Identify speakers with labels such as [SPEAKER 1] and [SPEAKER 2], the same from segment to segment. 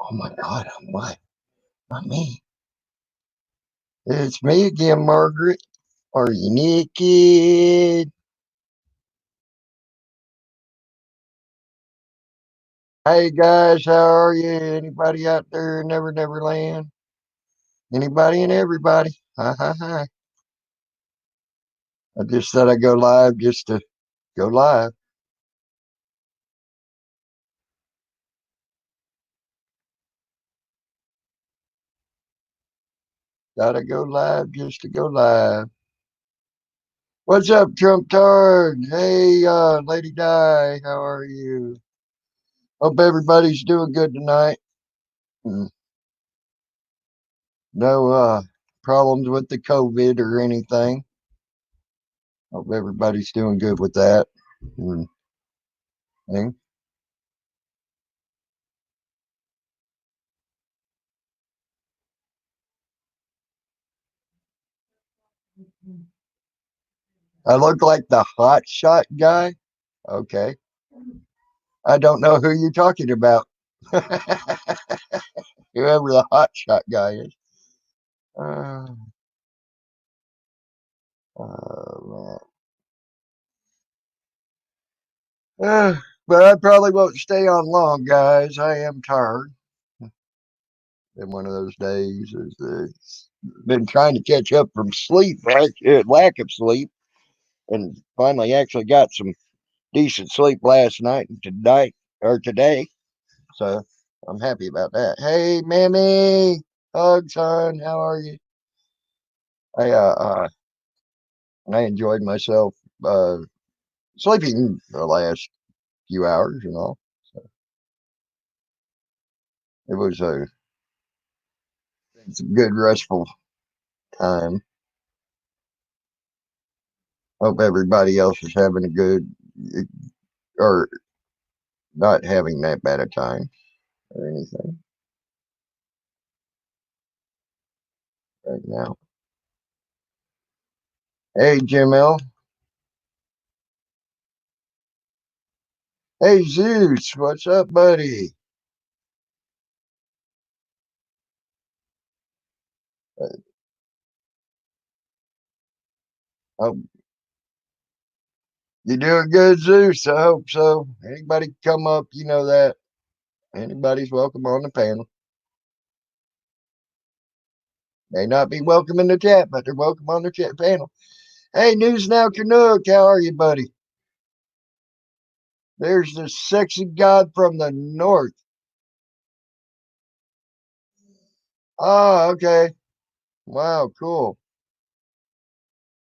[SPEAKER 1] Oh my God, what? Not me. It's me again, Margaret. Are you naked? Hey guys, how are you? Anybody out there in Never Never Land? Anybody and everybody? Hi, hi, hi. I just said I'd go live just to go live. Gotta go live just to go live. What's up, Trump Tard? Hey, Lady Di, how are you? Hope everybody's doing good tonight. Mm, No problems with the COVID or anything. Hope everybody's doing good with that. Mm, thing. I look like the hot shot guy. Okay. I don't know who you're talking about. Whoever the hot shot guy is. Uh, man. But I probably won't stay on long, guys. I am tired. Been one of those days. It's been trying to catch up from sleep, right? Lack of sleep, and finally actually got some decent sleep last night and tonight or today. So I'm happy about that. Hey, Mammy, hugs, hon. How are you? I I enjoyed myself uh sleeping the last few hours and all. So it was it's a good restful time. Hope everybody else is having a good or not having that bad a time or anything right now. Hey, Jim L. Hey, Zeus. What's up, buddy? Hope you doing good, Zeus. I hope so. Anybody come up, you know that. Anybody's welcome on the panel. May not be welcome in the chat, but they're welcome on the chat panel. Hey, News Now Canuck, how are you, buddy? There's the sexy god from the north. Oh, okay. Wow, cool.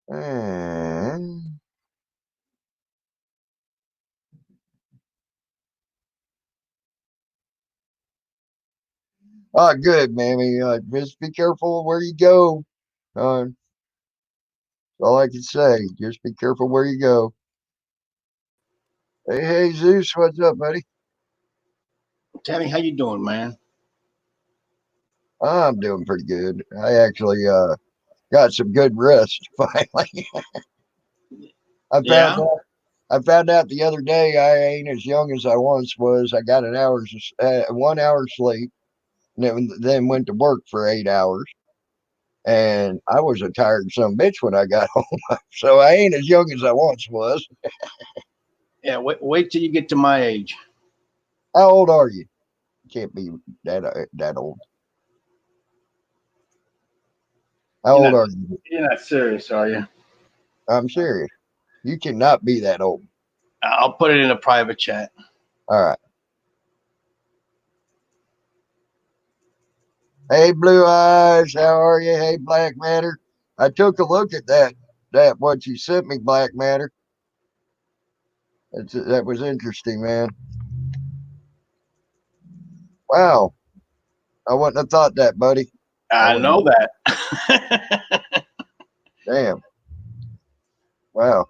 [SPEAKER 1] And, oh, good, mammy. Just be careful where you go. That's all I can say. Just be careful where you go. Hey, hey, Zeus, what's up, buddy?
[SPEAKER 2] Tammy, how you doing, man?
[SPEAKER 1] I'm doing pretty good. I actually got some good rest finally. I found
[SPEAKER 2] Yeah.
[SPEAKER 1] I found out the other day I ain't as young as I once was. I got 1 hour sleep, and then went to work for 8 hours. And I was a tired son of a bitch when I got home. So I ain't as young as I once was.
[SPEAKER 2] Yeah. Wait till you get to my age.
[SPEAKER 1] How old are you? Can't be that old. How
[SPEAKER 2] You're
[SPEAKER 1] old
[SPEAKER 2] not.
[SPEAKER 1] are you?
[SPEAKER 2] You're not serious, are you?
[SPEAKER 1] I'm serious. You cannot be that old.
[SPEAKER 2] I'll put it in a private chat.
[SPEAKER 1] All right. Hey, Blue Eyes, how are you? Hey, Black Matter. I took a look at that what you sent me, Black Matter. That was interesting, man. Wow, I wouldn't have thought that, buddy. I
[SPEAKER 2] I
[SPEAKER 1] wouldn't.
[SPEAKER 2] know that.
[SPEAKER 1] Damn. Wow.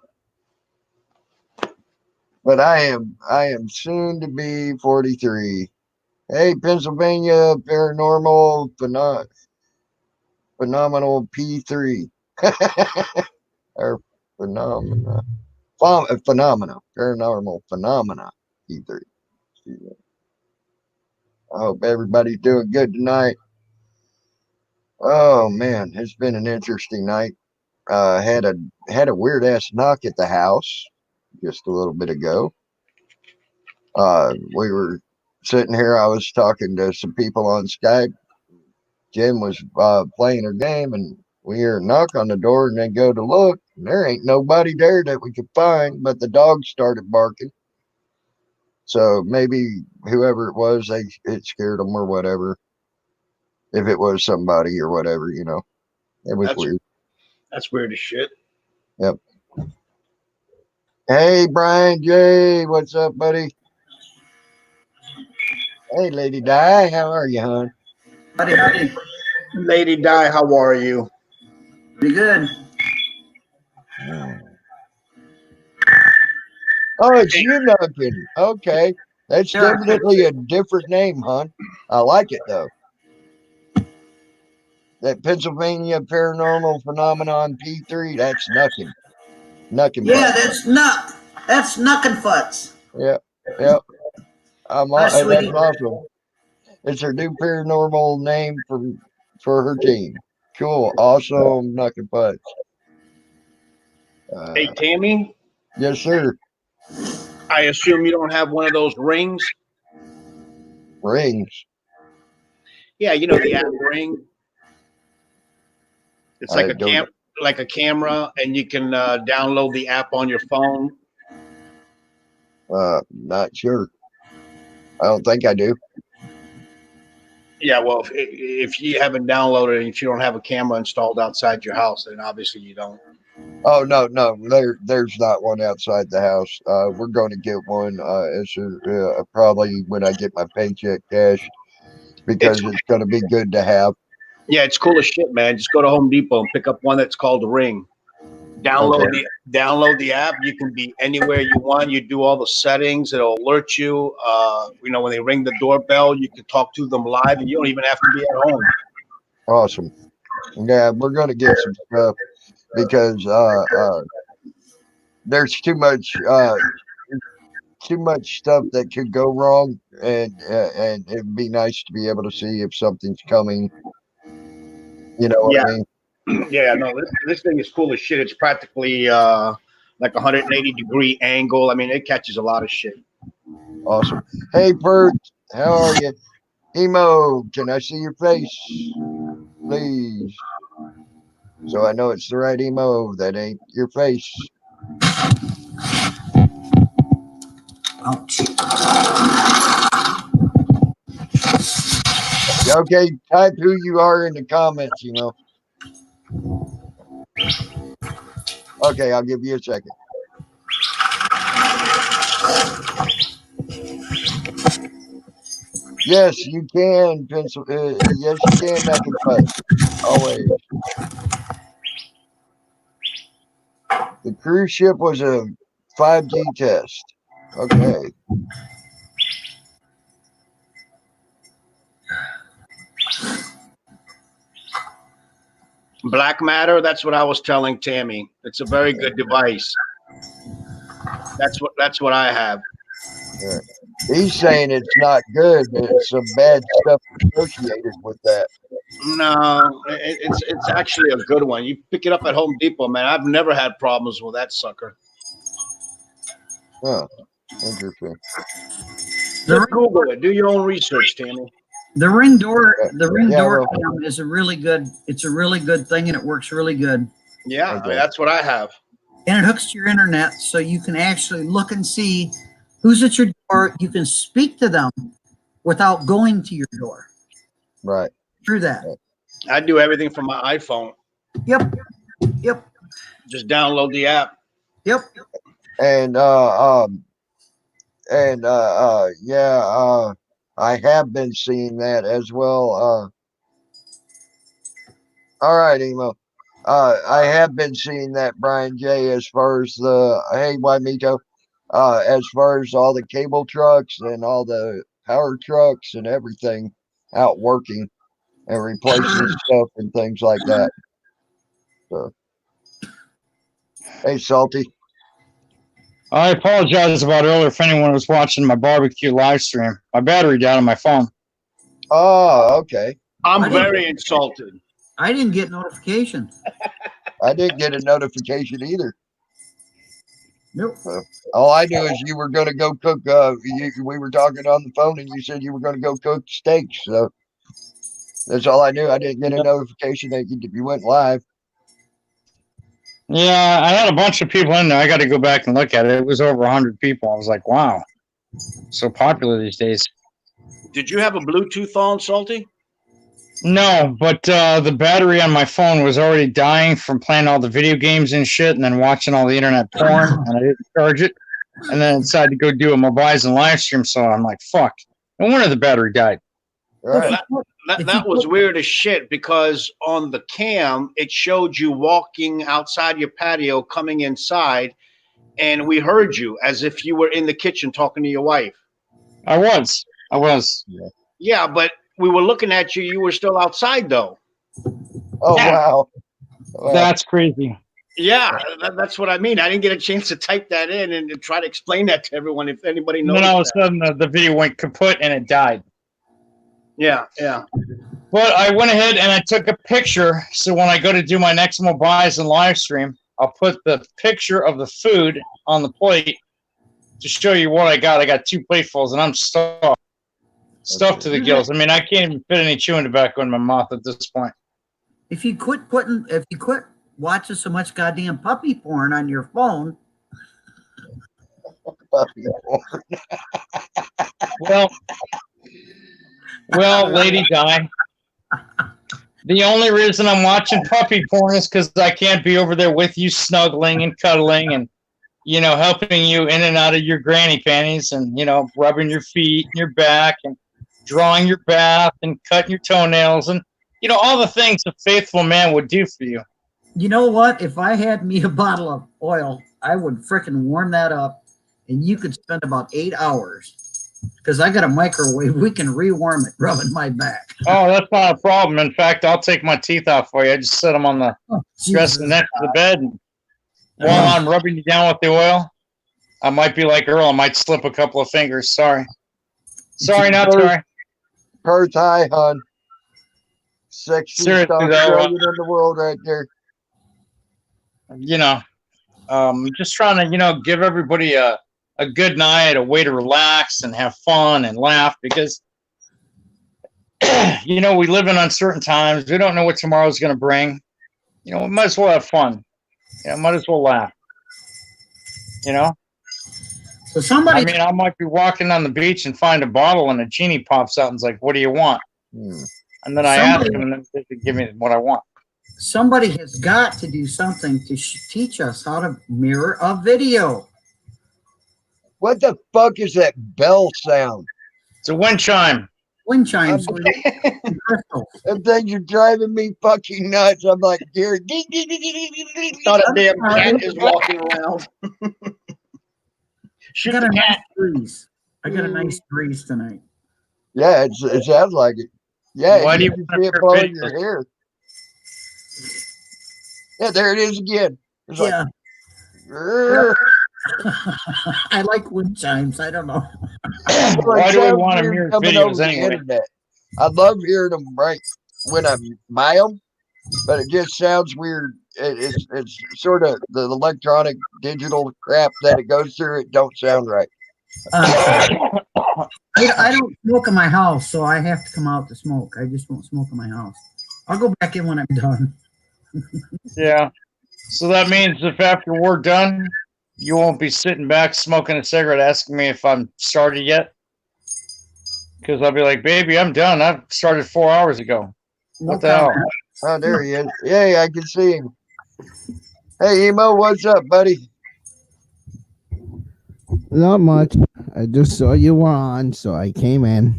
[SPEAKER 1] But I am soon to be 43. Hey, Pennsylvania Paranormal Phenomenal P3 or phenomena. Phenomena, paranormal phenomena P3. I hope everybody's doing good tonight. Oh man, it's been an interesting night. Had a weird ass knock at the house just a little bit ago. We were sitting here. I was talking to some people on Skype. Jen was playing her game, and we hear a knock on the door, and they go to look, and there ain't nobody there that we could find, but the dog started barking. So maybe whoever it was, it scared them or whatever. If it was somebody or whatever, it was weird.
[SPEAKER 2] That's weird as shit.
[SPEAKER 1] Yep. Hey, Brian J, what's up, buddy? Hey, Lady Di, how are you, hon?
[SPEAKER 3] Howdy.
[SPEAKER 2] Lady Di, how are you?
[SPEAKER 3] Pretty good.
[SPEAKER 1] Oh, it's you knocking. Okay. That's
[SPEAKER 3] Yeah.
[SPEAKER 1] definitely a different name, hon. I like it, though. That Pennsylvania Paranormal Phenomenon P3, that's Knuckin. Knuckin
[SPEAKER 3] Yeah,
[SPEAKER 1] butt.
[SPEAKER 3] that's Nuck. That's Knuckin' Futz.
[SPEAKER 1] Yep.
[SPEAKER 3] Hi,
[SPEAKER 1] That's
[SPEAKER 3] sweetie.
[SPEAKER 1] awesome. It's her new paranormal name for her team. Cool. Awesome. Knuckin butts.
[SPEAKER 2] Hey, Tammy,
[SPEAKER 1] Yes, sir.
[SPEAKER 2] I assume you don't have one of those rings?
[SPEAKER 1] Rings.
[SPEAKER 2] Yeah, you know the app ring. It's like
[SPEAKER 1] I don't.
[SPEAKER 2] like a camera, and you can download the app on your phone.
[SPEAKER 1] Not sure. I don't think I do.
[SPEAKER 2] Yeah, well, if you haven't downloaded it, if you don't have a camera installed outside your house, then obviously you don't.
[SPEAKER 1] Oh no. There's not one outside the house. We're going to get one. Probably when I get my paycheck cashed, because it's going to be good to have.
[SPEAKER 2] Yeah, it's cool as shit, man. Just go to Home Depot and pick up one that's called the Ring. Download the app. You can be anywhere you want. You do all the settings. It'll alert you. When they ring the doorbell, you can talk to them live, and you don't even have to be at home.
[SPEAKER 1] Awesome. Yeah, we're going to get some stuff because there's too much stuff that could go wrong, and it'd be nice to be able to see if something's coming. You know what I mean?
[SPEAKER 2] Yeah, no, this thing is cool as shit. It's practically like 180-degree angle. I mean, it catches a lot of shit.
[SPEAKER 1] Awesome. Hey, Bert, how are you? Emo, can I see your face, please? So I know it's the right emo. That ain't your face.
[SPEAKER 3] Ouch.
[SPEAKER 1] Okay, type who you are in the comments, Okay, I'll give you a second. Yes, you can, pencil. Yes, you can, nothing but always. The cruise ship was a 5G test. Okay.
[SPEAKER 2] Black matter. That's what I was telling Tammy. It's a very good device. That's what I have.
[SPEAKER 1] Yeah. He's saying it's not good. There's some bad stuff associated with that.
[SPEAKER 2] No, it's actually a good one. You pick it up at Home Depot, man. I've never had problems with that sucker.
[SPEAKER 1] Huh. Interesting.
[SPEAKER 2] Just Google it. Do your own research, Tammy.
[SPEAKER 3] The ring door
[SPEAKER 1] well,
[SPEAKER 3] cam is a really good. It's a really good thing, and it works really good.
[SPEAKER 2] Yeah, okay. I mean, that's what I have.
[SPEAKER 3] And it hooks to your internet, so you can actually look and see who's at your door. You can speak to them without going to your door.
[SPEAKER 1] Right.
[SPEAKER 3] Through that.
[SPEAKER 2] I do everything from my iPhone.
[SPEAKER 3] Yep.
[SPEAKER 2] Just download the app.
[SPEAKER 3] Yep.
[SPEAKER 1] And I have been seeing that as well. All right, Emo. I have been seeing that, Brian J, as far as hey, Wymito, as far as all the cable trucks and all the power trucks and everything out working and replacing stuff and things like that. So, hey, Salty.
[SPEAKER 4] I apologize about earlier if anyone was watching my barbecue live stream. My battery died on my phone.
[SPEAKER 1] Oh, okay.
[SPEAKER 2] I'm
[SPEAKER 3] I didn't-
[SPEAKER 2] very insulted.
[SPEAKER 3] I didn't get notification.
[SPEAKER 1] I didn't get a notification either.
[SPEAKER 3] Nope.
[SPEAKER 1] All I knew is you were going to go cook. We were talking on the phone, and you said you were going to go cook steaks. So that's all I knew. I didn't get a
[SPEAKER 4] Yep.
[SPEAKER 1] notification that you went live.
[SPEAKER 4] Yeah, I had a bunch of people in there. I got to go back and look at it. It was over 100 people. I was like, wow, so popular these days.
[SPEAKER 2] Did you have a Bluetooth on, Salty?
[SPEAKER 4] No, but the battery on my phone was already dying from playing all the video games and shit, and then watching all the internet porn, and I didn't charge it. And then I decided to go do a mobiles and live stream. So I'm like, fuck. No wonder the battery died.
[SPEAKER 1] All right.
[SPEAKER 2] That was weird as shit because on the cam it showed you walking outside your patio, coming inside, and we heard you as if you were in the kitchen talking to your wife.
[SPEAKER 4] I was.
[SPEAKER 2] Yeah, but we were looking at you. You were still outside though.
[SPEAKER 1] Oh,
[SPEAKER 4] Yeah.
[SPEAKER 1] wow. Wow.
[SPEAKER 4] That's crazy.
[SPEAKER 2] Yeah, that's what I mean. I didn't get a chance to type that in and try to explain that to everyone if anybody knows.
[SPEAKER 4] And then all of a
[SPEAKER 2] that.
[SPEAKER 4] sudden the video went kaput and it died.
[SPEAKER 2] Yeah.
[SPEAKER 4] But I went ahead and I took a picture. So when I go to do my next mobiles and live stream, I'll put the picture of the food on the plate to show you what I got. I got 2 platefuls and I'm stuffed to the gills. I mean, I can't even fit any chewing tobacco in my mouth at this point.
[SPEAKER 3] If you quit watching so much goddamn puppy porn on your phone,
[SPEAKER 4] Well, Lady Di, the only reason I'm watching puppy porn is because I can't be over there with you snuggling and cuddling and, helping you in and out of your granny panties and, rubbing your feet and your back and drawing your bath and cutting your toenails and, all the things a faithful man would do for you.
[SPEAKER 3] you know what? If I had me a bottle of oil, I would frickin' warm that up, and you could spend about 8 hours. Because I got a microwave, we can rewarm it, rubbing my back.
[SPEAKER 4] Oh, that's not a problem. In fact, I'll take my teeth out for you. I just set them on the dresser next to the bed. And while I'm rubbing you down with the oil, I might be like Earl. I might slip a couple of fingers. Sorry, not sorry.
[SPEAKER 1] Perth high, hon. Sexiest
[SPEAKER 4] Seriously,
[SPEAKER 1] Australian in the world right there.
[SPEAKER 4] Just trying to, give everybody a good night, a way to relax and have fun and laugh because, we live in uncertain times. We don't know what tomorrow's going to bring. We might as well have fun. Might as well laugh.
[SPEAKER 3] So
[SPEAKER 4] I might be walking on the beach and find a bottle and a genie pops out and is like, what do you want? And then I ask him and then they give me what I want.
[SPEAKER 3] Somebody has got to do something to teach us how to mirror a video.
[SPEAKER 1] What the fuck is that bell sound?
[SPEAKER 4] It's a wind chime.
[SPEAKER 3] Wind chimes.
[SPEAKER 1] That thing, you're driving me fucking nuts. I'm like, Gary.
[SPEAKER 2] Thought a damn cat is walking around. Shoot the cat.
[SPEAKER 3] I got a nice breeze tonight.
[SPEAKER 1] Yeah, it sounds like it. Yeah,
[SPEAKER 4] Why do you
[SPEAKER 1] can see it blowing your hair. Yeah, there it is again. It's
[SPEAKER 3] Yeah.
[SPEAKER 1] Like,
[SPEAKER 3] I like wind chimes. I don't know.
[SPEAKER 4] Why do we want to mirror videos anyway?
[SPEAKER 1] I love hearing them right when I buy them, but it just sounds weird. It's sort of the electronic digital crap that it goes through. It don't sound right.
[SPEAKER 3] I don't smoke in my house, so I have to come out to smoke. I just won't smoke in my house. I'll go back in when I'm done.
[SPEAKER 4] Yeah. So that means if after we're done, you won't be sitting back smoking a cigarette asking me if I'm started yet? Because I'll be like, baby, I'm done. I started 4 hours ago. What the hell?
[SPEAKER 1] Oh, there he is. Yeah, I can see him. Hey, Emo, what's up, buddy?
[SPEAKER 5] Not much. I just saw you were on, so I came in.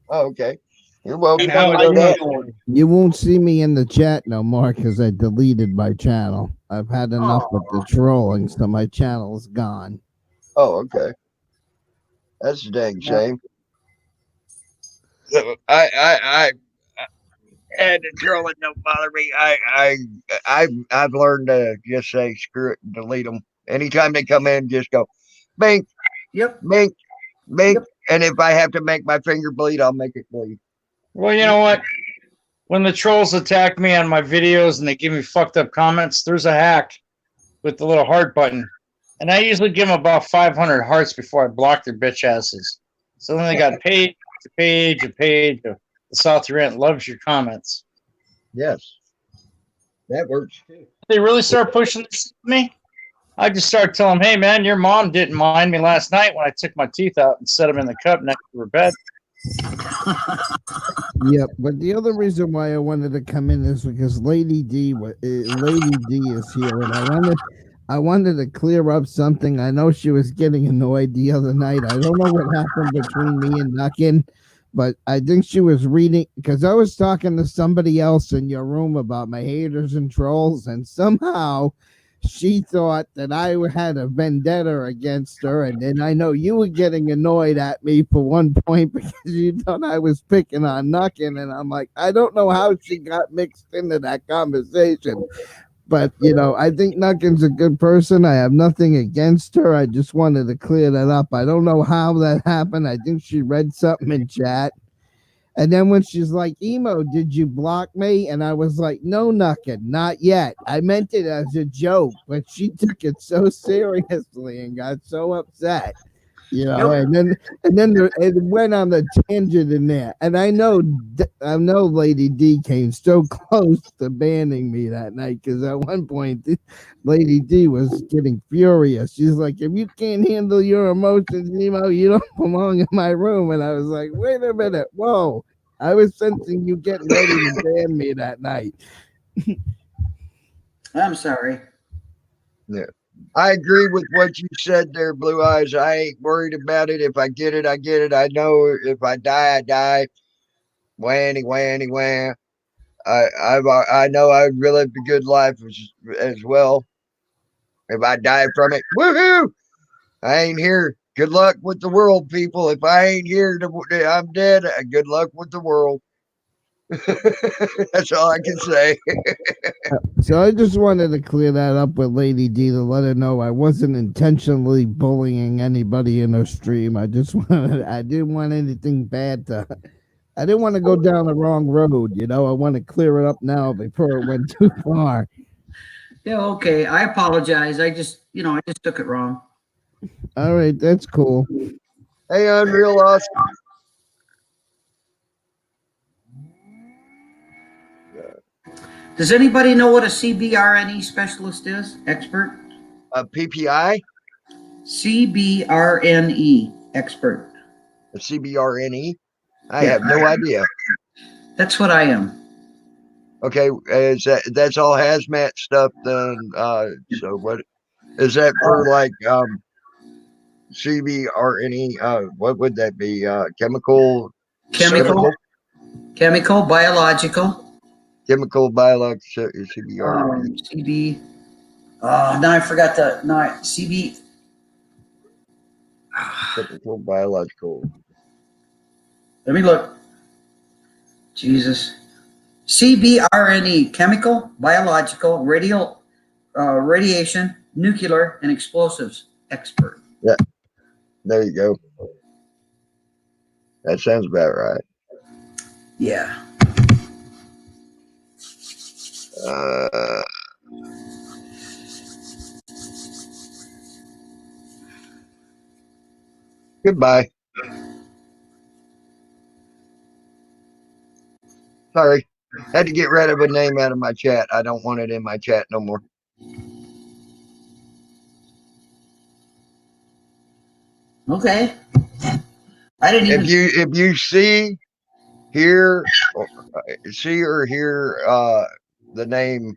[SPEAKER 1] Oh, okay. You're welcome.
[SPEAKER 4] How are you doing?
[SPEAKER 5] You won't see me in the chat no more because I deleted my channel. I've had enough of the trolling, so my channel's gone.
[SPEAKER 1] Oh, okay. That's a dang shame. I and the trolling don't bother me. I've learned to just say screw it and delete them. Anytime they come in, just go bink,
[SPEAKER 3] Yep.
[SPEAKER 1] bink, bink.
[SPEAKER 3] Yep.
[SPEAKER 1] And if I have to make my finger bleed, I'll make it bleed.
[SPEAKER 4] Well, you know what? When the trolls attack me on my videos and they give me fucked up comments, there's a hack with the little heart button. And I usually give them about 500 hearts before I block their bitch asses. So then they got page to page to page of the South Rant loves your comments.
[SPEAKER 1] Yes, that works too.
[SPEAKER 4] They really start pushing this to me. I just start telling them, hey, man, your mom didn't mind me last night when I took my teeth out and set them in the cup next to her bed.
[SPEAKER 5] Yep, but the other reason why I wanted to come in is because Lady D is here, and I wanted to clear up something. I know she was getting annoyed the other night. I don't know what happened between me and Nuckin, but I think she was reading because I was talking to somebody else in your room about my haters and trolls, and somehow she thought that I had a vendetta against her, and then I know you were getting annoyed at me for one point because you thought I was picking on Nuckin, and I'm like, I don't know how she got mixed into that conversation. But, you know, I think Nuckin's a good person. I have nothing against her. I just wanted to clear that up. I don't know how that happened. I think she read something in chat. And then when she's like, Emo, did you block me? And I was like, no, Nuckin, not yet. I meant it as a joke, but she took it so seriously and got so upset. You know, and then it went on the tangent in there. And I know Lady D came so close to banning me that night because at one point Lady D was getting furious. She's like, if you can't handle your emotions, Emo, you don't belong in my room. And I was like, wait a minute, whoa. I was sensing you getting ready to ban me that night.
[SPEAKER 3] I'm sorry.
[SPEAKER 1] Yeah. I agree with what you said there, Blue Eyes. I ain't worried about it. If I get it, I get it. I know if I die, I die. Whanny, whanny, wham. I know I would live a good life as well. If I die from it, woohoo! I ain't here. Good luck with the world, people. If I ain't here, I'm dead. Good luck with the world. That's all I can say.
[SPEAKER 5] So I just wanted to clear that up with Lady D to let her know I wasn't intentionally bullying anybody in her stream. I didn't want anything bad I didn't want to go down the wrong road, you know. I want to clear it up now before it went too far.
[SPEAKER 3] Yeah, okay. I apologize. I just took it wrong.
[SPEAKER 5] All right, that's cool.
[SPEAKER 1] Hey, Unreal Awesome.
[SPEAKER 3] Does anybody know what a CBRNE specialist is? Expert?
[SPEAKER 1] PPI?
[SPEAKER 3] CBRNE expert.
[SPEAKER 1] A CBRNE? I have no idea.
[SPEAKER 3] That's what I am.
[SPEAKER 1] Okay, that's all hazmat stuff then. So what is that for, like CBRNE? What would that be? Chemical,
[SPEAKER 3] Biological.
[SPEAKER 1] chemical, biological, CBRNE.
[SPEAKER 3] CB. Now I forgot the CB.
[SPEAKER 1] Chemical, biological.
[SPEAKER 3] Let me look. Jesus. CBRNE, chemical, biological, radiation, nuclear, and explosives expert.
[SPEAKER 1] Yeah, there you go. That sounds about right.
[SPEAKER 3] Yeah.
[SPEAKER 1] Goodbye. Sorry. Had to get rid of a name out of my chat. I don't want it in my chat no more.
[SPEAKER 3] Okay. I didn't even.
[SPEAKER 1] If you see or hear the name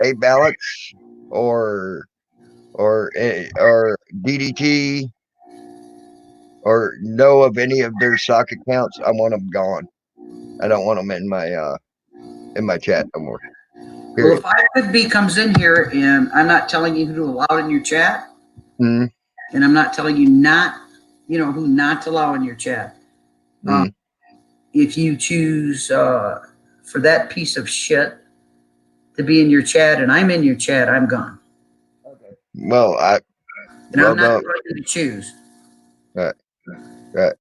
[SPEAKER 1] A Balance or DDT or know of any of their sock accounts, I want them gone. I don't want them in my chat no more. Period.
[SPEAKER 3] Well, if I comes in here and I'm not telling you who to allow in your chat,
[SPEAKER 1] Mm-hmm.
[SPEAKER 3] and I'm not telling you who not to allow in your chat. If you choose for that piece of shit to be in your chat and I'm in your chat, I'm gone.
[SPEAKER 1] Okay. Well, I'm not
[SPEAKER 3] going to choose.
[SPEAKER 1] Right. But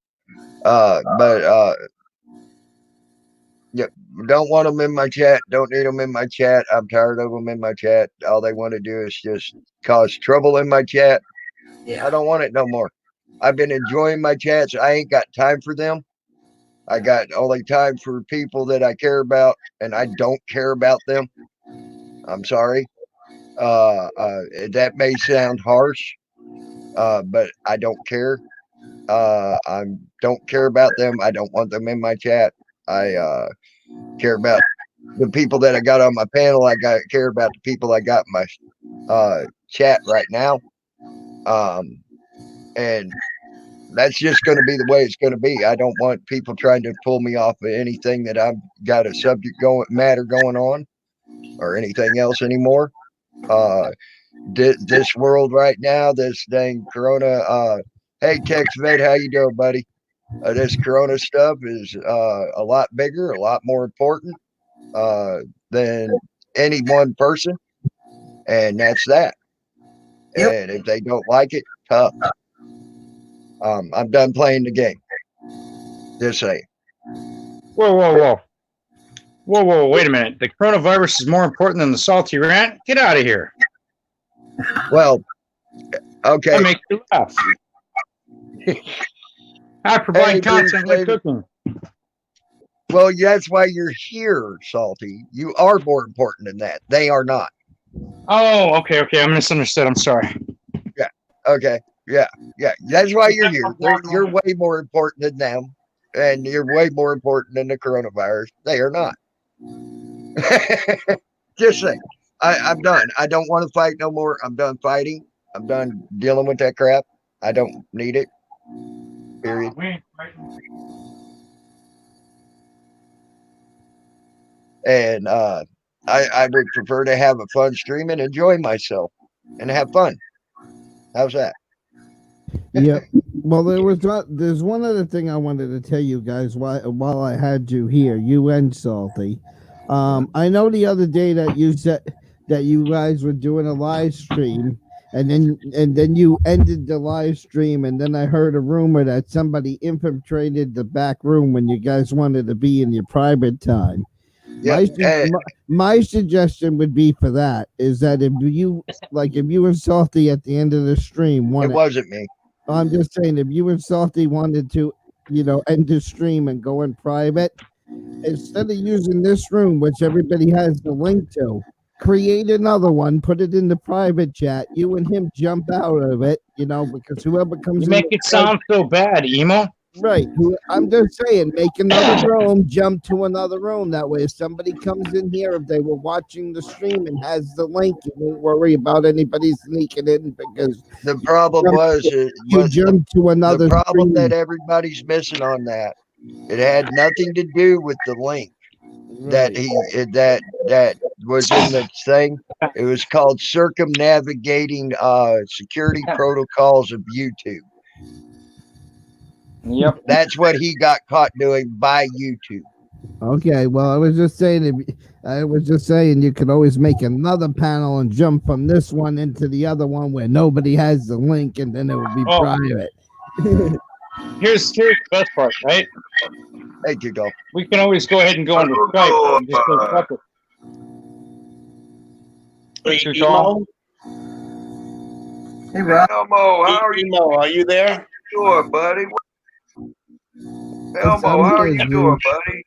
[SPEAKER 1] Yep. Don't want them in my chat. Don't need them in my chat. I'm tired of them in my chat. All they want to do is just cause trouble in my chat. I don't want it no more. I've been enjoying my chats. I ain't got time for them. I got only time for people that I care about, and I don't care about them. I'm sorry. That may sound harsh, but I don't care. I don't care about them. I don't want them in my chat. I care about the people that I got on my panel. Care about the people I got in my chat right now. And that's just going to be the way it's going to be. I don't want people trying to pull me off of anything that I've got a matter going on or anything else anymore. This world right now, this dang corona. Hey, Tex Vet, how you doing, buddy? This corona stuff is a lot bigger, a lot more important than any one person, and that's that.
[SPEAKER 3] Yep.
[SPEAKER 1] And if they don't like it, tough. I'm done playing the game. Just saying.
[SPEAKER 4] Whoa. Wait a minute. The coronavirus is more important than the salty rant? Get out of here.
[SPEAKER 1] Well, okay.
[SPEAKER 4] That makes you laugh. I provide content like cooking.
[SPEAKER 1] Well, that's why you're here, Salty. You are more important than that. They are not.
[SPEAKER 4] Oh, okay. I misunderstood. I'm sorry.
[SPEAKER 1] Yeah. Okay. Yeah. That's why you're here. You're way more important than them, and you're way more important than the coronavirus. They are not. Just saying. I'm done. I don't want to fight no more. I'm done fighting. I'm done dealing with that crap. I don't need it. Period. And I would prefer to have a fun stream and enjoy myself and have fun. How's that?
[SPEAKER 5] Yeah. Well, there's one other thing I wanted to tell you guys while I had you here, you and Salty. I know the other day that you said that you guys were doing a live stream, and then you ended the live stream, and then I heard a rumor that somebody infiltrated the back room when you guys wanted to be in your private time.
[SPEAKER 1] Yeah.
[SPEAKER 5] My suggestion would be for that is that if you and Salty at the end of the stream
[SPEAKER 1] it wasn't me.
[SPEAKER 5] I'm just saying, if you and Salty wanted to, end the stream and go in private, instead of using this room, which everybody has the link to, create another one, put it in the private chat. You and him jump out of it, because whoever comes
[SPEAKER 4] You make it sound so bad, Emo.
[SPEAKER 5] Right. I'm just saying, make another room, jump to another room. That way, if somebody comes in here, if they were watching the stream and has the link, you won't worry about anybody sneaking in because
[SPEAKER 1] the problem
[SPEAKER 5] jump to another.
[SPEAKER 1] The problem
[SPEAKER 5] stream.
[SPEAKER 1] that everybody's missing on that, it had nothing to do with the link that was in the thing. It was called circumnavigating security protocols of YouTube.
[SPEAKER 4] Yep.
[SPEAKER 1] That's what he got caught doing by YouTube.
[SPEAKER 5] Okay, well, I was just saying you could always make another panel and jump from this one into the other one where nobody has the link, and then it would be private.
[SPEAKER 4] Here's the best part, right?
[SPEAKER 1] Hey, Tudor.
[SPEAKER 4] We can always go ahead and go into Skype and just go separate.
[SPEAKER 2] Emo?
[SPEAKER 3] Hey, Rob.
[SPEAKER 1] Elmo, how are you?
[SPEAKER 2] Emo, are you there?
[SPEAKER 1] doing, buddy? Elmo, how are you doing, buddy?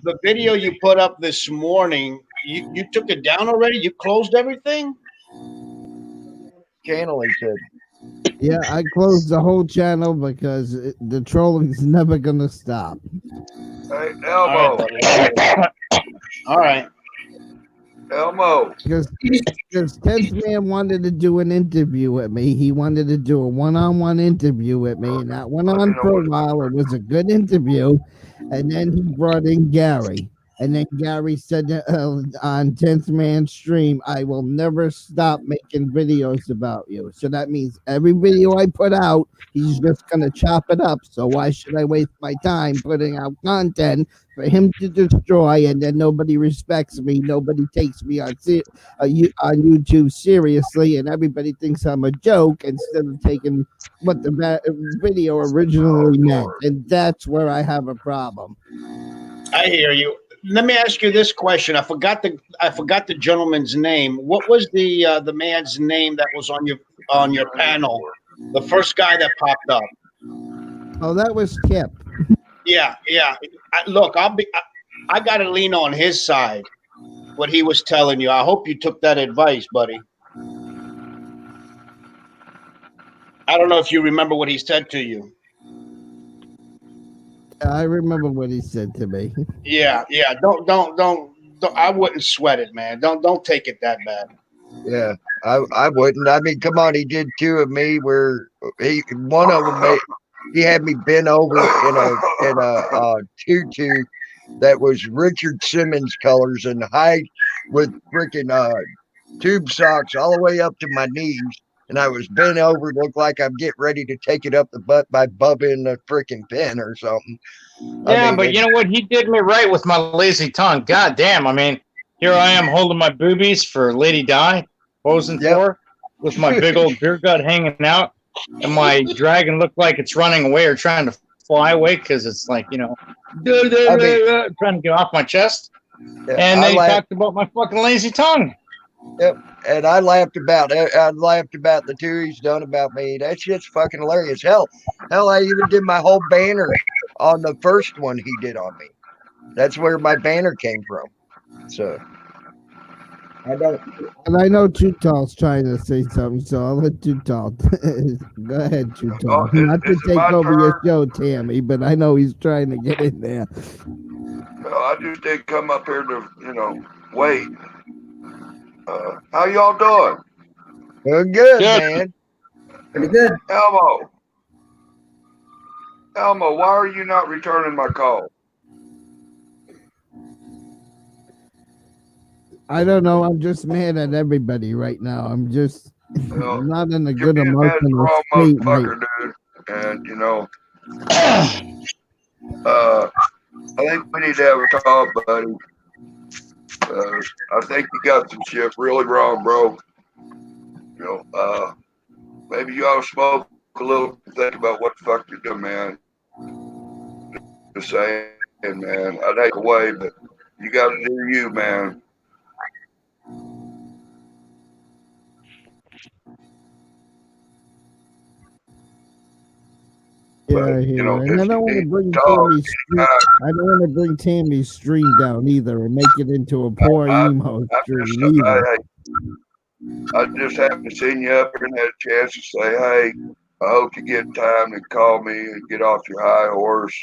[SPEAKER 2] The video you put up this morning, you took it down already? You closed everything?
[SPEAKER 1] Channel, he said.
[SPEAKER 5] Yeah, I closed the whole channel because the trolling's never gonna stop.
[SPEAKER 1] Hey, Elmo.
[SPEAKER 2] All right.
[SPEAKER 1] Elmo.
[SPEAKER 5] Because 10th Man wanted to do an interview with me. He wanted to do a one-on-one interview with me, and that went on for a while. It was a good interview, and then he brought in Gary. And then Gary said on 10th Man stream, I will never stop making videos about you. So that means every video I put out, he's just going to chop it up. So why should I waste my time putting out content for him to destroy, and then nobody respects me, nobody takes me on YouTube seriously, and everybody thinks I'm a joke instead of taking what the video originally meant. And that's where I have a problem.
[SPEAKER 2] I hear you. Let me ask you this question. I forgot the gentleman's name. What was the man's name that was on your panel? The first guy that popped up.
[SPEAKER 5] Oh, that was Kip.
[SPEAKER 2] Yeah. Look, I got to lean on his side. What he was telling you. I hope you took that advice, buddy. I don't know if you remember what he said to you.
[SPEAKER 5] I remember what he said to me.
[SPEAKER 2] Yeah. Don't. I wouldn't sweat it, man. Don't take it that bad.
[SPEAKER 1] Yeah, I wouldn't. I mean, come on, he did two of me where one of them he had me bent over in a tutu that was Richard Simmons colors and high with freaking tube socks all the way up to my knees. And I was bent over, looked like I'm getting ready to take it up the butt by bubbing the freaking pen or something.
[SPEAKER 4] Yeah, but you know what? He did me right with my lazy tongue. God damn. I mean, here I am holding my boobies for Lady Di, posing for her, with my big old beer gut hanging out. And my dragon looked like it's running away or trying to fly away because it's like, you know, trying to get off my chest.
[SPEAKER 1] Yeah,
[SPEAKER 4] and then he talked about my fucking lazy tongue.
[SPEAKER 1] Yep. And I laughed about the two he's done about me. That shit's fucking hilarious. Hell, I even did my whole banner on the first one he did on me. That's where my banner came from. So I don't.
[SPEAKER 5] And I know Too Tall's trying to say something, so I'll let Too Tall. Go ahead, Too Tall. Not to take over your show, Tammy, but I know he's trying to get in there.
[SPEAKER 6] Well, I just did come up here to, wait. How y'all doing?
[SPEAKER 1] Well, good, man.
[SPEAKER 3] Pretty good.
[SPEAKER 6] Elmo, why are you not returning my call?
[SPEAKER 5] I don't know. I'm just mad at everybody right now. I'm just not in a good emotional state.
[SPEAKER 6] Dude. And, I think we need to have a talk, buddy. I think you got some shit really wrong, bro. Maybe you ought to smoke a little, think about what the fuck you're doing, man. Just saying, man. I'd take away, but you got to do you, man.
[SPEAKER 5] Yeah, I hear. And I don't want to bring Tammy's I don't want to bring Tammy's stream down either and make it into a poor emo stream either.
[SPEAKER 6] I just haven't seen you up here and had a chance to say, hey, I hope you get time to call me and get off your high horse.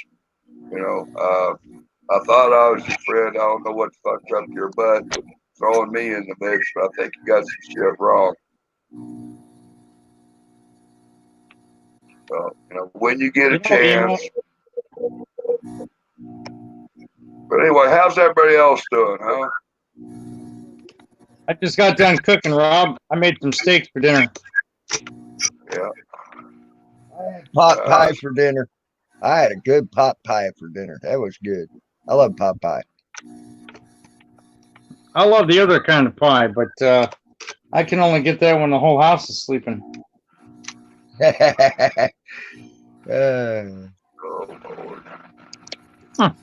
[SPEAKER 6] I thought I was your friend. I don't know what the fuck's up your butt, but throwing me in the mix, but I think you got some shit wrong. So, when you get a chance. But anyway, how's everybody else doing, huh?
[SPEAKER 4] I just got done cooking, Rob. I made some steaks for dinner.
[SPEAKER 6] Yeah.
[SPEAKER 1] Pot pie for dinner. I had a good pot pie for dinner. That was good. I love pot pie.
[SPEAKER 4] I love the other kind of pie, but I can only get that when the whole house is sleeping.
[SPEAKER 6] Oh, Lord.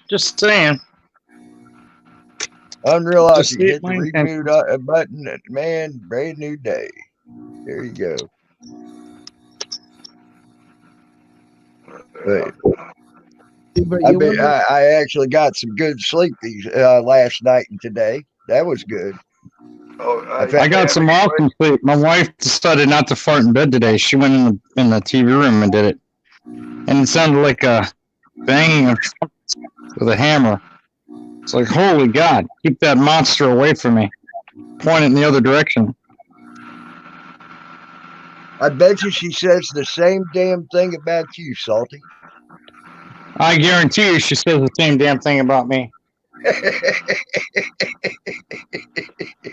[SPEAKER 4] Just saying.
[SPEAKER 1] Unrealized you hit the reboot button, man. Brand new day. There you go. But I actually got some good sleep these last night and today. That was good.
[SPEAKER 4] I got some awesome sleep. My wife decided not to fart in bed today. She went in the TV room and did it. And it sounded like a banging of with a hammer. It's like, holy God, keep that monster away from me. Point it in the other direction.
[SPEAKER 1] I bet you she says the same damn thing about you, Salty.
[SPEAKER 4] I guarantee you she says the same damn thing about me.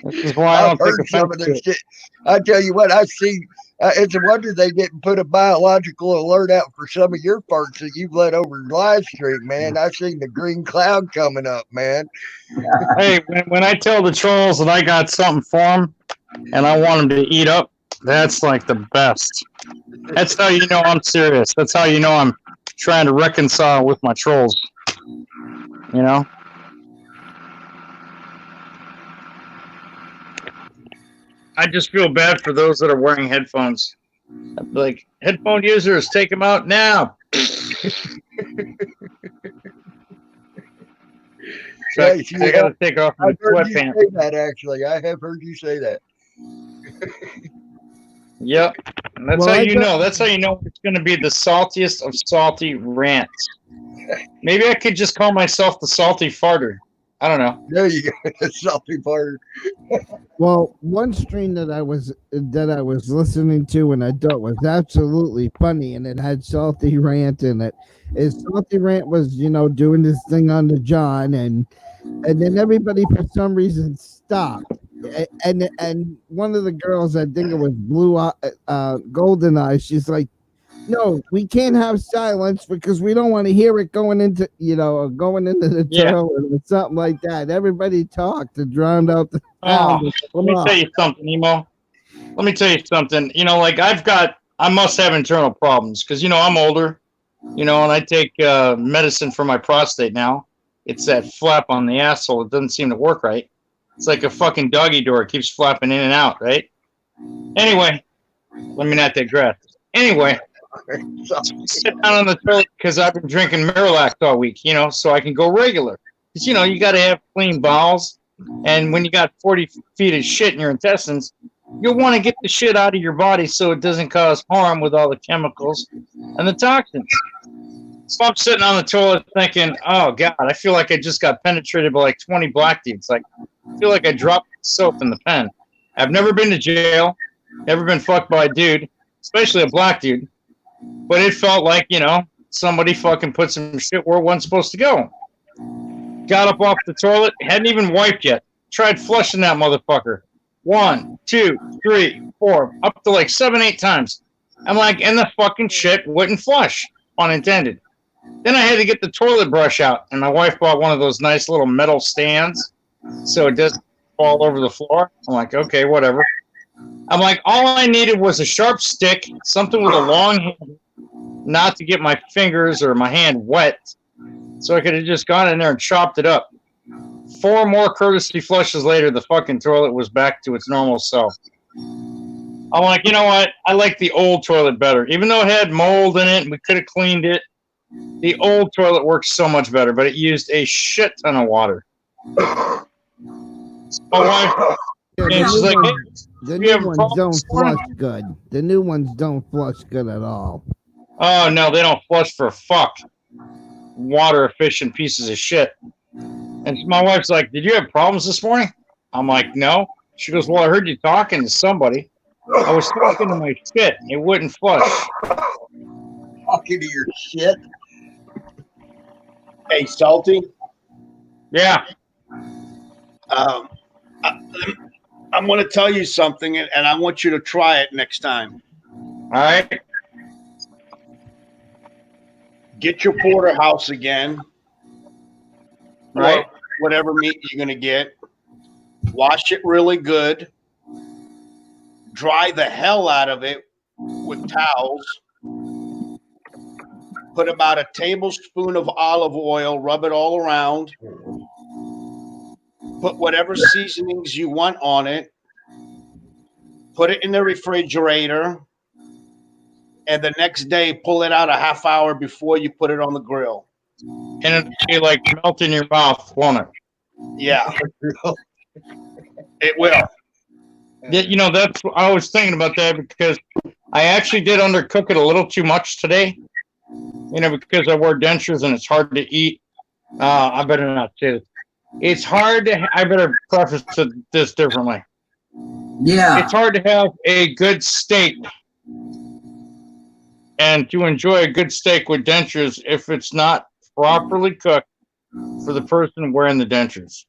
[SPEAKER 4] This is why I don't take offense to it.
[SPEAKER 1] I tell you what, I see. It's a wonder they didn't put a biological alert out for some of your parts that you've let over live stream, man. I seen the green cloud coming up, man.
[SPEAKER 4] Hey, when I tell the trolls that I got something for them and I want them to eat up, that's like the best. That's how you know I'm serious. That's how you know I'm trying to reconcile with my trolls. You know? I just feel bad for those that are wearing headphones. Like, headphone users, take them out now. So I gotta take off my
[SPEAKER 1] I've heard you
[SPEAKER 4] sweatpants.
[SPEAKER 1] say that, actually. I have heard you say that.
[SPEAKER 4] Yep. And that's
[SPEAKER 5] Well,
[SPEAKER 4] how
[SPEAKER 5] I
[SPEAKER 4] you
[SPEAKER 5] don't-
[SPEAKER 4] know. That's how you know it's going to be the saltiest of salty rants. Maybe I could just call myself the salty farter. I don't know.
[SPEAKER 1] There you go. Salty part.
[SPEAKER 5] Well, one stream that I was listening to and I thought was absolutely funny, and it had Salty Rant in it. Is Salty Rant was doing this thing on the John, and then everybody for some reason stopped, and one of the girls, I think it was Golden Eye, she's like, no, we can't have silence because we don't want to hear it going into the toilet or something like that. Everybody talked to drown out the sound.
[SPEAKER 4] Let me tell you something, Emo. Let me tell you something. Like I must have internal problems because, I'm older, and I take medicine for my prostate now. It's that flap on the asshole. It doesn't seem to work right. It's like a fucking doggy door. It keeps flapping in and out, right? Anyway, let me not digress. Anyway. Sit down on the toilet because I've been drinking Miralax all week, so I can go regular. Because, you got to have clean bowels. And when you got 40 feet of shit in your intestines, you'll want to get the shit out of your body so it doesn't cause harm with all the chemicals and the toxins. So I'm sitting on the toilet thinking, oh, God, I feel like I just got penetrated by like 20 black dudes. Like, I feel like I dropped soap in the pen. I've never been to jail, never been fucked by a dude, especially a black dude. But it felt like, somebody fucking put some shit where it wasn't supposed to go. Got up off the toilet, hadn't even wiped yet. Tried flushing that motherfucker. 1, 2, 3, 4, up to like 7, 8 times. I'm like, and the fucking shit wouldn't flush, unintended. Then I had to get the toilet brush out, and my wife bought one of those nice little metal stands so it doesn't fall over the floor. I'm like, okay, whatever. I'm like, all I needed was a sharp stick, something with a long hand, not to get my fingers or my hand wet, so I could have just gone in there and chopped it up. 4 more courtesy flushes later, the fucking toilet was back to its normal self. I'm like, you know what? I like the old toilet better. Even though it had mold in it and we could have cleaned it, the old toilet works so much better, but it used a shit ton of water. So my wife...
[SPEAKER 5] Yeah,
[SPEAKER 4] she's like, hey,
[SPEAKER 5] the new ones don't flush good. The new ones don't flush good at all.
[SPEAKER 4] Oh, no, they don't flush for fuck. Water efficient pieces of shit. And my wife's like, did you have problems this morning? I'm like, no. She goes, well, I heard you talking to somebody. I was talking to my shit. It wouldn't flush.
[SPEAKER 1] Talking to your shit.
[SPEAKER 2] Hey, Salty.
[SPEAKER 4] Yeah.
[SPEAKER 2] I'm going to tell you something, and I want you to try it next time.
[SPEAKER 4] All right.
[SPEAKER 2] Get your porterhouse again.
[SPEAKER 4] Right.
[SPEAKER 2] Or whatever meat you're going to get. Wash it really good. Dry the hell out of it with towels. Put about a tablespoon of olive oil. Rub it all around. Put whatever seasonings you want on it. Put it in the refrigerator. And the next day, pull it out a half hour before you put it on the grill.
[SPEAKER 4] And it'll be like melt in your mouth, won't it?
[SPEAKER 2] Yeah. It will.
[SPEAKER 4] Yeah, that's I was thinking about that because I actually did undercook it a little too much today. Because I wear dentures and it's hard to eat. I better not say this. It's hard to. I better preface this differently.
[SPEAKER 3] Yeah.
[SPEAKER 4] It's hard to have a good steak and to enjoy a good steak with dentures if it's not properly cooked for the person wearing the dentures.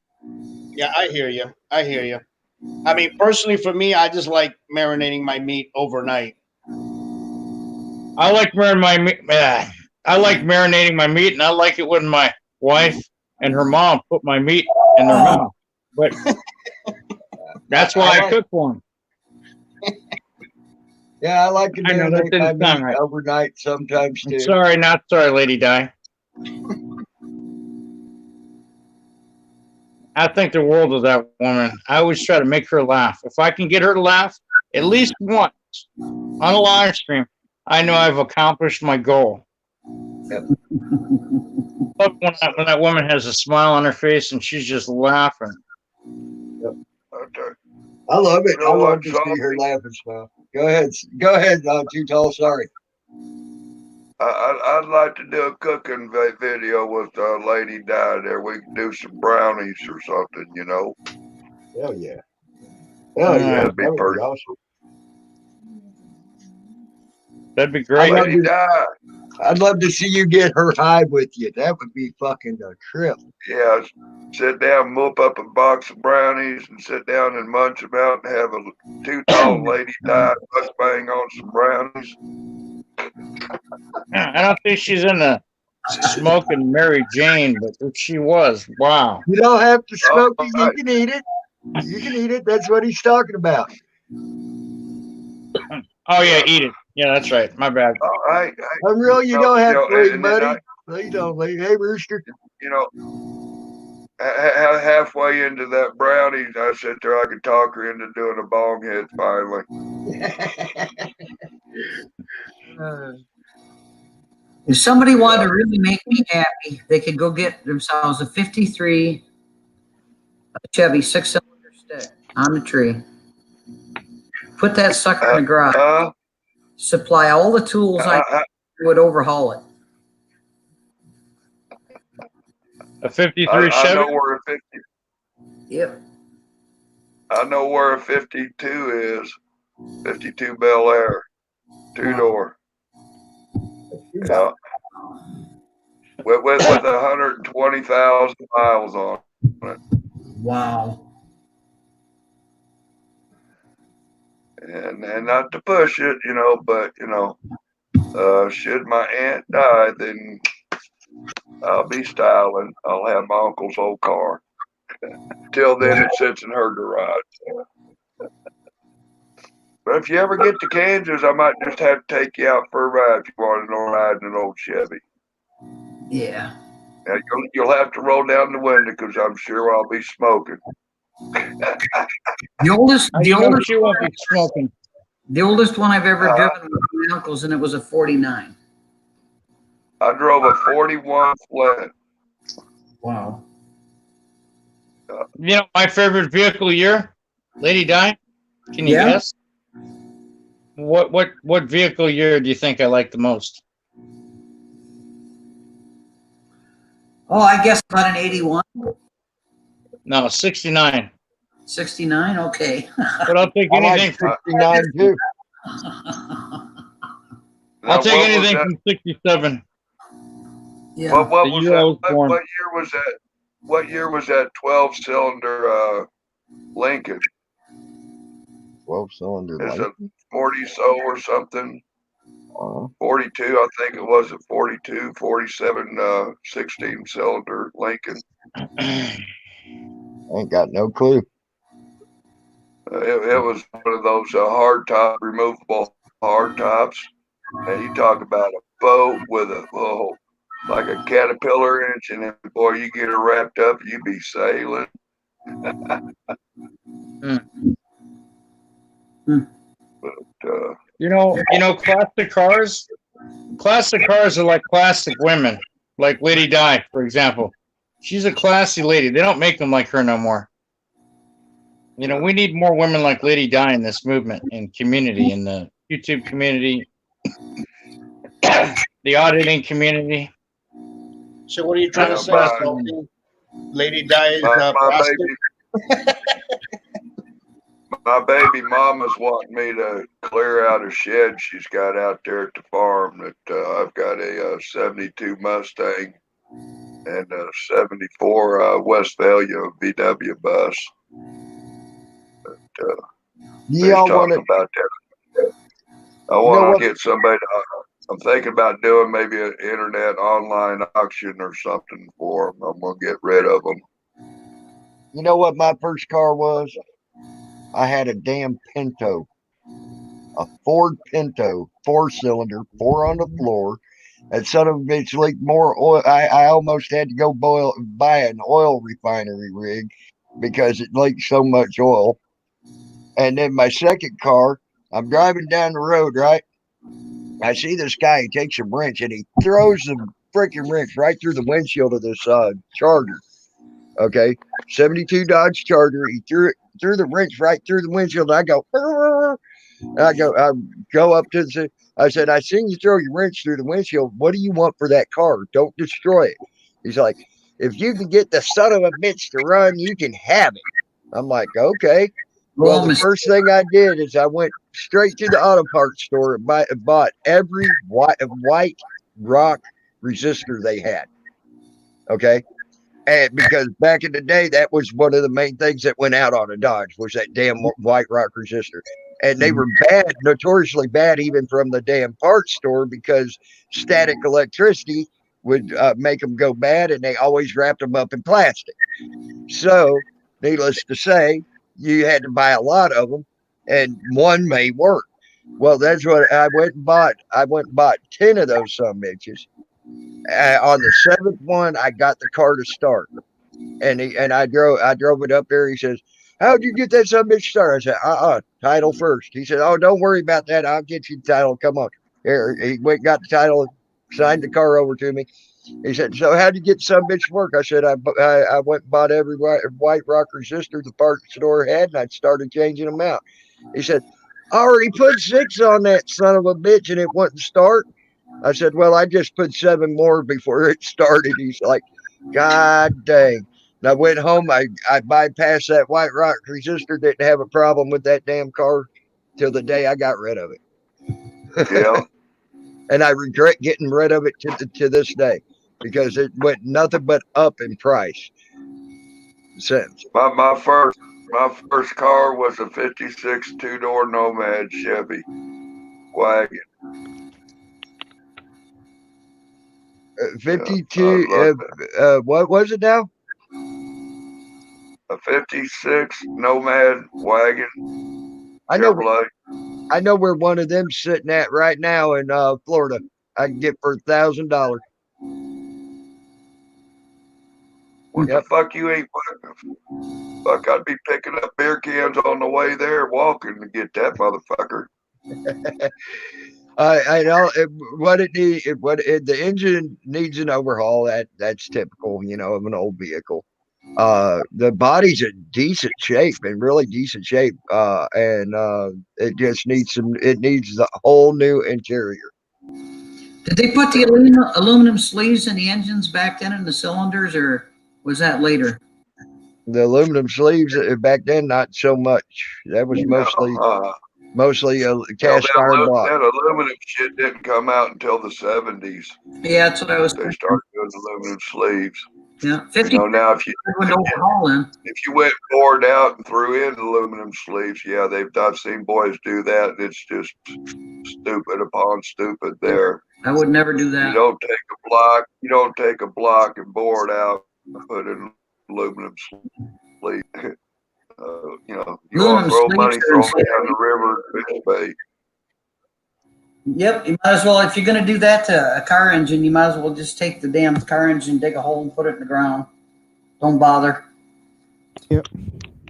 [SPEAKER 2] Yeah, I hear you. I mean, personally, for me, I just like marinating my meat overnight.
[SPEAKER 4] I like marinating my meat, and I like it when my wife and her mom put my meat in their mouth. But that's why I cook for them.
[SPEAKER 1] Yeah, I like to
[SPEAKER 4] I know, that
[SPEAKER 1] marinate
[SPEAKER 4] didn't
[SPEAKER 1] my
[SPEAKER 4] sound
[SPEAKER 1] meat
[SPEAKER 4] right.
[SPEAKER 1] overnight sometimes too.
[SPEAKER 4] Sorry, not sorry, Lady Di. I think the world of that woman. I always try to make her laugh. If I can get her to laugh at least once on a live stream, I know I've accomplished my goal.
[SPEAKER 1] Yep.
[SPEAKER 4] Love when that woman has a smile on her face and she's just laughing.
[SPEAKER 6] Okay.
[SPEAKER 1] I love it.
[SPEAKER 6] You know
[SPEAKER 1] I love
[SPEAKER 6] what,
[SPEAKER 1] to see her laugh and smile. Go ahead. Go ahead, Too Tall. Sorry.
[SPEAKER 6] I'd like to do a cooking video with Lady Di there. We can do some brownies or something, you know.
[SPEAKER 1] Hell yeah. Hell yeah.
[SPEAKER 6] That'd be
[SPEAKER 1] That would
[SPEAKER 6] pretty.
[SPEAKER 1] be awesome.
[SPEAKER 4] That'd be great.
[SPEAKER 6] Lady Di.
[SPEAKER 1] I'd love to see you get her high with you. That would be fucking a trip.
[SPEAKER 6] Yeah, sit down, whoop up a box of brownies and sit down and munch them out and have a Too Tall Lady Di bang on some brownies.
[SPEAKER 4] I don't think she's in the smoking Mary Jane, but if she was, wow.
[SPEAKER 1] You don't have to smoke it. You can eat it. You can eat it. That's what he's talking about.
[SPEAKER 4] Oh yeah, eat it. Yeah, that's right. My bad.
[SPEAKER 1] Unreal, you don't have to leave,
[SPEAKER 6] and
[SPEAKER 1] buddy. Please don't leave. Hey, Rooster.
[SPEAKER 6] You know, halfway into that brownie, I sat there. I could talk her into doing a bong hit finally.
[SPEAKER 3] If somebody wanted to really make me happy, they could go get themselves a 53 Chevy 6-cylinder stick on the tree. Put that sucker in the garage. Supply all the tools I would overhaul it.
[SPEAKER 4] A 53
[SPEAKER 6] I
[SPEAKER 4] Chevy?
[SPEAKER 6] know where a 50.
[SPEAKER 3] Yep.
[SPEAKER 6] I know where a 52 is. 52 Bel Air. 2-door. Yeah. With 120,000 miles on it.
[SPEAKER 3] Wow.
[SPEAKER 6] And not to push it, you know, but you know, should my aunt die, then I'll be styling. I'll have my uncle's old car. Till then, it sits in her garage. But if you ever get to Kansas, I might just have to take you out for a ride if you want to ride in an old Chevy.
[SPEAKER 3] Yeah.
[SPEAKER 6] Now, you'll have to roll down the window because I'm sure I'll be smoking.
[SPEAKER 3] The oldest
[SPEAKER 4] she won't be smoking.
[SPEAKER 3] The oldest one I've ever driven was my uncle's, and it was a 49.
[SPEAKER 6] I drove a 41 Flint.
[SPEAKER 3] Wow.
[SPEAKER 4] You know my favorite vehicle year? Lady Di? Can you guess? What vehicle year do you think I like the most?
[SPEAKER 3] Oh, I guess about an 81.
[SPEAKER 4] No, 69.
[SPEAKER 3] 69, okay.
[SPEAKER 4] But I'll take anything
[SPEAKER 1] from 69 too.
[SPEAKER 4] I'll take anything from 67.
[SPEAKER 6] Yeah. What was that? What year was that? What year was that 12-cylinder Lincoln?
[SPEAKER 1] 12-cylinder
[SPEAKER 6] Lincoln.
[SPEAKER 1] Lincoln?
[SPEAKER 6] It's a 40 so or something. 42, I think it was a 42, 47, 16-cylinder Lincoln.
[SPEAKER 1] Ain't got no clue.
[SPEAKER 6] It was one of those removable hard tops. And you talk about a boat with like a caterpillar engine, and boy, you get it wrapped up, you be sailing. But,
[SPEAKER 4] you know, classic cars are like classic women, like Lady Di, for example. She's a classy lady. They don't make them like her no more. You know, we need more women like Lady Di in this movement and community, in the YouTube community, the auditing community.
[SPEAKER 2] So what are you trying to say, Salty? Lady Di is
[SPEAKER 6] my baby mama's wanting me to clear out a shed she's got out there at the farm. That I've got a 72 Mustang and a 74 Westphalia VW bus.
[SPEAKER 1] Y'all want to
[SPEAKER 6] about that? I want to get somebody. I'm thinking about doing maybe an internet online auction or something for them. I'm gonna get rid of them.
[SPEAKER 1] You know what my first car was? I had a damn Pinto, a Ford Pinto, 4-cylinder, 4 on the floor. That son of a bitch leaked more oil. I almost had to go buy an oil refinery rig because it leaked so much oil. And then my second car, I'm driving down the road, right? I see this guy, he takes a wrench and he throws the freaking wrench right through the windshield of this Charger. Okay. 72 Dodge Charger. He threw the wrench right through the windshield. I go, I go up to the, I said, I seen you throw your wrench through the windshield. What do you want for that car? Don't destroy it. He's like, if you can get the son of a bitch to run, you can have it. I'm like, okay. Well, the first thing I did is I went straight to the auto parts store and bought every white rock resistor they had. Okay. And because back in the day, that was one of the main things that went out on a Dodge was that damn white rock resistor. And they were bad, notoriously bad, even from the damn parts store because static electricity would make them go bad, and they always wrapped them up in plastic. So, needless to say, you had to buy a lot of them, and one may work. Well, that's what I went and bought. I went and bought 10 of those some bitches. On the seventh one, I got the car to start, and I drove it up there. He says, "How'd you get that some bitch started?" I said, title first. He said, "Oh, don't worry about that. I'll get you the title. Come on." Here, he went and got the title, signed the car over to me. He said, "So how'd you get some bitch to work?" I said, I went and bought every white rock resistor the parts store had, and I started changing them out." He said, "I already put 6 on that son of a bitch, and it wouldn't start." I said, "Well, I just put 7 more before it started." He's like, "God dang." And I went home. I bypassed that white rock resistor. Didn't have a problem with that damn car till the day I got rid of it.
[SPEAKER 6] Yeah.
[SPEAKER 1] And I regret getting rid of it to this day because it went nothing but up in price since.
[SPEAKER 6] My first car was a 56 2-door Nomad Chevy wagon.
[SPEAKER 1] 52. What was it now?
[SPEAKER 6] A 56 Nomad wagon.
[SPEAKER 1] I know where one of them's sitting at right now in Florida. I can get for $1,000.
[SPEAKER 6] What the fuck you ain't fucking? Fuck, I'd be picking up beer cans on the way there, walking to get that motherfucker.
[SPEAKER 1] I know the engine needs an overhaul. That's typical, of an old vehicle. The body's in decent shape, in really decent shape, and it just needs it needs a whole new interior.
[SPEAKER 3] Did they put the aluminum sleeves in the engines back then in the cylinders, or was that later?
[SPEAKER 1] The aluminum sleeves back then, not so much. That was mostly a cast iron block.
[SPEAKER 6] That aluminum shit didn't come out until the 70s.
[SPEAKER 3] Yeah, that's what I was.
[SPEAKER 6] They started doing aluminum sleeves.
[SPEAKER 3] Yeah, 50.
[SPEAKER 6] Now if you went bored out and threw in aluminum sleeves, yeah, I've seen boys do that. It's just stupid upon stupid. There,
[SPEAKER 3] I would never do that.
[SPEAKER 6] You don't take a block and bore it out and put in aluminum sleeve. You want to throw money down the river, fish bait.
[SPEAKER 3] Yep, you might as well, if you're going to do that to a car engine, you might as well just take the damn car engine, dig a hole and put it in the ground. Don't bother.
[SPEAKER 5] Yep.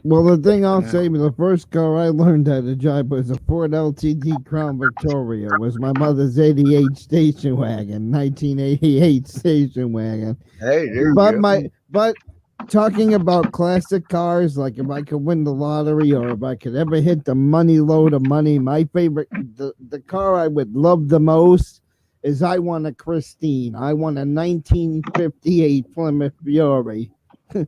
[SPEAKER 5] Well, the thing I'll say, the first car I learned how to drive was a Ford LTD Crown Victoria. It was my mother's 88 station wagon, 1988 station wagon.
[SPEAKER 1] Hey,
[SPEAKER 5] but talking about classic cars, like if I could win the lottery or if I could ever hit the money load of money, my favorite, the car I would love the most is I want a Christine. I want a 1958 Plymouth Fury.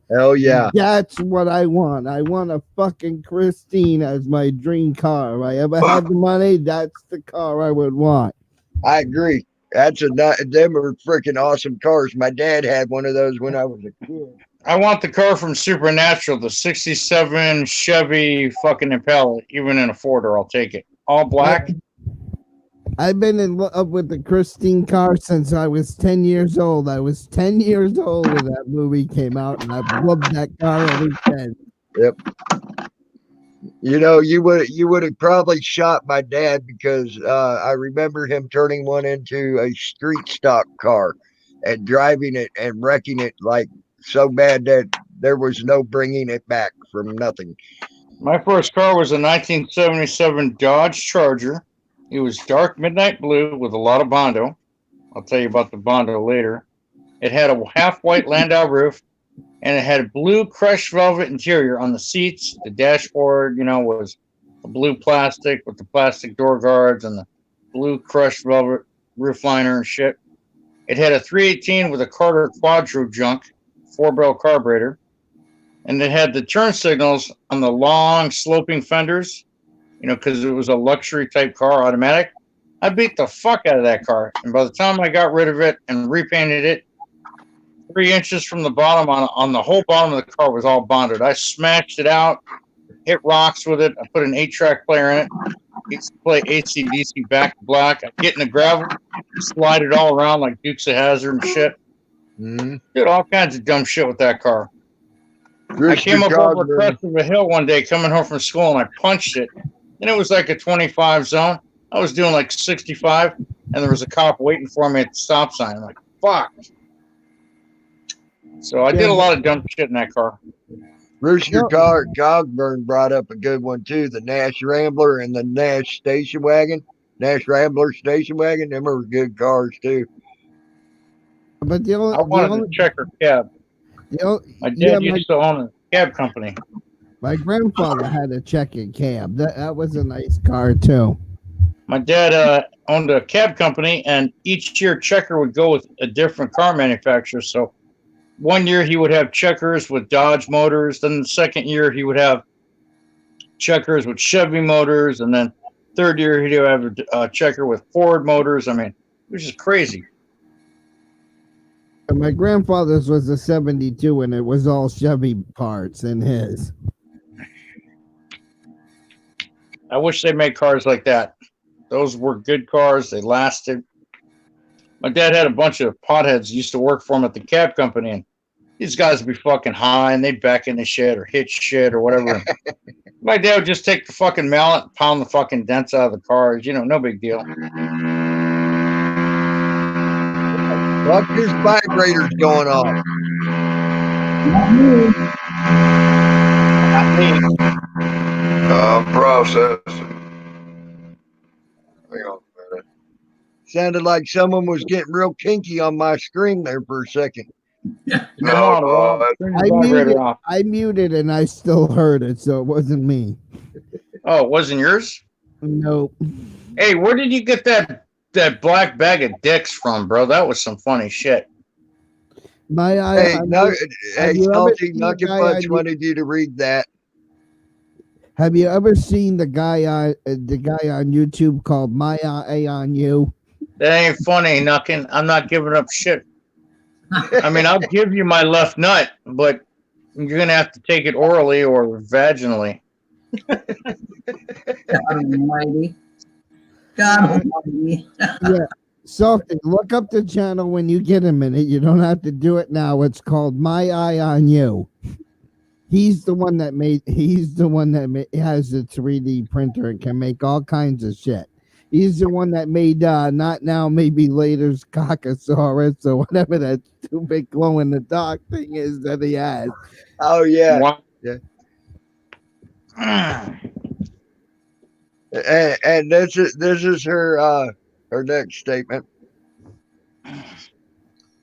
[SPEAKER 1] Hell yeah.
[SPEAKER 5] That's what I want. I want a fucking Christine as my dream car. If I ever had the money, that's the car I would want.
[SPEAKER 1] I agree. Them are freaking awesome cars. My dad had one of those when I was a kid.
[SPEAKER 4] I want the car from Supernatural, the 67 Chevy fucking Impala. Even in a Forder, I'll take it. All black.
[SPEAKER 5] I've been in love with the Christine car since I was 10 years old. I was 10 years old when that movie came out, and I've loved that car ever since.
[SPEAKER 1] Yep. You know, you would have probably shot my dad because I remember him turning one into a street stock car and driving it and wrecking it like so bad that there was no bringing it back from nothing.
[SPEAKER 4] My first car was a 1977 Dodge Charger. It was dark midnight blue with a lot of Bondo. I'll tell you about the Bondo later. It had a half-white Landau roof, and it had blue crushed velvet interior on the seats. The dashboard, was the blue plastic with the plastic door guards and the blue crushed velvet roof liner and shit. It had a 318 with a Carter Quadro junk, 4-barrel carburetor. And it had the turn signals on the long sloping fenders, because it was a luxury type car, automatic. I beat the fuck out of that car. And by the time I got rid of it and repainted it, 3 inches from the bottom on the whole bottom of the car was all bonded. I smashed it out, hit rocks with it. I put an 8-track player in it. I used to play AC/DC Back to Black. I get in the gravel, slide it all around like Dukes of Hazzard and shit. Did all kinds of dumb shit with that car. I came up over the crest of a hill one day coming home from school and I punched it. And it was like a 25 zone. I was doing like 65 and there was a cop waiting for me at the stop sign. I'm like, fuck. So I did a lot of dumb shit in that car.
[SPEAKER 1] Rooster Cogburn brought up a good one too. The Nash Rambler and the Nash Station Wagon. Nash Rambler Station Wagon. Them are good cars too.
[SPEAKER 5] But
[SPEAKER 4] I wanted a checker cab. My dad used to own a cab company.
[SPEAKER 5] My grandfather had a checkered cab. That was a nice car too.
[SPEAKER 4] My dad owned a cab company, and each year Checker would go with a different car manufacturer. So one year he would have Checkers with Dodge motors. Then the second year he would have Checkers with Chevy motors, and then third year he'd have a Checker with Ford motors. I mean, it was just crazy.
[SPEAKER 5] My grandfather's was a 72, and it was all Chevy parts in his.
[SPEAKER 4] I wish they made cars like that. Those were good cars. They lasted. My dad had a bunch of potheads used to work for him at the cab company, and these guys would be fucking high, and they'd back into shit or hit shit or whatever. My dad would just take the fucking mallet and pound the fucking dents out of the cars. No big deal.
[SPEAKER 1] Fuck, this vibrator's going off.
[SPEAKER 4] Not me.
[SPEAKER 6] I'm processing. Hang on a minute.
[SPEAKER 1] Sounded like someone was getting real kinky on my screen there for a second.
[SPEAKER 5] I muted and I still heard it, so it wasn't me.
[SPEAKER 4] Oh, it wasn't yours?
[SPEAKER 5] Nope.
[SPEAKER 4] Hey, where did you get that black bag of dicks from, bro? That was some funny shit.
[SPEAKER 1] Salty Nugget Punch wanted you to read that.
[SPEAKER 5] Have you ever seen the guy on YouTube called My Eye on You?
[SPEAKER 4] That ain't funny, Nuckin. I'm not giving up shit. I mean, I'll give you my left nut, but you're gonna have to take it orally or vaginally.
[SPEAKER 3] God almighty. God almighty.
[SPEAKER 5] Yeah. Salty, look up the channel when you get a minute. You don't have to do it now. It's called My Eye on You. He's the one that has a 3D printer and can make all kinds of shit. He's the one that made Not Now, Maybe Later's Cockosaurus or whatever that stupid glow in the dark thing is that he has.
[SPEAKER 1] Oh yeah.
[SPEAKER 4] Wow.
[SPEAKER 1] Yeah. And this is her next statement.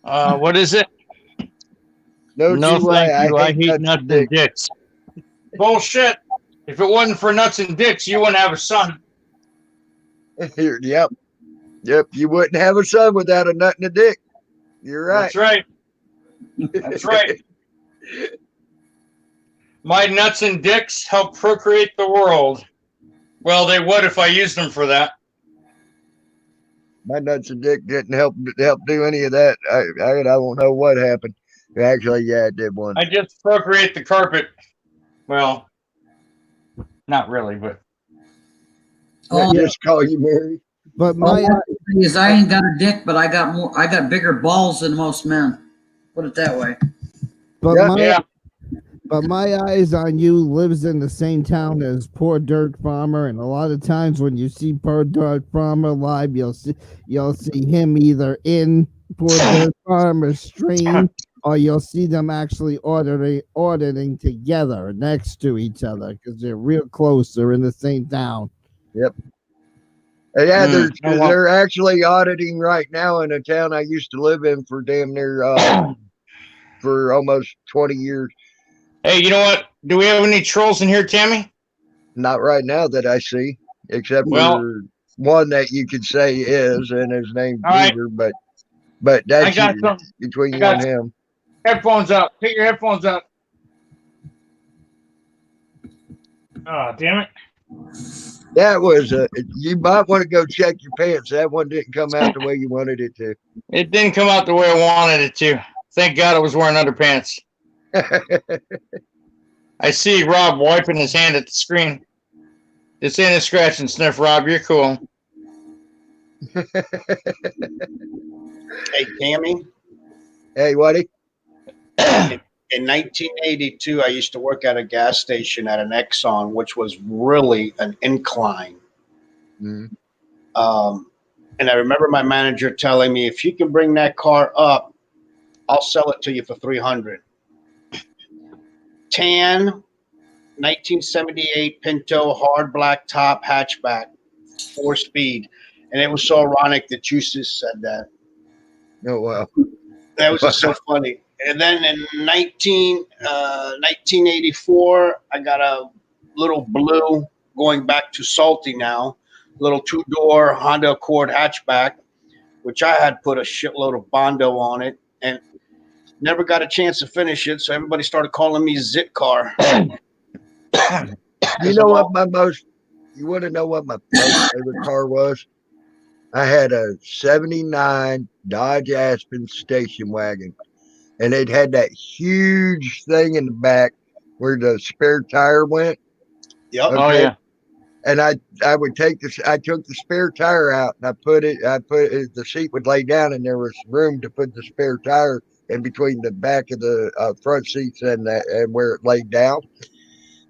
[SPEAKER 4] What is it?
[SPEAKER 1] No,
[SPEAKER 4] thank you. I hate nuts and dicks. Bullshit. If it wasn't for nuts and dicks, you wouldn't have a son.
[SPEAKER 1] Yep. You wouldn't have a son without a nut and a dick. You're right.
[SPEAKER 4] That's right. That's right. My nuts and dicks help procreate the world. Well, they would if I used them for that.
[SPEAKER 1] My nuts and dick didn't help do any of that. I don't know what happened. Actually, yeah, it did one.
[SPEAKER 4] I just procreate the carpet. Well, not really, but.
[SPEAKER 1] Just call you Mary.
[SPEAKER 5] But
[SPEAKER 3] I ain't got a dick, but I got bigger balls than most men. Put it that way.
[SPEAKER 5] But But my eyes on you lives in the same town as Poor Dirt Farmer, and a lot of times when you see Poor Dirt Farmer live, you'll see him either in Poor Dirt Farmer's stream, or you'll see them actually auditing together next to each other because they're real close. They're in the same town.
[SPEAKER 1] Yep. Yeah,
[SPEAKER 4] Oh, well.
[SPEAKER 1] they're actually auditing right now in a town I used to live in for damn near for almost 20 years.
[SPEAKER 4] Hey, you know what? Do we have any trolls in here, Tammy?
[SPEAKER 1] Not right now that I see, except
[SPEAKER 4] Well,
[SPEAKER 1] for one that you could say is, and his name's
[SPEAKER 4] all right.
[SPEAKER 1] Beaver, but
[SPEAKER 4] I
[SPEAKER 1] that's
[SPEAKER 4] got some
[SPEAKER 1] between
[SPEAKER 4] I
[SPEAKER 1] you
[SPEAKER 4] got
[SPEAKER 1] and him.
[SPEAKER 4] headphones out. Take your headphones out. Oh, damn it.
[SPEAKER 1] That was you might want to go check your pants. That one didn't come out the way you wanted it to.
[SPEAKER 4] It didn't come out the way I wanted it to. Thank God I was wearing underpants. I see Rob wiping his hand at the screen. This ain't a scratch and sniff, Rob. You're cool.
[SPEAKER 2] Hey, Tammy.
[SPEAKER 1] Hey, Waddy.
[SPEAKER 2] In 1982, I used to work at a gas station at an Exxon, which was really an incline.
[SPEAKER 1] Mm-hmm.
[SPEAKER 2] And I remember my manager telling me, if you can bring that car up, I'll sell it to you for $300. Tan, 1978 Pinto, hard black top, hatchback, 4-speed. And it was so ironic that you just said that.
[SPEAKER 1] Oh, wow.
[SPEAKER 2] That was just so funny. And then in 1984, I got a little blue, going back to Salty now, little 2-door Honda Accord hatchback, which I had put a shitload of Bondo on it and never got a chance to finish it. So everybody started calling me Zit Car.
[SPEAKER 1] You know what you want to know what my most favorite car was? I had a 79 Dodge Aspen station wagon, and it had that huge thing in the back where the spare tire went.
[SPEAKER 2] Yep.
[SPEAKER 1] Okay?
[SPEAKER 4] Oh, yeah.
[SPEAKER 1] And I would I took the spare tire out and the seat would lay down and there was room to put the spare tire in between the back of the front seats and where it laid down.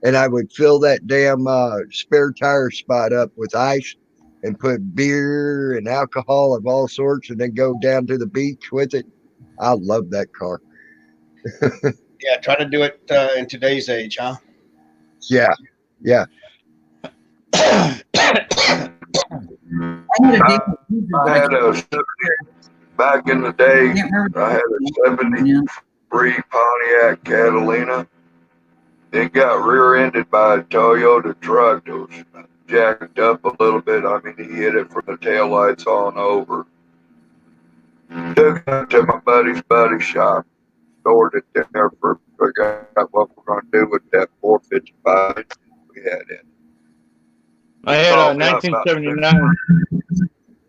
[SPEAKER 1] And I would fill that damn spare tire spot up with ice and put beer and alcohol of all sorts and then go down to the beach with it. I love that car.
[SPEAKER 2] Yeah, try to do it in today's age, huh?
[SPEAKER 1] Yeah. Yeah.
[SPEAKER 6] I had back in the day, I had a 73 Pontiac Catalina. It got rear-ended by a Toyota truck that was jacked up a little bit. I mean, he hit it from the taillights on over. Took it to my buddy's shop, stored it there for figure out what we're going to do with that 455 we had in.
[SPEAKER 4] I had a 1979.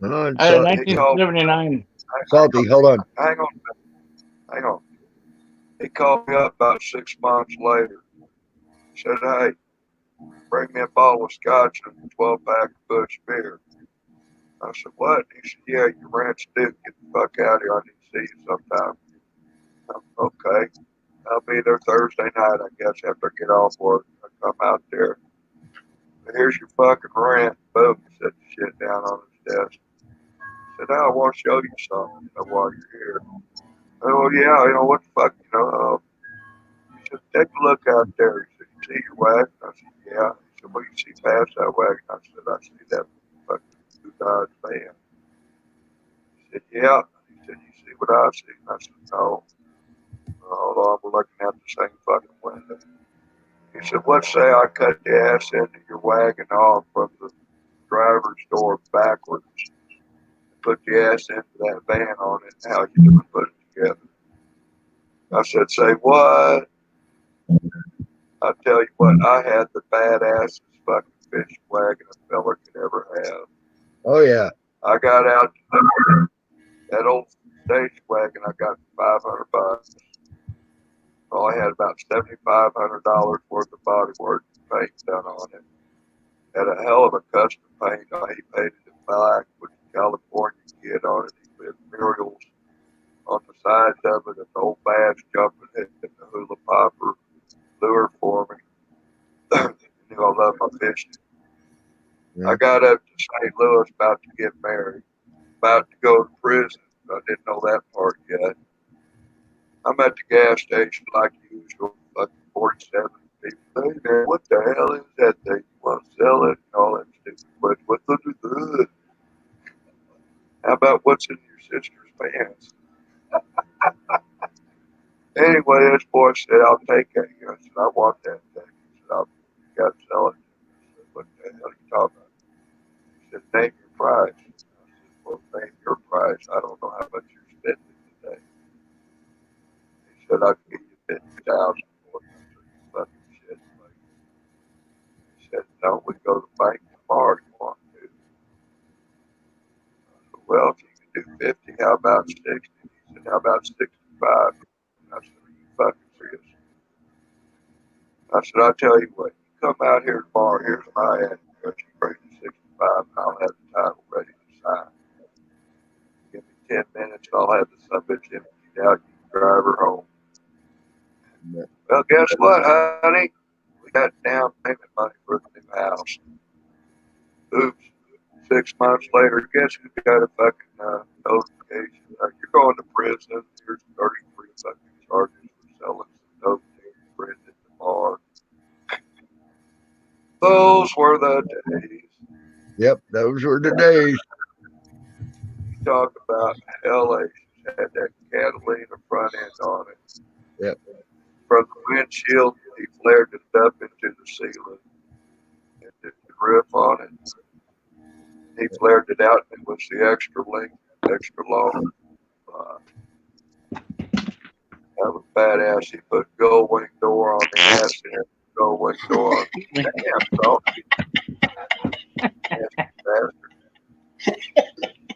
[SPEAKER 4] I had a 1979.
[SPEAKER 1] Salty, hold on.
[SPEAKER 6] Hang on. He called me up about 6 months later. Said, hey, bring me a bottle of scotch and a 12-pack of Bush beer. I said, what? He said, yeah, your ranch dude, get the fuck out of here. I need to see you sometime. Okay. I'll be there Thursday night, I guess, after I get off work. I come out there. Here's your fucking rent. Boom. He set the shit down on his desk. I said, I want to show you something, while you're here. Oh, yeah, what the fuck, he said, take a look out there. He said, you see your wagon? I said, yeah. He said, well, you see past that wagon? I said, I see that fucking Dodge van. He said, yeah. He said, you see what I see? And I said, no. Hold on, we're looking at the same fucking window. He said, let's say I cut the ass end of your wagon off from the driver's door backwards. Put the ass end of that van on it. How you gonna put it together? I said, say what? I tell you what, I had the badassest fucking fish wagon a fella could ever have.
[SPEAKER 1] Oh, yeah.
[SPEAKER 6] I got out that old station wagon. I got $500. Oh, I had about $7,500 worth of body work paint done on it. Had a hell of a custom paint. He painted it black with the California kid on it. He put murals on the sides of it, and the old bass jumping it, and the hula popper, knew I loved my fishing.
[SPEAKER 1] Yeah.
[SPEAKER 6] I got up to St. Louis about to get married, about to go to prison. I didn't know that part yet. I'm at the gas station like usual, fucking 47 people. Hey man, what the hell is that thing? You want to sell it? And all that stupid questions. What's the How about what's in your sister's pants? Anyway, this boy said, I'll take that. I said, I want that thing. He said, I'll got to sell it. I said, what the hell are you talking about? He said, name your price. I said, well, name your price. I don't know how much you're spending today. He said, I'll give you 50,000 for it. I said, you fucking shit. He said, no, we go to the bank tomorrow if you want to. I said, well, if you can do 50, how about 60? He said, how about 65? I said, are you fucking serious? I said, I'll tell you what, you come out here tomorrow, here's my address, you bring me 65, and I'll have the title ready to sign. Give me 10 minutes, I'll have the subbitch emptied out, you can drive her home.
[SPEAKER 1] Yeah.
[SPEAKER 6] Well, guess what, honey? We got down payment money for the new house. Oops. 6 months later, guess who got a fucking notification? You're going to prison. Here's 33 fucking charges for selling some dope to your friend at the bar. Those were the days.
[SPEAKER 1] Yep, those were the days.
[SPEAKER 6] You talk about LA had that Catalina front end on it.
[SPEAKER 1] Yep.
[SPEAKER 6] From the windshield, he flared it up into the ceiling. And did the roof on it. He flared it out, and it was the extra length, extra long. That was badass. He put gold wing door on the ass and gold wing door on the damn dog.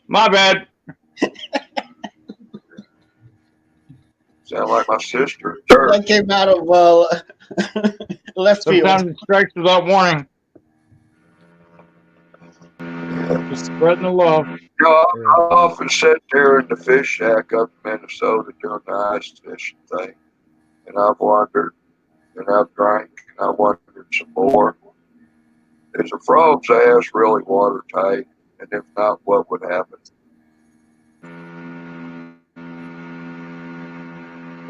[SPEAKER 4] My bad.
[SPEAKER 6] Sound like my sister.
[SPEAKER 2] That came out of left field.
[SPEAKER 4] Sometimes it strikes without warning. Just spreading the love.
[SPEAKER 6] You know, I often sit there in the fish shack up in Minnesota doing the ice fishing thing, and I've wondered, and I've drank, and I wondered some more. Is a frog's ass really watertight? And if not, what would happen?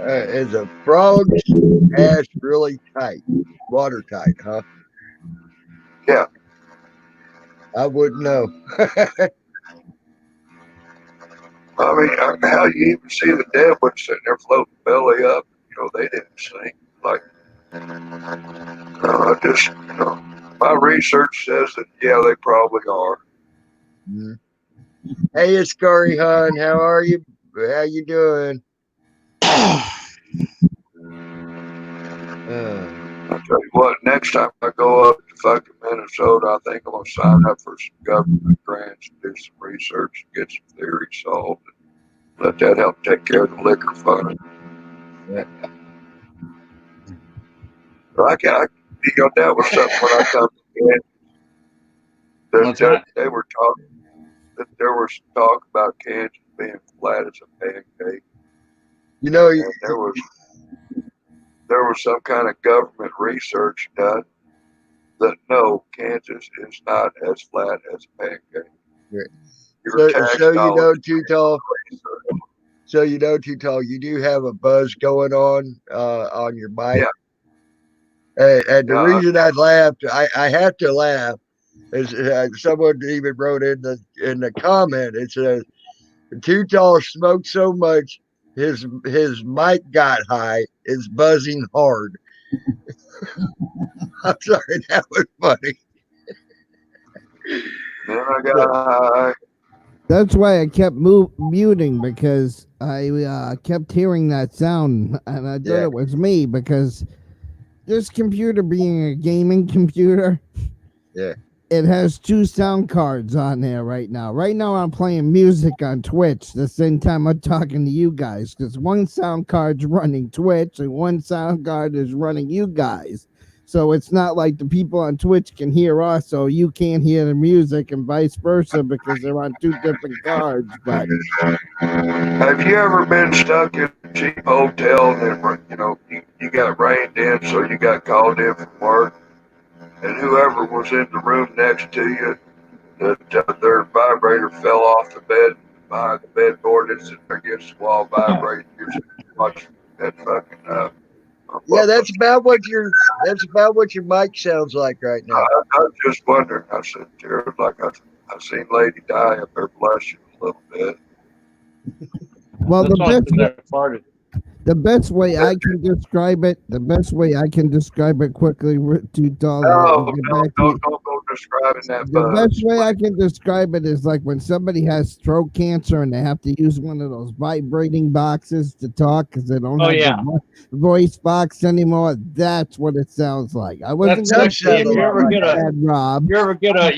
[SPEAKER 1] Is a frog's ass really tight? Watertight, huh?
[SPEAKER 6] Yeah.
[SPEAKER 1] I wouldn't know.
[SPEAKER 6] I mean, how you even see the dead one sitting there floating belly up? You know, they didn't sink. Like, I just, you know, my research says that, yeah, they probably are.
[SPEAKER 1] Mm. Hey, it's Scurry Hun. How are you? How you doing?
[SPEAKER 6] I'll tell you what, next time I go up to fucking Minnesota, I think I'm going to sign up for some government grants and do some research and get some theories solved. And let that help take care of the liquor fund.
[SPEAKER 1] Yeah.
[SPEAKER 6] You know, that was something when I come to Kansas. They were talking, that there was talk about Kansas being flat as a pancake.
[SPEAKER 1] You know,
[SPEAKER 6] and there was some kind of government research done that no, Kansas is not as flat as a pancake.
[SPEAKER 1] Yeah. So you know, Too Tall. So you know, Too Tall, you do have a buzz going on your mic. Yeah. And the reason I laughed, I have to laugh, is someone even wrote in the comment. It says, Too Tall smoked so much his mic got high. It's buzzing hard. I'm sorry, that was funny.
[SPEAKER 6] Then I got high.
[SPEAKER 5] That's why I kept muting, because I kept hearing that sound, and I thought it was me, because this computer, being a gaming computer, it has 2 sound cards on there right now. Right now I'm playing music on Twitch the same time I'm talking to you guys, because one sound card's running Twitch and one sound card is running you guys. So it's not like the people on Twitch can hear us, so you can't hear the music, and vice versa, because they're on 2 different cards. But
[SPEAKER 6] have you ever been stuck in a cheap hotel and you know you got rained in, so you got called in from work, and whoever was in the room next to you, that their vibrator fell off the bed behind the bedboard. It's against the wall vibrating. You're watching that fucking
[SPEAKER 1] Yeah, that's about what your mic sounds like right now.
[SPEAKER 6] I was just wondering. I said, Jared, like I seen Lady die up there, bless you a little bit.
[SPEAKER 5] Well,
[SPEAKER 4] That's only 'cause I farted.
[SPEAKER 5] the best way I can describe it, quickly to Dolly.
[SPEAKER 6] No, don't go describing that.
[SPEAKER 5] The best way I can describe it is like when somebody has throat cancer and they have to use one of those vibrating boxes to talk because they don't have the voice box anymore. That's what it sounds like. I wasn't
[SPEAKER 4] That's
[SPEAKER 5] going
[SPEAKER 4] like if you ever get a
[SPEAKER 5] Rob.
[SPEAKER 4] you ever get a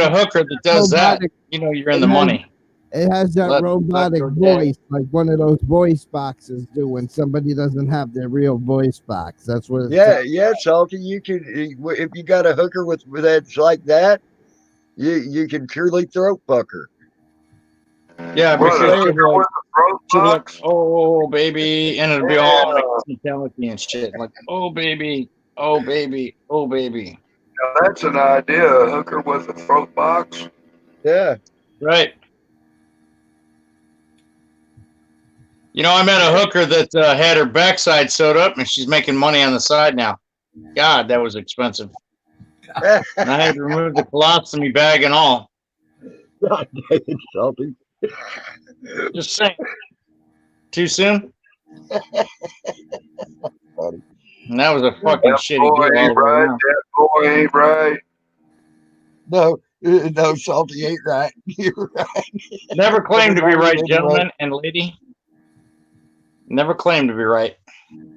[SPEAKER 4] hooker that does that, you know you're in the money.
[SPEAKER 5] It has that robotic voice, like one of those voice boxes do when somebody doesn't have their real voice box. That's what.
[SPEAKER 1] Yeah, Salty. You can, if you got a hooker with that's like that, you can truly throat fuck her.
[SPEAKER 4] Yeah,
[SPEAKER 6] What,
[SPEAKER 4] because
[SPEAKER 6] a hooker with a throat
[SPEAKER 4] she'd be like,
[SPEAKER 6] box?
[SPEAKER 4] oh baby, and it'll be all like metallic and shit, like oh baby, oh baby, oh baby.
[SPEAKER 6] Now that's an idea. A hooker with a throat box.
[SPEAKER 1] Yeah.
[SPEAKER 4] Right. You know, I met a hooker that had her backside sewed up, and she's making money on the side now. God, that was expensive. And I had to remove the colostomy bag and all.
[SPEAKER 1] God dang it, Salty.
[SPEAKER 4] Just saying. Too soon? And that was a fucking
[SPEAKER 6] That
[SPEAKER 4] shitty
[SPEAKER 6] boy
[SPEAKER 4] deal all
[SPEAKER 6] ain't
[SPEAKER 4] the way
[SPEAKER 6] right.
[SPEAKER 4] around.
[SPEAKER 6] That boy ain't right.
[SPEAKER 1] No, Salty ain't right. You're right.
[SPEAKER 4] Never claimed to be right, gentlemen and lady. Never claimed to be right.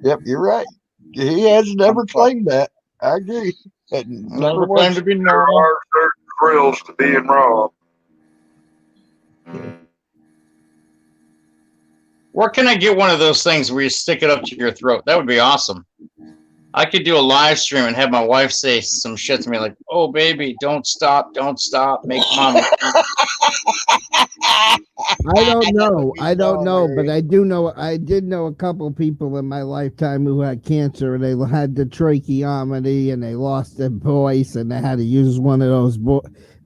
[SPEAKER 1] Yep, you're right. He has never claimed that. I agree.
[SPEAKER 4] Never claimed to be
[SPEAKER 6] There
[SPEAKER 4] normal.
[SPEAKER 6] are certain thrills to being wrong.
[SPEAKER 4] Where can I get one of those things where you stick it up to your throat? That would be awesome. I could do a live stream and have my wife say some shit to me like, oh, baby, don't stop, make mommy.
[SPEAKER 5] I don't know, but I do know. I did know a couple people in my lifetime who had cancer, and they had the tracheotomy, and they lost their voice, and they had to use one of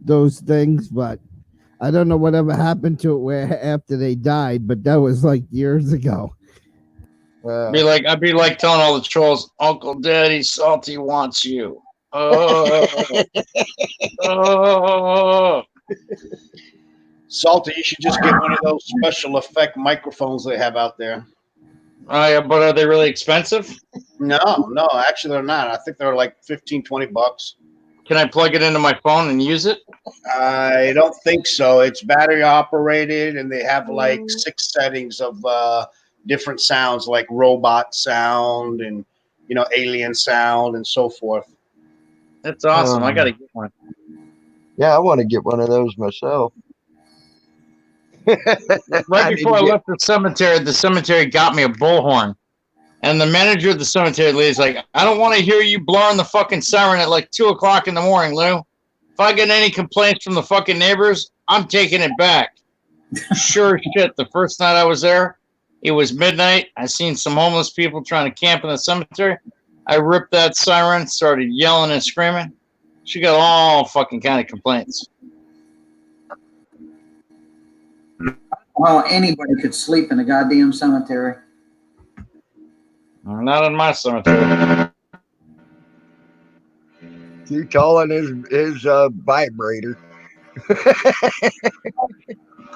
[SPEAKER 5] those things. But I don't know whatever happened to it where after they died, but that was like years ago.
[SPEAKER 4] I'd be like telling all the trolls, Uncle Daddy Salty wants you. Oh.
[SPEAKER 2] Salty, you should just get one of those special effect microphones they have out there.
[SPEAKER 4] Oh, yeah, but are they really expensive?
[SPEAKER 2] No, actually they're not. I think they're like $15-20.
[SPEAKER 4] Can I plug it into my phone and use it?
[SPEAKER 2] I don't think so. It's battery operated, and they have like 6 settings of different sounds, like robot sound and alien sound and so forth.
[SPEAKER 4] That's awesome. I got to get one.
[SPEAKER 1] Yeah, I want to get one of those myself.
[SPEAKER 4] Right before I left the cemetery got me a bullhorn. And the manager of the cemetery lady's like, I don't want to hear you blowing the fucking siren at like 2 o'clock in the morning, Lou. If I get any complaints from the fucking neighbors, I'm taking it back. Sure shit. The first night I was there, it was midnight. I seen some homeless people trying to camp in the cemetery. I ripped that siren, started yelling and screaming. She got all fucking kind of complaints.
[SPEAKER 3] Well, anybody could sleep in a goddamn cemetery.
[SPEAKER 4] Not in my cemetery.
[SPEAKER 1] Too tall on his vibrator.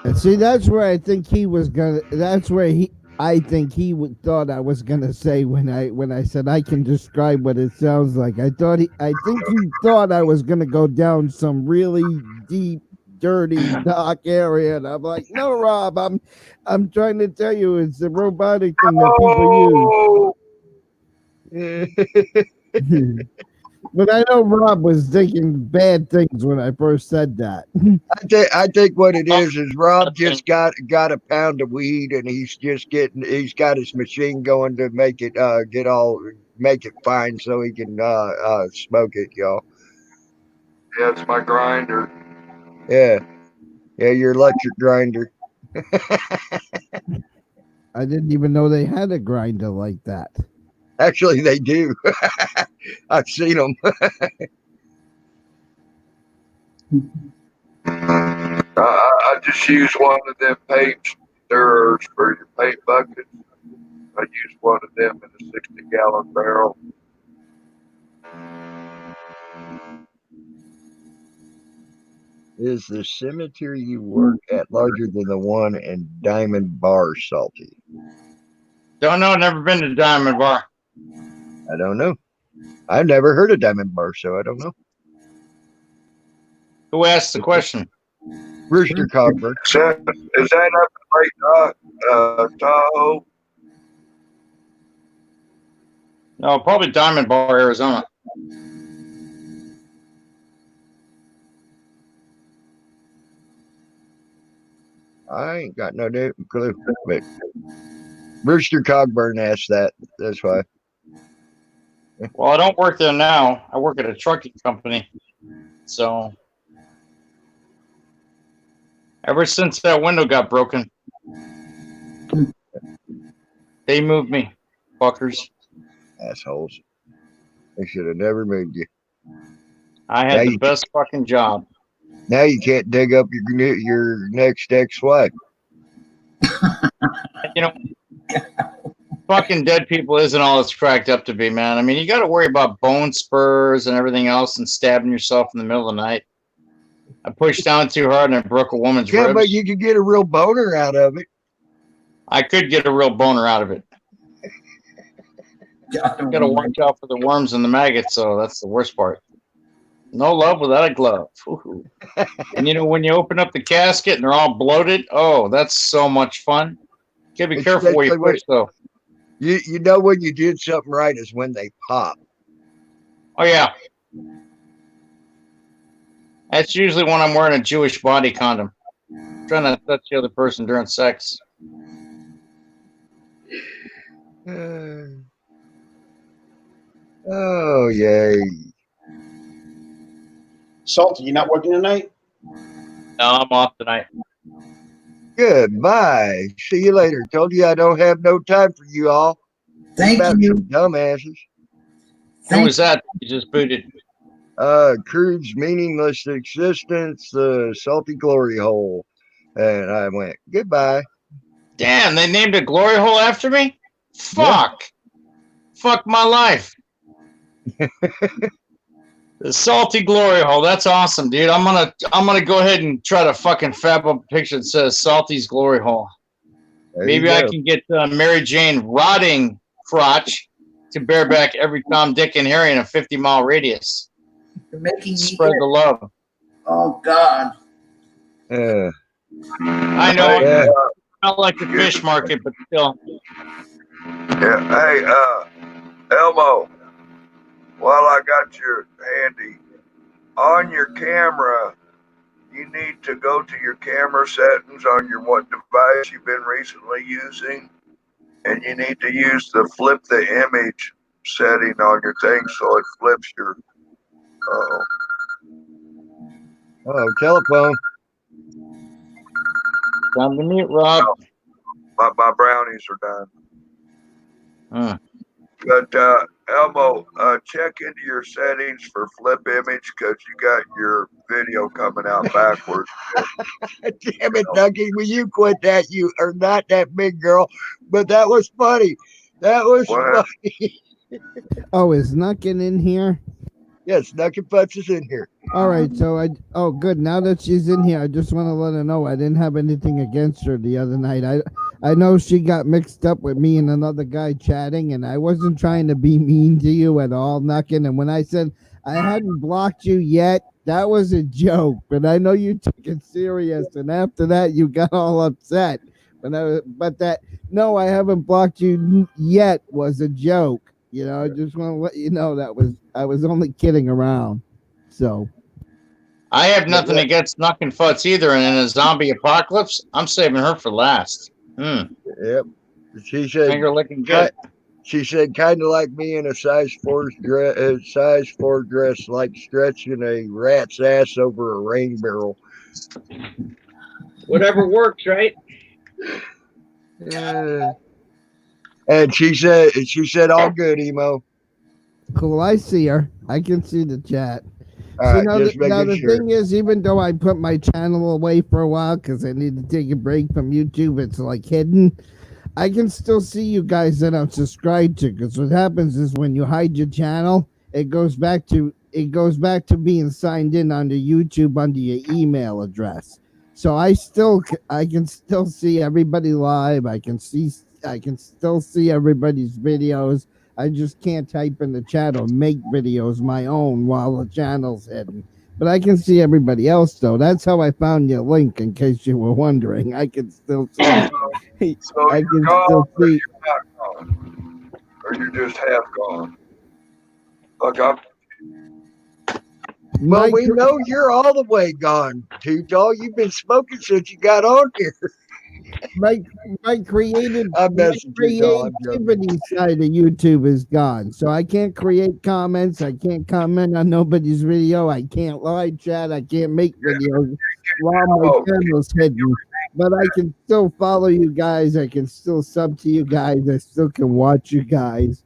[SPEAKER 5] And see, that's where I think he was gonna. That's where I think he thought I was gonna say when I said I can describe what it sounds like. I think he thought I was gonna go down some really deep, dirty, dark area, and I'm like, no, Rob, I'm trying to tell you, it's the robotic thing that people use. But I know Rob was thinking bad things when I first said that.
[SPEAKER 1] I think what it is Rob just got a pound of weed, and he's got his machine going to make it make it fine so he can smoke it, y'all.
[SPEAKER 6] Yeah, it's my grinder.
[SPEAKER 1] Yeah, your electric grinder.
[SPEAKER 5] I didn't even know they had a grinder like that.
[SPEAKER 1] Actually, they do. I've seen them.
[SPEAKER 6] I just use one of them paint stirrers for your paint buckets. I use one of them in a 60-gallon barrel.
[SPEAKER 1] Is the cemetery you work at larger than the one in Diamond Bar, Salty?
[SPEAKER 4] Don't know. Never been to Diamond Bar.
[SPEAKER 1] I don't know. I've never heard of Diamond Bar, so I don't know.
[SPEAKER 4] Who asked the question?
[SPEAKER 1] Rooster Cogburn.
[SPEAKER 6] Is that up in Lake Tahoe?
[SPEAKER 4] No, probably Diamond Bar, Arizona.
[SPEAKER 1] I ain't got no clue. But Rooster Cogburn asked that. That's why.
[SPEAKER 4] Well, I don't work there now. I work at a trucking company. So, ever since that window got broken, they moved me. Fuckers.
[SPEAKER 1] Assholes. They should have never moved you.
[SPEAKER 4] I had the best fucking job.
[SPEAKER 1] Now you can't dig up your next ex-wife.
[SPEAKER 4] You know, fucking dead people isn't all it's cracked up to be, man. I mean, you got to worry about bone spurs and everything else and stabbing yourself in the middle of the night. I pushed down too hard and I broke a woman's ribs.
[SPEAKER 1] But you could get a real boner out of it.
[SPEAKER 4] I could get a real boner out of it. Got to watch out for the worms and the maggots, so that's the worst part. No love without a glove. Ooh. And you know, when you open up the casket and they're all bloated, oh, that's so much fun. You gotta be careful where you push, though.
[SPEAKER 1] You know when you did something right is when they pop.
[SPEAKER 4] Oh, yeah. That's usually when I'm wearing a Jewish body condom. I'm trying to touch the other person during sex.
[SPEAKER 1] Oh, yay.
[SPEAKER 2] Salty, you not working tonight?
[SPEAKER 4] No, I'm off tonight.
[SPEAKER 1] Goodbye. See you later. Told you I don't have no time for you all.
[SPEAKER 3] Thank you.
[SPEAKER 1] Dumbasses.
[SPEAKER 4] Who was that you just booted?
[SPEAKER 1] Crude's meaningless existence, the salty glory hole. And I went, goodbye.
[SPEAKER 4] Damn, they named a glory hole after me? Fuck. Yeah. Fuck my life. The salty glory hole. That's awesome, dude. I'm gonna go ahead and try to fucking fab up a picture that says Salty's glory hole. Maybe I can get Mary Jane rotting crotch to bear back every Tom, Dick, and Harry in a 50-mile radius.
[SPEAKER 3] You're making me
[SPEAKER 4] spread the love.
[SPEAKER 3] Oh God.
[SPEAKER 4] I know. Not like the fish market, but still.
[SPEAKER 6] Yeah. Hey, Elmo. While I got you handy, on your camera, you need to go to your camera settings on your what device you've been recently using, and you need to use the flip the image setting on your thing so it flips your.
[SPEAKER 1] Telephone.
[SPEAKER 4] Time to mute, Rob.
[SPEAKER 6] My brownies are done. But Elmo, check into your settings for flip image because you got your video coming out backwards.
[SPEAKER 1] Damn it, Nucky, will you quit that? You are not that big girl, but that was funny. That was funny.
[SPEAKER 5] Oh, is Nuckin in here?
[SPEAKER 1] Yes, Nucky Putz is in here.
[SPEAKER 5] All right, so good. Now that she's in here, I just want to let her know I didn't have anything against her the other night. I know she got mixed up with me and another guy chatting, and I wasn't trying to be mean to you at all, Nuckin. And when I said I hadn't blocked you yet, that was a joke. But I know you took it serious, and after that, you got all upset. But that no, I haven't blocked you yet was a joke. You know, I just want to let you know I was only kidding around. So.
[SPEAKER 4] I have nothing against Knuckin' Futz either, and in a zombie apocalypse, I'm saving her for last.
[SPEAKER 1] Yep. She said
[SPEAKER 4] finger licking good.
[SPEAKER 1] She said kind of like me in a size 4 dress, like stretching a rat's ass over a rain barrel.
[SPEAKER 4] Whatever works, right?
[SPEAKER 1] And she said all good, Emo.
[SPEAKER 5] Cool, I see her. I can see the chat.
[SPEAKER 1] All right, just
[SPEAKER 5] now
[SPEAKER 1] making
[SPEAKER 5] the
[SPEAKER 1] sure.
[SPEAKER 5] thing is, even though I put my channel away for a while because I need to take a break from YouTube, it's like hidden. I can still see you guys that I'm subscribed to. Because what happens is when you hide your channel, it goes back to being signed in under YouTube under your email address. So I can still see everybody live. I can still see everybody's videos. I just can't type in the chat or make videos my own while the channel's hidden. But I can see everybody else though. That's how I found your link. In case you were wondering, I can still see.
[SPEAKER 6] So
[SPEAKER 5] I
[SPEAKER 6] you're
[SPEAKER 5] can
[SPEAKER 6] gone,
[SPEAKER 5] still
[SPEAKER 6] or
[SPEAKER 5] see.
[SPEAKER 6] you're not gone, or you're just half gone. Like I'm
[SPEAKER 1] Well,
[SPEAKER 5] My,
[SPEAKER 1] we know you're all the way gone, Tall. You've been smoking since you got on here.
[SPEAKER 5] my, my creative,
[SPEAKER 1] I'm
[SPEAKER 5] my
[SPEAKER 1] messing, Tall. I'm joking.
[SPEAKER 5] creativity side of YouTube is gone. So I can't create comments. I can't comment on nobody's video. I can't live chat. I can't make videos while my channel's hidden. But I can still follow you guys. I can still sub to you guys. I still can watch you guys.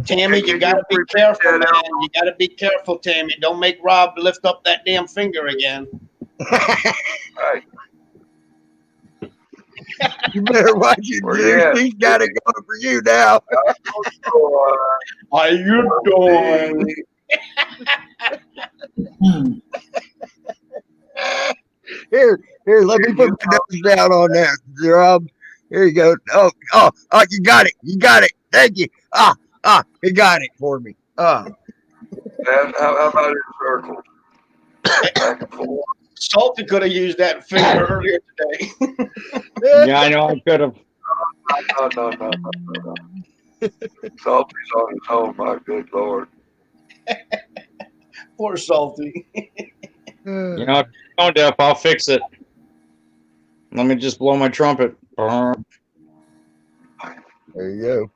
[SPEAKER 2] Tammy, you gotta be careful, man. You gotta be careful, Tammy. Don't make Rob lift up that damn finger again.
[SPEAKER 6] right.
[SPEAKER 1] You better watch it, Juice. He's got it going for you now.
[SPEAKER 2] How you doing?
[SPEAKER 1] Here, let me put my nose down on that, Rob. Here you go. Oh, you got it. You got it. Thank you. You got it for me.
[SPEAKER 6] And how about in circles? Back and forth.
[SPEAKER 2] Salty could have used that finger earlier today.
[SPEAKER 4] Yeah, I know I could have.
[SPEAKER 6] No. Salty's on his own, my good Lord.
[SPEAKER 2] Poor Salty.
[SPEAKER 4] You know, tone deaf, I'll fix it. Let me just blow my trumpet.
[SPEAKER 1] There you go.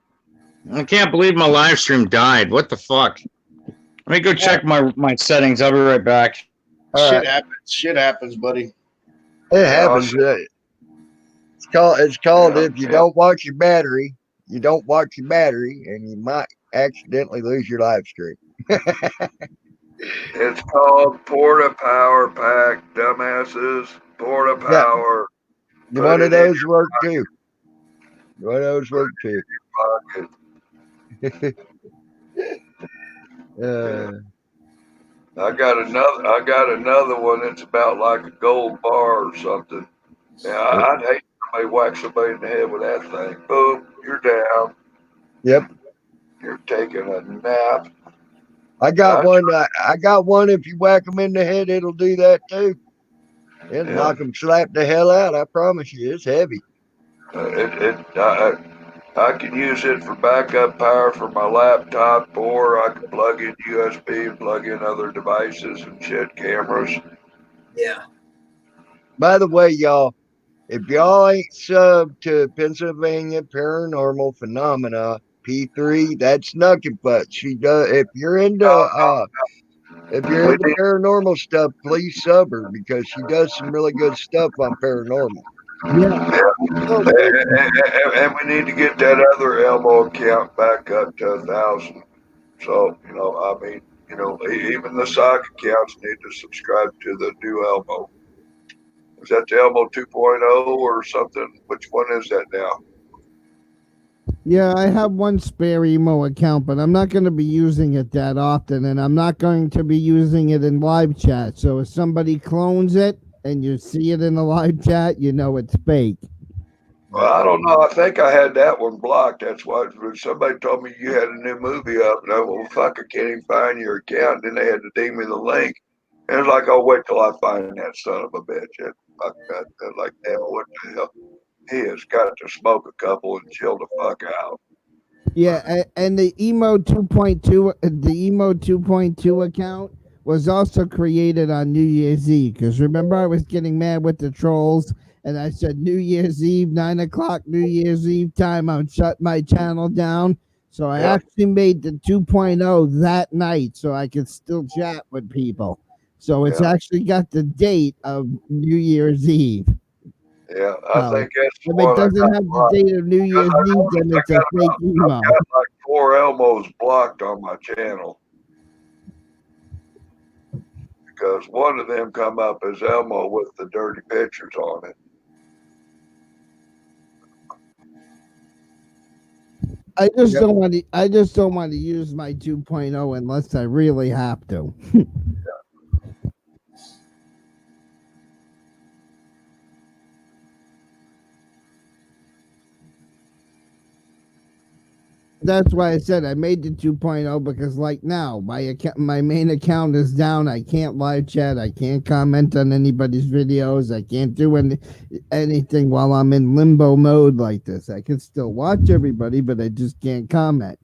[SPEAKER 4] I can't believe my live stream died. What the fuck? Let me go check my settings. I'll be right back.
[SPEAKER 2] Shit happens. Shit happens, buddy.
[SPEAKER 1] It happens. It's called if you don't watch your battery, and you might accidentally lose your live stream.
[SPEAKER 6] It's called Porta Power Pack, dumbasses. Porta Power.
[SPEAKER 1] One of those work too.
[SPEAKER 6] I got another one that's about like a gold bar or something. Yeah, I'd hate somebody whack somebody in the head with that thing. Boom, you're down.
[SPEAKER 1] Yep.
[SPEAKER 6] You're taking a nap.
[SPEAKER 1] I got one. I got one. If you whack them in the head, it'll do that too. It'll knock them slap the hell out. I promise you, it's heavy.
[SPEAKER 6] I can use it for backup power for my laptop, or I can plug in USB and plug in other devices and shit, cameras.
[SPEAKER 3] Yeah.
[SPEAKER 1] By the way, y'all, if y'all ain't subbed to Pennsylvania Paranormal Phenomena P3, that's Nucky Butt. She does. If you're into paranormal stuff, please sub her because she does some really good stuff on paranormal.
[SPEAKER 5] Yeah.
[SPEAKER 6] And we need to get that other Elmo account back up to 1,000. So, even the sock accounts need to subscribe to the new Elmo. Is that the Elmo 2.0 or something? Which one is that now?
[SPEAKER 5] Yeah, I have one spare emo account, but I'm not going to be using it that often, and I'm not going to be using it in live chat. So if somebody clones it and you see it in the live chat, you know it's fake.
[SPEAKER 6] Well, I don't know. I think I had that one blocked. That's why somebody told me you had a new movie up, and I well, fuck, I can't even find your account. And then they had to ding me the link. And it's like, I'll wait till I find that son of a bitch. And fuck that. Like, damn, what the hell? He has got to smoke a couple and chill the fuck out.
[SPEAKER 5] Yeah, and the emo 2.2 account was also created on New Year's Eve, because remember I was getting mad with the trolls and I said New Year's Eve, 9 o'clock New Year's Eve time, I'm shut my channel down. So I actually made the 2.0 that night so I could still chat with people. So it's actually got the date of New Year's Eve.
[SPEAKER 6] Yeah, I think that's
[SPEAKER 5] if it doesn't have the date of New Year's Eve, then it's a fake email.
[SPEAKER 6] I've got like 4 Elmos blocked on my channel. because one of them come up as Elmo with the dirty pictures on it.
[SPEAKER 5] I just
[SPEAKER 1] Yep.
[SPEAKER 5] don't want to. I just don't want to use my 2.0 unless I really have to. That's why I said I made the 2.0 because, like now, my main account is down. I can't live chat. I can't comment on anybody's videos. I can't do anything while I'm in limbo mode like this. I can still watch everybody, but I just can't comment.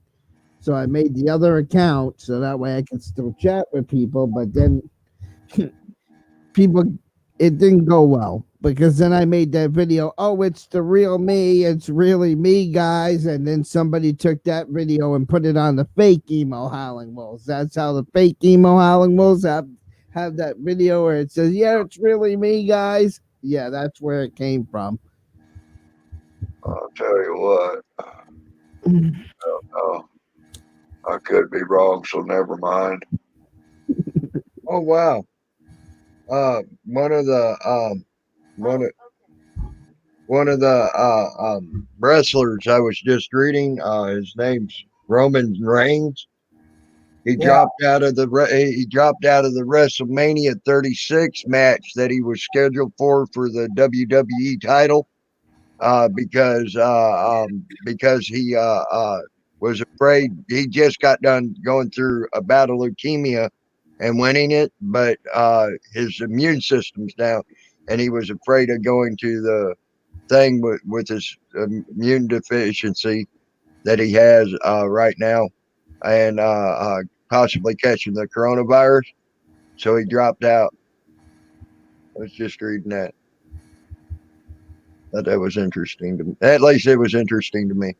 [SPEAKER 5] So I made the other account so that way I can still chat with people. But then people, it didn't go well because then I made that video. Oh, it's the real me. It's really me, guys. And then somebody took that video and put it on the fake emo howling wolves. That's how the fake emo howling wolves have that video where it says, "Yeah, it's really me, guys." Yeah, that's where it came from.
[SPEAKER 6] I'll tell you what. Oh, I could be wrong, so never mind.
[SPEAKER 1] Oh wow. One of the one of the wrestlers I was just reading. His name's Roman Reigns. He
[SPEAKER 3] Yeah.
[SPEAKER 1] dropped out of the WrestleMania 36 match that he was scheduled for the WWE title because he was afraid. He just got done going through a bout of leukemia and winning it, but his immune system's down, and he was afraid of going to the thing with his immune deficiency that he has right now, and possibly catching the coronavirus. So he dropped out. I was just reading that. That was interesting to me. At least it was interesting to me.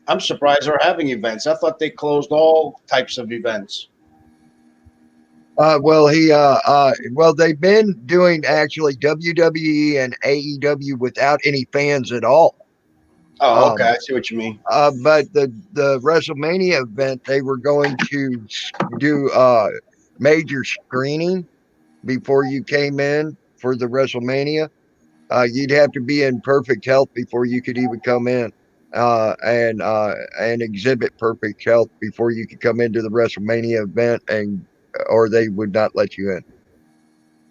[SPEAKER 2] I'm surprised they're having events. I thought they closed all types of events.
[SPEAKER 1] Well, they've been doing actually WWE and AEW without any fans at all.
[SPEAKER 2] Oh, okay. I see what you mean.
[SPEAKER 1] But the WrestleMania event, they were going to do major screening before you came in for the WrestleMania. You'd have to be in perfect health before you could even come in, and exhibit perfect health before you could come into the WrestleMania event, or they would not let you in.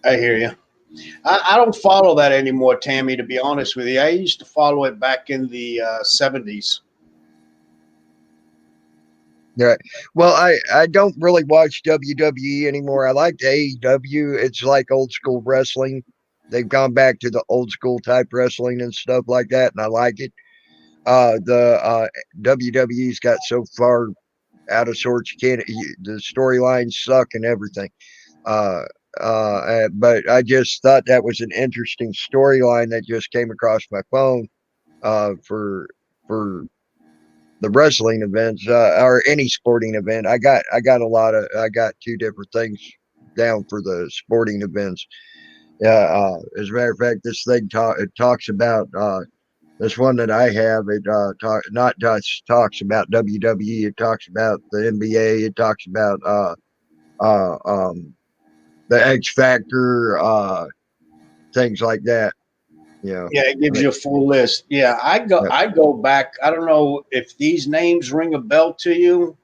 [SPEAKER 2] I hear you. I don't follow that anymore, Tammy, to be honest with you. I used to follow it back in the 70s.
[SPEAKER 1] Yeah. Well, I don't really watch WWE anymore. I like AEW. It's like old school wrestling. They've gone back to the old school type wrestling and stuff like that, and I like it. The WWE's got so far out of sorts. The storylines suck and everything. But I just thought that was an interesting storyline that just came across my phone for the wrestling events or any sporting event. I got two different things down for the sporting events. Yeah, as a matter of fact, this thing talks about this one that I have. It not just talks about WWE. It talks about the NBA. It talks about the X Factor, things like that. Yeah.
[SPEAKER 2] Yeah, it gives you a full list. Yeah, I go back. I don't know if these names ring a bell to you,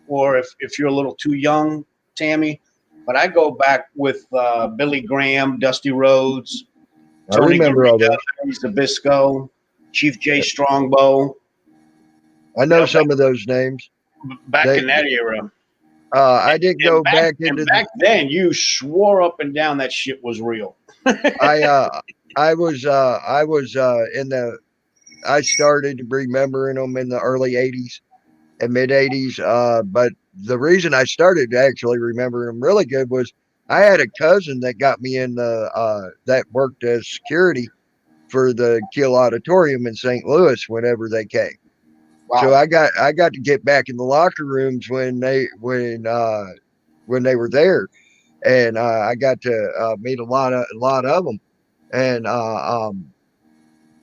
[SPEAKER 2] or if you're a little too young, Tammy. But I go back with Billy Graham, Dusty Rhodes,
[SPEAKER 1] I
[SPEAKER 2] Tony
[SPEAKER 1] remember all
[SPEAKER 2] Garriga,
[SPEAKER 1] those.
[SPEAKER 2] Zbyszko, Chief J Strongbow.
[SPEAKER 1] I know some of those names.
[SPEAKER 2] Back in that era.
[SPEAKER 1] I didn't go back into
[SPEAKER 2] back then, you swore up and down that shit was real.
[SPEAKER 1] I was in the. I started remembering them in the early '80s and mid '80s. But the reason I started actually remembering them really good was I had a cousin that got me in the that worked as security for the Kiel Auditorium in St. Louis whenever they came.
[SPEAKER 2] Wow.
[SPEAKER 1] So I got to get back in the locker rooms when they were there, and I got to meet a lot of them, and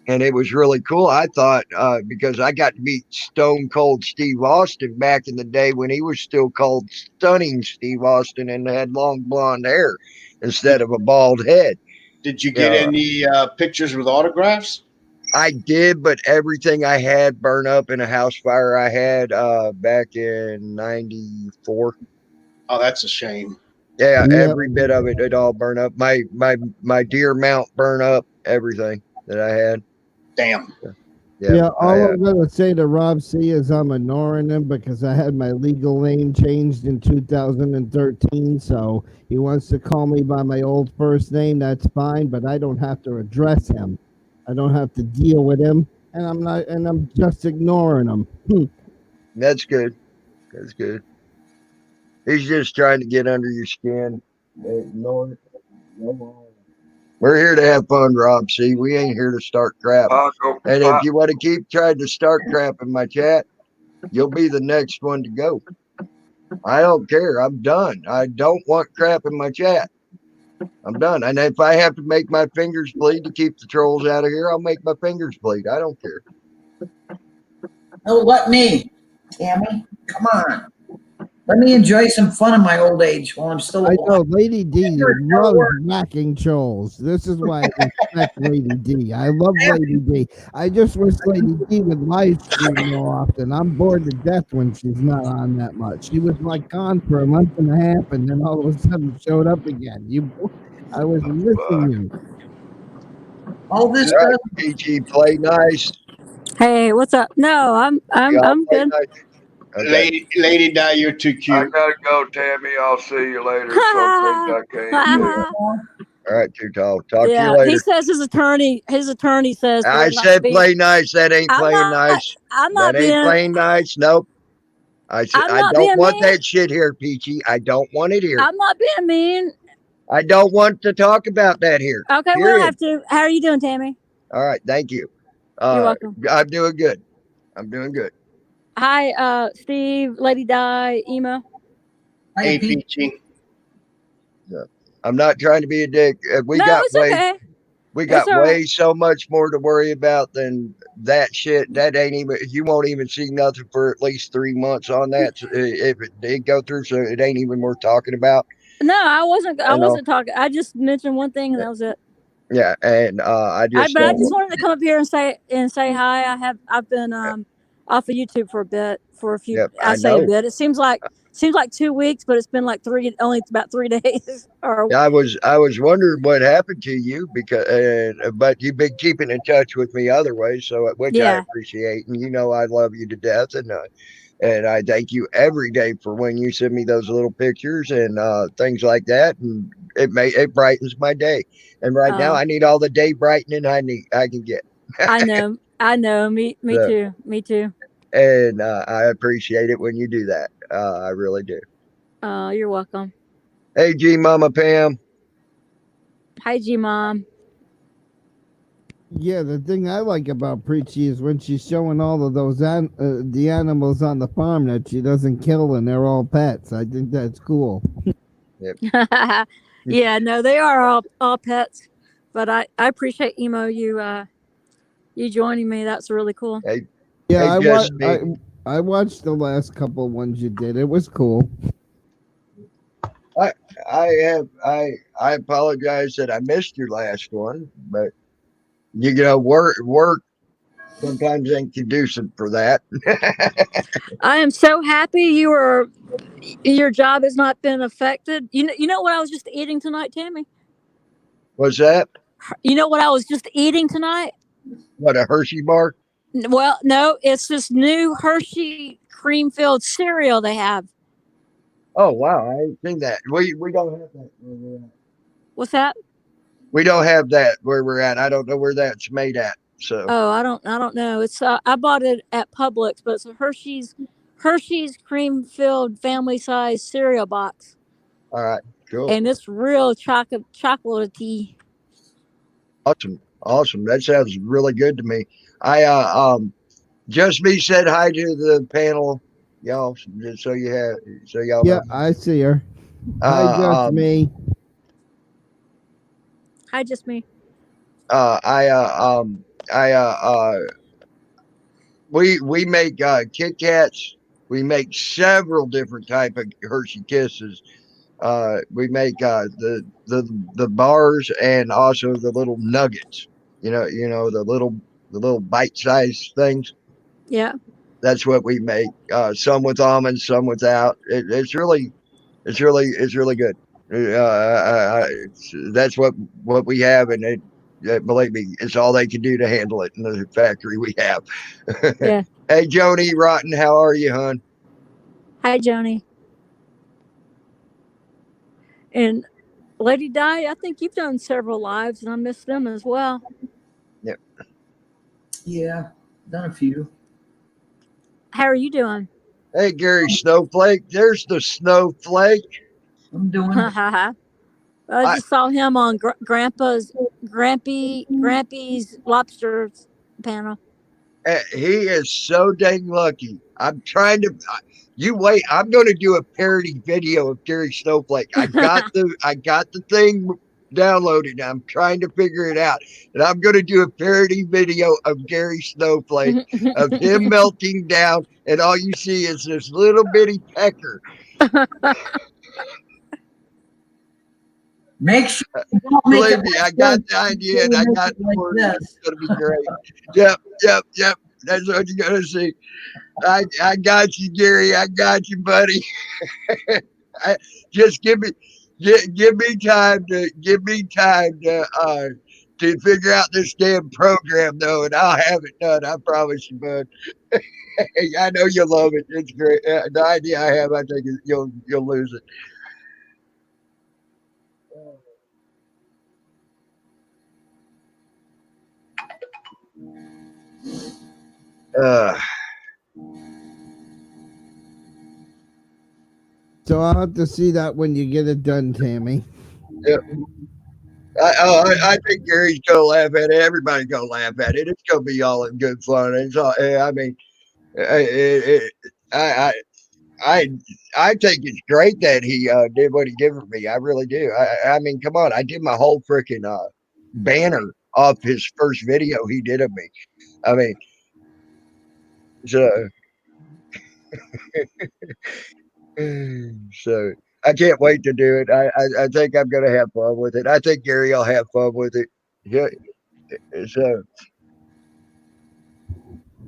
[SPEAKER 1] and it was really cool. I thought because I got to meet Stone Cold Steve Austin back in the day when he was still called Stunning Steve Austin and had long blonde hair instead of a bald head.
[SPEAKER 2] Did you get any pictures with autographs?
[SPEAKER 1] I did, but everything I had burned up in a house fire I had back in '94.
[SPEAKER 2] Oh, that's a shame.
[SPEAKER 1] Yeah,
[SPEAKER 5] Yep.
[SPEAKER 1] every bit of it all burned up. My deer mount burned up, everything that I had.
[SPEAKER 2] Damn.
[SPEAKER 5] Yeah, all I'm gonna say to Rob C is I'm ignoring him because I had my legal name changed in 2013. So he wants to call me by my old first name. That's fine, but I don't have to address him. I don't have to deal with him, and I'm just ignoring him.
[SPEAKER 1] That's good. That's good. He's just trying to get under your skin. Ignore it. We're here to have fun, Rob. See, we ain't here to start crap. And if you want to keep trying to start crap in my chat, you'll be the next one to go. I don't care. I'm done. I don't want crap in my chat. I'm done. And if I have to make my fingers bleed to keep the trolls out of here, I'll make my fingers bleed. I don't care.
[SPEAKER 3] Oh, let me, Tammy. Come on. Let me enjoy some fun in my old age while I'm still
[SPEAKER 5] I
[SPEAKER 3] alive.
[SPEAKER 5] know Lady D loves whacking trolls. This is why I respect Lady D. I love Lady D. I just wish Lady D would live stream more often. I'm bored to death when she's not on that much. She was like gone for a month and a half, and then all of a sudden showed up again. I was missing you.
[SPEAKER 3] All this
[SPEAKER 1] All right, PG, play nice.
[SPEAKER 7] Hey, what's up? No, I'm
[SPEAKER 1] Y'all play
[SPEAKER 7] good.
[SPEAKER 1] nice. Okay.
[SPEAKER 2] Lady Di, you're too
[SPEAKER 6] I
[SPEAKER 2] cute.
[SPEAKER 6] gotta go, Tammy. I'll see you later. Some things I can't do.
[SPEAKER 1] All right, too tall. Talk to
[SPEAKER 7] Yeah,
[SPEAKER 1] you later.
[SPEAKER 7] he says his attorney says for
[SPEAKER 1] I
[SPEAKER 7] him not
[SPEAKER 1] said
[SPEAKER 7] to be.
[SPEAKER 1] play nice. That ain't
[SPEAKER 7] I'm
[SPEAKER 1] playing
[SPEAKER 7] not.
[SPEAKER 1] nice.
[SPEAKER 7] I'm not
[SPEAKER 1] That ain't
[SPEAKER 7] being.
[SPEAKER 1] playing nice. Nope. I said
[SPEAKER 7] I'm
[SPEAKER 1] I
[SPEAKER 7] not
[SPEAKER 1] don't
[SPEAKER 7] being
[SPEAKER 1] want
[SPEAKER 7] mean.
[SPEAKER 1] that shit here, Peachy. I don't want it here.
[SPEAKER 7] I'm not being mean.
[SPEAKER 1] I don't want to talk about that here.
[SPEAKER 7] Okay, we don't have to. How are you doing, Tammy?
[SPEAKER 1] All right, thank you.
[SPEAKER 7] You're welcome.
[SPEAKER 1] I'm doing good. I'm doing good.
[SPEAKER 7] Hi, Steve, Lady Di, Emo.
[SPEAKER 2] Hey, Peachy.
[SPEAKER 1] Yeah. I'm not trying to be a dick. We got way so much more to worry about than that shit. That ain't even. You won't even see nothing for at least 3 months on that. If it did go through, so it ain't even worth talking about.
[SPEAKER 7] No, I wasn't talking. I just mentioned one thing, and that was it.
[SPEAKER 1] Yeah, and I just
[SPEAKER 7] wanted to come up here and say hi. I've been off of YouTube for a bit, for a few.
[SPEAKER 1] Yep,
[SPEAKER 7] I say a bit. It seems like 2 weeks, but it's been like only about 3 days.
[SPEAKER 1] I was wondering what happened to you because, but you've been keeping in touch with me other ways, so which I appreciate, and you know I love you to death, and I thank you every day for when you send me those little pictures and things like that, and it brightens my day. And right now I need all the day brightening I can get.
[SPEAKER 7] I know. Me too.
[SPEAKER 1] And I appreciate it when you do that. I really do.
[SPEAKER 7] You're welcome.
[SPEAKER 1] Hey, G Mama Pam.
[SPEAKER 7] Hi, G Mom.
[SPEAKER 5] Yeah, the thing I like about Preachy is when she's showing all of those the animals on the farm that she doesn't kill, and they're all pets. I think that's cool.
[SPEAKER 1] Yep.
[SPEAKER 7] Yeah, no, they are all pets, but I appreciate Emo you joining me. That's really cool.
[SPEAKER 1] Hey,
[SPEAKER 5] yeah,
[SPEAKER 1] hey,
[SPEAKER 5] I watched the last couple ones you did. It was cool.
[SPEAKER 1] I apologize that I missed your last one, but you know, work sometimes ain't conducive for that.
[SPEAKER 7] I am so happy your job has not been affected. You know what I was just eating tonight, Tammy?
[SPEAKER 1] What's that?
[SPEAKER 7] You know what I was just eating tonight?
[SPEAKER 1] What, a Hershey bar?
[SPEAKER 7] Well, no, it's this new Hershey cream-filled cereal they have.
[SPEAKER 1] Oh wow, I ain't seen that. We don't have that where we're at.
[SPEAKER 7] What's that?
[SPEAKER 1] We don't have that where we're at. I don't know where that's made at. So
[SPEAKER 7] I don't know. It's I bought it at Publix, but it's a Hershey's cream-filled family-size cereal box.
[SPEAKER 1] All right, cool.
[SPEAKER 7] And it's real chocolatey.
[SPEAKER 1] Awesome. That sounds really good to me. I Just me said hi to the panel, y'all. Just so y'all know.
[SPEAKER 5] I see her. Hi, just me.
[SPEAKER 7] Hi, just me.
[SPEAKER 1] we make Kit Kats. We make several different type of Hershey Kisses. We make the bars and also the little nuggets. The little bite-sized things.
[SPEAKER 7] Yeah.
[SPEAKER 1] That's what we make. Some with almonds, some without. It's really good. That's what we have, and believe me, it's all they can do to handle it in the factory we have.
[SPEAKER 7] Yeah.
[SPEAKER 1] Hey, Joni Rotten, how are you, hon?
[SPEAKER 7] Hi, Joni. And Lady Di, I think you've done several lives, and I miss them as well.
[SPEAKER 1] Yep.
[SPEAKER 3] Yeah, done a few.
[SPEAKER 7] How are you doing?
[SPEAKER 1] Hey, Gary Snowflake. There's the Snowflake.
[SPEAKER 3] I'm doing.
[SPEAKER 7] I just saw him on Grampy's lobster panel.
[SPEAKER 1] He is so dang lucky. I'm trying to. You wait. I'm going to do a parody video of Gary Snowflake. I got the thing downloaded. I'm trying to figure it out, and I'm going to do a parody video of Gary Snowflake of him melting down, and all you see is this little bitty pecker.
[SPEAKER 3] Make sure you don't make
[SPEAKER 1] Believe
[SPEAKER 3] it
[SPEAKER 1] me,
[SPEAKER 3] like
[SPEAKER 1] I got
[SPEAKER 3] this.
[SPEAKER 1] the idea and I got the
[SPEAKER 3] Like
[SPEAKER 1] word.
[SPEAKER 3] this.
[SPEAKER 1] It's going to be great. Yep. That's what you're going to see. I got you, Gary. I got you, buddy. Just give me time to figure out this damn program though, and I'll have it done. I promise you, bud. I know you'll love it. It's great. The idea I have, I think you'll lose it.
[SPEAKER 5] So I'll have to see that when you get it done, Tammy.
[SPEAKER 1] Yep. I think Gary's gonna laugh at it. Everybody's gonna laugh at it. It's gonna be all in good fun. It's all. I mean, I think it's great that he did what he did for me. I really do. I mean, come on. I did my whole freaking banner off his first video he did of me. I mean, so so I can't wait to do it. I think I'm gonna have fun with it. I think Gary will have fun with it. Yeah. So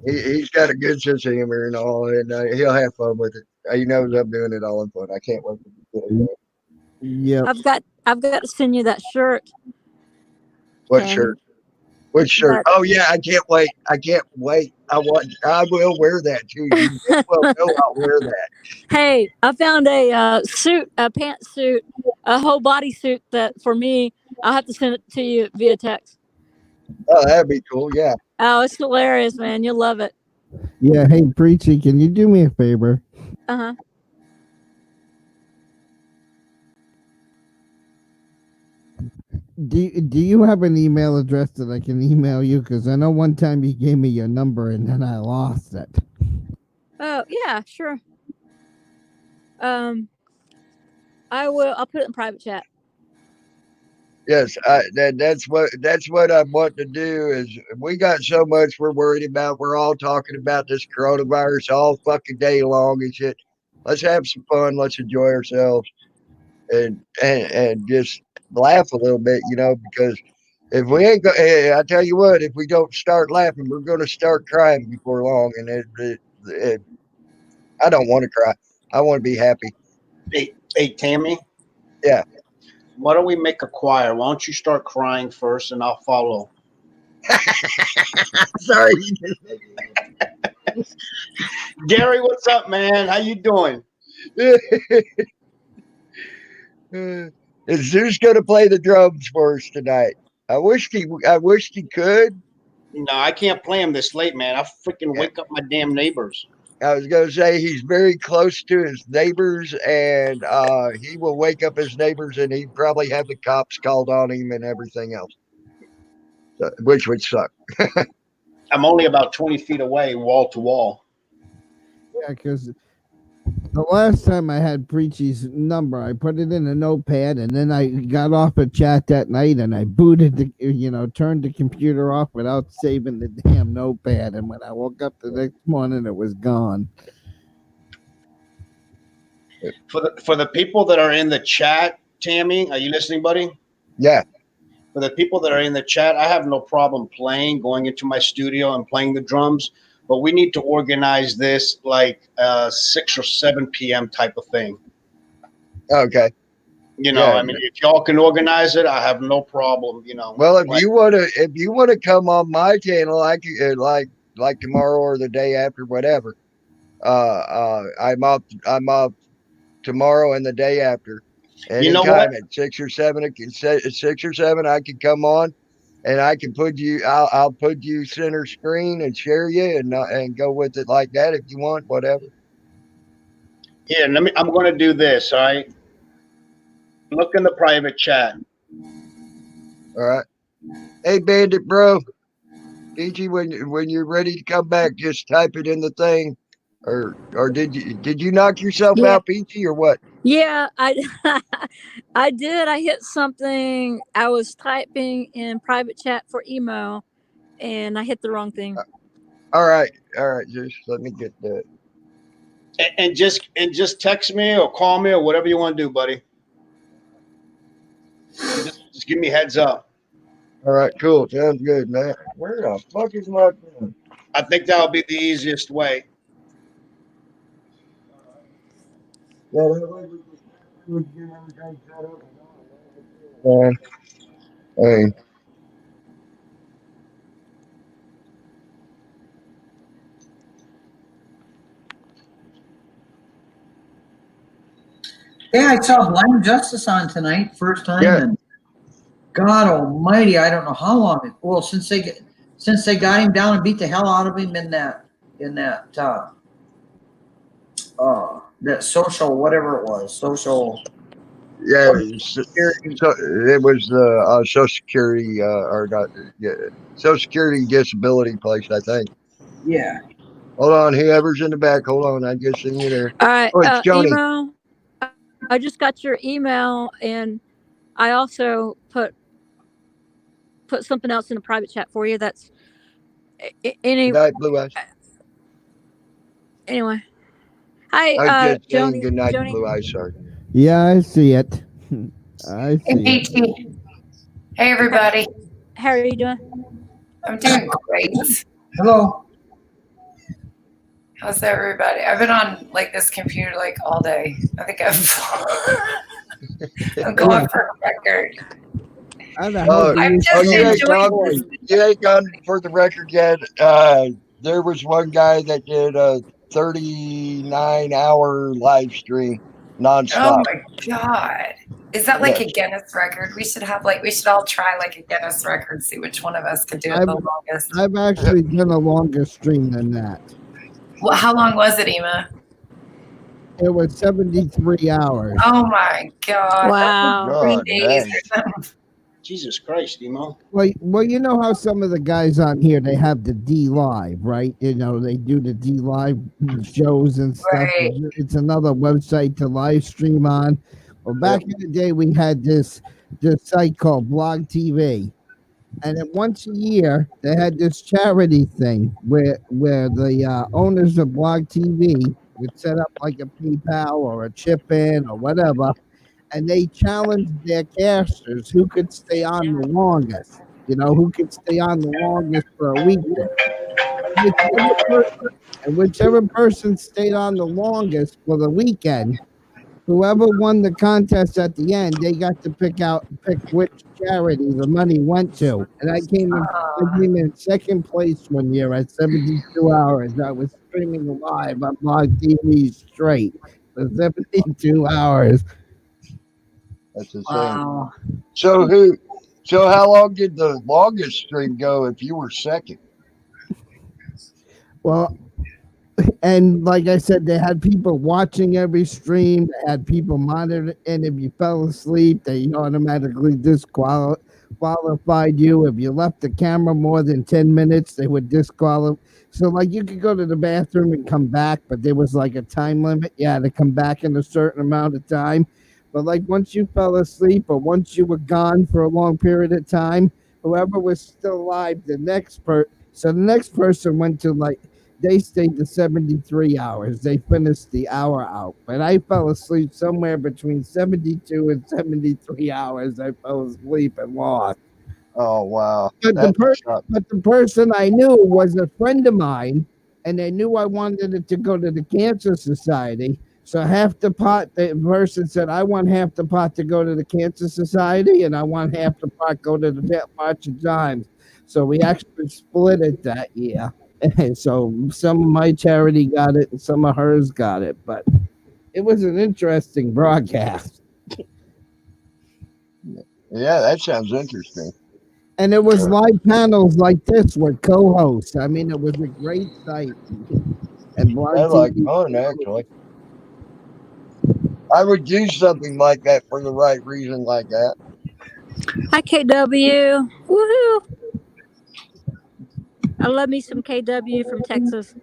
[SPEAKER 1] he's got a good sense of humor and all, and he'll have fun with it. He knows I'm doing it all in fun. I can't wait to get it done.
[SPEAKER 5] Yep.
[SPEAKER 7] I've got to send you that shirt.
[SPEAKER 1] What
[SPEAKER 7] Tammy.
[SPEAKER 1] shirt? Which shirt? Oh yeah, I can't wait. I will wear that too. You well know I'll wear that.
[SPEAKER 7] Hey, I found a pantsuit, a whole body suit that for me. I'll have to send it to you via text.
[SPEAKER 1] Oh, that'd be cool. Yeah.
[SPEAKER 7] Oh, it's hilarious, man. You'll love it.
[SPEAKER 5] Yeah. Hey, Preachy, can you do me a favor?
[SPEAKER 7] Uh-huh.
[SPEAKER 5] Do you have an email address that I can email you? Because I know one time you gave me your number and then I lost it.
[SPEAKER 7] Oh, yeah, sure. I will. I'll put it in private chat.
[SPEAKER 1] Yes, that's what I'm wanting to do. Is we got so much we're worried about. We're all talking about this coronavirus all fucking day long and shit. Let's have some fun. Let's enjoy ourselves and just laugh a little bit, because if we ain't go, I tell you what, if we don't start laughing, we're going to start crying before long. And I don't want to cry. I want to be happy.
[SPEAKER 2] Hey, Tammy.
[SPEAKER 1] Yeah.
[SPEAKER 2] Why don't we make a choir? Why don't you start crying first, and I'll follow.
[SPEAKER 1] Sorry.
[SPEAKER 2] Gary, what's up, man? How you doing?
[SPEAKER 1] Is Zeus going to play the drums for us tonight? I wish he could.
[SPEAKER 2] No, I can't play him this late, man. I freaking wake up my damn neighbors.
[SPEAKER 1] I was going to say he's very close to his neighbors, and he will wake up his neighbors, and he'd probably have the cops called on him and everything else, which would suck.
[SPEAKER 2] I'm only about 20 feet away, wall to wall.
[SPEAKER 5] Yeah, because The last time I had Preachy's number, I put it in a notepad, and then I got off a chat that night, and I booted turned the computer off without saving the damn notepad. And when I woke up the next morning, it was gone.
[SPEAKER 2] For the people that are in the chat, Tammy, are you listening, buddy?
[SPEAKER 1] Yeah.
[SPEAKER 2] For the people that are in the chat, I have no problem going into my studio and playing the drums, but we need to organize this like 6 or 7 p.m. type of thing.
[SPEAKER 1] Okay.
[SPEAKER 2] I mean, if y'all can organize it, I have no problem.
[SPEAKER 1] Well, if you want to come on my channel, I can like tomorrow or the day after, whatever. I'm up tomorrow and the day after.
[SPEAKER 2] You know what?
[SPEAKER 1] Anytime at 6 or 7, I can come on, and I can put you. I'll put you center screen and share you and go with it like that if you want, whatever.
[SPEAKER 2] Yeah, I'm going to do this. All right. Look in the private chat.
[SPEAKER 1] All right. Hey, Bandit Bro, DG, when you're ready to come back, just type it in the thing. Or did you knock yourself out, Peachy, or what?
[SPEAKER 7] Yeah, I did. I hit something. I was typing in private chat for emo, and I hit the wrong thing.
[SPEAKER 1] All right. Just let me get that.
[SPEAKER 2] And just text me or call me or whatever you want to do, buddy. Just give me a heads up.
[SPEAKER 1] All right, cool. Sounds good, man. Where the fuck is my phone?
[SPEAKER 2] I think that'll be the easiest way.
[SPEAKER 1] Yeah, that way we can get everything set up. Hey.
[SPEAKER 3] Yeah, I saw Blind Justice on tonight, first time.
[SPEAKER 1] Yeah.
[SPEAKER 3] And God Almighty, I don't know how long. Well, since they got him down and beat the hell out of him in that social, whatever it was, social.
[SPEAKER 1] Yeah, so it was the Social Security or not? Yeah, Social Security disability place, I think.
[SPEAKER 3] Yeah.
[SPEAKER 1] Hold on, whoever's in the back. Hold on, I just seen you there.
[SPEAKER 7] All right,
[SPEAKER 1] Oh, it's Joni.
[SPEAKER 7] email. I just got your email, and I also put something else in the private chat for you. That's
[SPEAKER 1] Good night, Blue Eyes.
[SPEAKER 7] Anyway. Hi,
[SPEAKER 1] I just saying
[SPEAKER 7] Joni.
[SPEAKER 1] good night,
[SPEAKER 7] Joni.
[SPEAKER 1] Blue Eyes. Sorry.
[SPEAKER 5] Yeah, I see it. I see it.
[SPEAKER 8] Peachy. Hey, everybody.
[SPEAKER 7] How are you doing?
[SPEAKER 8] I'm doing great.
[SPEAKER 3] Hello.
[SPEAKER 8] How's everybody? I've been on like this computer like all day. I think I'm going for a record.
[SPEAKER 5] I'm
[SPEAKER 8] just enjoying
[SPEAKER 1] you ain't gone for the record yet. There was one guy that did a 39-hour live stream nonstop.
[SPEAKER 8] Oh my God. Is that like a Guinness record? We should all try like a Guinness record, see which one of us could do it the longest.
[SPEAKER 5] I've actually done a longer stream than that.
[SPEAKER 8] Well, how long was it, Ema?
[SPEAKER 5] It was 73 hours.
[SPEAKER 8] Oh my God.
[SPEAKER 7] Wow.
[SPEAKER 8] 3 days or something.
[SPEAKER 2] Jesus Christ, Emo.
[SPEAKER 5] Well, you know how some of the guys on here, they have the D Live, right? You know, they do the D Live shows and stuff.
[SPEAKER 8] Right.
[SPEAKER 5] It's another website to live stream on. Well, back in the day, we had this site called Blog TV. And then once a year, they had this charity thing where the owners of Blog TV would set up like a PayPal or a chip in or whatever, and they challenged their casters who could stay on the longest. You know, who could stay on the longest for a weekend. And whichever person stayed on the longest for the weekend, whoever won the contest at the end, they got to pick which charity the money went to. And I came in second place one year at 72 hours. I was streaming live on Blog TV straight for 72 hours.
[SPEAKER 1] That's insane.
[SPEAKER 8] Wow.
[SPEAKER 1] So how long did the longest stream go if you were second?
[SPEAKER 5] Well, and like I said, they had people watching every stream. They had people monitoring, and if you fell asleep, they automatically disqualified you. If you left the camera more than 10 minutes, they would disqualify. So, like, you could go to the bathroom and come back, but there was like a time limit. Yeah, to come back in a certain amount of time. But, like, once you fell asleep or once you were gone for a long period of time, whoever was still alive, the next person went to, like, they stayed to 73 hours. They finished the hour out. But I fell asleep somewhere between 72 and 73 hours. I fell asleep and lost.
[SPEAKER 1] Oh wow.
[SPEAKER 5] But the person I knew was a friend of mine, and they knew I wanted it to go to the Cancer Society. So half the pot, the person said, I want half the pot to go to the Cancer Society, and I want half the pot go to the March of Chimes. So we actually split it that year. So some of my charity got it and some of hers got it, but it was an interesting broadcast.
[SPEAKER 1] Yeah, that sounds interesting.
[SPEAKER 5] And it was live panels like this with co-hosts. I mean, it was a great site. And
[SPEAKER 1] I like fun, actually. I would do something like that for the right reason, like that.
[SPEAKER 7] Hi, KW. Woohoo! I love me some KW from Texas.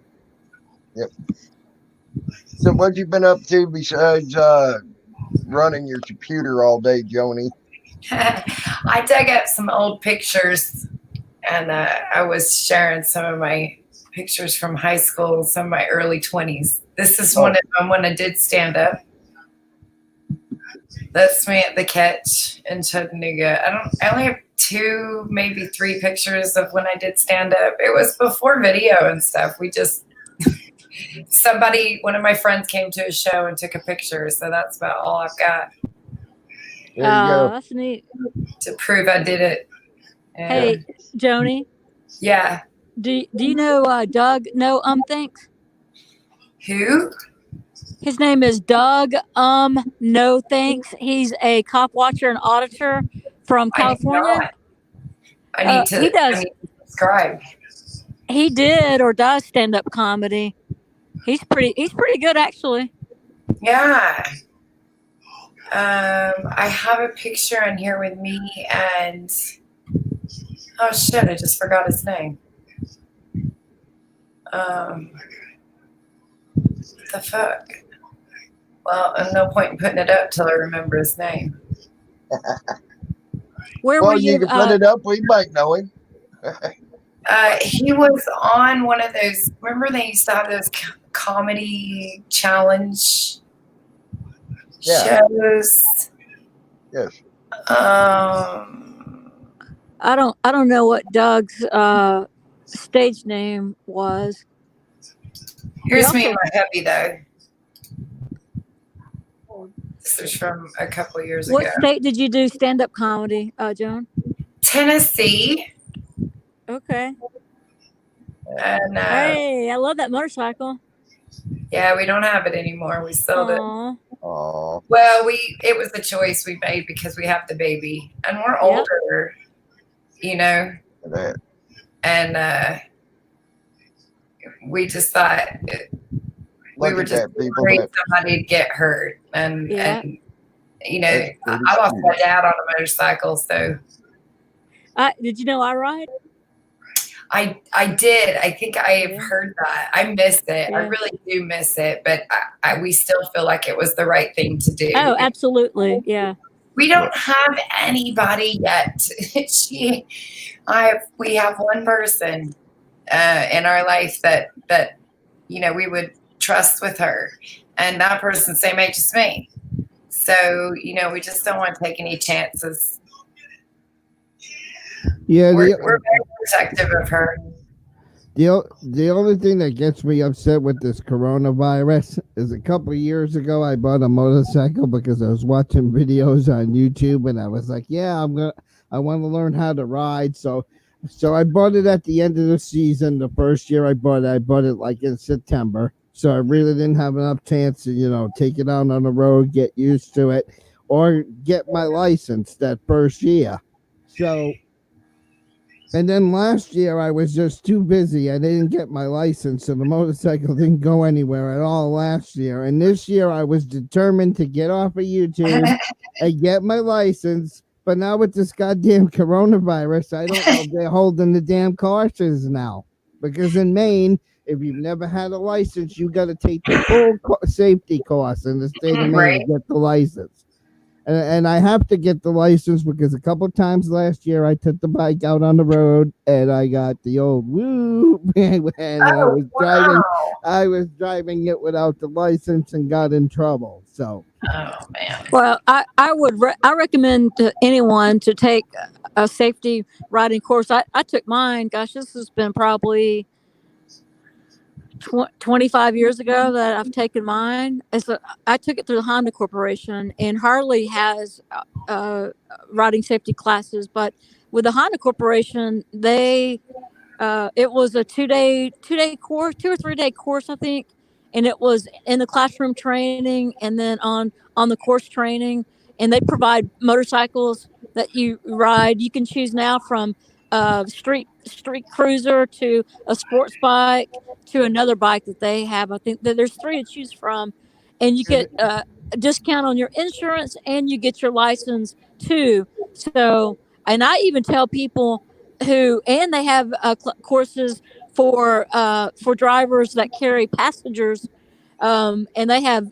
[SPEAKER 1] Yep. So what you been up to besides running your computer all day, Joni?
[SPEAKER 8] I dug up some old pictures, and I was sharing some of my pictures from high school, some of my early 20s. This is one of them when I did stand up. That's me at the Catch in Chattanooga. I only have 2, maybe 3 pictures of when I did stand up. It was before video and stuff. We just one of my friends came to a show and took a picture, so that's about all I've got.
[SPEAKER 1] There you go.
[SPEAKER 7] That's neat.
[SPEAKER 8] To prove I did it. And
[SPEAKER 7] hey, Joni.
[SPEAKER 8] Yeah.
[SPEAKER 7] Do you know Doug No Thinks?
[SPEAKER 8] Who?
[SPEAKER 7] His name is Doug No Thanks. He's a cop watcher and auditor from California.
[SPEAKER 8] I need to subscribe.
[SPEAKER 7] He did or does stand-up comedy. He's pretty good, actually.
[SPEAKER 8] Yeah. I have a picture in here with me and oh shit, I just forgot his name. What the fuck? Well, there's no point in putting it up till I remember his name.
[SPEAKER 7] Where were you?
[SPEAKER 1] You can put it up. We might know him.
[SPEAKER 8] He was on one of those. Remember they used to have those comedy challenge shows.
[SPEAKER 1] Yes.
[SPEAKER 7] I don't know what Doug's stage name was.
[SPEAKER 8] Here's me and my hubby though. This is from a couple of years ago.
[SPEAKER 7] What state did you do stand-up comedy, Joan?
[SPEAKER 8] Tennessee.
[SPEAKER 7] Okay.
[SPEAKER 8] And
[SPEAKER 7] hey, I love that motorcycle.
[SPEAKER 8] Yeah, we don't have it anymore. We sold it.
[SPEAKER 1] Aww.
[SPEAKER 8] Well, it was a choice we made because we have the baby and we're older, you know. And we just thought we were just afraid somebody would get hurt. And you know, I lost my dad on a motorcycle, so.
[SPEAKER 7] Did you know I ride?
[SPEAKER 8] I did. I think I have heard that. I miss it.
[SPEAKER 7] Yeah.
[SPEAKER 8] I really do miss it, but we still feel like it was the right thing to do.
[SPEAKER 7] Oh, absolutely. Yeah.
[SPEAKER 8] We don't have anybody yet. We have one person in our life that you know we would trust with her, and that person's same age as me. So you know we just don't want to take any chances.
[SPEAKER 5] Yeah,
[SPEAKER 8] we're very protective of her.
[SPEAKER 5] The only thing that gets me upset with this coronavirus is a couple of years ago I bought a motorcycle because I was watching videos on YouTube and I was like, yeah, I want to learn how to ride. So I bought it at the end of the season. The first year I bought it like in September. So I really didn't have enough chance to, you know, take it out on the road, get used to it, or get my license that first year. So. And then last year, I was just too busy. I didn't get my license, so the motorcycle didn't go anywhere at all last year. And this year, I was determined to get off of YouTube and get my license But now with this goddamn coronavirus, I don't know if they're holding the damn courses now. Because in Maine, if you've never had a license, you got to take the full safety course in the state of Maine
[SPEAKER 8] Right.
[SPEAKER 5] to get the license. And I have to get the license because a couple times last year I took the bike out on the road and I got the old woo, and I was driving it without the license and got in trouble. So
[SPEAKER 8] Oh man.
[SPEAKER 7] Well, I recommend to anyone to take a safety riding course. I took mine. Gosh, this has been probably 25 years ago that I've taken mine. I took it through the Honda Corporation, and Harley has riding safety classes. But with the Honda Corporation, it was a 2-day course, 2 or 3 day course, I think, and it was in the classroom training, and then on the course training, and they provide motorcycles that you ride. You can choose now from street cruiser to a sports bike to another bike that they have. I think that there's 3 to choose from, and you get a discount on your insurance, and you get your license too. So, and I even tell people and they have courses for drivers that carry passengers. And they have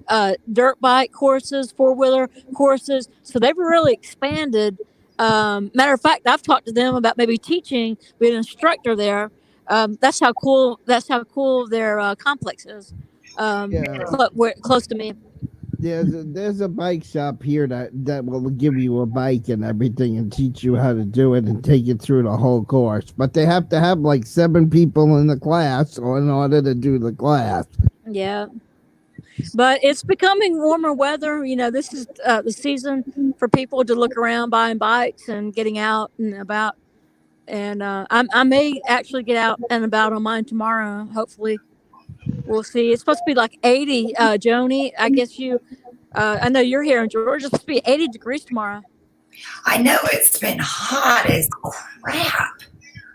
[SPEAKER 7] dirt bike courses, 4-wheeler courses. So they've really expanded. Matter of fact, I've talked to them about maybe teaching, being an instructor there. That's how cool their complex is. Close to me.
[SPEAKER 5] there's a bike shop here that will give you a bike and everything and teach you how to do it and take you through the whole course. But they have to have like 7 people in the class in order to do the class.
[SPEAKER 7] Yeah. But it's becoming warmer weather. You know, this is the season for people to look around buying bikes and getting out and about. And I may actually get out and about on mine tomorrow. Hopefully, we'll see. It's supposed to be like 80. Joni, I guess I know you're here in Georgia. It's supposed to be 80 degrees tomorrow.
[SPEAKER 8] I know it's been hot as crap.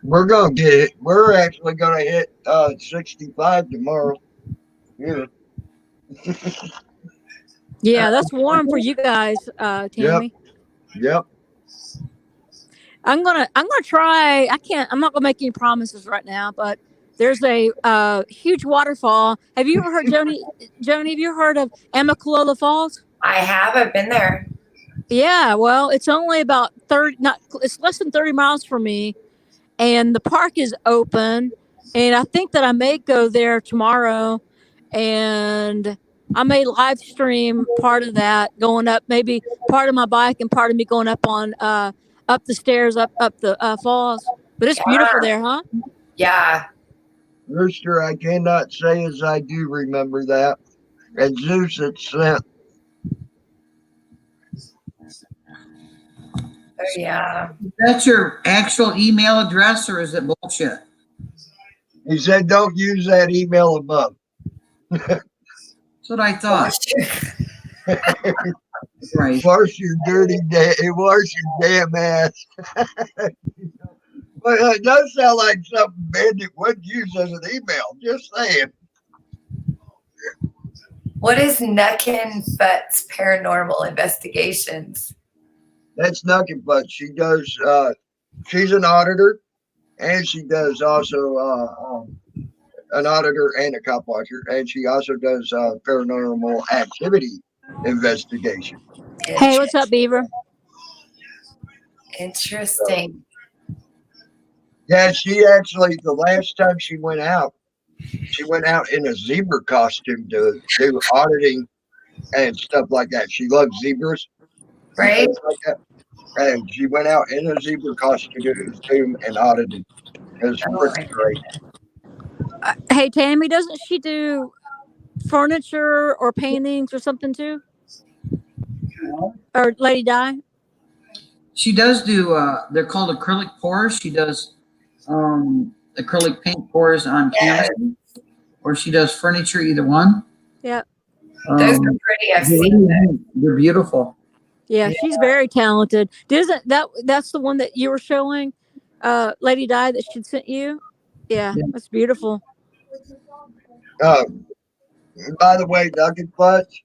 [SPEAKER 1] We're actually gonna hit 65 tomorrow. Yeah.
[SPEAKER 7] Yeah, that's warm for you guys, Tammy.
[SPEAKER 1] Yep.
[SPEAKER 7] I'm gonna try. I'm not gonna make any promises right now, but there's a huge waterfall. Have you ever heard, Joni, have you heard of Amicalola Falls?
[SPEAKER 8] I have. I've been there.
[SPEAKER 7] Yeah, well, it's only about 30. It's less than 30 miles from me, and the park is open. And I think that I may go there tomorrow, and I may live stream part of that, going up, maybe part of my bike and part of me going up on up the stairs, up the falls. But it's beautiful there, huh?
[SPEAKER 8] Yeah.
[SPEAKER 1] Rooster, I cannot say as I do remember that. And Zeus had sent.
[SPEAKER 8] Oh, yeah.
[SPEAKER 3] Is that your actual email address or is it bullshit?
[SPEAKER 1] He said, don't use that email above.
[SPEAKER 3] That's what I thought. Right.
[SPEAKER 1] Wash your damn ass. But it does sound like something Bandit would use as an email. Just saying.
[SPEAKER 8] What is Nuckin Fut's Paranormal Investigations?
[SPEAKER 1] That's Nuckin Butt. She does. She's an auditor, and she does also an auditor and a cop watcher, and she also does paranormal activity investigation.
[SPEAKER 7] Hey, what's up, Beaver?
[SPEAKER 8] Interesting.
[SPEAKER 1] Yeah, she actually, the last time she went out in a zebra costume to do auditing and stuff like that. She loves zebras.
[SPEAKER 8] Right.
[SPEAKER 1] Like that. And she went out in a zebra costume and audited. It was pretty great.
[SPEAKER 7] Hey, Tammy, doesn't she do furniture or paintings or something too? Or Lady Di?
[SPEAKER 3] She does do, they're called acrylic pours. She does acrylic paint pours on canvas, or she does furniture, either one.
[SPEAKER 7] Yeah.
[SPEAKER 8] Those are pretty. I've seen them.
[SPEAKER 3] They're beautiful.
[SPEAKER 7] Yeah, she's very talented. That's the one that you were showing, Lady Di, that she sent you? Yeah, that's beautiful.
[SPEAKER 1] By the way, Duncan Butts,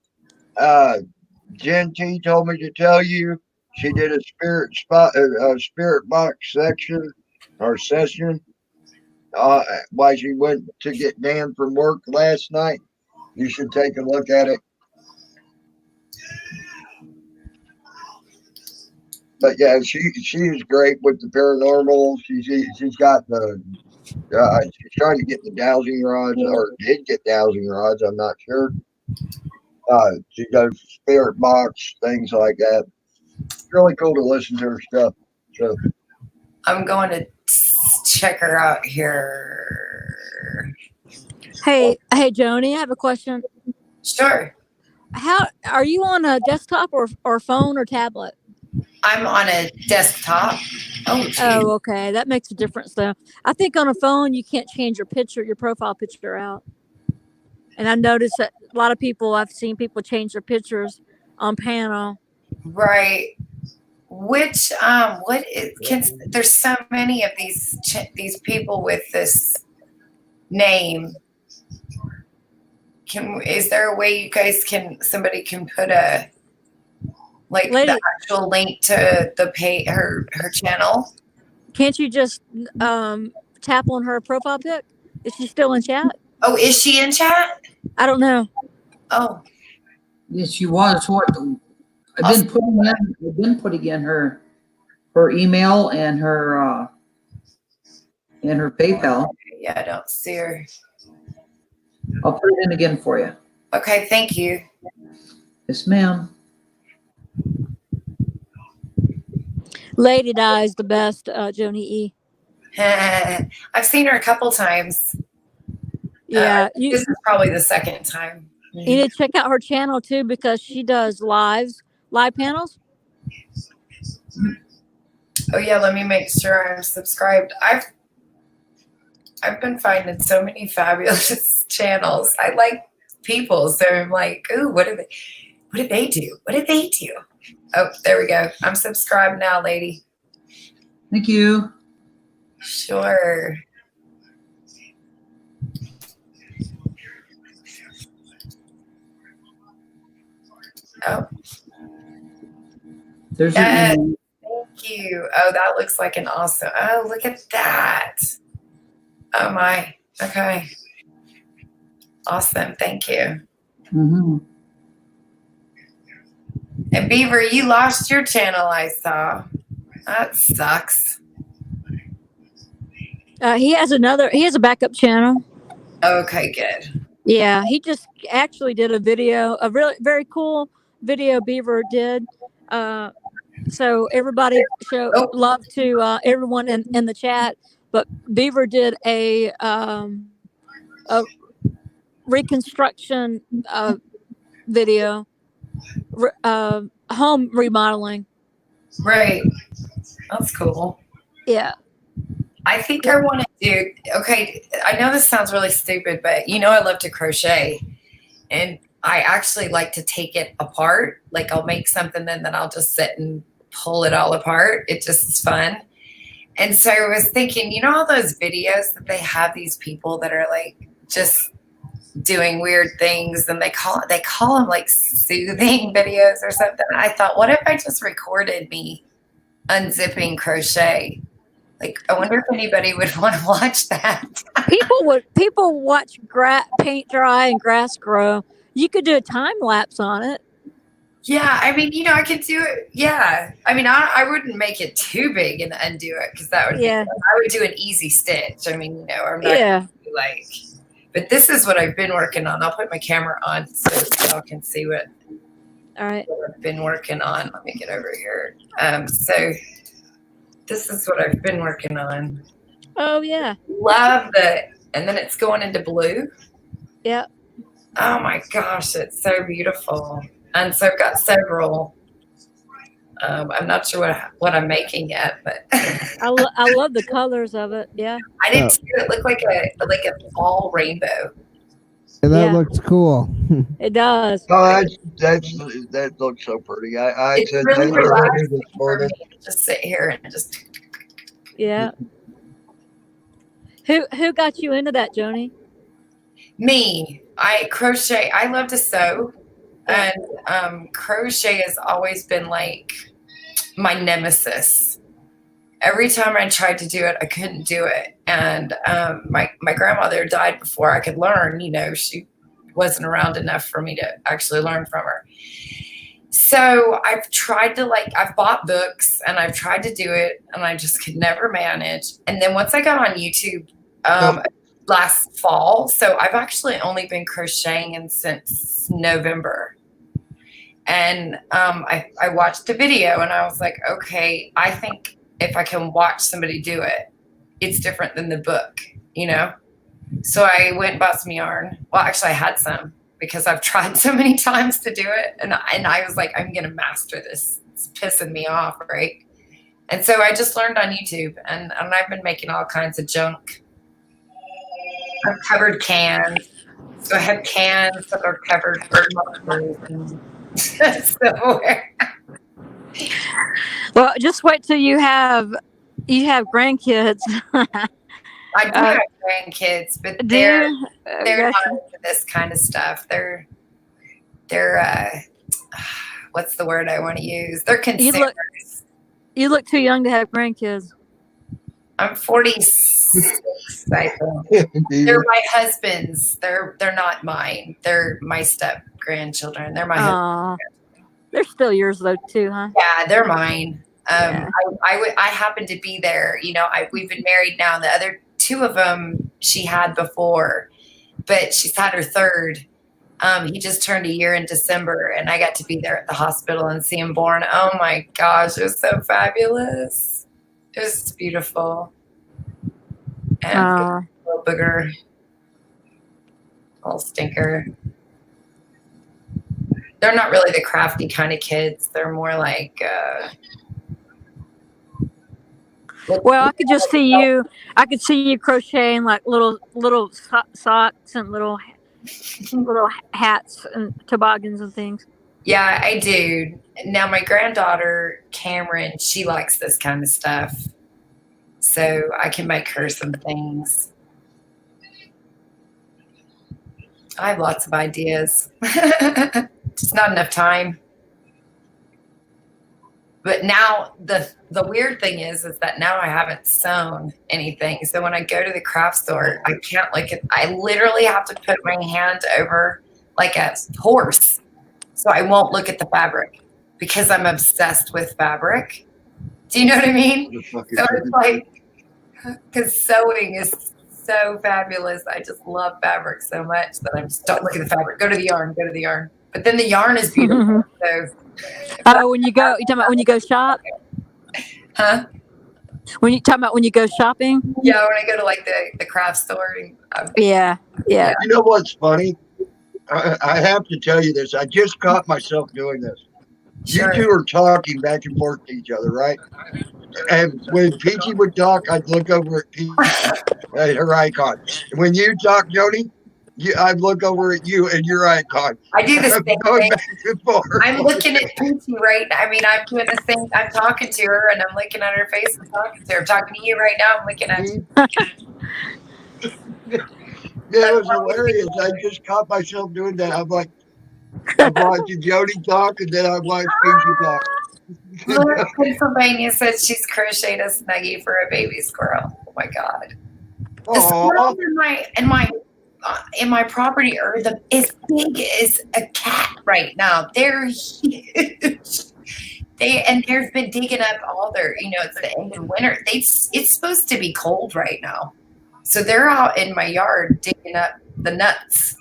[SPEAKER 1] Jen T told me to tell you She did a spirit box section or session. While she went to get Dan from work last night. You should take a look at it. But yeah, she's great with the paranormal. She's got the she's trying to get the dowsing rods, or did get dowsing rods. I'm not sure. She does spirit box, things like that. It's really cool to listen to her stuff. So
[SPEAKER 8] I'm going to check her out here.
[SPEAKER 7] Hey, Joni, I have a question.
[SPEAKER 8] Sure.
[SPEAKER 7] How are you on a desktop or phone or tablet?
[SPEAKER 8] I'm on a desktop. Oh, geez.
[SPEAKER 7] Oh, okay. That makes a difference, though. I think on a phone, you can't change your profile picture out. And I noticed that a lot of people, I've seen people change their pictures on panel.
[SPEAKER 8] Right. Which, there's so many of these people with this name. Is there a way you guys somebody can put the actual link to her channel?
[SPEAKER 7] Can't you just tap on her profile pic? Is she still in chat?
[SPEAKER 8] Oh, is she in chat?
[SPEAKER 7] I don't know.
[SPEAKER 8] Oh,
[SPEAKER 3] Yes, she was. What I've been putting in her email and her PayPal.
[SPEAKER 8] Yeah, I don't see her.
[SPEAKER 3] I'll put it in again for you.
[SPEAKER 8] Okay, thank you.
[SPEAKER 3] Yes, ma'am.
[SPEAKER 7] Lady Di is the best, Joni E.
[SPEAKER 8] I've seen her a couple times.
[SPEAKER 7] Yeah,
[SPEAKER 8] this is probably the second time.
[SPEAKER 7] You need to check out her channel too, because she does live panels.
[SPEAKER 8] Oh yeah, let me make sure I'm subscribed. I've been finding so many fabulous channels. I like people, so I'm like, ooh, what did they do? What did they do? Oh, there we go. I'm subscribed now, lady.
[SPEAKER 3] Thank you.
[SPEAKER 8] Sure. Oh.
[SPEAKER 3] There's
[SPEAKER 8] yes,
[SPEAKER 3] an
[SPEAKER 8] thank you. Oh, that looks like an awesome. Oh, look at that. Oh my. Okay. Awesome. Thank you.
[SPEAKER 3] Mm-hmm.
[SPEAKER 8] And Beaver, you lost your channel, I saw. That sucks.
[SPEAKER 7] He has a backup channel.
[SPEAKER 8] Okay, good.
[SPEAKER 7] Yeah, he just actually did a really very cool video Beaver did. So everybody show love to everyone in the chat. But Beaver did a reconstruction video, home remodeling.
[SPEAKER 8] Right. That's cool.
[SPEAKER 7] Yeah.
[SPEAKER 8] I think I want to do, okay, I know this sounds really stupid, but I love to crochet. And I actually like to take it apart. Like I'll make something and then I'll just sit and pull it all apart. It just is fun. And so I was thinking, all those videos that they have these people that are like just doing weird things, and they call them like soothing videos or something. I thought, what if I just recorded me unzipping crochet? Like, I wonder if anybody would want to watch that.
[SPEAKER 7] People watch paint dry and grass grow. You could do a time lapse on it.
[SPEAKER 8] Yeah, I mean, I could do it. Yeah, I mean, I wouldn't make it too big and undo it, because that would be, I would do an easy stitch. I mean, I'm not gonna do like. But this is what I've been working on. I'll put my camera on so y'all can see what.
[SPEAKER 7] All right.
[SPEAKER 8] What I've been working on. Let me get over here. So this is what I've been working on.
[SPEAKER 7] Oh yeah.
[SPEAKER 8] Love that. And then it's going into blue.
[SPEAKER 7] Yeah.
[SPEAKER 8] Oh my gosh, it's so beautiful. And so I've got several. I'm not sure what I'm making yet, but
[SPEAKER 7] I love the colors of it. Yeah.
[SPEAKER 8] I did too. It looked like a fall rainbow.
[SPEAKER 5] Yeah, that looks cool.
[SPEAKER 7] It does.
[SPEAKER 1] Oh, that looks so pretty. I said
[SPEAKER 8] really
[SPEAKER 1] that
[SPEAKER 8] relaxing
[SPEAKER 1] this morning.
[SPEAKER 8] for me to just sit here and just.
[SPEAKER 7] Yeah. Who got you into that, Joni?
[SPEAKER 8] Me. I crochet. I love to sew, and crochet has always been like my nemesis. Every time I tried to do it, I couldn't do it. And my grandmother died before I could learn. You know, she wasn't around enough for me to actually learn from her. So I've tried to, like, I've bought books and I've tried to do it, and I just could never manage. And then once I got on YouTube last fall, so I've actually only been crocheting since November. And I watched a video and I was like, okay, I think if I can watch somebody do it, it's different than the book, you know? So I went and bought some yarn. Well, actually, I had some because I've tried so many times to do it. And I was like, I'm going to master this. It's pissing me off, right? And so I just learned on YouTube, and I've been making all kinds of junk. I've covered cans. So I have cans that are covered for somewhere.
[SPEAKER 7] Well, just wait till you have grandkids.
[SPEAKER 8] I do have grandkids, but they're not into this kind of stuff. They're what's the word I want to use? They're consumers.
[SPEAKER 7] You look too young to have grandkids.
[SPEAKER 8] I'm 46, I think. They're my husband's. They're not mine. They're my step grandchildren. They're my husband's.
[SPEAKER 7] They're still yours though too, huh?
[SPEAKER 8] Yeah, they're mine. I happened to be there. You know, we've been married now. The other two of them she had before, but she's had her third. He just turned a year in December, and I got to be there at the hospital and see him born. Oh my gosh, it was so fabulous. It was beautiful. And a little booger, little stinker. They're not really the crafty kind of kids. They're more like.
[SPEAKER 7] Well, I could just see you. I could see you crocheting like little socks and little hats and toboggans and things.
[SPEAKER 8] Yeah, I do. Now, my granddaughter, Cameron, she likes this kind of stuff. So I can make her some things. I have lots of ideas. Just not enough time. But now the weird thing is that now I haven't sewn anything. So when I go to the craft store, I can't look at. I literally have to put my hand over like a horse, so I won't look at the fabric because I'm obsessed with fabric. Do you know what I mean? So it's like, because sewing is so fabulous. I just love fabric so much that I'm just don't look at the fabric. Go to the yarn. Go to the yarn. But then the yarn is beautiful. So.
[SPEAKER 7] When you talking about when you go shop?
[SPEAKER 8] Huh?
[SPEAKER 7] When you talking about when you go shopping?
[SPEAKER 8] Yeah, when I go to like the craft store.
[SPEAKER 7] Yeah.
[SPEAKER 1] You know what's funny? I have to tell you this. I just caught myself doing this. Sure. You two are talking back and forth to each other, right? And when Peachy would talk, I'd look over at Peachy, at her icon. When you talk, Jody, I'd look over at you and your icon.
[SPEAKER 8] I do the same thing.
[SPEAKER 1] Back and forth.
[SPEAKER 8] I'm looking at Peachy right now. I mean, I'm doing the same. I'm talking to her and I'm looking at her face and talking to her. I'm talking to you right now. I'm looking at you.
[SPEAKER 1] Yeah, it was hilarious. I just caught myself doing that. I'm watching Jody talk, and then I'm watching Peachy talk.
[SPEAKER 8] Look, Pennsylvania says she's crocheted a snuggie for a baby squirrel. Oh my god! The squirrels in my property are as big as a cat right now. They're huge. They've been digging up all their. You know, it's the end of winter. It's supposed to be cold right now. So they're out in my yard digging up the nuts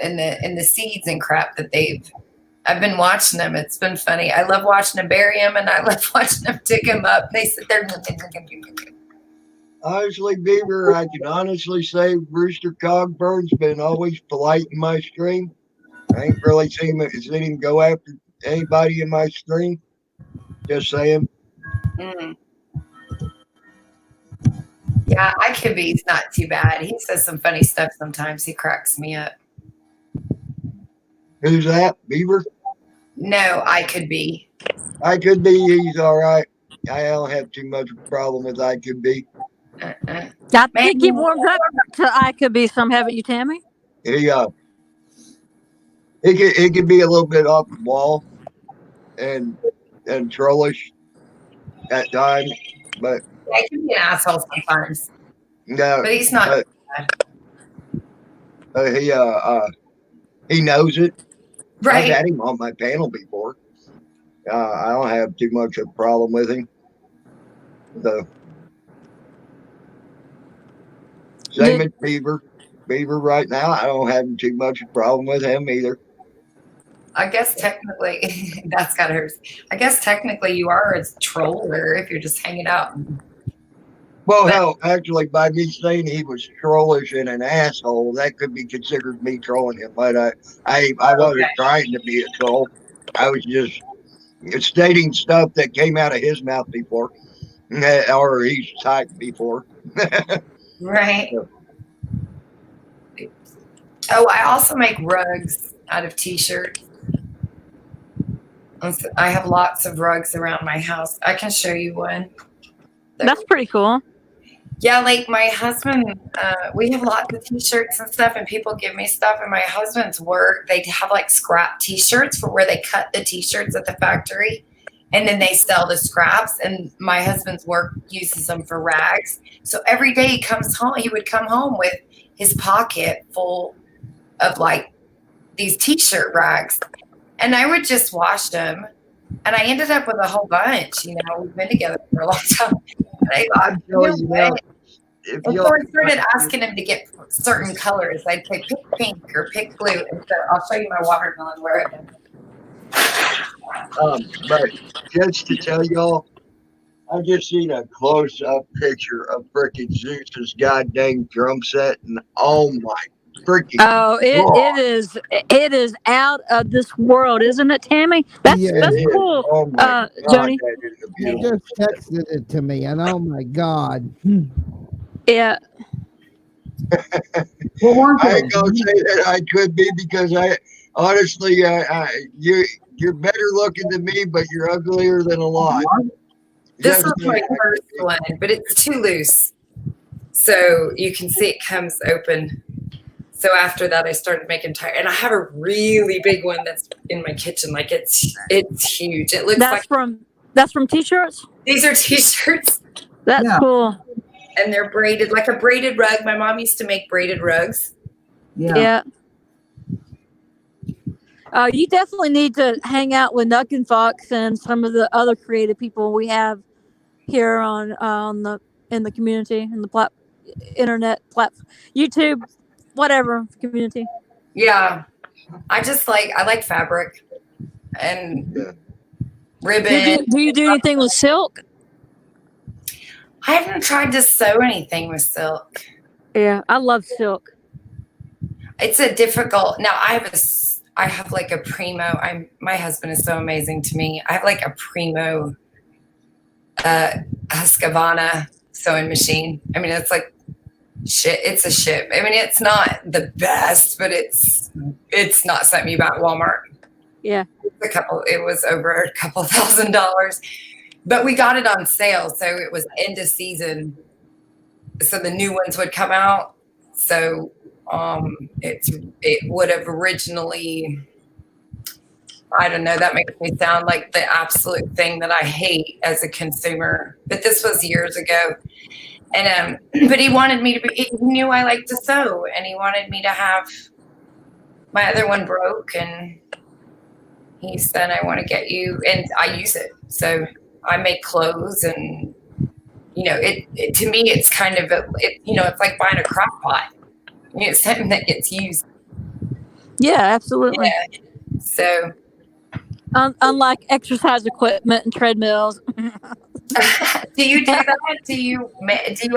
[SPEAKER 8] and the seeds and crap that I've been watching them. It's been funny. I love watching them bury them, and I love watching them dig them up. They sit there.
[SPEAKER 1] Honestly, Beaver, I can honestly say Rooster Cogburn's been always polite in my stream. I ain't really seen him go after anybody in my stream. Just saying.
[SPEAKER 8] Mm. Yeah, He's not too bad. He says some funny stuff sometimes. He cracks me up.
[SPEAKER 1] Who's that? Beaver?
[SPEAKER 8] No, I could be.
[SPEAKER 1] I could be. He's all right. I don't have too much problem with I could be.
[SPEAKER 7] I think you warmed up to I could be some, haven't you, Tammy?
[SPEAKER 1] It could be a little bit off the wall and trollish, at times, but
[SPEAKER 8] Yeah, he can be an asshole sometimes,
[SPEAKER 1] no,
[SPEAKER 8] but he's not.
[SPEAKER 1] he knows it. I've
[SPEAKER 8] Right.
[SPEAKER 1] had him on my panel before. I don't have too much of a problem with him. The same as Beaver. Beaver right now, I don't have too much of a problem with him either.
[SPEAKER 8] I guess technically, that's gotta hurt. I guess technically you are a troller if you're just hanging out.
[SPEAKER 1] Well, hell, actually, by me saying he was trollish and an asshole, that could be considered me trolling him. But I wasn't trying to be a troll. I was just stating stuff that came out of his mouth before, or he's typed before.
[SPEAKER 8] Right. Oh, I also make rugs out of t-shirts. I have lots of rugs around my house. I can show you one.
[SPEAKER 7] That's pretty cool.
[SPEAKER 8] Yeah, like my husband, we have lots of t-shirts and stuff, and people give me stuff. And my husband's work, they have like scrap t-shirts for where they cut the t-shirts at the factory, and then they sell the scraps. And my husband's work uses them for rags. So every day he comes home, he would come home with his pocket full of like these t-shirt rags, and I would just wash them. And I ended up with a whole bunch. You know, we've been together for a long time. And so I started asking him to get certain colors. I'd say pick pink or pick blue. And so I'll show you my watermelon where it is.
[SPEAKER 1] But just to tell y'all, I just seen a close-up picture of frickin' Zeus's goddamn drum set, and oh my freaking
[SPEAKER 7] Oh,
[SPEAKER 1] God.
[SPEAKER 7] it is out of this world, isn't it, Tammy? That's cool.
[SPEAKER 1] Oh my God,
[SPEAKER 7] Joni.
[SPEAKER 1] that is a
[SPEAKER 5] You
[SPEAKER 1] beautiful.
[SPEAKER 5] just texted it to me, and oh my God.
[SPEAKER 7] Yeah.
[SPEAKER 1] I ain't gonna say that I could be, because I honestly, you're better looking than me, but you're uglier than a lot.
[SPEAKER 8] This
[SPEAKER 1] Just
[SPEAKER 8] is my first one, but it's too loose. So you can see it comes open. So after that, I started making and I have a really big one that's in my kitchen. Like it's huge. It looks
[SPEAKER 7] that's from t-shirts.
[SPEAKER 8] These are t-shirts.
[SPEAKER 7] That's cool.
[SPEAKER 8] And they're braided, like a braided rug. My mom used to make braided rugs.
[SPEAKER 7] Yeah. You definitely need to hang out with Nuck and Fox and some of the other creative people we have here in the community, in the internet platform, YouTube, whatever community.
[SPEAKER 8] Yeah, I like fabric and ribbon.
[SPEAKER 7] Do you do anything with silk?
[SPEAKER 8] I haven't tried to sew anything with silk.
[SPEAKER 7] Yeah, I love silk.
[SPEAKER 8] It's a difficult. Now I have like a primo. My husband is so amazing to me. I have like a primo Husqvarna sewing machine. I mean, it's like shit. It's a ship. I mean, it's not the best, but it's not something you buy at Walmart.
[SPEAKER 7] Yeah.
[SPEAKER 8] It was over $2,000, but we got it on sale. So it was end of season. So the new ones would come out. So it would have originally, I don't know, that makes me sound like the absolute thing that I hate as a consumer, but this was years ago. And but he wanted me to he knew I liked to sew, and he wanted me to have, my other one broke, and he said, I want to get you, and I use it. So I make clothes, and it to me it's kind of it's like buying a crock pot. It's something that gets used.
[SPEAKER 7] Yeah, absolutely.
[SPEAKER 8] Yeah. So
[SPEAKER 7] unlike exercise equipment and treadmills.
[SPEAKER 8] do you do that? Do you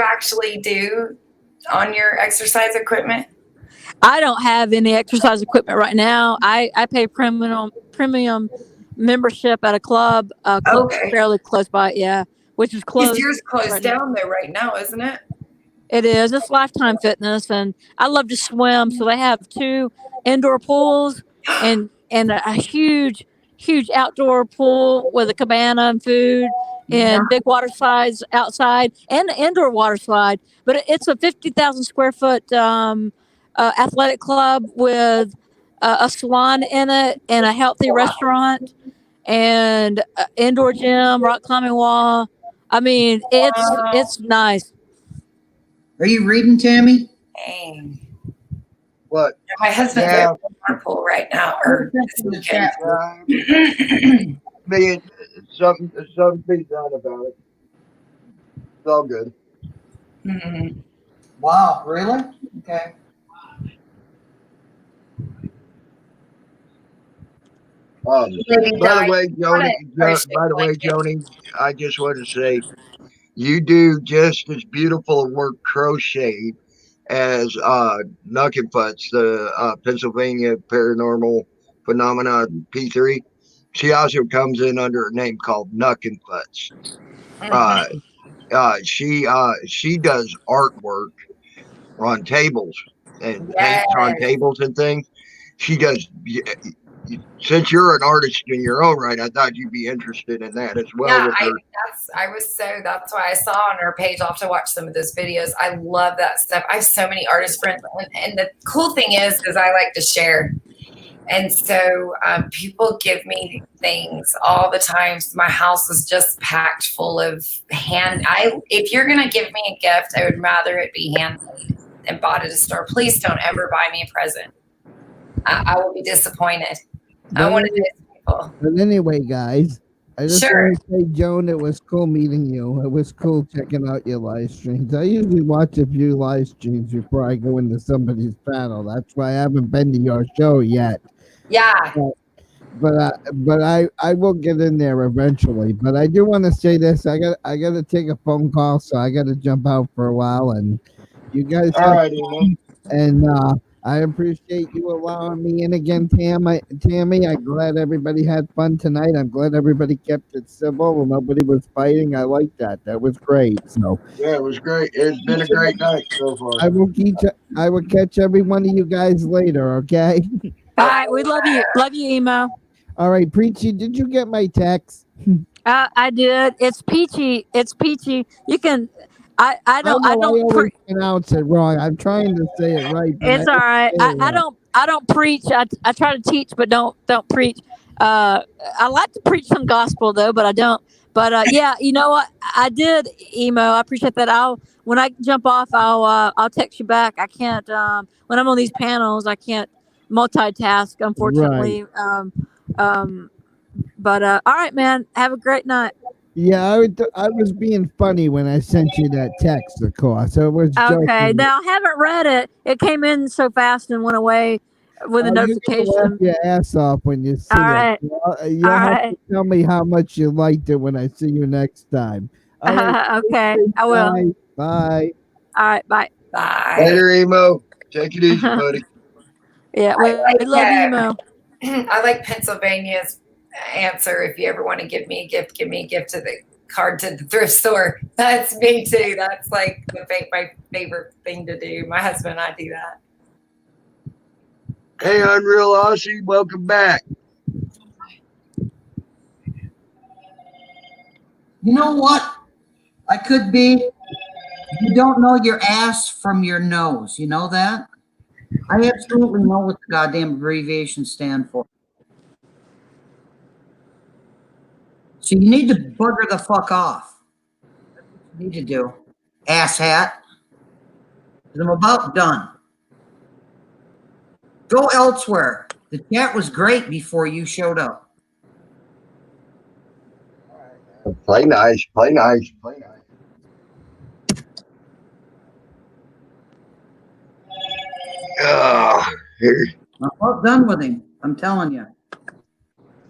[SPEAKER 8] actually do on your exercise equipment?
[SPEAKER 7] I don't have any exercise equipment right now. I pay premium membership at a club fairly close by. Yeah, which is closed.
[SPEAKER 8] Yours closed down though right now, isn't it?
[SPEAKER 7] It is. It's Lifetime Fitness, and I love to swim. So they have 2 indoor pools and a huge outdoor pool with a cabana and food and big water slides outside and an indoor water slide. But it's a 50,000 square foot athletic club with a salon in it and a healthy restaurant and indoor gym, rock climbing wall, I mean, it's nice.
[SPEAKER 3] Are you reading, Tammy?
[SPEAKER 8] Dang.
[SPEAKER 1] What?
[SPEAKER 8] My husband's
[SPEAKER 1] Yeah.
[SPEAKER 8] at the pool right now. Or
[SPEAKER 3] In the chat.
[SPEAKER 1] Being something to be done about it. It's all good.
[SPEAKER 8] Mhm.
[SPEAKER 3] Wow, really? Okay.
[SPEAKER 8] Maybe
[SPEAKER 1] By the
[SPEAKER 8] Di,
[SPEAKER 1] way, Joni,
[SPEAKER 8] crochet
[SPEAKER 1] by the way,
[SPEAKER 8] blanket.
[SPEAKER 1] Joni, I just want to say you do just as beautiful a work crocheted as Nuck and Futz, the Pennsylvania Paranormal Phenomenon P3. She also comes in under a name called Nuck and Futz. Uh, she does artwork on tables and paints on
[SPEAKER 8] Yes.
[SPEAKER 1] tables and things. She does. Since you're an artist in your own right, I thought you'd be interested in that as well.
[SPEAKER 8] Yeah,
[SPEAKER 1] With her,
[SPEAKER 8] that's why I saw on her page. I'll have to watch some of those videos. I love that stuff. I have so many artist friends, and the cool thing is I like to share. And so people give me things all the time. My house is just packed full of if you're gonna give me a gift, I would rather it be handmade and bought at a store. Please don't ever buy me a present. I will be disappointed. I want to miss people.
[SPEAKER 5] But anyway, guys, I just
[SPEAKER 8] Sure.
[SPEAKER 5] want to say, Joan, it was cool meeting you. It was cool checking out your live streams. I usually watch a few live streams before I go into somebody's panel. That's why I haven't been to your show yet.
[SPEAKER 8] Yeah.
[SPEAKER 5] But I will get in there eventually. But I do want to say this. I got to take a phone call, so I got to jump out for a while. And you guys
[SPEAKER 1] all right, Emo.
[SPEAKER 5] and I appreciate you allowing me in again, Tammy. I'm glad everybody had fun tonight. I'm glad everybody kept it civil and nobody was fighting. I like that. That was great. So
[SPEAKER 1] Yeah, it was great. It's been a great night so far.
[SPEAKER 5] I will catch every one of you guys later. Okay.
[SPEAKER 7] All right, we love you. Love you, Emo.
[SPEAKER 5] All right, Preachy. Did you get my text?
[SPEAKER 7] I did. It's peachy. It's peachy. You can. I don't
[SPEAKER 5] always pronounce it wrong. I'm trying to say it right. But
[SPEAKER 7] It's all right. I don't preach. I try to teach, but don't preach. I like to preach some gospel though, but I don't. But yeah, you know what? I did, Emo. I appreciate that. When I jump off, I'll text you back. I can't when I'm on these panels. I can't multitask, unfortunately. Right. But all right, man. Have a great night.
[SPEAKER 5] Yeah, I was being funny when I sent you that text, of course. I was joking.
[SPEAKER 7] Okay. Now I haven't read it. It came in so fast and went away with a notification.
[SPEAKER 5] You laugh your ass off when you see
[SPEAKER 7] all right.
[SPEAKER 5] it. You'll have to tell me how much you liked it when I see you next time.
[SPEAKER 7] Right. Okay, I will.
[SPEAKER 5] Bye.
[SPEAKER 7] All right, bye.
[SPEAKER 8] Bye.
[SPEAKER 1] Later, Emo. Take it easy, buddy.
[SPEAKER 7] Yeah, we love you, Emo.
[SPEAKER 8] I like Pennsylvania's answer. If you ever want to give me a gift to the card to the thrift store. That's me too. That's like my favorite thing to do. My husband and I do that.
[SPEAKER 1] Hey, Unreal Aussie, welcome back.
[SPEAKER 3] You know what? I could be. You don't know your ass from your nose. You know that? I absolutely know what the goddamn abbreviations stand for. So you need to bugger the fuck off. That's what you need to do. Asshat. I'm about done. Go elsewhere. The chat was great before you showed up.
[SPEAKER 1] Play nice, play nice, play nice. Here.
[SPEAKER 3] I'm about done with him. I'm telling you.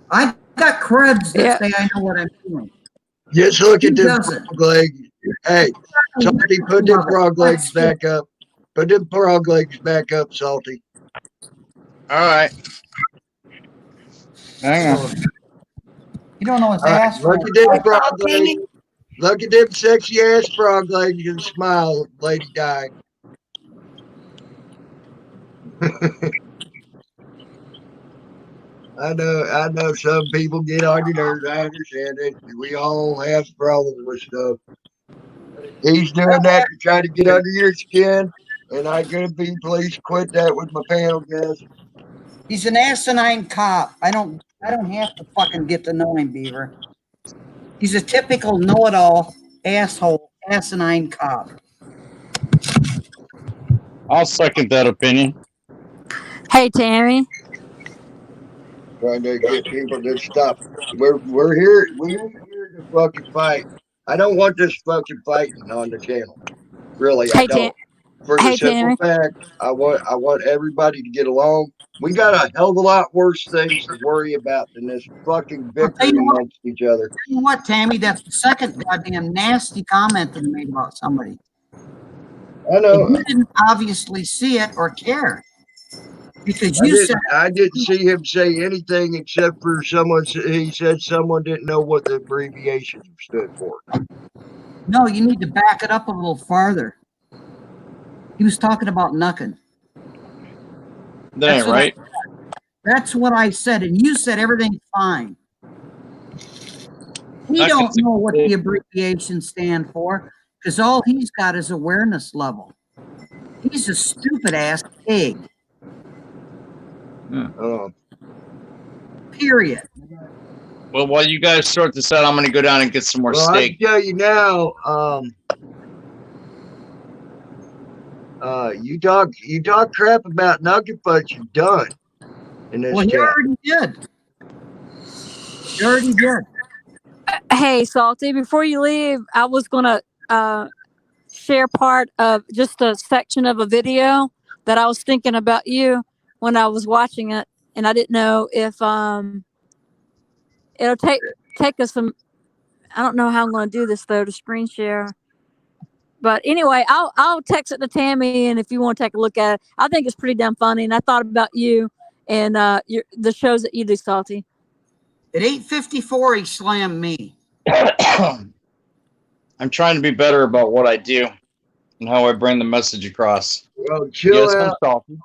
[SPEAKER 3] I got creds that say I know what I'm doing.
[SPEAKER 1] Just look at them frog legs. Hey, Salty, put them frog legs back up. Put them frog legs back up, Salty.
[SPEAKER 4] All right. Hang on.
[SPEAKER 3] You don't know his ass.
[SPEAKER 1] Look at them frog legs. Look at them sexy ass frog legs and smile, Lady Di. I know some people get on your nerves. I understand it. We all have problems with stuff. He's doing that to try to get under your skin, and I could be please quit that with my panel guest.
[SPEAKER 3] He's an asinine cop. I don't have to fucking get to know him, Beaver. He's a typical know-it-all asshole, asinine cop.
[SPEAKER 4] I'll second that opinion.
[SPEAKER 7] Hey, Tammy.
[SPEAKER 1] Trying to get people to stop. We're here. We're here to fucking fight. I don't want this fucking fighting on the channel. Really, I
[SPEAKER 7] Hey,
[SPEAKER 1] don't. For the
[SPEAKER 7] Hey,
[SPEAKER 1] simple
[SPEAKER 7] Tammy.
[SPEAKER 1] fact, I want everybody to get along. We got a hell of a lot worse things to worry about than this fucking
[SPEAKER 3] I'll tell
[SPEAKER 1] bickering
[SPEAKER 3] you what,
[SPEAKER 1] amongst each other.
[SPEAKER 3] tell you what, Tammy, that's the second goddamn nasty comment that you made about somebody.
[SPEAKER 1] I know.
[SPEAKER 3] And you didn't obviously see it or care. Because you said,
[SPEAKER 1] I didn't see him say anything except for he said someone didn't know what the abbreviations stood for.
[SPEAKER 3] no, you need to back it up a little farther. He was talking about knucking.
[SPEAKER 4] That ain't right.
[SPEAKER 3] That's what I said, and you said everything's fine. He don't know what the abbreviations stand for because all he's got is awareness level. He's a stupid ass pig. Period.
[SPEAKER 4] Well, while you guys sort this out, I'm going to go down and get some more steak.
[SPEAKER 1] I can tell you now, you talk crap about Nugget Fudge, you're done in this
[SPEAKER 3] Well, he
[SPEAKER 1] chat.
[SPEAKER 3] already did. He already did.
[SPEAKER 7] Hey, Salty, before you leave, I was going to share part of just a section of a video that I was thinking about you when I was watching it. And I didn't know if it'll take us some. I don't know how I'm going to do this, though, to screen share. But anyway, I'll text it to Tammy, and if you want to take a look at it, I think it's pretty damn funny. And I thought about you and the shows that you do, Salty.
[SPEAKER 3] At 8:54, he slammed me.
[SPEAKER 4] I'm trying to be better about what I do and how I bring the message across.
[SPEAKER 1] Well, chill
[SPEAKER 4] Yes,
[SPEAKER 1] out.
[SPEAKER 4] I'm salty,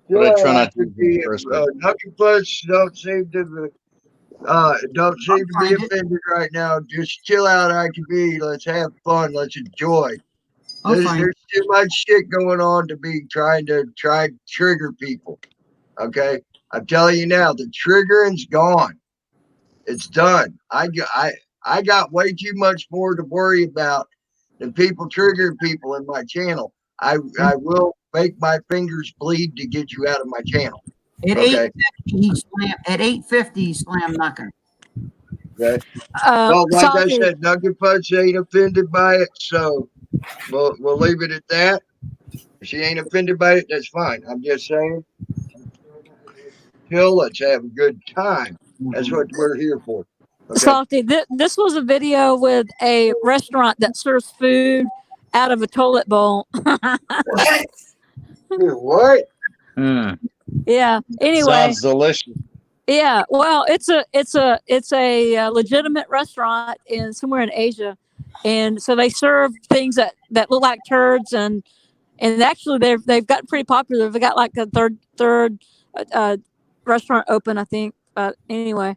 [SPEAKER 4] but I try not to be
[SPEAKER 1] be.
[SPEAKER 4] first.
[SPEAKER 1] Nugget Fudge don't seem to be offended right now. Just chill out, IQB. Let's have fun. Let's enjoy. There's too much shit going on to be trying to trigger people. Okay, I'm telling you now, the triggering's gone. It's done. I got way too much more to worry about than people triggering people in my channel. I will make my fingers bleed to get you out of my channel.
[SPEAKER 3] At 8:50, he slammed Knuckin.
[SPEAKER 1] Okay. Well, like
[SPEAKER 7] Salty.
[SPEAKER 1] I said, Nugget Fudge ain't offended by it, so we'll leave it at that. If she ain't offended by it, that's fine. I'm just saying, let's have a good time. That's what we're here for. Okay?
[SPEAKER 7] Salty, this was a video with a restaurant that serves food out of a toilet bowl.
[SPEAKER 1] What?
[SPEAKER 7] Yeah. Anyway,
[SPEAKER 4] Sounds delicious.
[SPEAKER 7] yeah. Well, it's a legitimate restaurant somewhere in Asia, and so they serve things that look like turds, and actually they've gotten pretty popular. They got like a third restaurant open, I think. But anyway.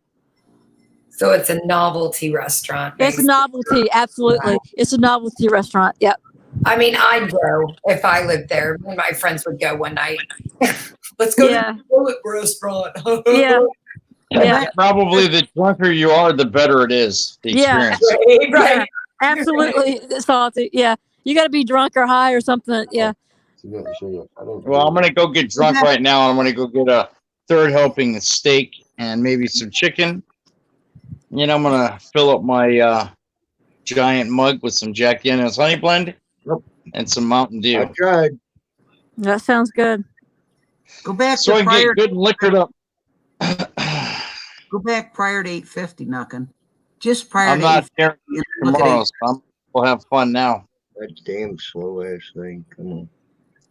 [SPEAKER 8] So it's a novelty restaurant.
[SPEAKER 7] It's a novelty, absolutely. It's a novelty restaurant. Yep.
[SPEAKER 8] I mean, I'd go if I lived there. Me and my friends would go one night. Let's go to the toilet restaurant.
[SPEAKER 7] Yeah.
[SPEAKER 4] Probably the drunker you are, the better it is. The experience.
[SPEAKER 8] Right.
[SPEAKER 7] Yeah, absolutely. Salty. Yeah. You got to be drunk or high or something. Yeah.
[SPEAKER 4] Well, I'm going to go get drunk right now. I'm going to go get a third helping of steak and maybe some chicken. You know, I'm going to fill up my giant mug with some Jack Daniel's honey blend and some Mountain Dew.
[SPEAKER 1] I tried.
[SPEAKER 7] That sounds good.
[SPEAKER 3] Go back
[SPEAKER 4] so
[SPEAKER 3] to
[SPEAKER 4] I
[SPEAKER 3] prior.
[SPEAKER 4] get good liquored up.
[SPEAKER 3] Go back prior to 8:50, Knuckin. Just prior
[SPEAKER 4] I'm
[SPEAKER 3] to
[SPEAKER 4] not
[SPEAKER 3] 8:50.
[SPEAKER 4] there tomorrow, so we'll have fun now.
[SPEAKER 1] That damn slow ass thing. Come on.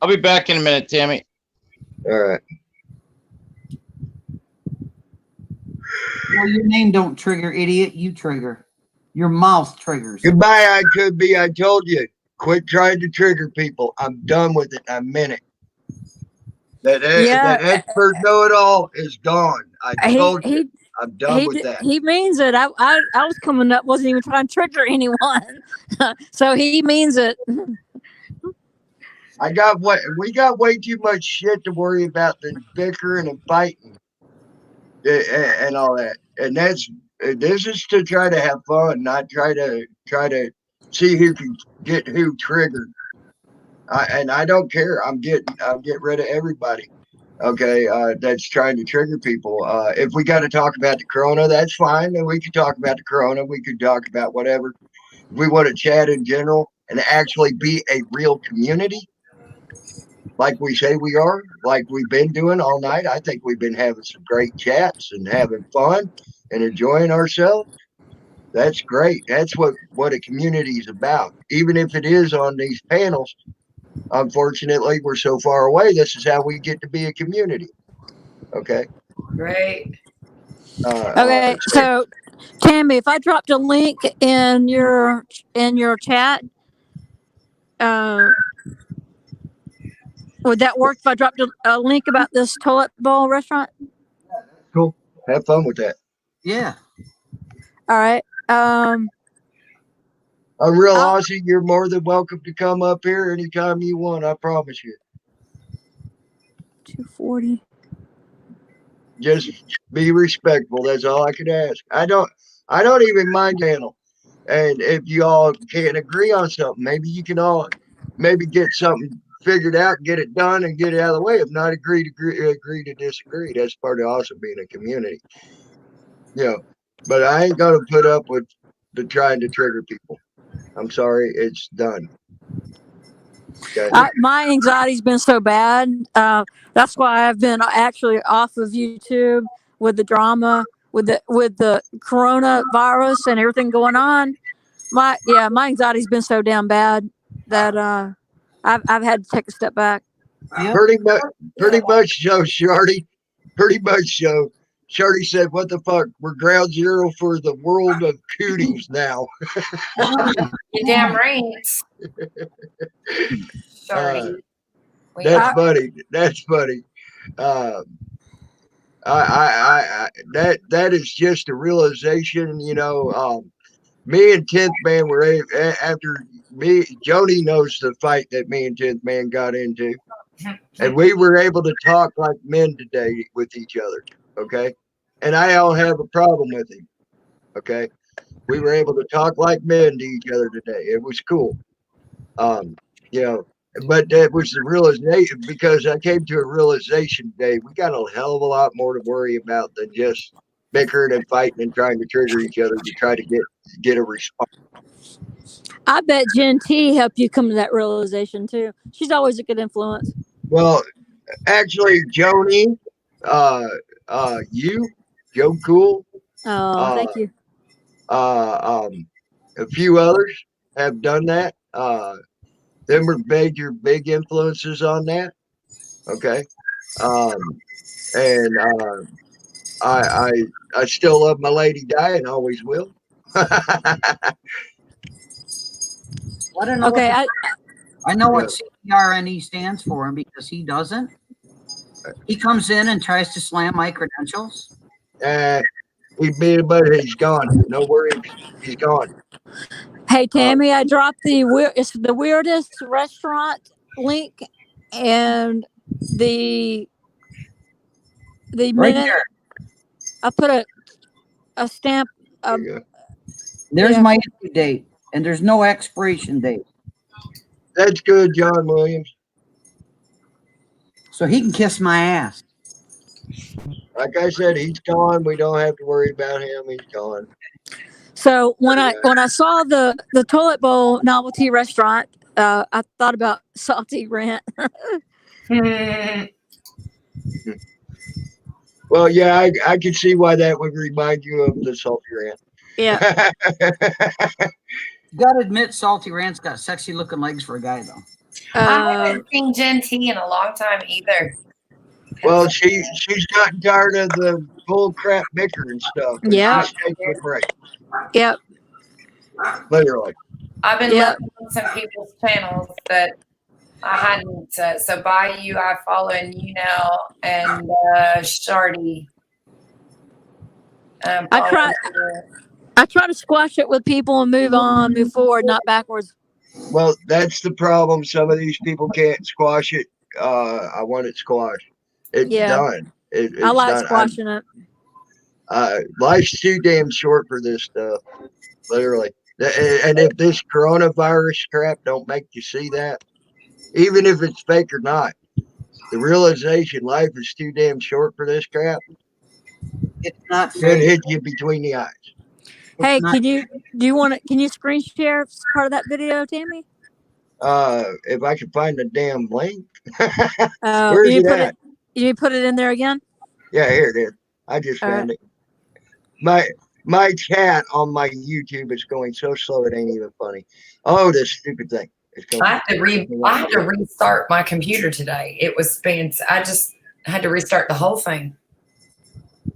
[SPEAKER 4] I'll be back in a minute, Tammy.
[SPEAKER 1] All right.
[SPEAKER 3] Well, your name don't trigger, idiot. You trigger. Your mouth triggers.
[SPEAKER 1] Goodbye, I could be. I told you. Quit trying to trigger people. I'm done with it. I meant it. That expert know-it-all is gone. I told you. I'm done with that.
[SPEAKER 7] He means it. I was coming up, wasn't even trying to trigger anyone. So he means it.
[SPEAKER 1] We got way too much shit to worry about than bickering and fighting and all that. And this is to try to have fun, not try to see who can get who triggered. And I don't care. I'm getting rid of everybody. Okay, that's trying to trigger people. If we got to talk about the corona, that's fine. And we could talk about the corona. We could talk about whatever. If we want to chat in general and actually be a real community, like we say we are, like we've been doing all night. I think we've been having some great chats and having fun and enjoying ourselves. That's great. That's what a community is about. Even if it is on these panels, unfortunately, we're so far away. This is how we get to be a community. Okay.
[SPEAKER 8] Great.
[SPEAKER 7] Okay, so Tammy, if I dropped a link in your chat, would that work if I dropped a link about this toilet bowl restaurant?
[SPEAKER 1] Cool. Have fun with that.
[SPEAKER 3] Yeah.
[SPEAKER 7] All right.
[SPEAKER 1] A real Aussie, you're more than welcome to come up here anytime you want. I promise you.
[SPEAKER 7] 240.
[SPEAKER 1] Just be respectful. That's all I could ask. I don't even mind channel. And if you all can't agree on something, maybe you can all maybe get something figured out, get it done, and get it out of the way. If not, agree to disagree. That's part of also being a community. You know, but I ain't gonna put up with the trying to trigger people. I'm sorry, it's done. Okay.
[SPEAKER 7] My anxiety's been so bad. That's why I've been actually off of YouTube with the drama, with the coronavirus and everything going on. My anxiety's been so damn bad that I've had to take a step back.
[SPEAKER 3] Yep.
[SPEAKER 1] Pretty much so, Shardy. Pretty much so. Shardy said, "What the fuck? We're ground zero for the world of cooties now."
[SPEAKER 8] You're damn right. Sorry.
[SPEAKER 1] That's funny. That's funny. That is just a realization. You know, me and 10th Man were after me. Joni knows the fight that me and 10th Man got into, and we were able to talk like men today with each other. Okay, and I don't have a problem with him. Okay, we were able to talk like men to each other today. It was cool. You know, but that was the realization, because I came to a realization today. We got a hell of a lot more to worry about than just bickering and fighting and trying to trigger each other to try to get a response.
[SPEAKER 7] I bet Jen T helped you come to that realization too. She's always a good influence.
[SPEAKER 1] Well, actually, Joni, you, Joe Cool,
[SPEAKER 7] Thank you.
[SPEAKER 1] a few others have done that. Them were major big influences on that. Okay. And I still love my lady Di and always will.
[SPEAKER 7] Okay,
[SPEAKER 3] I know what CBRNE stands for, and because he doesn't, he comes in and tries to slam my credentials.
[SPEAKER 1] He's being, but he's gone. No worries, he's gone.
[SPEAKER 7] Hey Tammy, I dropped it's the weirdest restaurant link and the
[SPEAKER 3] Right
[SPEAKER 7] minute
[SPEAKER 3] there.
[SPEAKER 7] I put a stamp.
[SPEAKER 3] There's my entry date, and there's no expiration date.
[SPEAKER 1] That's good, John Williams.
[SPEAKER 3] So he can kiss my ass.
[SPEAKER 1] Like I said, he's gone. We don't have to worry about him. He's gone.
[SPEAKER 7] So when I saw the toilet bowl novelty restaurant, I thought about Salty Rant.
[SPEAKER 1] Well, yeah, I can see why that would remind you of the Salty Rant.
[SPEAKER 7] Yeah.
[SPEAKER 3] You gotta admit, Salty Rant's got sexy looking legs for a guy, though.
[SPEAKER 8] I haven't seen Jen T in a long time either.
[SPEAKER 1] Well, she's gotten tired of the bull crap bicker and stuff. And
[SPEAKER 7] yeah.
[SPEAKER 1] she's taking a break.
[SPEAKER 7] Yep.
[SPEAKER 1] Literally.
[SPEAKER 8] I've been looking on some people's channels that I hadn't. So Bayou, I following you now, and Shardy.
[SPEAKER 7] I try to squash it with people and move forward, not backwards.
[SPEAKER 1] Well, that's the problem. Some of these people can't squash it. I want it squashed. It's done. It's
[SPEAKER 7] I like
[SPEAKER 1] done.
[SPEAKER 7] squashing it.
[SPEAKER 1] Life's too damn short for this stuff. Literally. And if this coronavirus crap don't make you see that, even if it's fake or not, the realization life is too damn short for this crap.
[SPEAKER 3] It's not
[SPEAKER 1] It
[SPEAKER 3] fake.
[SPEAKER 1] hit you between the eyes.
[SPEAKER 7] Hey,
[SPEAKER 3] not-
[SPEAKER 7] can you screen share part of that video, Tammy?
[SPEAKER 1] If I could find the damn link.
[SPEAKER 7] Oh,
[SPEAKER 1] Where's it at?
[SPEAKER 7] You put it in there again?
[SPEAKER 1] Yeah, here it is. I just
[SPEAKER 7] All
[SPEAKER 1] found it. My chat on my YouTube is going so slow it ain't even funny. Oh, this stupid thing. It's going.
[SPEAKER 8] I had to restart my computer today. It was I just had to restart the whole thing.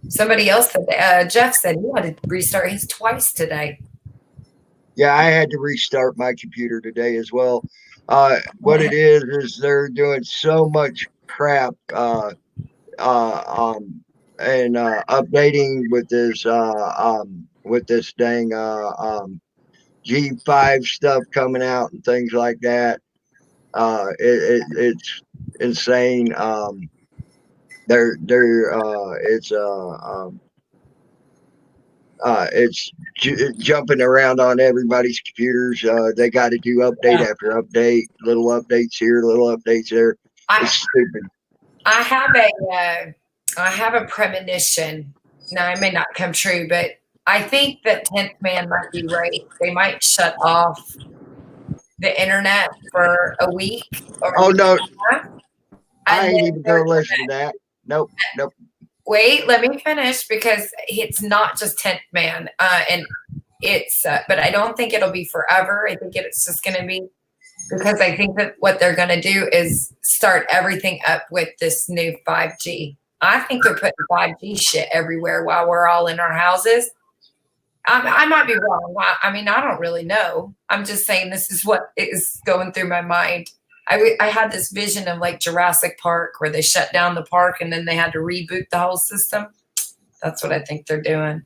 [SPEAKER 8] Somebody else said, Jeff said he had to restart his twice today.
[SPEAKER 1] Yeah, I had to restart my computer today as well. What it is they're doing so much crap and updating with this dang G5 stuff coming out and things like that. It's insane. It's jumping around on everybody's computers. They got to do update after update, little updates here, little updates there. It's stupid.
[SPEAKER 8] I have a premonition. Now, it may not come true, but I think that 10th Man might be right. They might shut off the internet for a week.
[SPEAKER 1] Oh, no. I ain't even going to listen to that. Nope.
[SPEAKER 8] Wait, let me finish, because it's not just 10th Man. And it's, but I don't think it'll be forever. I think it's just going to be, because I think that what they're going to do is start everything up with this new 5G. I think they're putting 5G shit everywhere while we're all in our houses. I might be wrong. I mean, I don't really know. I'm just saying this is what is going through my mind. I had this vision of like Jurassic Park, where they shut down the park and then they had to reboot the whole system. That's what I think they're doing.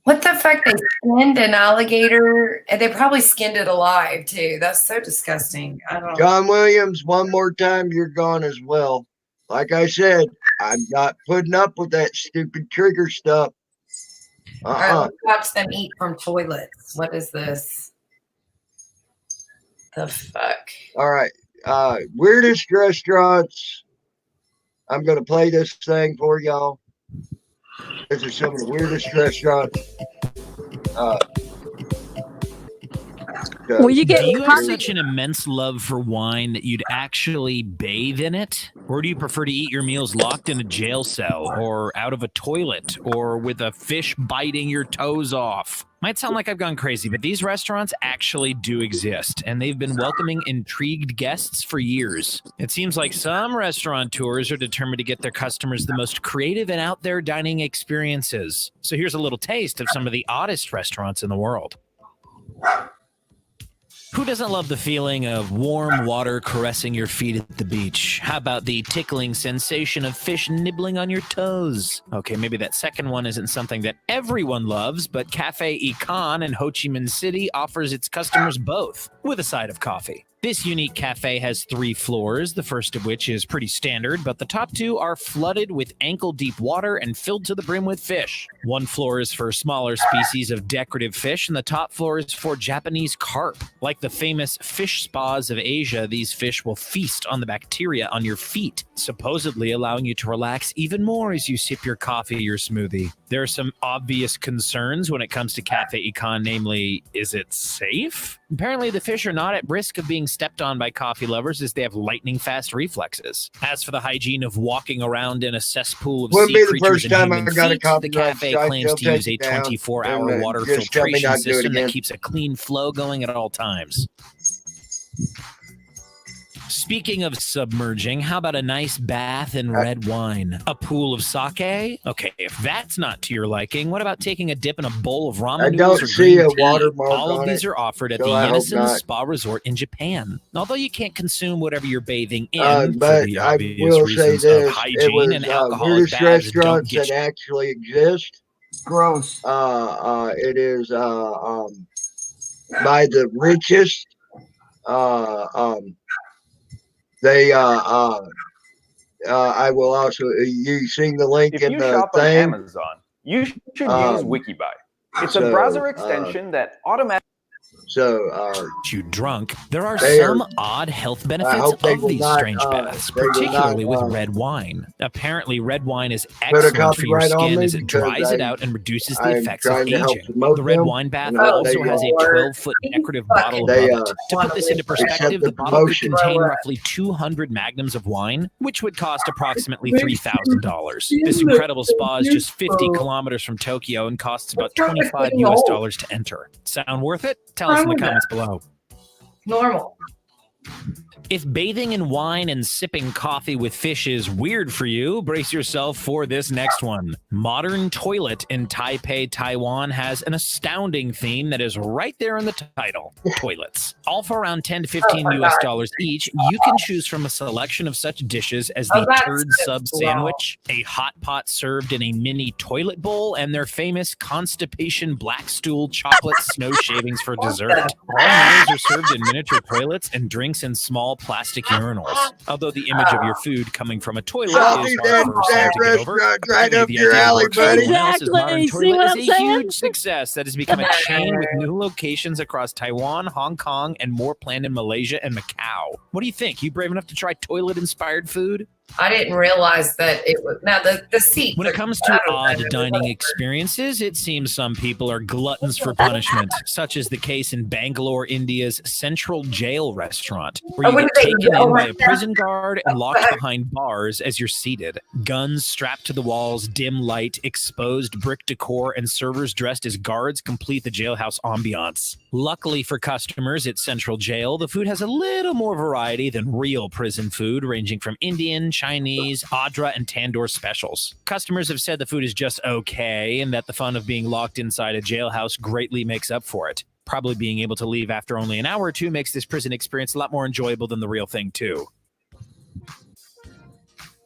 [SPEAKER 8] What the fuck? They skinned an alligator, and they probably skinned it alive too. That's so disgusting. I don't know.
[SPEAKER 1] John Williams, one more time, you're gone as well. Like I said, I'm not putting up with that stupid trigger stuff.
[SPEAKER 8] All right, let's watch them eat from toilets. What is this? The fuck?
[SPEAKER 1] All right. Weirdest restaurants. I'm going to play this thing for y'all. This is some of the weirdest restaurants.
[SPEAKER 7] Well, you get
[SPEAKER 9] Do you have such an immense love for wine that you'd actually bathe in it? Or do you prefer to eat your meals locked in a jail cell, or out of a toilet, or with a fish biting your toes off? Might sound like I've gone crazy, but these restaurants actually do exist, and they've been welcoming intrigued guests for years. It seems like some restaurateurs are determined to get their customers the most creative and out there dining experiences. So here's a little taste of some of the oddest restaurants in the world. Who doesn't love the feeling of warm water caressing your feet at the beach? How about the tickling sensation of fish nibbling on your toes? Okay, maybe that second one isn't something that everyone loves, but Cafe Econ in Ho Chi Minh City offers its customers both, with a side of coffee. This unique cafe has 3 floors, the first of which is pretty standard, but the top 2 are flooded with ankle-deep water and filled to the brim with fish. One floor is for smaller species of decorative fish, and the top floor is for Japanese carp. Like the famous fish spas of Asia, these fish will feast on the bacteria on your feet, supposedly allowing you to relax even more as you sip your coffee or smoothie. There are some obvious concerns when it comes to Cafe Econ, namely, is it safe? Apparently, the fish are not at risk of being stepped on by coffee lovers, as they have lightning-fast reflexes. As for the hygiene of walking around in a cesspool of sea creatures and human feet, the cafe claims to use a 24-hour water filtration system that keeps a clean flow going at all times. Speaking of submerging, how about a nice bath in red wine? A pool of sake? Okay, if that's not to your liking, what about taking a dip in a bowl of ramen noodles or green tea? All of these are offered at the Yenison Spa Resort in Japan. Although you can't consume whatever you're bathing in for the obvious reasons of hygiene and alcoholic baths don't get
[SPEAKER 1] that actually exist.
[SPEAKER 3] Gross.
[SPEAKER 1] It is by the richest. I will also. You seen the link
[SPEAKER 10] If
[SPEAKER 1] in
[SPEAKER 10] you
[SPEAKER 1] the
[SPEAKER 10] shop on
[SPEAKER 1] thing?
[SPEAKER 10] Amazon, you should use Wikibuy. It's a browser extension that automatically.
[SPEAKER 9] You drunk. There are
[SPEAKER 1] They
[SPEAKER 9] some
[SPEAKER 1] are-
[SPEAKER 9] odd health
[SPEAKER 1] I
[SPEAKER 9] benefits
[SPEAKER 1] hope they
[SPEAKER 9] of
[SPEAKER 1] will
[SPEAKER 9] these
[SPEAKER 1] not,
[SPEAKER 9] strange baths,
[SPEAKER 1] they will
[SPEAKER 9] particularly
[SPEAKER 1] not,
[SPEAKER 9] with red wine. Apparently, red wine is
[SPEAKER 1] put a
[SPEAKER 9] excellent for your
[SPEAKER 1] copyright on
[SPEAKER 9] skin
[SPEAKER 1] me
[SPEAKER 9] as it
[SPEAKER 1] because
[SPEAKER 9] dries it out and reduces the
[SPEAKER 1] I'm
[SPEAKER 9] effects of
[SPEAKER 1] trying to help
[SPEAKER 9] aging.
[SPEAKER 1] promote
[SPEAKER 9] The red
[SPEAKER 1] them,
[SPEAKER 9] wine bath
[SPEAKER 1] and
[SPEAKER 9] also
[SPEAKER 1] they,
[SPEAKER 9] has a 12-foot decorative bottle
[SPEAKER 1] they,
[SPEAKER 9] above it. To put this into perspective,
[SPEAKER 1] the
[SPEAKER 9] the bottle could
[SPEAKER 1] promotion.
[SPEAKER 9] contain roughly 200 magnums of wine, which would cost approximately $3,000. This incredible spa is just 50 kilometers from Tokyo and costs about $25 US to enter. Sound worth it? Tell us in the comments below.
[SPEAKER 8] Normal.
[SPEAKER 9] If bathing in wine and sipping coffee with fish is weird for you, brace yourself for this next one. Modern Toilet in Taipei, Taiwan has an astounding theme that is right there in the title, toilets. All for around 10 to 15 US dollars each, you can choose from a selection of such dishes as the turd sub sandwich, a hot pot served in a mini toilet bowl, and their famous constipation black stool chocolate snow shavings for dessert. All meals are served in miniature toilets and drinks in small plastic urinals. Although the image of your food coming from a toilet is hard for some to get over,
[SPEAKER 1] right up
[SPEAKER 9] the
[SPEAKER 1] your
[SPEAKER 9] idea that
[SPEAKER 1] alley,
[SPEAKER 9] works for everyone else is Modern
[SPEAKER 7] Exactly. See
[SPEAKER 9] Toilet
[SPEAKER 7] what
[SPEAKER 9] is
[SPEAKER 7] I'm
[SPEAKER 9] a
[SPEAKER 7] saying?
[SPEAKER 9] huge success that has become a chain with new locations across Taiwan, Hong Kong, and more planned in Malaysia and Macau. What do you think? You brave enough to try toilet-inspired food?
[SPEAKER 8] I didn't realize that it was. Now the seat.
[SPEAKER 9] When it comes to odd dining experiences, it seems some people are gluttons for punishment, such as the case in Bangalore, India's Central Jail restaurant, where you get taken in by a prison guard and locked behind bars as you're seated. Guns strapped to the walls, dim light, exposed brick decor, and servers dressed as guards complete the jailhouse ambiance. Luckily for customers at Central Jail, the food has a little more variety than real prison food, ranging from Indian, Chinese, Adra, and Tandoor specials. Customers have said the food is just okay and that the fun of being locked inside a jailhouse greatly makes up for it. Probably being able to leave after only an hour or two makes this prison experience a lot more enjoyable than the real thing, too.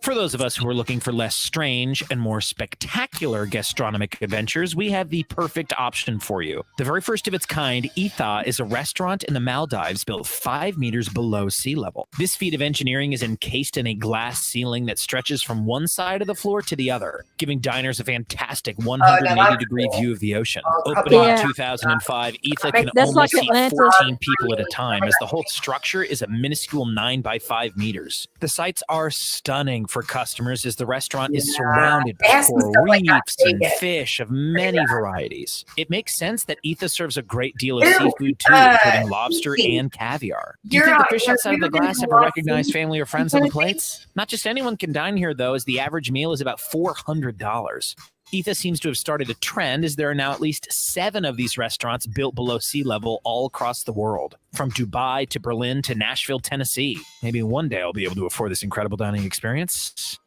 [SPEAKER 9] For those of us who are looking for less strange and more spectacular gastronomic adventures, we have the perfect option for you. The very first of its kind, Etha is a restaurant in the Maldives built 5 meters below sea level. This feat of engineering is encased in a glass ceiling that stretches from one side of the floor to the other, giving diners a fantastic 180-degree view of the ocean. Opening in 2005, Etha can
[SPEAKER 7] That's
[SPEAKER 9] only
[SPEAKER 7] like
[SPEAKER 9] seat
[SPEAKER 7] Atlanta.
[SPEAKER 9] 14 people at a time, as the whole structure is a minuscule 9 by 5 meters. The sights are stunning for customers as the restaurant is surrounded by coral reefs and fish of many varieties. It makes sense that Etha serves a great deal of seafood too, including lobster and caviar. Do you think the fish outside of the glass have a recognized family or friends on the plates? Not just anyone can dine here, though, as the average meal is about $400. Etha seems to have started a trend, as there are now at least 7 of these restaurants built below sea level all across the world, from Dubai to Berlin to Nashville, Tennessee. Maybe one day I'll be able to afford this incredible dining experience.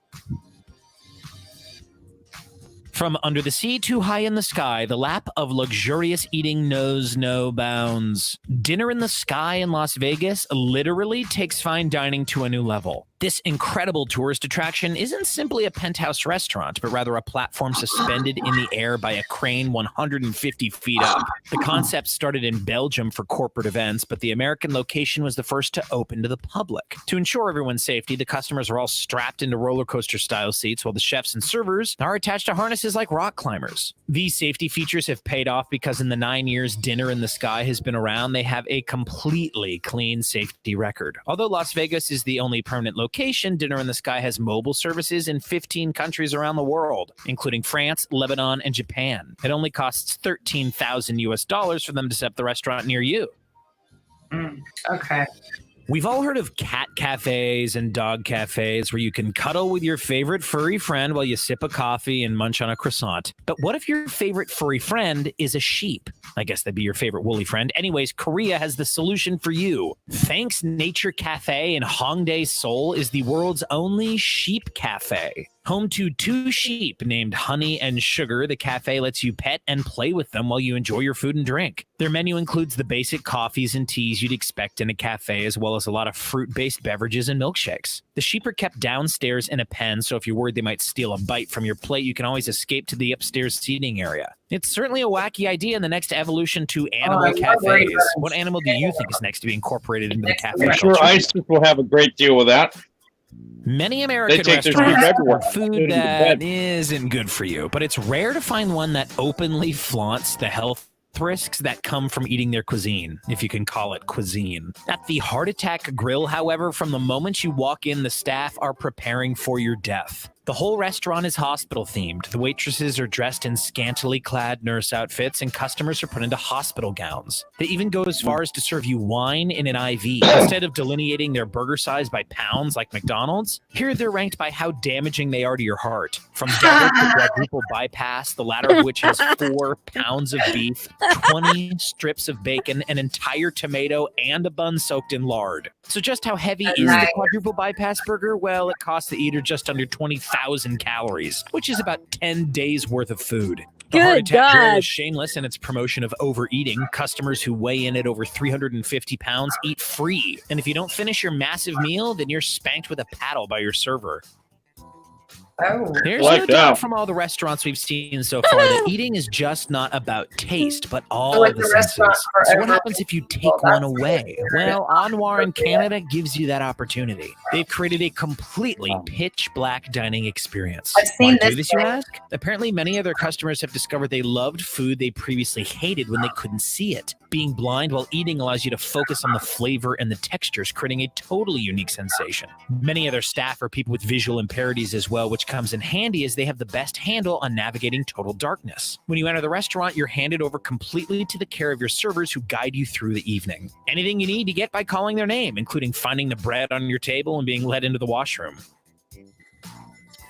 [SPEAKER 9] From under the sea to high in the sky, the lap of luxurious eating knows no bounds. Dinner in the Sky in Las Vegas literally takes fine dining to a new level. This incredible tourist attraction isn't simply a penthouse restaurant, but rather a platform suspended in the air by a crane 150 feet up. The concept started in Belgium for corporate events, but the American location was the first to open to the public. To ensure everyone's safety, the customers are all strapped into roller coaster style seats, while the chefs and servers are attached to harnesses like rock climbers. These safety features have paid off because in the 9 years Dinner in the Sky has been around, they have a completely clean safety record. Although Las Vegas is the only permanent location, Dinner in the Sky has mobile services in 15 countries around the world, including France, Lebanon, and Japan. It only costs $13,000 US for them to set up the restaurant near you.
[SPEAKER 8] Okay.
[SPEAKER 9] We've all heard of cat cafes and dog cafes where you can cuddle with your favorite furry friend while you sip a coffee and munch on a croissant. But what if your favorite furry friend is a sheep? I guess that'd be your favorite woolly friend. Anyways, Korea has the solution for you. Thanks Nature Cafe in Hongdae, Seoul is the world's only sheep cafe. Home to 2 sheep named Honey and Sugar, the cafe lets you pet and play with them while you enjoy your food and drink. Their menu includes the basic coffees and teas you'd expect in a cafe, as well as a lot of fruit-based beverages and milkshakes. The sheep are kept downstairs in a pen, so if you're worried they might steal a bite from your plate, you can always escape to the upstairs seating area. It's certainly a wacky idea and the next evolution to animal cafes. What animal do you think is next to be incorporated into the cafe
[SPEAKER 4] I'm sure
[SPEAKER 9] culture?
[SPEAKER 4] ISIS will have a great deal with that.
[SPEAKER 9] Many American
[SPEAKER 4] take their
[SPEAKER 9] restaurants
[SPEAKER 4] soup everywhere,
[SPEAKER 9] offer food
[SPEAKER 4] including the
[SPEAKER 9] that
[SPEAKER 4] bed.
[SPEAKER 9] isn't good for you, but it's rare to find one that openly flaunts the health risks that come from eating their cuisine, if you can call it cuisine. At the Heart Attack Grill, however, from the moment you walk in, the staff are preparing for your death. The whole restaurant is hospital themed. The waitresses are dressed in scantily clad nurse outfits, and customers are put into hospital gowns. They even go as far as to serve you wine in an IV. Instead of delineating their burger size by pounds like McDonald's, here they're ranked by how damaging they are to your heart. From double to quadruple bypass, the latter of which has 4 pounds of beef, 20 strips of bacon, an entire tomato, and a bun soaked in lard. So just how heavy is the quadruple bypass burger? Well, it costs the eater just under 20,000 calories, which is about 10 days worth of food. The Heart
[SPEAKER 7] Good
[SPEAKER 9] Attack Grill
[SPEAKER 7] God.
[SPEAKER 9] is shameless in its promotion of overeating. Customers who weigh in at over 350 pounds eat free. And if you don't finish your massive meal, then you're spanked with a paddle by your server.
[SPEAKER 8] Oh.
[SPEAKER 9] There's
[SPEAKER 4] Like
[SPEAKER 9] no doubt
[SPEAKER 4] that.
[SPEAKER 9] from all the restaurants we've seen so far that eating is just not about taste, but all
[SPEAKER 8] So it's
[SPEAKER 9] the
[SPEAKER 8] a restaurant
[SPEAKER 9] senses.
[SPEAKER 8] for
[SPEAKER 9] So what
[SPEAKER 8] everyone.
[SPEAKER 9] happens if you take
[SPEAKER 8] Well,
[SPEAKER 9] one
[SPEAKER 8] that's
[SPEAKER 9] away?
[SPEAKER 8] good.
[SPEAKER 9] Well, Anwar in Canada gives you that opportunity. They've created a completely pitch black dining experience.
[SPEAKER 8] I've seen
[SPEAKER 9] Why do
[SPEAKER 8] this
[SPEAKER 9] this, you
[SPEAKER 8] thing.
[SPEAKER 9] ask? Apparently, many of their customers have discovered they loved food they previously hated when they couldn't see it. Being blind while eating allows you to focus on the flavor and the textures, creating a totally unique sensation. Many of their staff are people with visual impairments as well, which comes in handy as they have the best handle on navigating total darkness. When you enter the restaurant, you're handed over completely to the care of your servers who guide you through the evening. Anything you need, you get by calling their name, including finding the bread on your table and being led into the washroom.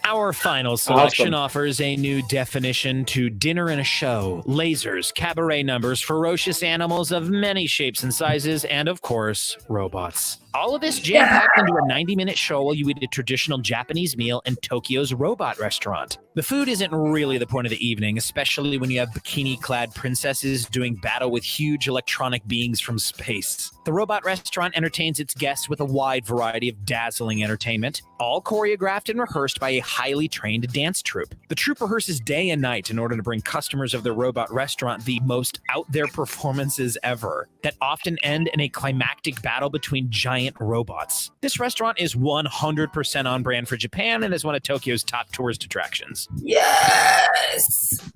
[SPEAKER 9] Our final selection offers a new definition to dinner and a show. Lasers, cabaret numbers, ferocious animals of many shapes and sizes, and of course, robots. All of this jam-packed into a 90-minute show while you eat a traditional Japanese meal in Tokyo's robot restaurant. The food isn't really the point of the evening, especially when you have bikini-clad princesses doing battle with huge electronic beings from space. The robot restaurant entertains its guests with a wide variety of dazzling entertainment, all choreographed and rehearsed by a highly trained dance troupe. The troupe rehearses day and night in order to bring customers of the robot restaurant the most out-there performances ever, that often end in a climactic battle between giant robots. This restaurant is 100% on brand for Japan and is one of Tokyo's top tourist attractions.
[SPEAKER 8] Yes.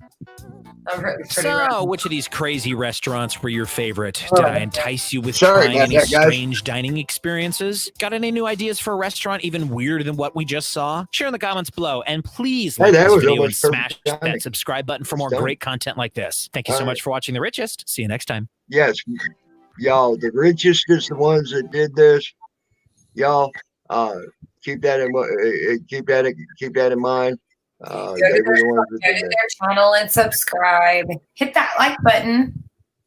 [SPEAKER 8] I'm pretty
[SPEAKER 9] So, which of these crazy restaurants were your favorite? Did I entice you with
[SPEAKER 1] Sorry
[SPEAKER 9] trying
[SPEAKER 1] about
[SPEAKER 9] any
[SPEAKER 1] that, guys.
[SPEAKER 9] strange dining experiences? Got any new ideas for a restaurant even weirder than what we just saw? Share in the comments below, and please like
[SPEAKER 1] that
[SPEAKER 9] this
[SPEAKER 1] was
[SPEAKER 9] video and
[SPEAKER 1] almost
[SPEAKER 9] smash
[SPEAKER 1] perfect timing.
[SPEAKER 9] that subscribe button for more
[SPEAKER 1] Done.
[SPEAKER 9] great content like this. Thank you so
[SPEAKER 1] All
[SPEAKER 9] much
[SPEAKER 1] right.
[SPEAKER 9] for watching The Richest. See you next time.
[SPEAKER 1] Yes, y'all, the richest is the ones that did this. Y'all, keep that in mind. They were the ones that
[SPEAKER 8] Go
[SPEAKER 1] did
[SPEAKER 8] to
[SPEAKER 1] that.
[SPEAKER 8] their channel and subscribe. Hit that like button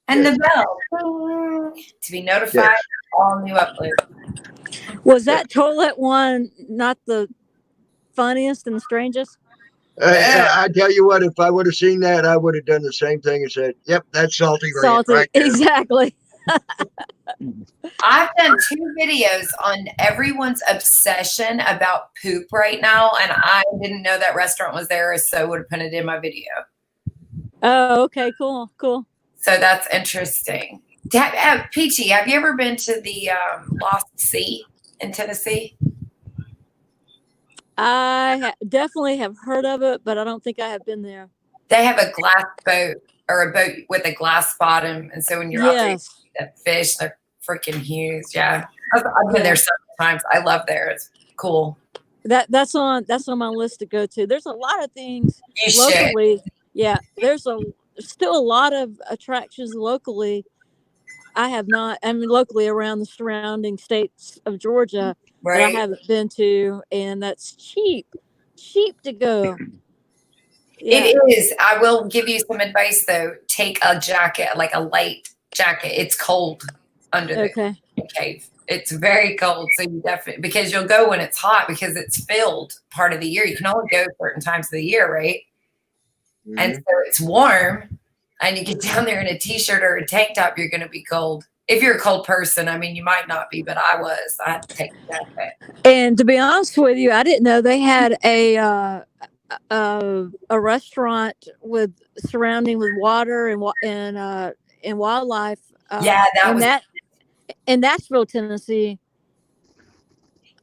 [SPEAKER 8] and the bell to be notified
[SPEAKER 1] Yes.
[SPEAKER 8] of all new uploads.
[SPEAKER 7] Was that toilet one not the funniest and strangest?
[SPEAKER 1] I tell you what, if I would have seen that, I would have done the same thing and said, "Yep, that's salty,
[SPEAKER 7] Salty,
[SPEAKER 1] right there."
[SPEAKER 7] exactly.
[SPEAKER 8] I've done 2 videos on everyone's obsession about poop right now, and I didn't know that restaurant was there, so would have put it in my video.
[SPEAKER 7] Oh, okay, cool.
[SPEAKER 8] So that's interesting. Peachy, have you ever been to the Lost Sea in Tennessee?
[SPEAKER 7] I definitely have heard of it, but I don't think I have been there.
[SPEAKER 8] They have a glass boat or a boat with a glass bottom, and so when you're out there, you
[SPEAKER 7] Yes.
[SPEAKER 8] see that fish, they're freaking huge. Yeah, I've been there several times. I love there. It's cool.
[SPEAKER 7] That's on my list to go to. There's a lot of things
[SPEAKER 8] You should.
[SPEAKER 7] locally. Yeah, there's still a lot of attractions locally. Locally around the surrounding states of Georgia that I
[SPEAKER 8] Right.
[SPEAKER 7] haven't been to, and that's cheap to go. Yeah.
[SPEAKER 8] It is. I will give you some advice though. Take a jacket, like a light jacket. It's cold under
[SPEAKER 7] Okay.
[SPEAKER 8] the cave. It's very cold. So you definitely, because you'll go when it's hot because it's filled part of the year. You can only go certain times of the year, right? And so it's warm and you get down there in a t-shirt or a tank top, you're going to be cold. If you're a cold person, I mean, you might not be, but I was. I had to take a jacket.
[SPEAKER 7] And to be honest with you, I didn't know they had a restaurant surrounding with water and wildlife.
[SPEAKER 8] Yeah, that was.
[SPEAKER 7] in Nashville, Tennessee.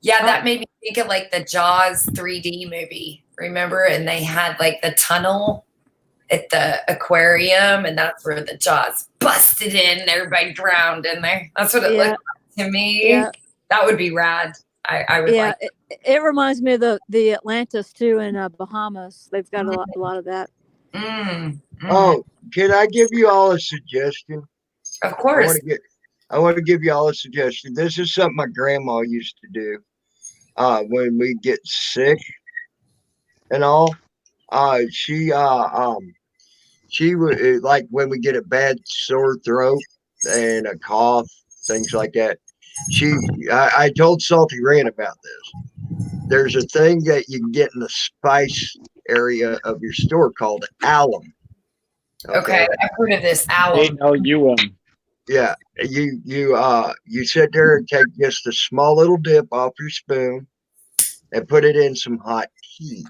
[SPEAKER 8] Yeah, that made me think of like the Jaws 3D movie. Remember? And they had like the tunnel at the aquarium, and that's where the Jaws busted in and everybody drowned in there. That's what it looked like to me.
[SPEAKER 7] Yeah.
[SPEAKER 8] That would be rad. I would like.
[SPEAKER 7] It reminds me of the Atlantis too in Bahamas. They've got a lot of that.
[SPEAKER 1] Oh, can I give you all a suggestion?
[SPEAKER 8] Of course.
[SPEAKER 1] I want to give you all a suggestion. This is something my grandma used to do when we get sick and all. She would, like, when we get a bad sore throat and a cough, things like that. I told Salty Rant about this. There's a thing that you can get in the spice area of your store called alum.
[SPEAKER 8] Okay, I've heard of this alum.
[SPEAKER 4] ALUM.
[SPEAKER 1] Yeah, you sit there and take just a small little dip off your spoon and put it in some hot tea,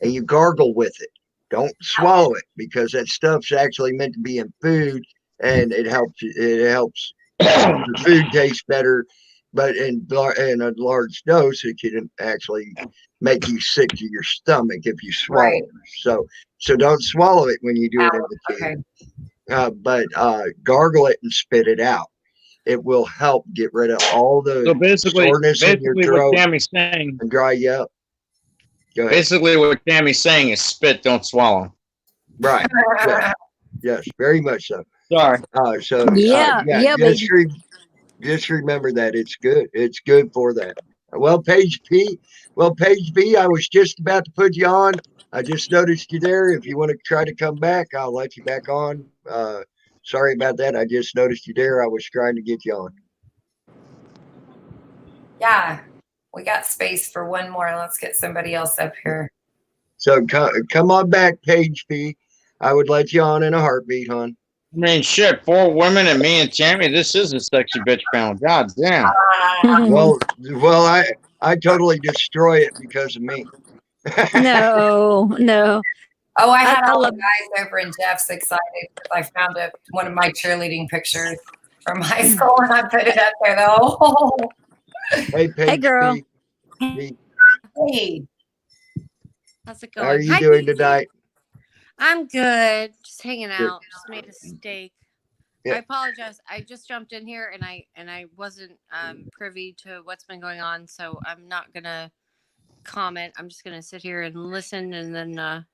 [SPEAKER 1] and you gargle with it. Don't swallow it, because that stuff's actually meant to be in food, and it helps the food taste better. But in a large dose, it can actually make you sick to your stomach if you swallow it. So don't swallow it when you do it in the tea. But gargle it and spit it out. It will help get rid of all the soreness in your throat
[SPEAKER 4] what Tammy's saying,
[SPEAKER 1] and dry you up. Go ahead.
[SPEAKER 4] Basically, what Tammy's saying is spit, don't swallow.
[SPEAKER 1] Right. Yes, very much so.
[SPEAKER 4] Sorry.
[SPEAKER 1] Just remember that it's good. It's good for that. Well, Page B, I was just about to put you on. I just noticed you there. If you want to try to come back, I'll let you back on. Sorry about that. I just noticed you there. I was trying to get you on.
[SPEAKER 8] Yeah, we got space for one more. Let's get somebody else up here.
[SPEAKER 1] So come on back, Page B. I would let you on in a heartbeat, hon.
[SPEAKER 4] I mean, shit, 4 women and me and Tammy. This is a sexy bitch panel. God damn.
[SPEAKER 1] Well, I totally destroy it because of me.
[SPEAKER 7] No.
[SPEAKER 8] Oh, I had all the guys over, and Jeff's excited because I found one of my cheerleading pictures from high school, and I put it up there though.
[SPEAKER 1] Hey, Paige,
[SPEAKER 7] hey, girl.
[SPEAKER 8] Hey.
[SPEAKER 11] How's it going?
[SPEAKER 1] How are you doing tonight?
[SPEAKER 11] I'm good. Just hanging out. Just made a steak. Yeah. I apologize. I just jumped in here and I wasn't privy to what's been going on, so I'm not gonna comment. I'm just gonna sit here and listen and then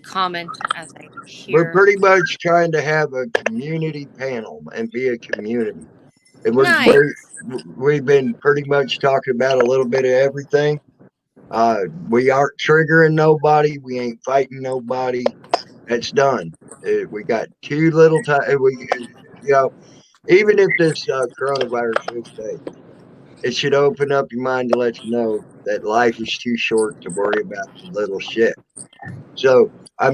[SPEAKER 11] comment as I hear.
[SPEAKER 1] We're pretty much trying to have a community panel and be a community. And we've been pretty much talking about a little bit of everything. We aren't triggering nobody. We ain't fighting nobody. It's done. We got too little time. Even if this coronavirus is fake, it should open up your mind to let you know that life is too short to worry about little shit. So I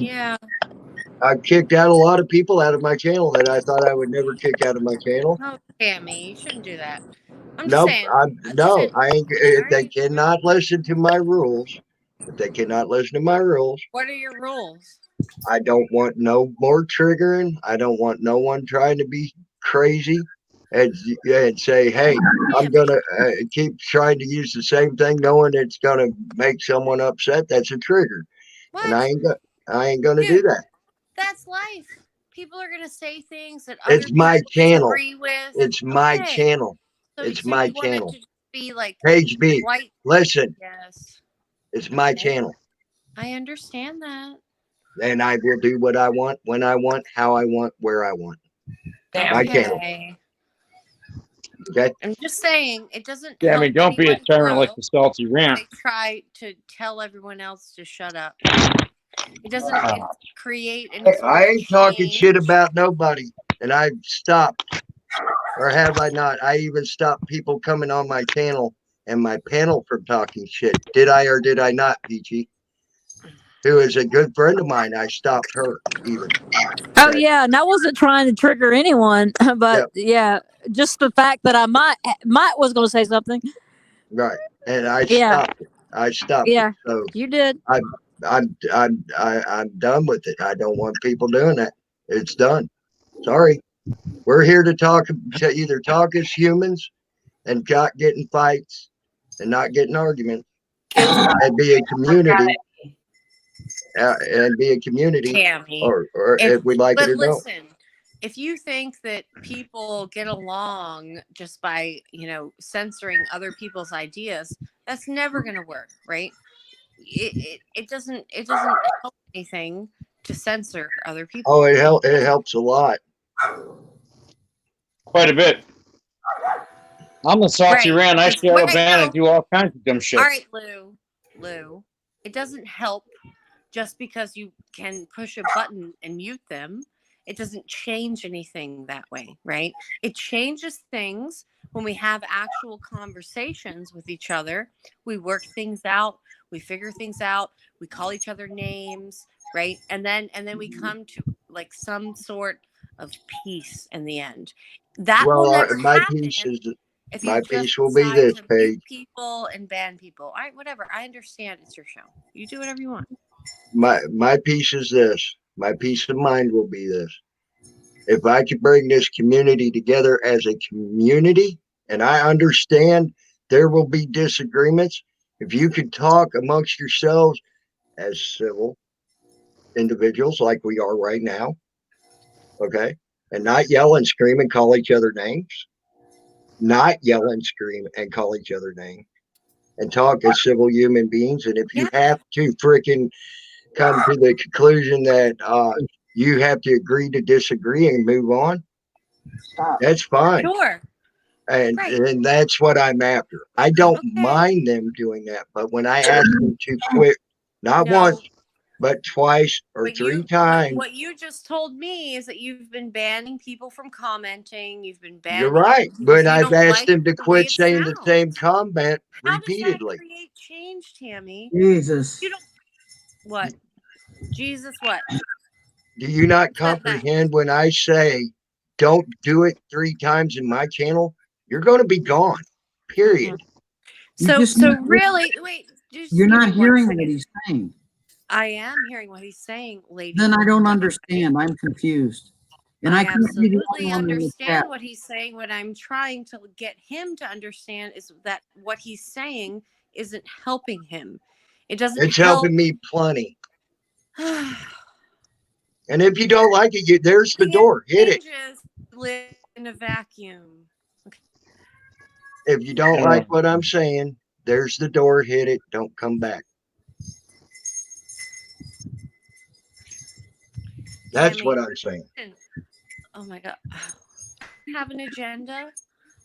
[SPEAKER 1] kicked out a lot of people out of my channel that I thought I would never kick out of my channel.
[SPEAKER 11] Oh, Tammy, you shouldn't do that.
[SPEAKER 1] Nope, I ain't. If they cannot listen to my rules, what are your rules? I don't want no more triggering. I don't want no one trying to be crazy and say, hey, I'm gonna keep trying to use the same thing, knowing it's gonna make someone upset. That's a trigger, and I ain't gonna do that.
[SPEAKER 11] That's life. People are gonna say things that
[SPEAKER 1] it's my channel.
[SPEAKER 11] With.
[SPEAKER 1] It's my channel.
[SPEAKER 11] So
[SPEAKER 1] it's my channel.
[SPEAKER 11] To be like
[SPEAKER 1] Page B. Listen.
[SPEAKER 11] Yes.
[SPEAKER 1] It's my channel.
[SPEAKER 11] I understand that.
[SPEAKER 1] And I will do what I want, when I want, how I want, where I want. My channel. Okay.
[SPEAKER 11] I'm just saying it doesn't.
[SPEAKER 4] Yeah, I mean, don't be a tyrant like the Salty Rant.
[SPEAKER 11] They try to tell everyone else to shut up. It doesn't create any.
[SPEAKER 1] I ain't talking shit about nobody, and I've stopped, or have I not? I even stopped people coming on my channel and my panel from talking shit. Did I or did I not, Peachy? Who is a good friend of mine. I stopped her even.
[SPEAKER 7] Oh yeah, and I wasn't trying to trigger anyone, but yeah, just the fact that I might was going to say something.
[SPEAKER 1] Right, and I stopped it. I stopped.
[SPEAKER 7] Yeah,
[SPEAKER 1] it. So
[SPEAKER 7] you did.
[SPEAKER 1] I'm done with it. I don't want people doing that. It's done. Sorry. We're here to either talk as humans and not getting fights and not getting arguments and be a community
[SPEAKER 11] Tammy.
[SPEAKER 1] or if we like it or don't.
[SPEAKER 11] Listen, if you think that people get along just by, censoring other people's ideas, that's never going to work, right? It doesn't help anything to censor other people.
[SPEAKER 1] Oh, it helps a lot.
[SPEAKER 4] Quite a bit. I'm a salty
[SPEAKER 11] Right.
[SPEAKER 4] ran. I share a ban and do all kinds of dumb shit.
[SPEAKER 11] All right, Lou, it doesn't help just because you can push a button and mute them. It doesn't change anything that way, right? It changes things when we have actual conversations with each other. We work things out, we figure things out, we call each other names, right? And then we come to like some sort of peace in the end. That will never happen.
[SPEAKER 1] My piece will be this, Paige.
[SPEAKER 11] People and ban people. All right, whatever. I understand. It's your show. You do whatever you want.
[SPEAKER 1] My piece is this. My peace of mind will be this. If I could bring this community together as a community, and I understand there will be disagreements, if you could talk amongst yourselves as civil individuals like we are right now, okay, and not yell and scream and call each other names, not yell and scream and call each other names, and talk as civil human beings. And if you have to freaking come to the conclusion that you have to agree to disagree and move on, that's fine.
[SPEAKER 11] Sure.
[SPEAKER 1] And that's what I'm after. I don't mind them doing that, but when I ask them to quit, not once, but twice or three times.
[SPEAKER 11] What you just told me is that you've been banning people from commenting. You've been banning.
[SPEAKER 1] You're right, but I've asked them to quit saying the same comment repeatedly.
[SPEAKER 11] How does that create change, Tammy?
[SPEAKER 3] Jesus.
[SPEAKER 11] You don't. What? Jesus? What?
[SPEAKER 1] Do you not comprehend when I say don't do it 3 times in my channel? You're going to be gone. Period.
[SPEAKER 11] So really, wait.
[SPEAKER 3] You're not hearing what he's saying.
[SPEAKER 11] I am hearing what he's saying, lady.
[SPEAKER 3] Then I don't understand. I'm confused. And I
[SPEAKER 11] absolutely understand what he's saying. What I'm trying to get him to understand is that what he's saying isn't helping him. It doesn't.
[SPEAKER 1] It's helping me plenty. And if you don't like it, there's the door. Hit it.
[SPEAKER 11] Live in a vacuum. Okay.
[SPEAKER 1] If you don't like what I'm saying, there's the door. Hit it. Don't come back. That's what I'm saying.
[SPEAKER 11] Oh my God. I have an agenda.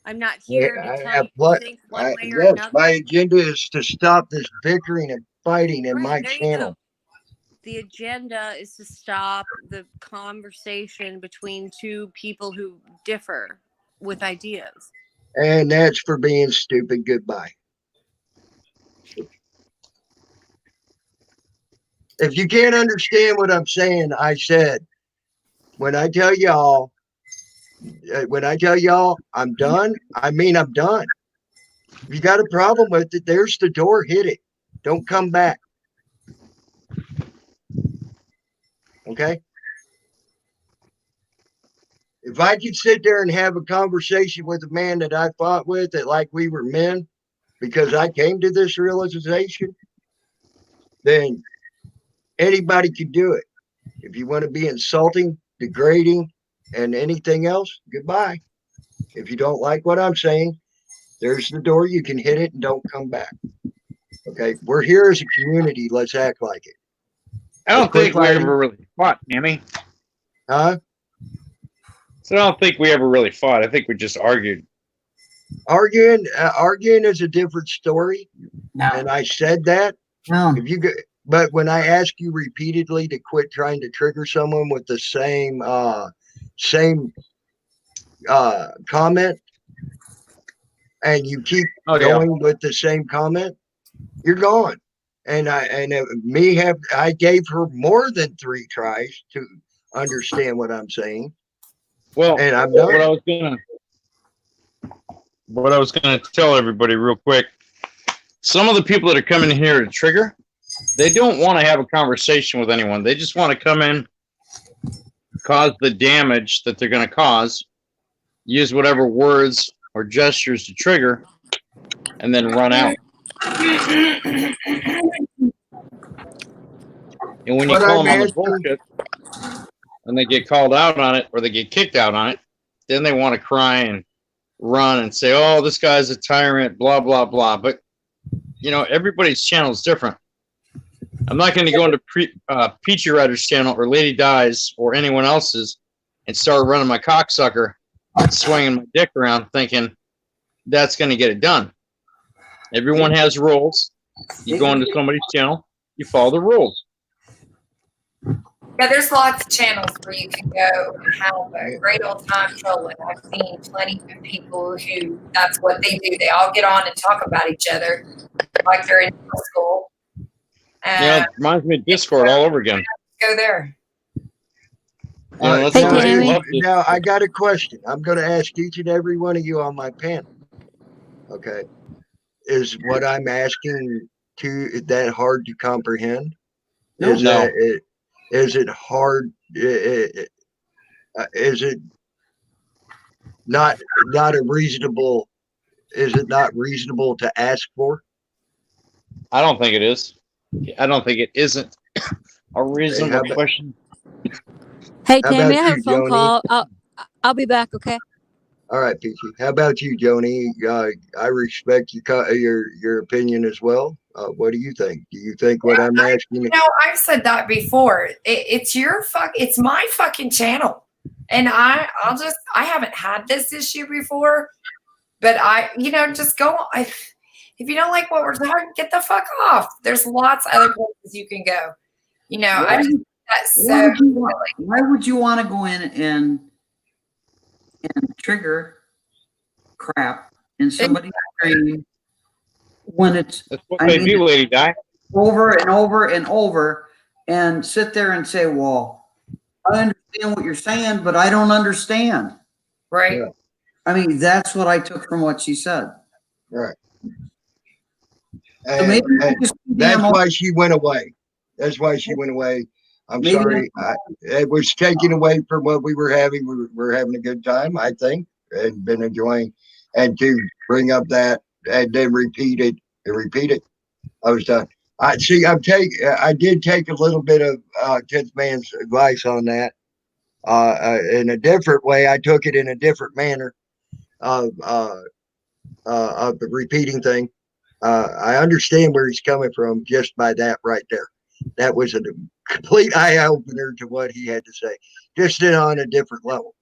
[SPEAKER 11] I'm not here to tell you to think one way or another.
[SPEAKER 1] My agenda is to stop this bickering and fighting in my channel.
[SPEAKER 11] The agenda is to stop the conversation between two people who differ with ideas.
[SPEAKER 1] And that's for being stupid. Goodbye. If you can't understand what I'm saying, I said, when I tell y'all I'm done, I mean I'm done. If you got a problem with it, there's the door. Hit it. Don't come back. Okay? If I could sit there and have a conversation with a man that I fought with that like we were men because I came to this realization, then anybody could do it. If you want to be insulting, degrading, and anything else, goodbye. If you don't like what I'm saying, there's the door. You can hit it and don't come back. Okay? We're here as a community. Let's act like it.
[SPEAKER 4] I don't think we ever really fought, Tammy.
[SPEAKER 1] Huh?
[SPEAKER 4] So I don't think we ever really fought. I think we just argued.
[SPEAKER 1] Arguing is a different story. No. And I said that.
[SPEAKER 3] No.
[SPEAKER 1] But when I ask you repeatedly to quit trying to trigger someone with the same comment, and you keep going with the same comment, you're gone. And I gave her more than 3 tries to understand what I'm saying.
[SPEAKER 4] Well,
[SPEAKER 1] and I'm done.
[SPEAKER 4] What I was gonna tell everybody real quick. Some of the people that are coming here to trigger, they don't want to have a conversation with anyone. They just want to come in, cause the damage that they're going to cause, use whatever words or gestures to trigger, and then run out. And when you
[SPEAKER 1] But
[SPEAKER 4] call
[SPEAKER 1] I'm
[SPEAKER 4] them on the
[SPEAKER 1] asking,
[SPEAKER 4] bullshit, and they get called out on it, or they get kicked out on it, then they want to cry and run and say, "Oh, this guy's a tyrant," blah blah blah. But you know, everybody's channel is different. I'm not going to go into Peachy Rider's channel or Lady Di's or anyone else's and start running my cocksucker and swinging my dick around thinking that's going to get it done. Everyone has rules. You go into somebody's channel, you follow the rules.
[SPEAKER 8] Yeah, there's lots of channels where you can go and have a great old time trolling. I've seen plenty of people who that's what they do. They all get on and talk about each other like they're in school.
[SPEAKER 4] Yeah, it reminds me of Discord all over again.
[SPEAKER 8] Go there.
[SPEAKER 1] now,
[SPEAKER 7] Tammy.
[SPEAKER 1] now I got a question. I'm going to ask each and every one of you on my panel. Okay, is what I'm asking that hard to comprehend?
[SPEAKER 4] No.
[SPEAKER 1] Is it hard? Is it not a reasonable? Is it not reasonable to ask for?
[SPEAKER 4] I don't think it is. I don't think it isn't a reasonable question.
[SPEAKER 7] Hey,
[SPEAKER 1] How
[SPEAKER 7] Tammy, I
[SPEAKER 1] about
[SPEAKER 7] have
[SPEAKER 1] you,
[SPEAKER 7] a phone
[SPEAKER 1] Joni?
[SPEAKER 7] call. I'll be back, okay?
[SPEAKER 1] All right, Peachy. How about you, Joni? I respect your opinion as well. What do you think? Do you think what I'm asking?
[SPEAKER 8] You know, I've said that before. It's my fucking channel, and I haven't had this issue before, but just go. If you don't like what we're talking, get the fuck off. There's lots of other places you can go. You know,
[SPEAKER 3] Why would you want to go in and trigger crap in somebody's stream when it's
[SPEAKER 4] That's what they do, Lady Di.
[SPEAKER 3] over and over and over, and sit there and say, "Well, I understand what you're saying, but I don't understand."
[SPEAKER 8] Right.
[SPEAKER 1] Yeah.
[SPEAKER 3] I mean, that's what I took from what she said.
[SPEAKER 1] Right.
[SPEAKER 3] So maybe
[SPEAKER 1] that's why she went away. That's why she went away. I'm sorry. It was taken away from what we were having. We were having a good time, I think, and been enjoying. And to bring up that and then repeat it, I was done. I did take a little bit of 10th man's advice on that. In a different way, I took it in a different manner of the repeating thing. I understand where he's coming from just by that right there. That was a complete eye opener to what he had to say, just on a different level.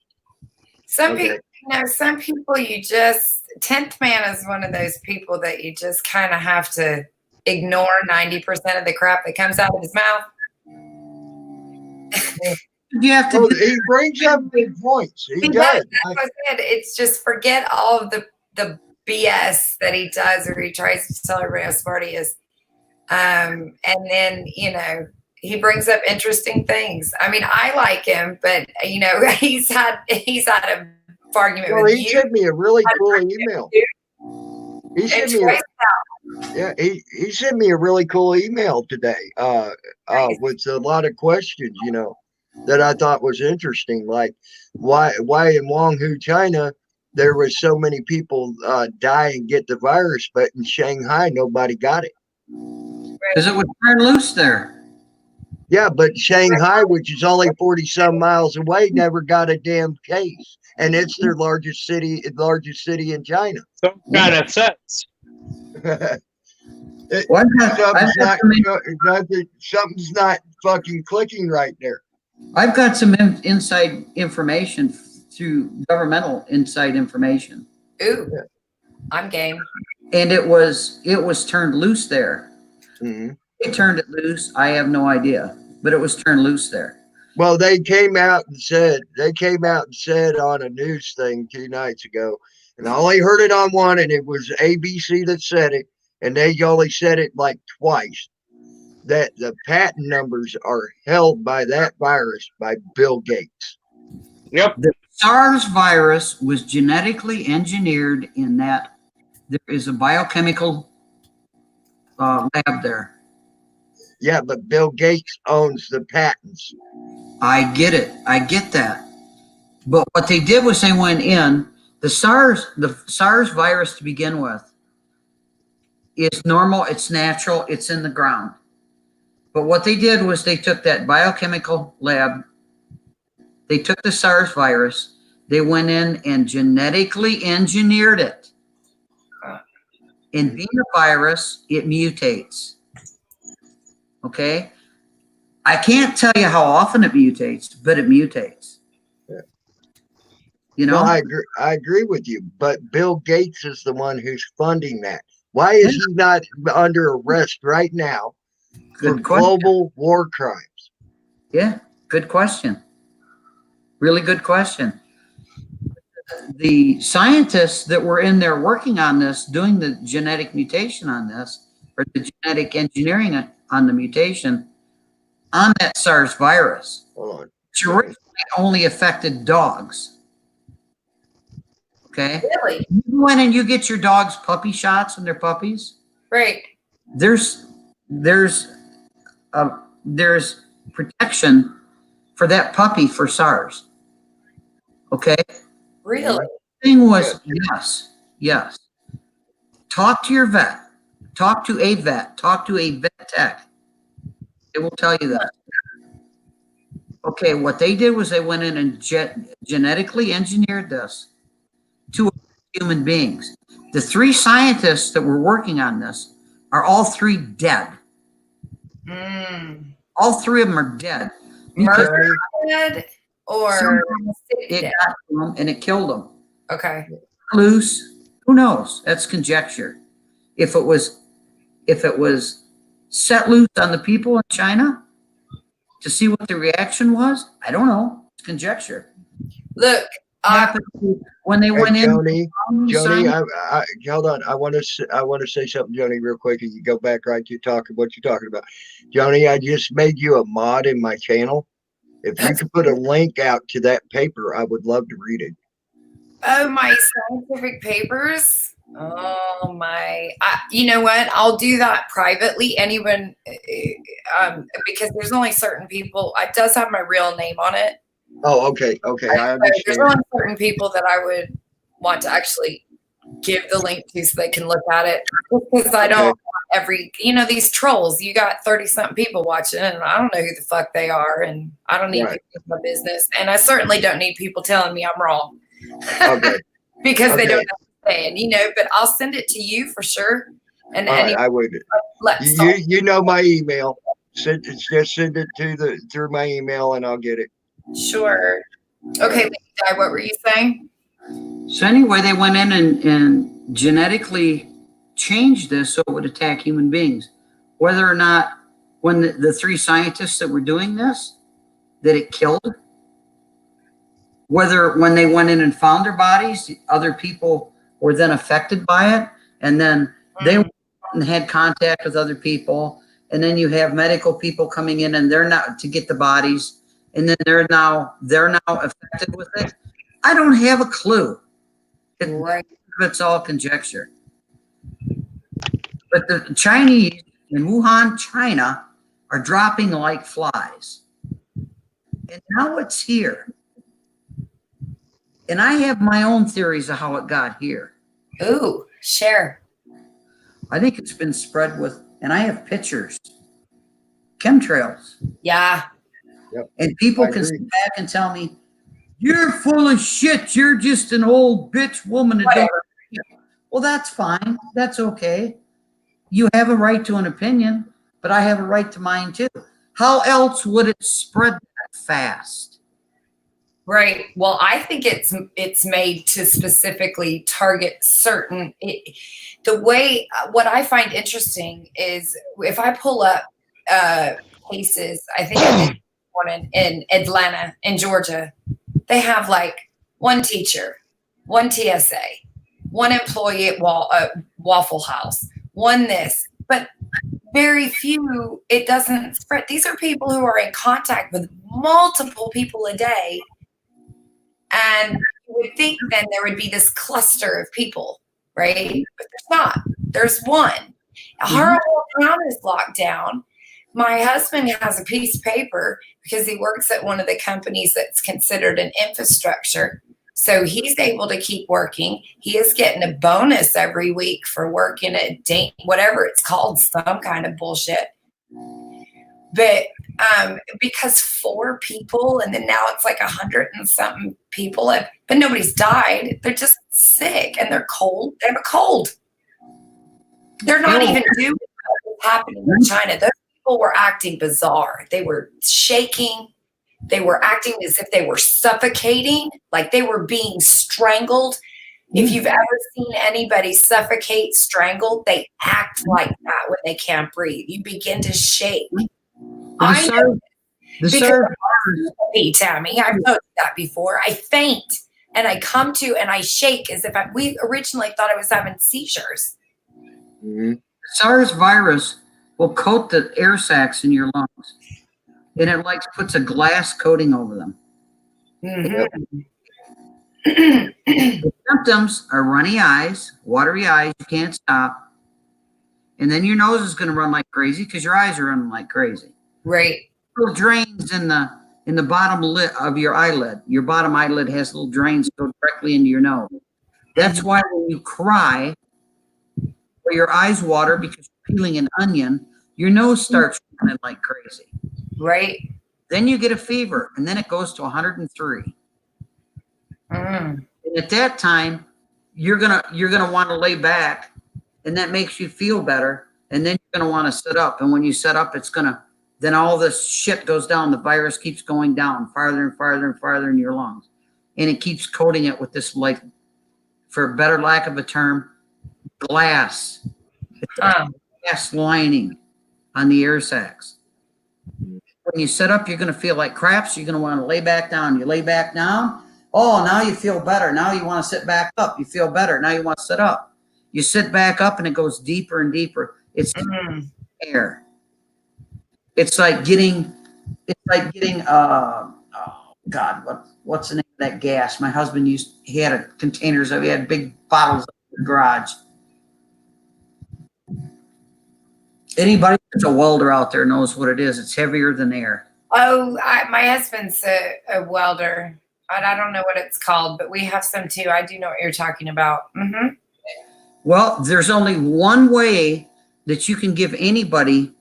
[SPEAKER 8] Some people you just 10th man is one of those people that you just kind of have to ignore 90% of the crap that comes out of his mouth.
[SPEAKER 3] You have to.
[SPEAKER 1] He brings up big points. He does.
[SPEAKER 8] That's what I said. It's just forget all of the BS that he does, or he tries to tell everybody how smart he is. And then, he brings up interesting things. I mean, I like him, but he's had a argument with you.
[SPEAKER 1] He sent me a really cool email. He sent me a really cool email today with a lot of questions, that I thought was interesting. Like why in Guangzhou, China, there was so many people die and get the virus, but in Shanghai, nobody got it.
[SPEAKER 3] Because it was turned loose there.
[SPEAKER 1] Yeah, but Shanghai, which is only 40-some miles away, never got a damn case. And it's their largest city in China.
[SPEAKER 4] Some kind of sense.
[SPEAKER 1] Something's not fucking clicking right there.
[SPEAKER 3] I've got some inside information through governmental inside information.
[SPEAKER 8] Ooh, I'm game.
[SPEAKER 3] And it was turned loose there.
[SPEAKER 1] Mm-hmm.
[SPEAKER 3] They turned it loose. I have no idea, but it was turned loose there.
[SPEAKER 1] Well, they came out and said on a news thing 2 nights ago, and I only heard it on one, and it was ABC that said it, and they only said it like twice, that the patent numbers are held by that virus by Bill Gates.
[SPEAKER 4] Yep.
[SPEAKER 3] The SARS virus was genetically engineered in that there is a biochemical lab there.
[SPEAKER 1] Yeah, but Bill Gates owns the patents.
[SPEAKER 3] I get it. I get that. But what they did was they went in The SARS virus to begin with is normal, it's natural, it's in the ground. But what they did was they took that biochemical lab, they took the SARS virus, they went in and genetically engineered it. And being a virus, it mutates. Okay? I can't tell you how often it mutates, but it mutates.
[SPEAKER 1] Yeah.
[SPEAKER 3] You know?
[SPEAKER 1] No, I agree with you, but Bill Gates is the one who's funding that. Why is he not under arrest right now for global war crimes?
[SPEAKER 3] Yeah, good question. Really good question. The scientists that were in there working on this, doing the genetic mutation on this, or the genetic engineering on the mutation on that SARS virus, which originally only affected dogs. Okay?
[SPEAKER 8] Really?
[SPEAKER 3] You go in and you get your dog's puppy shots when they're puppies.
[SPEAKER 8] Right.
[SPEAKER 3] There's protection for that puppy for SARS. Okay?
[SPEAKER 8] Really?
[SPEAKER 3] The thing was, yes. Talk to your vet. Talk to a vet. Talk to a vet tech. They will tell you that. Okay, what they did was they went in and genetically engineered this to human beings. The 3 scientists that were working on this are all 3 dead. All 3 of them are dead.
[SPEAKER 8] Murder dead or
[SPEAKER 3] it got to them and it killed them.
[SPEAKER 8] Okay.
[SPEAKER 3] Loose, who knows? That's conjecture. If it was set loose on the people in China to see what the reaction was, I don't know. It's conjecture.
[SPEAKER 8] Look,
[SPEAKER 3] when they went
[SPEAKER 1] Joni,
[SPEAKER 3] in,
[SPEAKER 1] hold on. I want to say something, Joni, real quick, and you go back right to what you're talking about. Joni, I just made you a mod in my channel. If you could put a link out to that paper, I would love to read it.
[SPEAKER 8] Oh, my scientific papers. Oh my! You know what? I'll do that privately. Anyone, because there's only certain people. It does have my real name on it.
[SPEAKER 1] Oh, okay. I understand.
[SPEAKER 8] There's only certain people that I would want to actually give the link to so they can look at it. Because I don't want these trolls. You got 30-something people watching, and I don't know who the fuck they are, and I don't need people in my business, and I certainly don't need people telling me I'm wrong.
[SPEAKER 1] Okay.
[SPEAKER 8] Because they don't understand, but I'll send it to you for sure. And
[SPEAKER 1] I would. You know my email. Just send it through my email, and I'll get it.
[SPEAKER 8] Sure. Okay, Di, what were you saying?
[SPEAKER 3] So anyway, they went in and genetically changed this so it would attack human beings. Whether or not, when the 3 scientists that were doing this, that it killed. Whether when they went in and found their bodies, other people were then affected by it, and then they went and had contact with other people, and then you have medical people coming in and they're not to get the bodies, and then they're now affected with it. I don't have a clue. It's all conjecture. But the Chinese in Wuhan, China, are dropping like flies, and now it's here. And I have my own theories of how it got here.
[SPEAKER 8] Ooh, share.
[SPEAKER 3] I think it's been spread with, and I have pictures, chemtrails.
[SPEAKER 8] Yeah.
[SPEAKER 1] Yep.
[SPEAKER 3] And people can sit back and tell me, you're full of shit. You're just an old bitch woman. Well, that's fine. That's okay. You have a right to an opinion, but I have a right to mine too. How else would it spread that fast?
[SPEAKER 8] Right. Well, I think it's made to specifically target certain. What I find interesting is if I pull up cases, I think I did one in Atlanta, in Georgia, they have like 1 teacher, 1 TSA, 1 employee at Waffle House, 1 this, but very few. It doesn't spread. These are people who are in contact with multiple people a day. And you would think then there would be this cluster of people, right? But there's not. There's 1. Our whole town is locked down. My husband has a piece of paper because he works at one of the companies that's considered an infrastructure. So he's able to keep working. He is getting a bonus every week for working at whatever it's called, some kind of bullshit. But because 4 people, and then now it's like 100 and something people but nobody's died. They're just sick and they're cold. They have a cold. They're not even doing what's happening in China. Those people were acting bizarre. They were shaking. They were acting as if they were suffocating, like they were being strangled. If you've ever seen anybody suffocate, strangled, they act like that when they can't breathe. You begin to shake. I know because Tammy, I've noticed that before. I faint and I come to and I shake as if we originally thought I was having seizures.
[SPEAKER 3] Mm-hmm. SARS virus will coat the air sacs in your lungs, and it like puts a glass coating over them. Mm-hmm. The symptoms are runny eyes, watery eyes, you can't stop, and then your nose is going to run like crazy because your eyes are running like crazy.
[SPEAKER 8] Right.
[SPEAKER 3] Little drains in the bottom lid of your eyelid. Your bottom eyelid has little drains that go directly into your nose. That's why when you cry or your eyes water because you're peeling an onion, your nose starts running like crazy.
[SPEAKER 8] Right.
[SPEAKER 3] Then you get a fever, and then it goes to 103. And at that time, you're gonna want to lay back, and that makes you feel better. And then you're gonna want to sit up, and when you sit up, then all this shit goes down. The virus keeps going down farther and farther and farther in your lungs, and it keeps coating it with this, like, for better lack of a term, glass. It's a glass lining on the air sacs. When you sit up, you're going to feel like crap, so you're going to want to lay back down. You lay back down. Oh, now you feel better. Now you want to sit back up. You feel better. Now you want to sit up. You sit back up, and it goes deeper and deeper. It's air. It's like getting oh God, what's the name of that gas? My husband he had containers of, he had big bottles in the garage. Anybody that's a welder out there knows what it is. It's heavier than air.
[SPEAKER 8] Oh, my husband's a welder. I don't know what it's called, but we have some too. I do know what you're talking about. Mm-hmm.
[SPEAKER 3] Well, there's only one way that you can give anybody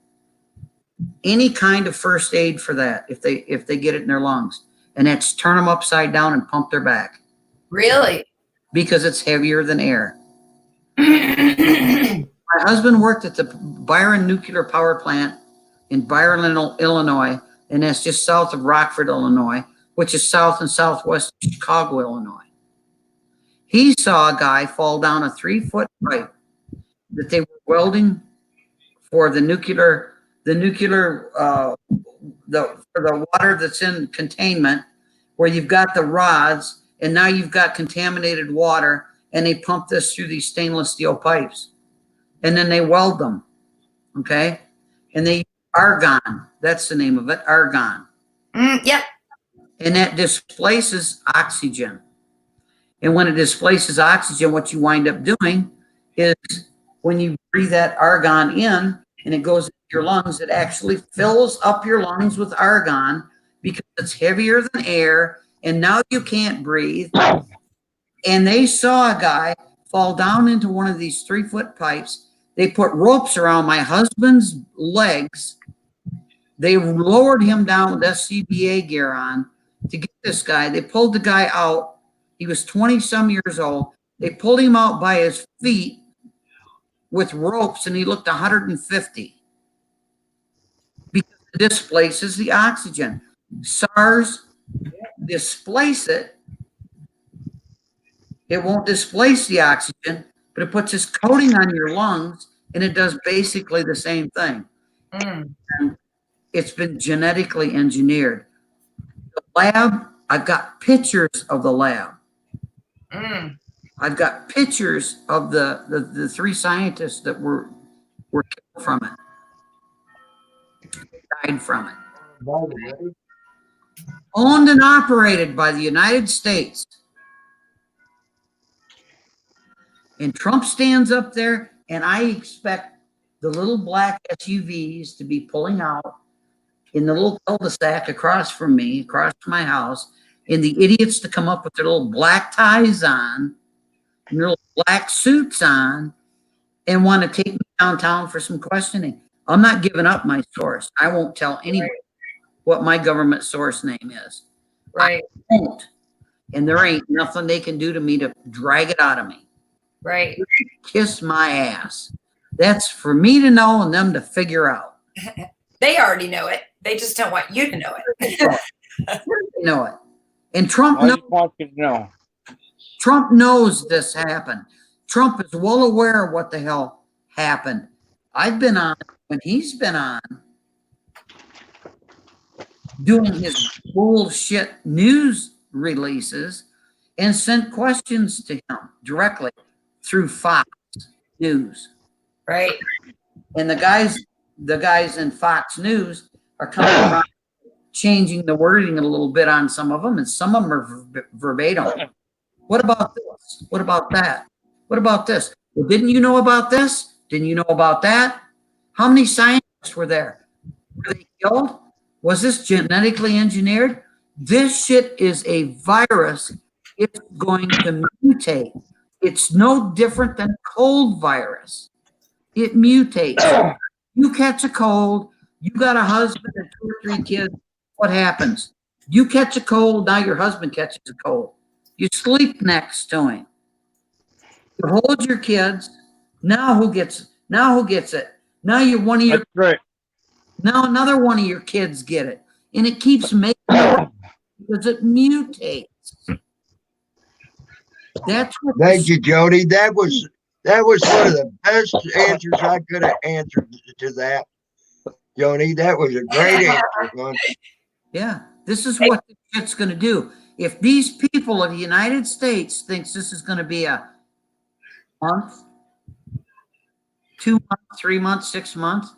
[SPEAKER 3] any kind of first aid for that if they get it in their lungs, and that's turn them upside down and pump their back.
[SPEAKER 8] Really?
[SPEAKER 3] Because it's heavier than air. My husband worked at the Byron Nuclear Power Plant in Byron, Illinois, and that's just south of Rockford, Illinois, which is south and southwest of Chicago, Illinois. He saw a guy fall down a 3-foot pipe that they were welding for the water that's in containment, where you've got the rods, and now you've got contaminated water, and they pump this through these stainless steel pipes. And then they weld them, okay? And they use argon. That's the name of it, argon.
[SPEAKER 8] Yep.
[SPEAKER 3] And that displaces oxygen. And when it displaces oxygen, what you wind up doing is when you breathe that argon in and it goes into your lungs, it actually fills up your lungs with argon because it's heavier than air, and now you can't breathe. And they saw a guy fall down into one of these 3-foot pipes. They put ropes around my husband's legs. They lowered him down with SCBA gear on to get this guy. They pulled the guy out. He was 20-some years old. They pulled him out by his feet with ropes, and he looked 150 because it displaces the oxygen. SARS displace it. It won't displace the oxygen, but it puts this coating on your lungs, and it does basically the same thing. And it's been genetically engineered. The lab, I've got pictures of the lab. I've got pictures of the 3 scientists that were killed from it, died from it. Owned and operated by the United States. And Trump stands up there, and I expect the little black SUVs to be pulling out in the little cul-de-sac across from me, across from my house, And the idiots to come up with their little black ties on, and their little black suits on, and want to take me downtown for some questioning. I'm not giving up my source. I won't tell anybody what my government source name is.
[SPEAKER 8] Right.
[SPEAKER 3] I won't. And there ain't nothing they can do to me to drag it out of me.
[SPEAKER 8] Right.
[SPEAKER 3] Kiss my ass. That's for me to know and them to figure out.
[SPEAKER 8] They already know it. They just don't want you to know it.
[SPEAKER 3] They know it. And Trump
[SPEAKER 4] I
[SPEAKER 3] knows.
[SPEAKER 4] just want you to know.
[SPEAKER 3] Trump knows this happened. Trump is well aware of what the hell happened. I've been on when he's been on doing his bullshit news releases and sent questions to him directly through Fox News.
[SPEAKER 8] Right.
[SPEAKER 3] And the guys in Fox News are coming around changing the wording a little bit on some of them, and some of them are verbatim. What about this? What about that? What about this? Well, didn't you know about this? Didn't you know about that? How many scientists were there? Were they killed? Was this genetically engineered? This shit is a virus. It's going to mutate. It's no different than cold virus. It mutates. You catch a cold, you got a husband and 2 or 3 kids, what happens? You catch a cold, now your husband catches a cold. You sleep next to him. You hold your kids. Now who gets it? Now you're one of your.
[SPEAKER 4] That's right.
[SPEAKER 3] Now another one of your kids get it, and it keeps making it because it mutates. That's what.
[SPEAKER 1] Thank you, Jody. That was one of the best answers I could have answered to that, Jody. That was a great answer, man.
[SPEAKER 3] Yeah, this is what the shit's going to do. If these people of the United States thinks this is going to be a month, 2 months, 3 months, 6 months,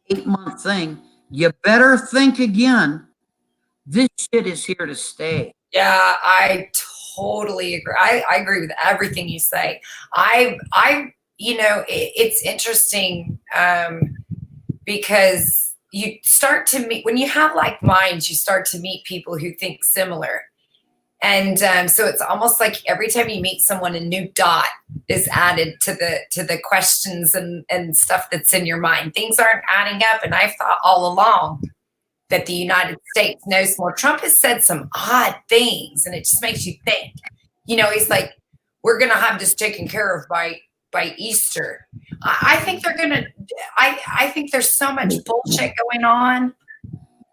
[SPEAKER 3] 8-month thing, you better think again. This shit is here to stay.
[SPEAKER 8] Yeah, I totally agree. I agree with everything you say. It's interesting because you start to meet, when you have like minds, you start to meet people who think similar. And so it's almost like every time you meet someone, a new dot is added to the questions and stuff that's in your mind. Things aren't adding up. And I've thought all along that the United States knows more. Trump has said some odd things, and it just makes you think. He's like, we're going to have this taken care of by Easter. I think they're going to, I think there's so much bullshit going on.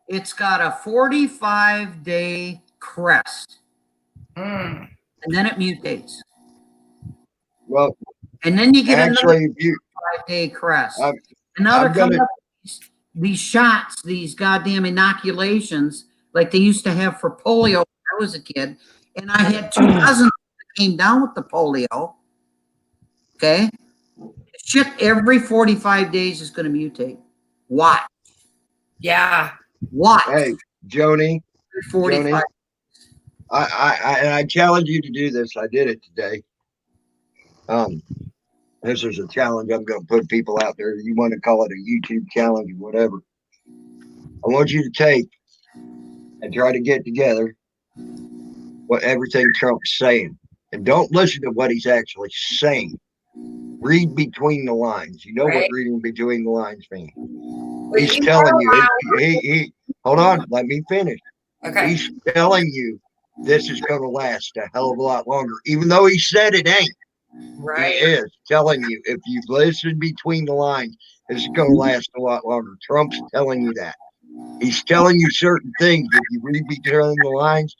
[SPEAKER 3] It's got a 45-day crest. And then it mutates.
[SPEAKER 1] Well,
[SPEAKER 3] and then you get
[SPEAKER 1] actually,
[SPEAKER 3] another 5-day crest. And now they're coming up with these shots, these goddamn inoculations, like they used to have for polio when I was a kid. And I had 2 cousins that came down with the polio. Okay? Shit every 45 days is going to mutate. Watch.
[SPEAKER 8] Yeah.
[SPEAKER 3] Watch.
[SPEAKER 1] Hey, Joni.
[SPEAKER 3] 45.
[SPEAKER 1] Joni, I challenge you to do this. I did it today. This is a challenge I'm going to put people out there. You want to call it a YouTube challenge or whatever. I want you to take and try to get together what everything Trump's saying. And don't listen to what he's actually saying. Read between the lines. You know what reading between the lines means. He's telling you. He hold on. Let me finish.
[SPEAKER 8] Okay.
[SPEAKER 1] He's telling you this is going to last a hell of a lot longer, even though he said it ain't.
[SPEAKER 8] Right.
[SPEAKER 1] He is telling you, if you listen between the lines, it's going to last a lot longer. Trump's telling you that. He's telling you certain things. If you read between the lines,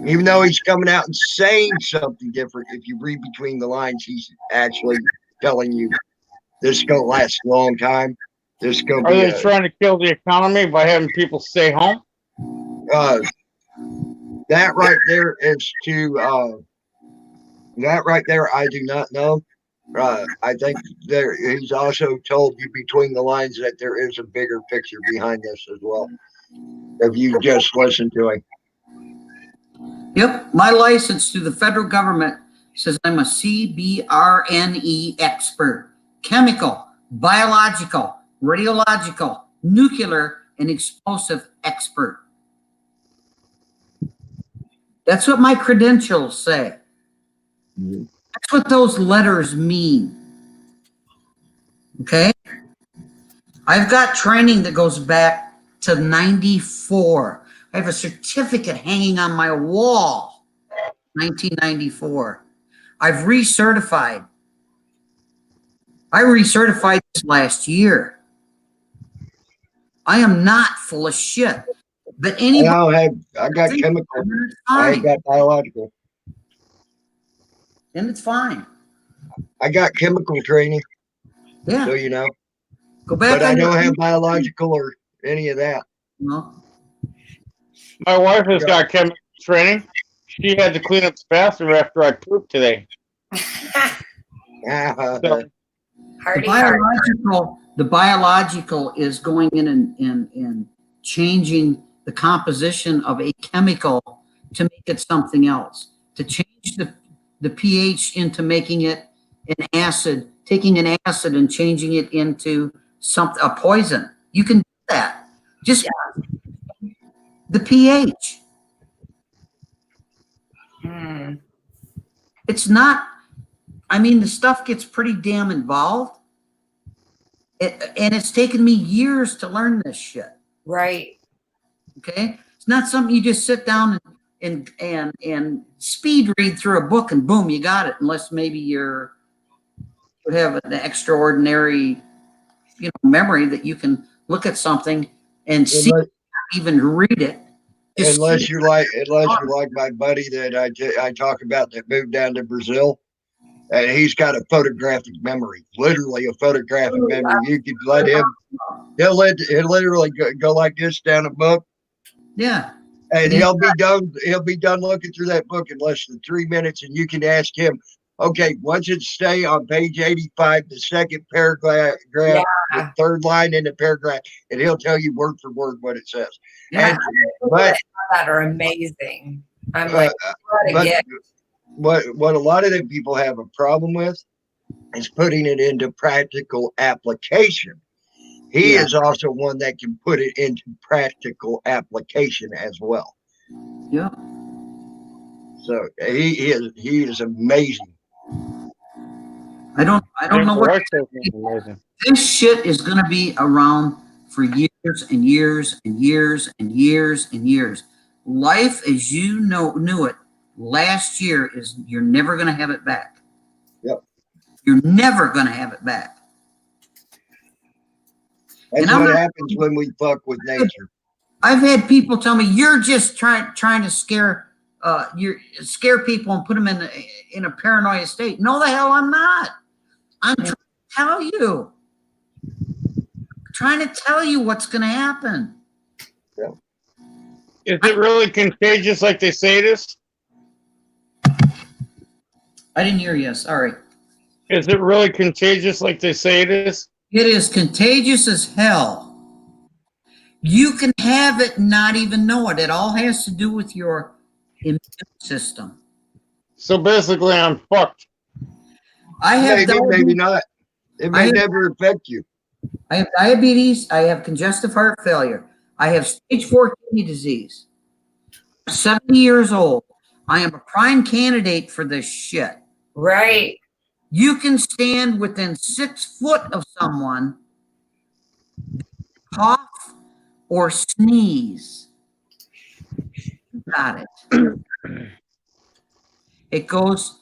[SPEAKER 1] even though he's coming out and saying something different, if you read between the lines, he's actually telling you this is going to last a long time. This is going to be.
[SPEAKER 4] Are they trying to kill the economy by having people stay home?
[SPEAKER 1] That right there is to. That right there, I do not know. I think he's also told you between the lines that there is a bigger picture behind this as well. If you just listen to him.
[SPEAKER 3] Yep, my license through the federal government says I'm a CBRNE expert. Chemical, biological, radiological, nuclear, and explosive expert. That's what my credentials say. That's what those letters mean. Okay? I've got training that goes back to 94. I have a certificate hanging on my wall, 1994. I've recertified. I recertified this last year. I am not full of shit. But anybody,
[SPEAKER 1] I got chemical. I
[SPEAKER 3] fine.
[SPEAKER 1] got biological.
[SPEAKER 3] And it's fine.
[SPEAKER 1] I got chemical training.
[SPEAKER 3] Yeah.
[SPEAKER 1] So you know.
[SPEAKER 3] Go back.
[SPEAKER 1] But I don't have biological or any of that.
[SPEAKER 3] No.
[SPEAKER 4] My wife has got chemical training. She had to clean up the bathroom after I pooped today.
[SPEAKER 3] The biological is going in and changing the composition of a chemical to make it something else, to change the pH into making it an acid, taking an acid and changing it into a poison. You can do that. Just the pH. It's not, I mean, the stuff gets pretty damn involved. And it's taken me years to learn this shit.
[SPEAKER 8] Right.
[SPEAKER 3] Okay? It's not something you just sit down and speed read through a book and boom, you got it. Unless maybe you have an extraordinary, memory that you can look at something and see, even read it.
[SPEAKER 1] Unless you're like my buddy that I talk about that moved down to Brazil. And he's got a photographic memory, literally a photographic memory. You could let him, he'll literally go like this down a book.
[SPEAKER 3] Yeah.
[SPEAKER 1] And he'll be done looking through that book in less than 3 minutes. And you can ask him, okay, once it stay on page 85, the second paragraph, the third line in the paragraph, and he'll tell you word for word what it says.
[SPEAKER 8] Yeah, but that are amazing. I'm like,
[SPEAKER 1] what a lot of them people have a problem with is putting it into practical application. He is also one that can put it into practical application as well.
[SPEAKER 3] Yeah.
[SPEAKER 1] So he is amazing.
[SPEAKER 3] I don't know what this shit is going to be around for years and years and years and years and years. Life as you knew it last year you're never going to have it back.
[SPEAKER 1] Yep.
[SPEAKER 3] You're never going to have it back.
[SPEAKER 1] That's what happens when we fuck with nature.
[SPEAKER 3] I've had people tell me you're just trying to scare people and put them in a paranoia state. No, the hell I'm not. I'm trying to tell you. Trying to tell you what's going to happen.
[SPEAKER 1] Yeah.
[SPEAKER 4] Is it really contagious like they say it is?
[SPEAKER 3] I didn't hear you. Sorry.
[SPEAKER 4] Is it really contagious like they say it is?
[SPEAKER 3] It is contagious as hell. You can have it and not even know it. It all has to do with your immune system.
[SPEAKER 4] So basically, I'm fucked.
[SPEAKER 3] I have
[SPEAKER 1] maybe not. It may never affect you.
[SPEAKER 3] I have diabetes. I have congestive heart failure. I have stage 4 kidney disease. I'm 70 years old. I am a prime candidate for this shit.
[SPEAKER 8] Right.
[SPEAKER 3] You can stand within 6 foot of someone, cough or sneeze. Got it. It goes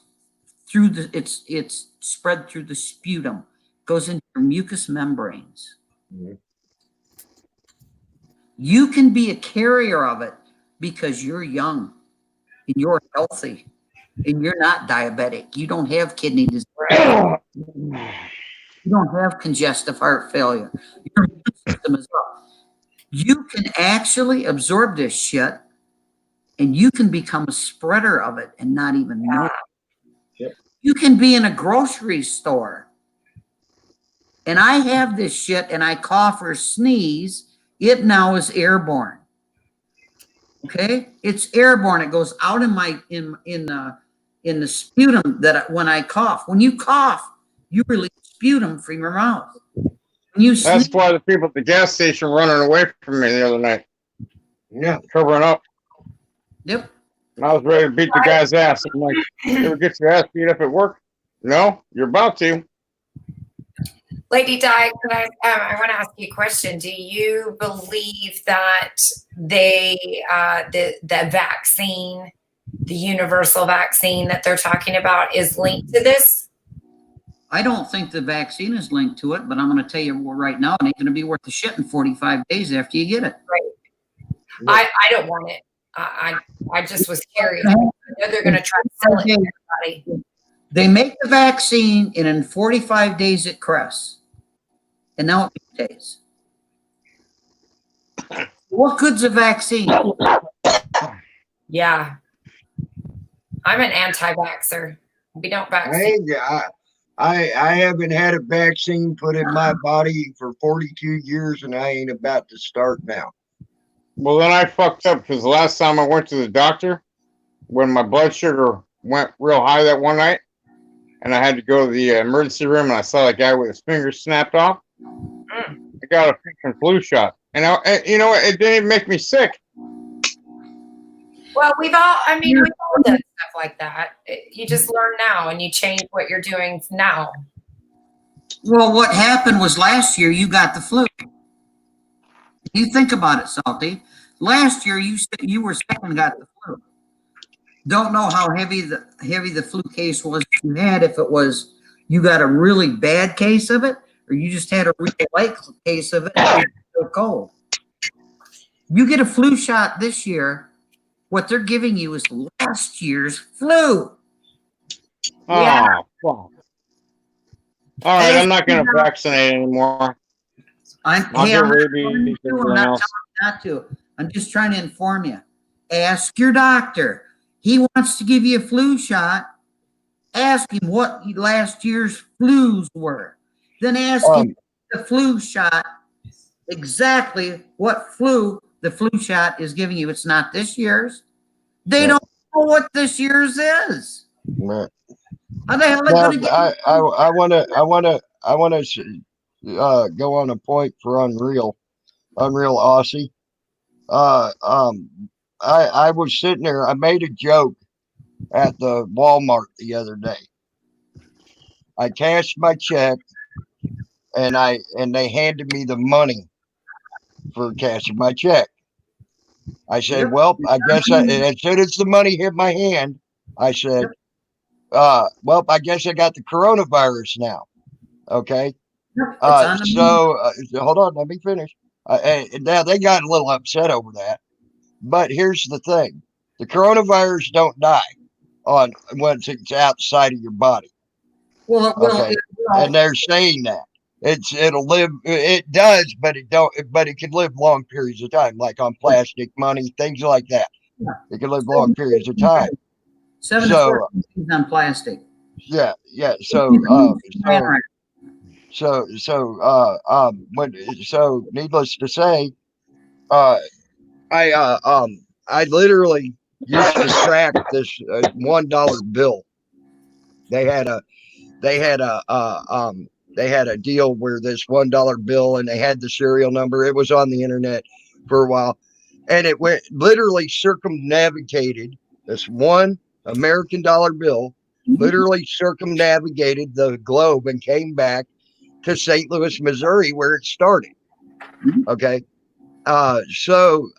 [SPEAKER 3] through it's spread through the sputum, goes into your mucous membranes.
[SPEAKER 1] Mm-hmm.
[SPEAKER 3] You can be a carrier of it because you're young and you're healthy and you're not diabetic. You don't have kidney disease. You don't have congestive heart failure. Your immune system is up. You can actually absorb this shit and you can become a spreader of it and not even know it.
[SPEAKER 1] Yep.
[SPEAKER 3] You can be in a grocery store and I have this shit and I cough or sneeze, it now is airborne. Okay? It's airborne. It goes out in my in the sputum that when I cough. When you cough, you release sputum from your mouth. When you
[SPEAKER 4] That's why the people at the gas station running away from me the other night.
[SPEAKER 1] Yeah.
[SPEAKER 4] Covering up.
[SPEAKER 3] Yep.
[SPEAKER 4] I was ready to beat the guy's ass. I'm like, you ever get your ass beat up at work? No, you're about to.
[SPEAKER 8] Lady Di, I want to ask you a question. Do you believe that the vaccine, the universal vaccine that they're talking about, is linked to this?
[SPEAKER 3] I don't think the vaccine is linked to it, but I'm going to tell you right now, it ain't going to be worth the shit in 45 days after you get it.
[SPEAKER 8] Right. I don't want it. I just was curious. I know they're going to try to sell it to everybody.
[SPEAKER 3] They make the vaccine, and in 45 days it crests. And now it mutates. What good's a vaccine?
[SPEAKER 8] Yeah. I'm an anti-vaxxer. We don't vaccine.
[SPEAKER 1] I haven't had a vaccine put in my body for 42 years, and I ain't about to start now.
[SPEAKER 4] Well, then I fucked up because the last time I went to the doctor, when my blood sugar went real high that one night, and I had to go to the emergency room, and I saw a guy with his fingers snapped off. I got a freaking flu shot, and you know what? It didn't even make me sick.
[SPEAKER 8] Well, we've all done stuff like that. You just learn now, and you change what you're doing now.
[SPEAKER 3] Well, what happened was last year you got the flu. You think about it, Salty. Last year you were sick and got the flu. Don't know how heavy the flu case was you had. If it was you got a really bad case of it, or you just had a really light case of it and it was so cold. You get a flu shot this year. What they're giving you is last year's flu.
[SPEAKER 4] Oh, fuck. All right, I'm not going to vaccinate anymore.
[SPEAKER 3] I'm not telling you not to. I'm just trying to inform you. Ask your doctor. He wants to give you a flu shot. Ask him what last year's flus were. Then ask him the flu shot, exactly what flu the flu shot is giving you. It's not this year's. They don't know what this year's is.
[SPEAKER 1] Right.
[SPEAKER 3] How the hell are they going to get?
[SPEAKER 1] I want to go on a point for Unreal Aussie. I was sitting there. I made a joke at the Walmart the other day. I cashed my check, and they handed me the money for cashing my check. I said, "Well, I guess as soon as the money hit my hand, I said, well, I guess I got the coronavirus now." Okay. So hold on, let me finish. Now they got a little upset over that, but here's the thing: the coronavirus don't die once it's outside of your body. Okay, and they're saying that it'll live. It does, but it don't. But it can live long periods of time, like on plastic money, things like that. It can live long periods of time.
[SPEAKER 3] 7 to 14 days on plastic.
[SPEAKER 1] Yeah. So needless to say, I literally used to track this $1 bill. They had a deal where this $1 bill, and they had the serial number. It was on the internet for a while, and it literally circumnavigated this one American dollar bill, literally circumnavigated the globe and came back to St. Louis, Missouri, where it started. Okay. So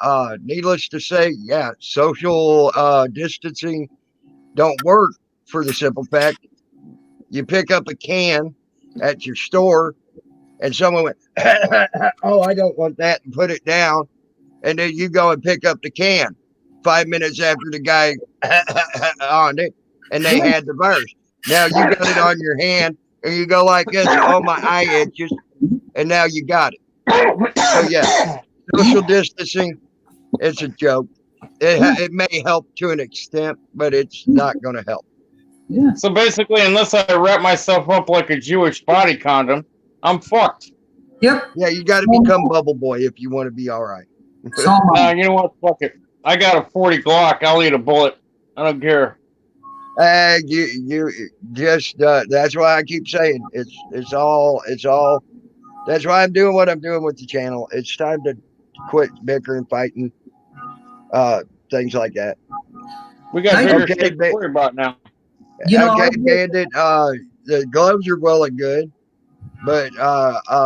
[SPEAKER 1] needless to say, social distancing don't work, for the simple fact you pick up a can at your store and someone went, "Oh, I don't want that," and put it down, and then you go and pick up the can 5 minutes after the guy on it, and they had the virus. Now you got it on your hand, and you go like this, "Oh, my eye itches," and now you got it. So social distancing, it's a joke. It may help to an extent, but it's not going to help.
[SPEAKER 3] Yeah.
[SPEAKER 4] So basically, unless I wrap myself up like a Jewish body condom, I'm fucked.
[SPEAKER 3] Yep.
[SPEAKER 1] Yeah, you got to become Bubble Boy if you want to be all right.
[SPEAKER 4] You know what? Fuck it. I got a 40 Glock. I'll eat a bullet. I don't care.
[SPEAKER 1] You just that's why I keep saying it's all. That's why I'm doing what I'm doing with the channel. It's time to quit bickering, fighting, things like that.
[SPEAKER 4] We got
[SPEAKER 3] I
[SPEAKER 4] bigger
[SPEAKER 1] Okay,
[SPEAKER 4] shit to worry about now.
[SPEAKER 3] You know,
[SPEAKER 1] okay,
[SPEAKER 3] I,
[SPEAKER 1] Bandit. The gloves are well and good, but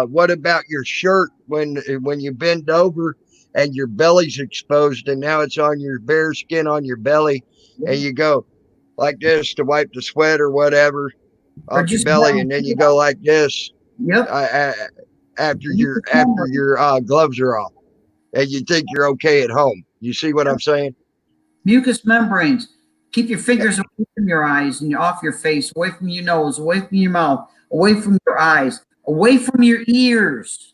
[SPEAKER 1] what about your shirt when you bend over and your belly's exposed and now it's on your bare skin on your belly, and you go like this to wipe the sweat or whatever
[SPEAKER 3] or
[SPEAKER 1] off your
[SPEAKER 3] just
[SPEAKER 1] belly, and then you go like this
[SPEAKER 3] yep.
[SPEAKER 1] after your gloves are off, and you think you're okay at home. You see what I'm saying?
[SPEAKER 3] Mucous membranes. Keep your fingers away from your eyes and off your face, away from your nose, away from your mouth, away from your eyes, away from your ears.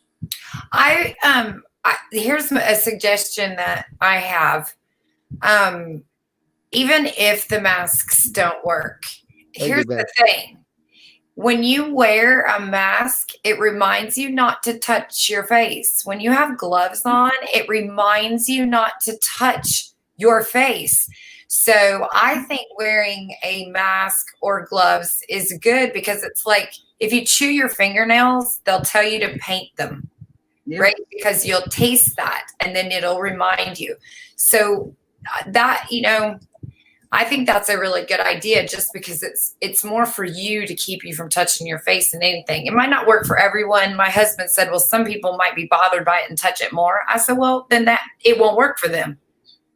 [SPEAKER 8] Here's a suggestion that I have. Even if the masks don't work, here's the thing. When you wear a mask, it reminds you not to touch your face. When you have gloves on, it reminds you not to touch your face. So I think wearing a mask or gloves is good because it's like if you chew your fingernails, they'll tell you to paint them, right? Because you'll taste that and then it'll remind you. So that, I think that's a really good idea just because it's more for you to keep you from touching your face than anything. It might not work for everyone. My husband said, well, some people might be bothered by it and touch it more. I said, well, then it won't work for them.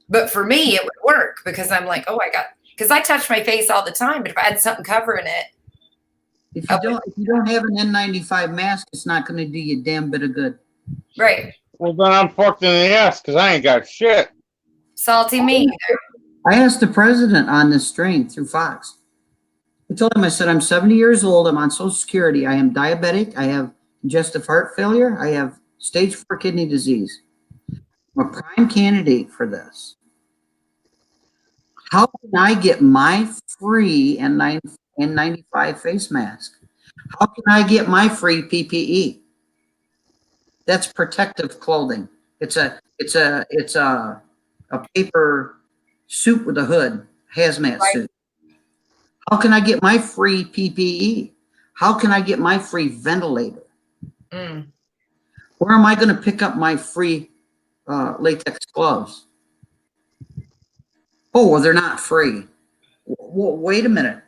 [SPEAKER 8] But for me, it would work because I'm like, because I touch my face all the time, but if I had something covering it.
[SPEAKER 3] If you don't have an N95 mask, it's not going to do you a damn bit of good.
[SPEAKER 8] Right.
[SPEAKER 4] Well, then I'm fucked in the ass because I ain't got shit.
[SPEAKER 8] Salty me.
[SPEAKER 3] I asked the president on this strain through Fox. I told him, I said, I'm 70 years old. I'm on Social Security. I am diabetic. I have congestive heart failure. I have stage 4 kidney disease. I'm a prime candidate for this. How can I get my free N95 face mask? How can I get my free PPE? That's protective clothing. It's a paper suit with a hood, hazmat suit. How can I get my free PPE? How can I get my free ventilator? Where am I going to pick up my free latex gloves? Oh, well, they're not free. Well, wait a minute.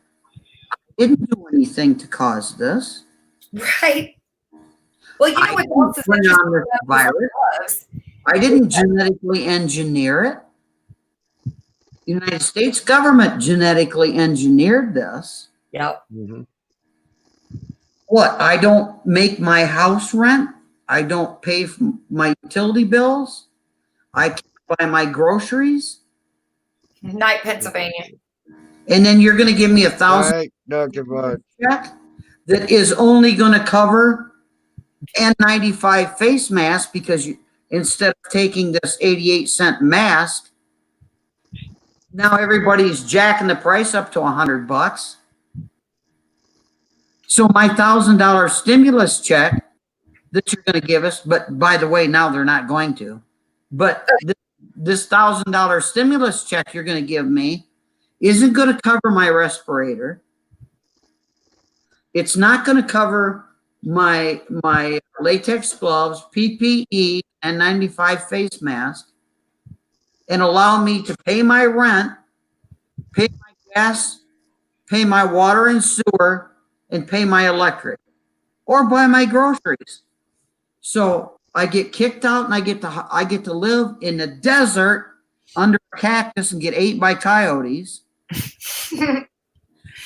[SPEAKER 3] I didn't do anything to cause this.
[SPEAKER 8] Right. Well, you know what else is interesting about
[SPEAKER 3] virus.
[SPEAKER 8] gloves?
[SPEAKER 3] I didn't genetically engineer it. The United States government genetically engineered this.
[SPEAKER 8] Yep.
[SPEAKER 3] What? I don't make my house rent. I don't pay for my utility bills. I can't buy my groceries.
[SPEAKER 8] Night, Pennsylvania.
[SPEAKER 3] And then you're going to give me $1,000 check that is only going to cover N95 face mask because instead of taking this 88-cent mask, now everybody's jacking the price up to $100. So my $1,000 stimulus check that you're going to give us, but by the way, now they're not going to, but this $1,000 stimulus check you're going to give me isn't going to cover my respirator. It's not going to cover my latex gloves, PPE, and N95 face mask, and allow me to pay my rent, pay my gas, pay my water and sewer, and pay my electric, or buy my groceries. So I get kicked out and I get to live in the desert under a cactus and get ate by coyotes.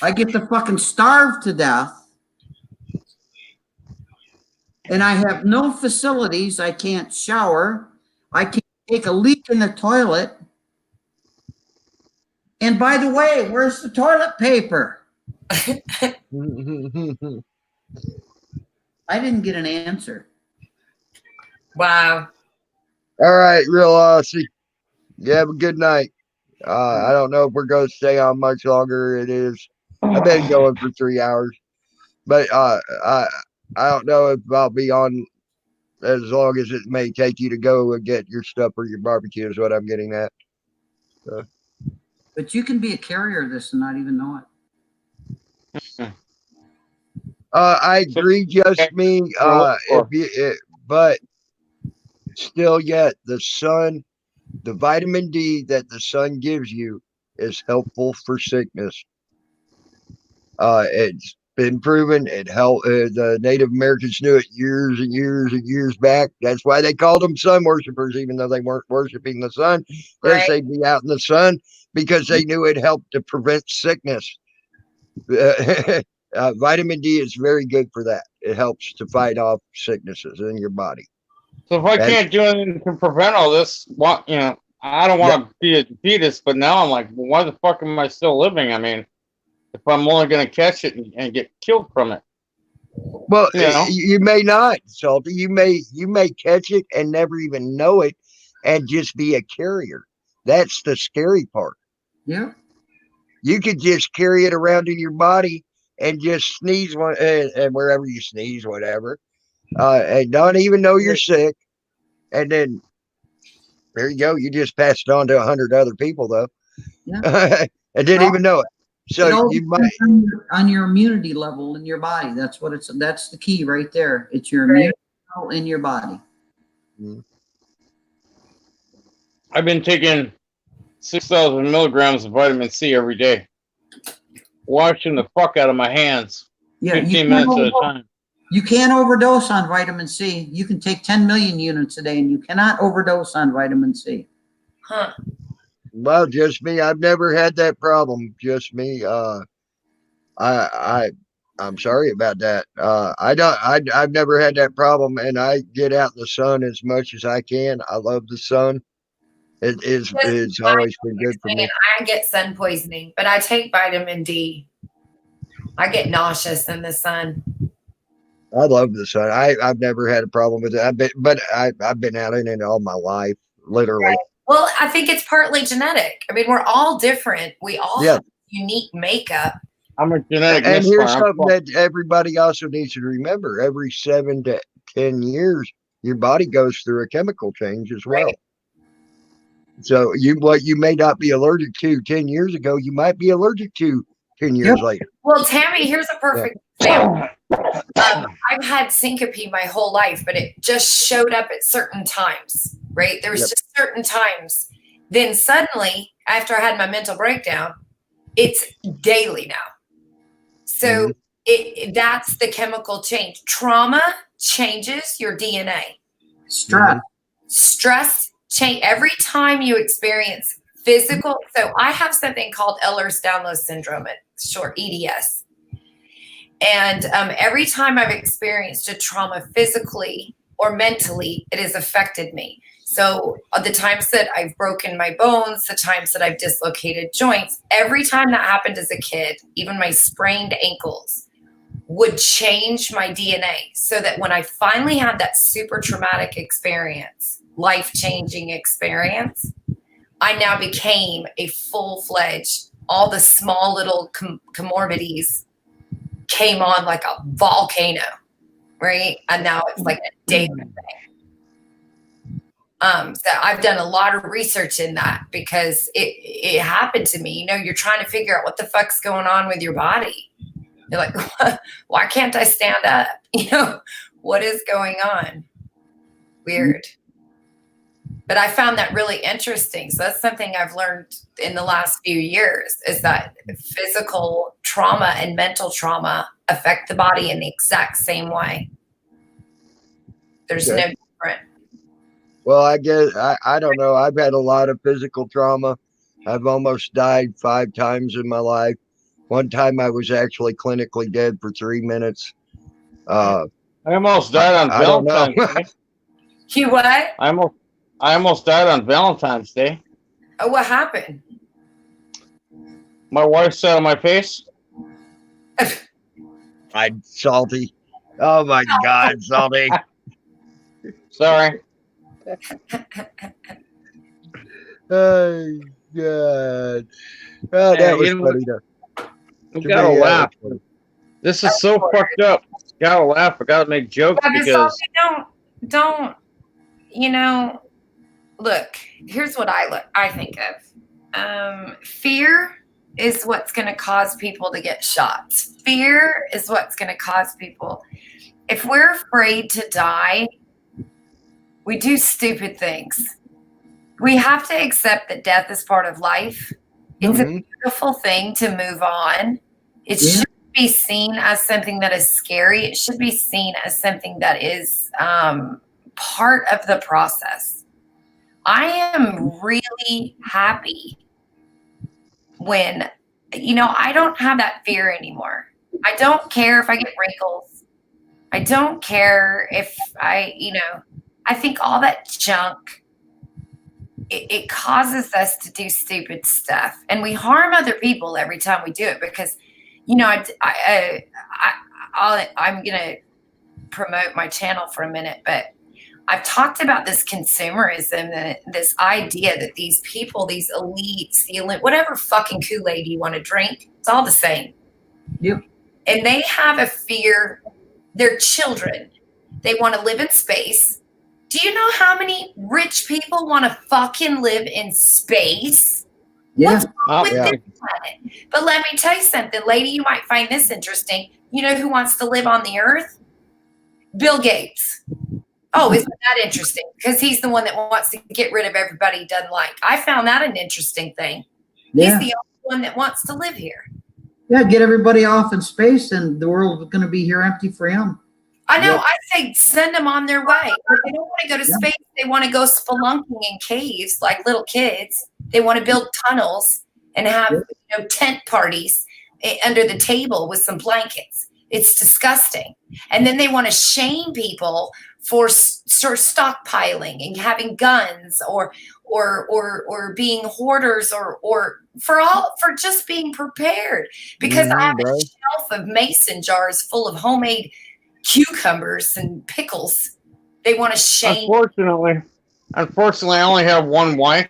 [SPEAKER 3] I get to fucking starve to death. And I have no facilities. I can't shower. I can't take a leak in the toilet. And by the way, where's the toilet paper? I didn't get an answer.
[SPEAKER 8] Wow.
[SPEAKER 1] All right, real Aussie. You have a good night. I don't know if we're going to stay on much longer. I've been going for 3 hours, but I don't know if I'll be on as long as it may take you to go and get your stuff for your barbecue is what I'm getting at. So.
[SPEAKER 3] But you can be a carrier of this and not even know it.
[SPEAKER 1] I agree, just me. But still, yet the sun, the vitamin D that the sun gives you is helpful for sickness. It's been proven. It helped. The Native Americans knew it years and years and years back. That's why they called them sun worshipers, even though they weren't worshiping the sun. Yes, they'd be out in the sun because they knew it helped to prevent sickness. Vitamin D is very good for that. It helps to fight off sicknesses in your body.
[SPEAKER 4] So if I can't do anything to prevent all this, what I don't want to be a defeatist, but now I'm like, well, why the fuck am I still living? I mean, if I'm only going to catch it and get killed from it.
[SPEAKER 1] Well, you may not, Salty. You may catch it and never even know it, and just be a carrier. That's the scary part.
[SPEAKER 3] Yeah.
[SPEAKER 1] You could just carry it around in your body and just sneeze one, and wherever you sneeze, whatever, and don't even know you're sick. And then there you go. You just passed it on to 100 other people, though, and didn't even know it. So you might
[SPEAKER 3] on your immunity level in your body. That's the key right there. It's your immunity level in your body.
[SPEAKER 4] I've been taking 6,000 milligrams of vitamin C every day, washing the fuck out of my hands. 15 minutes at a time.
[SPEAKER 3] You can't overdose on vitamin C. You can take 10 million units a day, and you cannot overdose on vitamin C.
[SPEAKER 8] Huh.
[SPEAKER 1] Well, just me. I've never had that problem. Just me. I'm sorry about that. I've never had that problem, and I get out in the sun as much as I can. I love the sun. It's always been good for me.
[SPEAKER 8] I get sun poisoning, but I take vitamin D. I get nauseous in the sun.
[SPEAKER 1] I love the sun. I've never had a problem with it. I've been out in it all my life, literally.
[SPEAKER 8] Right. Well, I think it's partly genetic. I mean, we're all different. We all have unique makeup.
[SPEAKER 4] I'm a genetic.
[SPEAKER 1] And here's something that everybody also needs to remember: every 7 to 10 years, your body goes through a chemical change as well. Right. So what you may not be allergic to 10 years ago, you might be allergic to 10 years later.
[SPEAKER 8] Well, Tammy, here's a perfect example. I've had syncope my whole life, but it just showed up at certain times, right? There was just certain times. Then suddenly, after I had my mental breakdown, it's daily now. So that's the chemical change. Trauma changes your DNA. Stress change every time you experience physical. So I have something called Ehlers-Danlos syndrome, short EDS. And every time I've experienced a trauma physically or mentally, it has affected me. So the times that I've broken my bones, the times that I've dislocated joints, every time that happened as a kid, even my sprained ankles would change my DNA so that when I finally had that super traumatic experience, life-changing experience, I now became a full-fledged, all the small little comorbidities came on like a volcano, right? And now it's like a daily thing. So I've done a lot of research in that because it happened to me. You know, you're trying to figure out what the fuck's going on with your body. You're like, why can't I stand up? You know, what is going on? Weird. But I found that really interesting. So that's something I've learned in the last few years is that physical trauma and mental trauma affect the body in the exact same way. There's no different.
[SPEAKER 1] Well, I guess, I don't know. I've had a lot of physical trauma. I've almost died 5 times in my life. One time I was actually clinically dead for 3 minutes.
[SPEAKER 4] I almost died on Valentine's Day.
[SPEAKER 8] You what?
[SPEAKER 4] I almost died on Valentine's Day.
[SPEAKER 8] Oh, what happened?
[SPEAKER 4] My wife sat on my face.
[SPEAKER 1] I'm salty. Oh my God, salty.
[SPEAKER 4] Sorry.
[SPEAKER 1] Oh God. Oh, that was funny though.
[SPEAKER 4] You gotta laugh. This is so fucked up. Gotta laugh. I gotta make jokes because
[SPEAKER 8] don't you know, look, here's what I think of. Fear is what's going to cause people to get shot. Fear is what's going to cause people. If we're afraid to die, we do stupid things. We have to accept that death is part of life, It's a beautiful thing to move on. It shouldn't be seen as something that is scary. It should be seen as something that is part of the process. I am really happy when, I don't have that fear anymore. I don't care if I get wrinkles. I don't care if I think all that junk, it causes us to do stupid stuff, and we harm other people every time we do it because, I'm going to promote my channel for a minute, but I've talked about this consumerism, this idea that these people, these elites, whatever fucking Kool-Aid you want to drink, it's all the same.
[SPEAKER 3] Yep.
[SPEAKER 8] And they have a fear. They're children. They want to live in space. Do you know how many rich people want to fucking live in space?
[SPEAKER 3] Yeah.
[SPEAKER 8] What's wrong with this planet? But let me tell you something, lady, you might find this interesting. You know who wants to live on the earth? Bill Gates. Oh, isn't that interesting? Because he's the one that wants to get rid of everybody he doesn't like. I found that an interesting thing.
[SPEAKER 3] Yeah.
[SPEAKER 8] He's the only one that wants to live here.
[SPEAKER 3] Yeah, get everybody off in space and the world is going to be here empty for him.
[SPEAKER 8] I know. I say send them on their way. If they don't want to go to space. They want to go spelunking in caves like little kids. They want to build tunnels and have tent parties under the table with some blankets. It's disgusting. And then they want to shame people for stockpiling and having guns or being hoarders or for just being prepared. Because I have a shelf of mason jars full of homemade cucumbers and pickles. They want to shame.
[SPEAKER 4] Unfortunately, I only have one wife,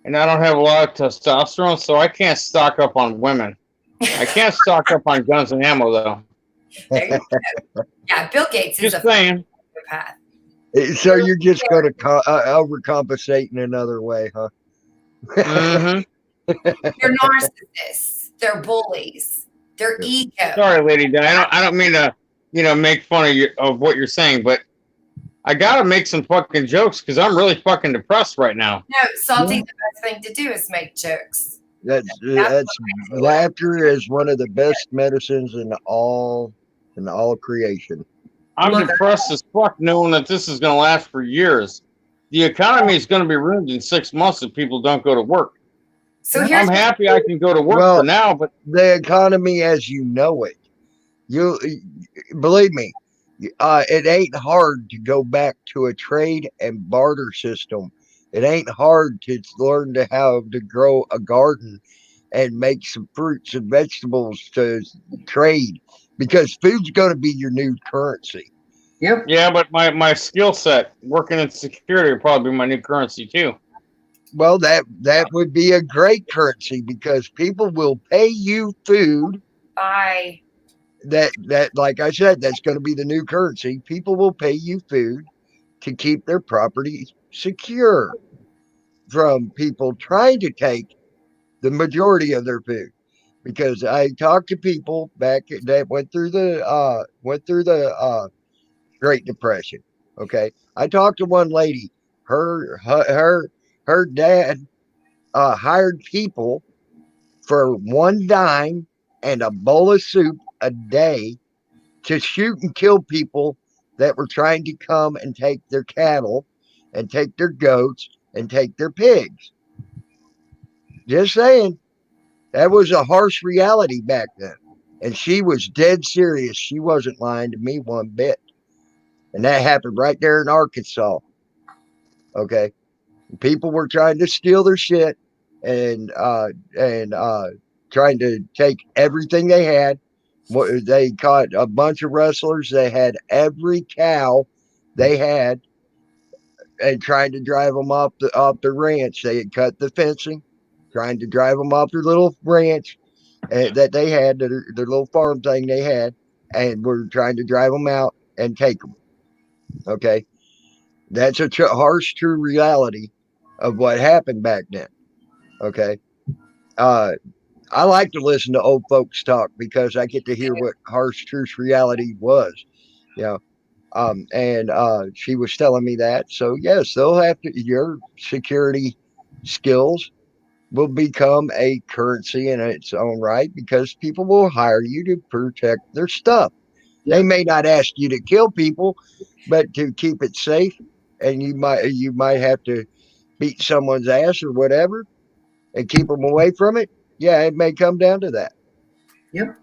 [SPEAKER 4] and I don't have a lot of testosterone, so I can't stock up on women. I can't stock up on guns and ammo, though.
[SPEAKER 8] There you go. Yeah, Bill Gates is
[SPEAKER 4] just saying.
[SPEAKER 8] Path.
[SPEAKER 1] So you're just going to overcompensate in another way, huh?
[SPEAKER 4] Mm-hmm.
[SPEAKER 8] They're narcissists. They're bullies. They're ego.
[SPEAKER 4] Sorry, Lady Di. I don't mean to, make fun of what you're saying, but I gotta make some fucking jokes because I'm really fucking depressed right now.
[SPEAKER 8] No, Salty, the best thing to do is make jokes.
[SPEAKER 1] That's laughter is one of the best medicines in all creation.
[SPEAKER 4] I'm depressed as fuck knowing that this is going to last for years. The economy is going to be ruined in 6 months if people don't go to work.
[SPEAKER 8] So
[SPEAKER 4] I'm happy I can go to work for now, but
[SPEAKER 1] the economy as you know it, you believe me, it ain't hard to go back to a trade and barter system. It ain't hard to learn how to grow a garden and make some fruits and vegetables to trade, because food's going to be your new currency.
[SPEAKER 3] Yep.
[SPEAKER 4] Yeah, but my skill set working in security would probably be my new currency too.
[SPEAKER 1] Well, that would be a great currency because people will pay you food.
[SPEAKER 8] Bye.
[SPEAKER 1] That like I said, that's going to be the new currency. People will pay you food to keep their property secure from people trying to take the majority of their food. Because I talked to people back that went through the Great Depression. Okay, I talked to one lady. Her dad hired people for $1 and a bowl of soup a day to shoot and kill people that were trying to come and take their cattle and take their goats and take their pigs. Just saying. That was a harsh reality back then. And she was dead serious. She wasn't lying to me one bit. And that happened right there in Arkansas. Okay. People were trying to steal their shit and trying to take everything they had. They caught a bunch of rustlers. They had every cow they had and trying to drive them off the ranch. They had cut the fencing, trying to drive them off their little ranch that they had, their little farm thing they had, and were trying to drive them out and take them. Okay. That's a harsh, true reality of what happened back then. Okay. I like to listen to old folks talk because I get to hear what harsh, truth reality was, and she was telling me that. So yes, they'll have to, your security skills will become a currency in its own right because people will hire you to protect their stuff.
[SPEAKER 3] Yeah.
[SPEAKER 1] They may not ask you to kill people, but to keep it safe, and you might have to beat someone's ass or whatever and keep them away from it. Yeah, it may come down to that.
[SPEAKER 3] Yep.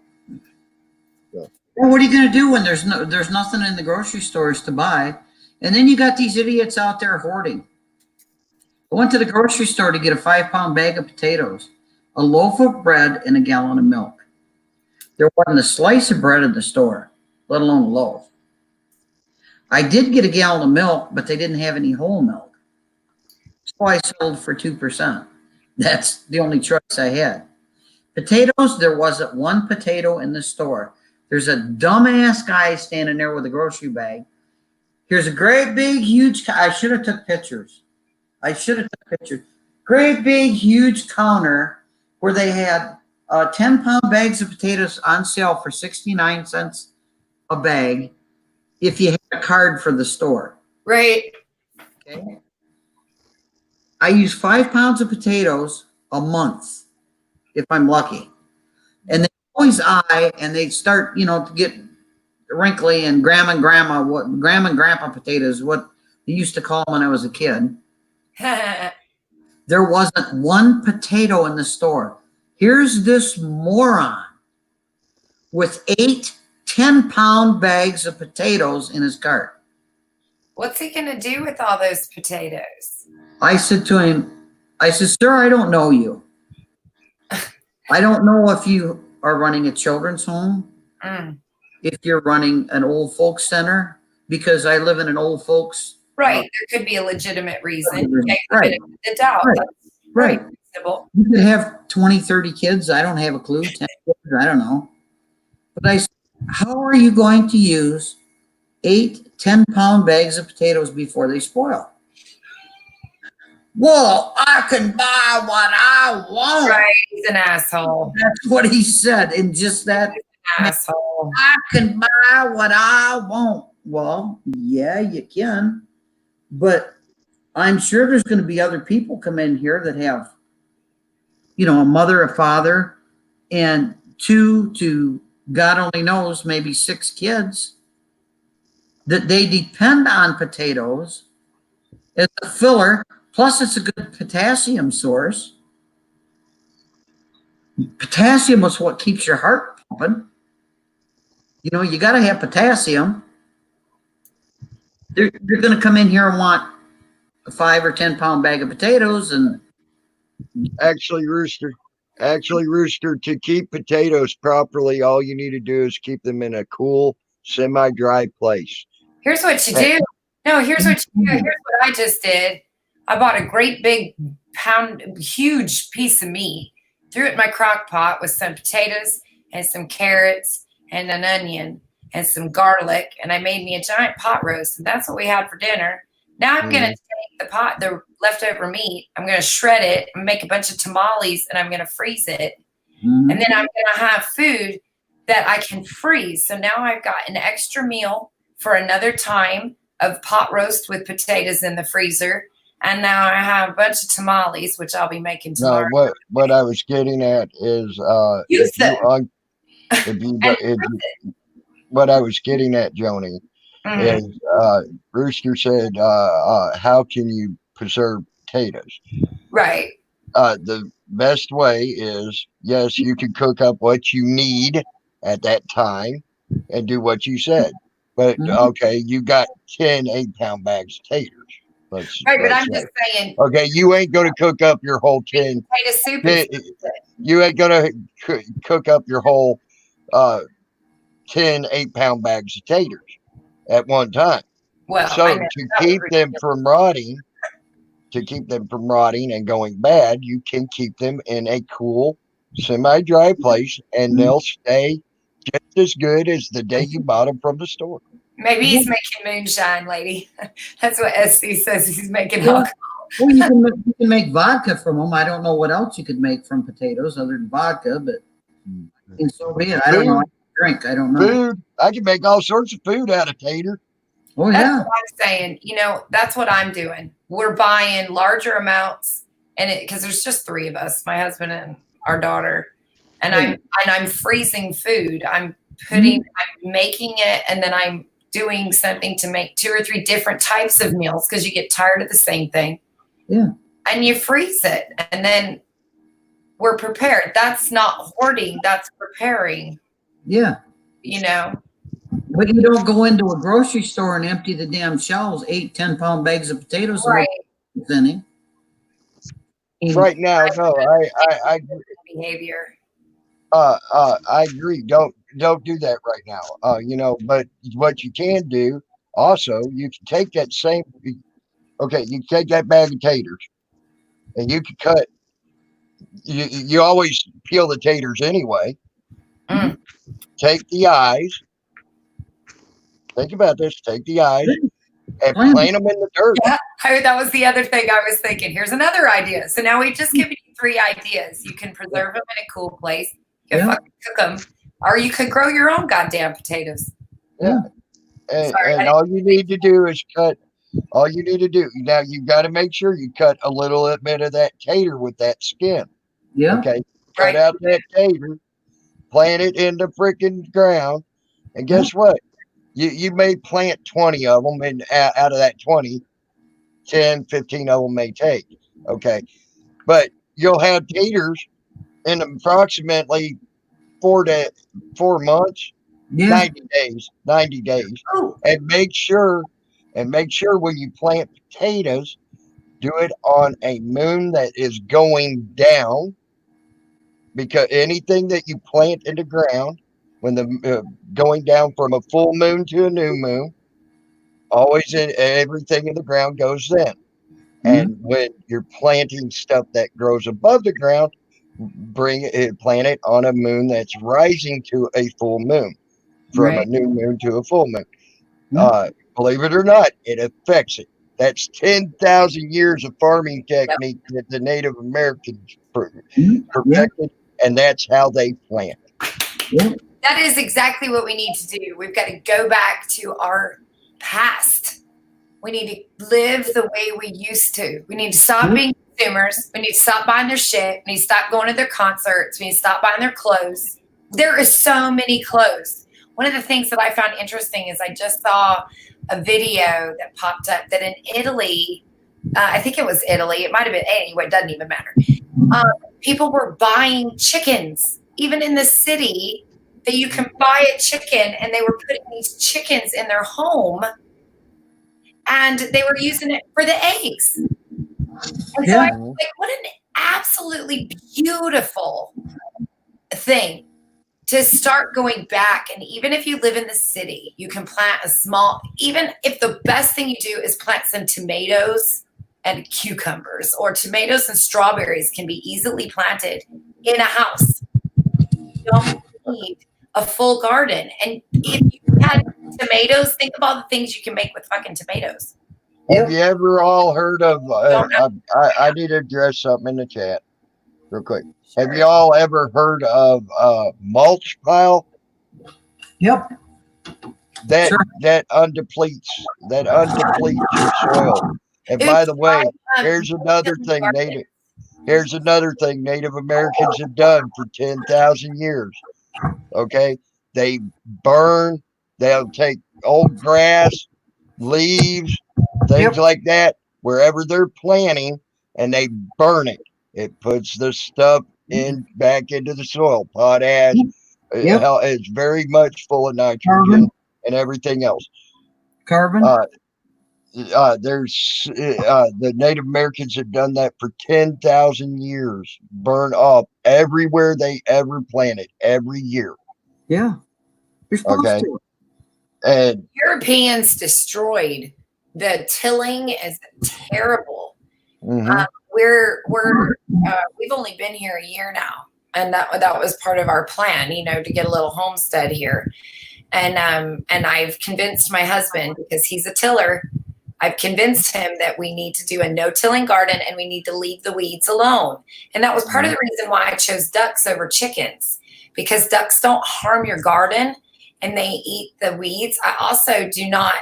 [SPEAKER 1] So.
[SPEAKER 3] Well, what are you going to do when there's nothing in the grocery stores to buy, and then you got these idiots out there hoarding? I went to the grocery store to get a 5-pound bag of potatoes, a loaf of bread, and a gallon of milk. There wasn't a slice of bread in the store, let alone a loaf. I did get a gallon of milk, but they didn't have any whole milk. So I sold for 2%. That's the only choice I had. Potatoes, there wasn't one potato in the store. There's a dumbass guy standing there with a grocery bag. Here's a great big, huge, I should have took pictures. Great big, huge counter where they had 10-pound bags of potatoes on sale for 69 cents a bag if you had a card for the store.
[SPEAKER 8] Right.
[SPEAKER 3] Okay. I use 5 pounds of potatoes a month if I'm lucky. And they always eye and they start, to get wrinkly, and grandma and grandpa potatoes, what they used to call them when I was a kid. There wasn't one potato in the store. Here's this moron with 8 10-pound bags of potatoes in his cart.
[SPEAKER 8] What's he going to do with all those potatoes?
[SPEAKER 3] I said to him, sir, I don't know you. I don't know if you are running a children's home, if you're running an old folks center, because I live in an old folks.
[SPEAKER 8] Right. There could be a legitimate reason.
[SPEAKER 3] Right.
[SPEAKER 8] The doubt.
[SPEAKER 3] Right. You could have 20, 30 kids. I don't have a clue. 10 kids, I don't know. But I said, how are you going to use 8 10-pound bags of potatoes before they spoil? Well, I can buy what I want.
[SPEAKER 8] Right, he's an asshole.
[SPEAKER 3] That's what he said. And just that
[SPEAKER 8] asshole.
[SPEAKER 3] I can buy what I want. Well, yeah, you can. But I'm sure there's going to be other people come in here that have, a mother, a father, and 2 to God only knows, maybe 6 kids, that they depend on potatoes as a filler. Plus, it's a good potassium source. Potassium is what keeps your heart pumping. You got to have potassium. They're going to come in here and want a 5 or 10-pound bag of potatoes. And
[SPEAKER 1] Actually, Rooster, to keep potatoes properly, all you need to do is keep them in a cool, semi-dry place.
[SPEAKER 8] Here's what you do. No, here's what you do. Here's what I just did. I bought a great big huge piece of meat, threw it in my crock pot with some potatoes and some carrots and an onion and some garlic, and I made me a giant pot roast, and that's what we had for dinner. Now I'm going to take the leftover meat, I'm going to shred it and make a bunch of tamales, and I'm going to freeze it. And then I'm going to have food that I can freeze. So now I've got an extra meal for another time of pot roast with potatoes in the freezer. And now I have a bunch of tamales, which I'll be making tomorrow.
[SPEAKER 1] No, what I was getting at is what I was getting at, Joni, is Rooster said, how can you preserve potatoes?
[SPEAKER 8] Right.
[SPEAKER 1] The best way is, yes, you can cook up what you need at that time and do what you said. But okay, you got 10 8-pound bags of taters.
[SPEAKER 8] But I'm just saying.
[SPEAKER 1] Okay, you ain't going to cook up your whole 10.
[SPEAKER 8] Potato soup.
[SPEAKER 1] You ain't going to cook up your whole 10 8-pound bags of taters at one time.
[SPEAKER 8] Well,
[SPEAKER 1] so to keep them from rotting and going bad, you can keep them in a cool, semi-dry place, and they'll stay just as good as the day you bought them from the store.
[SPEAKER 8] Maybe he's making moonshine, lady. That's what SC says. He's making alcohol.
[SPEAKER 3] Well, you can make vodka from them. I don't know what else you could make from potatoes other than vodka, but and so be it. I don't know. Drink. I don't know.
[SPEAKER 1] Food. I can make all sorts of food out of tater.
[SPEAKER 3] Oh,
[SPEAKER 8] that's what I'm saying. That's what I'm doing. We're buying larger amounts and because there's just 3 of us, my husband and our daughter, and
[SPEAKER 3] Yeah.
[SPEAKER 8] I'm freezing food. I'm making it, and then I'm doing something to make 2 or 3 different types of meals because you get tired of the same thing.
[SPEAKER 3] Yeah.
[SPEAKER 8] And you freeze it, and then we're prepared. That's not hoarding, that's preparing.
[SPEAKER 3] Yeah.
[SPEAKER 8] You know?
[SPEAKER 3] But you don't go into a grocery store and empty the damn shelves, 8-10 pound bags of potatoes.
[SPEAKER 8] Right.
[SPEAKER 3] Thinning.
[SPEAKER 1] Right now, no, I
[SPEAKER 8] behavior.
[SPEAKER 1] I agree. Don't do that right now. You know, but what you can do also, you can take that same. Okay, you take that bag of taters, and you can cut. You always peel the taters anyway. Take the eyes. Think about this. Take the eyes and plant them in the dirt.
[SPEAKER 8] Yeah, that was the other thing I was thinking. Here's another idea. So now we've just given you 3 ideas. You can preserve them in a cool place. You can fucking cook them, or you could grow your own goddamn potatoes.
[SPEAKER 1] Yeah, and all you need to do is cut. All you need to do now, you got to make sure you cut a little bit of that tater with that skin.
[SPEAKER 3] Yeah.
[SPEAKER 1] Okay. Cut out that tater, plant it in the freaking ground, and guess what? You may plant 20 of them, and out of that 20, 10, 15 of them may take. Okay. But you'll have taters in approximately 4 months, 90 days. And make sure when you plant potatoes, do it on a moon that is going down, because anything that you plant in the ground, when the going down from a full moon to a new moon, always everything in the ground goes then. And when you're planting stuff that grows above the ground, plant it on a moon that's rising to a full moon, from a new moon to a full moon. Believe it or not, it affects it. That's 10,000 years of farming technique that the Native Americans perfected, and that's how they plant.
[SPEAKER 8] That is exactly what we need to do. We've got to go back to our past. We need to live the way we used to. We need to stop being consumers. We need to stop buying their shit. We need to stop going to their concerts. We need to stop buying their clothes. There is so many clothes. One of the things that I found interesting is I just saw a video that popped up that in Italy, I think it was Italy, it might have been anyway, it doesn't even matter. People were buying chickens, even in the city, that you can buy a chicken, and they were putting these chickens in their home, and they were using it for the eggs. And so I was like, what an absolutely beautiful thing to start going back. And even if you live in the city, you can plant a small, even if the best thing you do is plant some tomatoes and cucumbers, or tomatoes and strawberries can be easily planted in a house. You don't need a full garden. And if you had tomatoes, think of all the things you can make with fucking tomatoes.
[SPEAKER 1] Have you ever all heard of, I need to address something in the chat real quick. Sure. Have you all ever heard of mulch pile?
[SPEAKER 3] Yep.
[SPEAKER 1] That undepletes your soil. And by the way, here's another thing Native Americans have done for 10,000 years. Okay, they burn. They'll take old grass, leaves, things like that, wherever they're planting, and they burn it. It puts the stuff back into the soil. Potash. It's very much full of nitrogen and everything else.
[SPEAKER 3] Carbon.
[SPEAKER 1] The Native Americans have done that for 10,000 years. Burn up everywhere they ever planted every year.
[SPEAKER 3] Yeah. You're supposed to.
[SPEAKER 1] And
[SPEAKER 8] Europeans destroyed the tilling. Is terrible. We've only been here a year now, and that was part of our plan, to get a little homestead here. And I've convinced my husband, because he's a tiller, I've convinced him that we need to do a no-tilling garden, and we need to leave the weeds alone. And that was part of the reason why I chose ducks over chickens, because ducks don't harm your garden and they eat the weeds. I also do not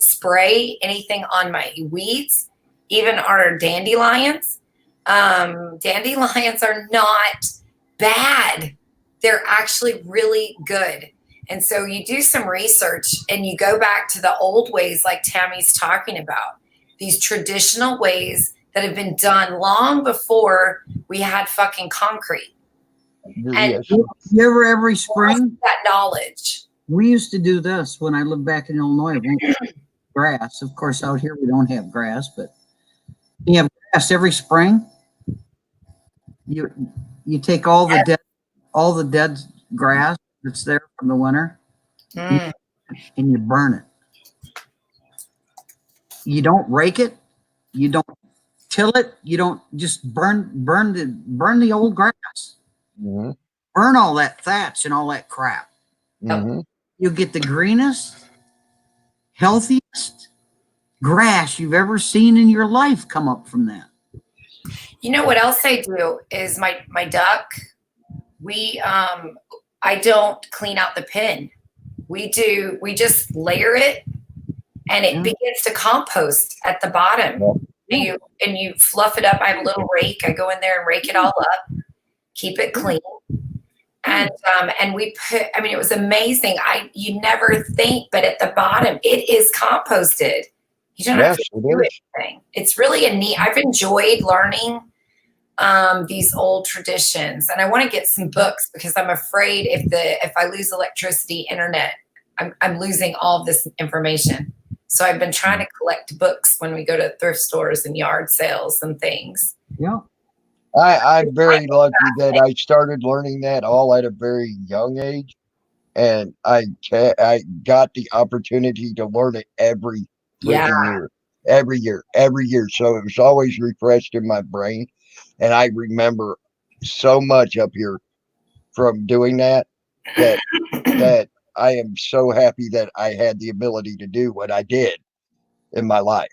[SPEAKER 8] spray anything on my weeds, even our dandelions. Dandelions are not bad. They're actually really good. And so you do some research and you go back to the old ways like Tammy's talking about, these traditional ways that have been done long before we had fucking concrete. And
[SPEAKER 3] you ever every spring
[SPEAKER 8] that knowledge.
[SPEAKER 3] We used to do this when I lived back in Illinois. Grass, of course, out here we don't have grass, but you have grass every spring. You take all the dead grass that's there from the winter, and you burn it. You don't rake it, you don't till it, you don't just burn the old grass.
[SPEAKER 1] Mm-hmm.
[SPEAKER 3] Burn all that thatch and all that crap.
[SPEAKER 1] Mm-hmm.
[SPEAKER 3] You get the greenest, healthiest grass you've ever seen in your life come up from that.
[SPEAKER 8] You know what else I do is my duck. I don't clean out the pen. We just layer it, and it begins to compost at the bottom. And you fluff it up. I have a little rake. I go in there and rake it all up, keep it clean. And we put, I mean, it was amazing. You never think, but at the bottom, it is composted. You don't have to do anything. It's really I've enjoyed learning these old traditions, and I want to get some books because I'm afraid if I lose electricity, internet, I'm losing all of this information. So I've been trying to collect books when we go to thrift stores and yard sales and things.
[SPEAKER 3] Yeah.
[SPEAKER 1] I'm very lucky that I started learning that all at a very young age, and I got the opportunity to learn it every year. So it was always refreshed in my brain, and I remember so much up here from doing that I am so happy that I had the ability to do what I did in my life.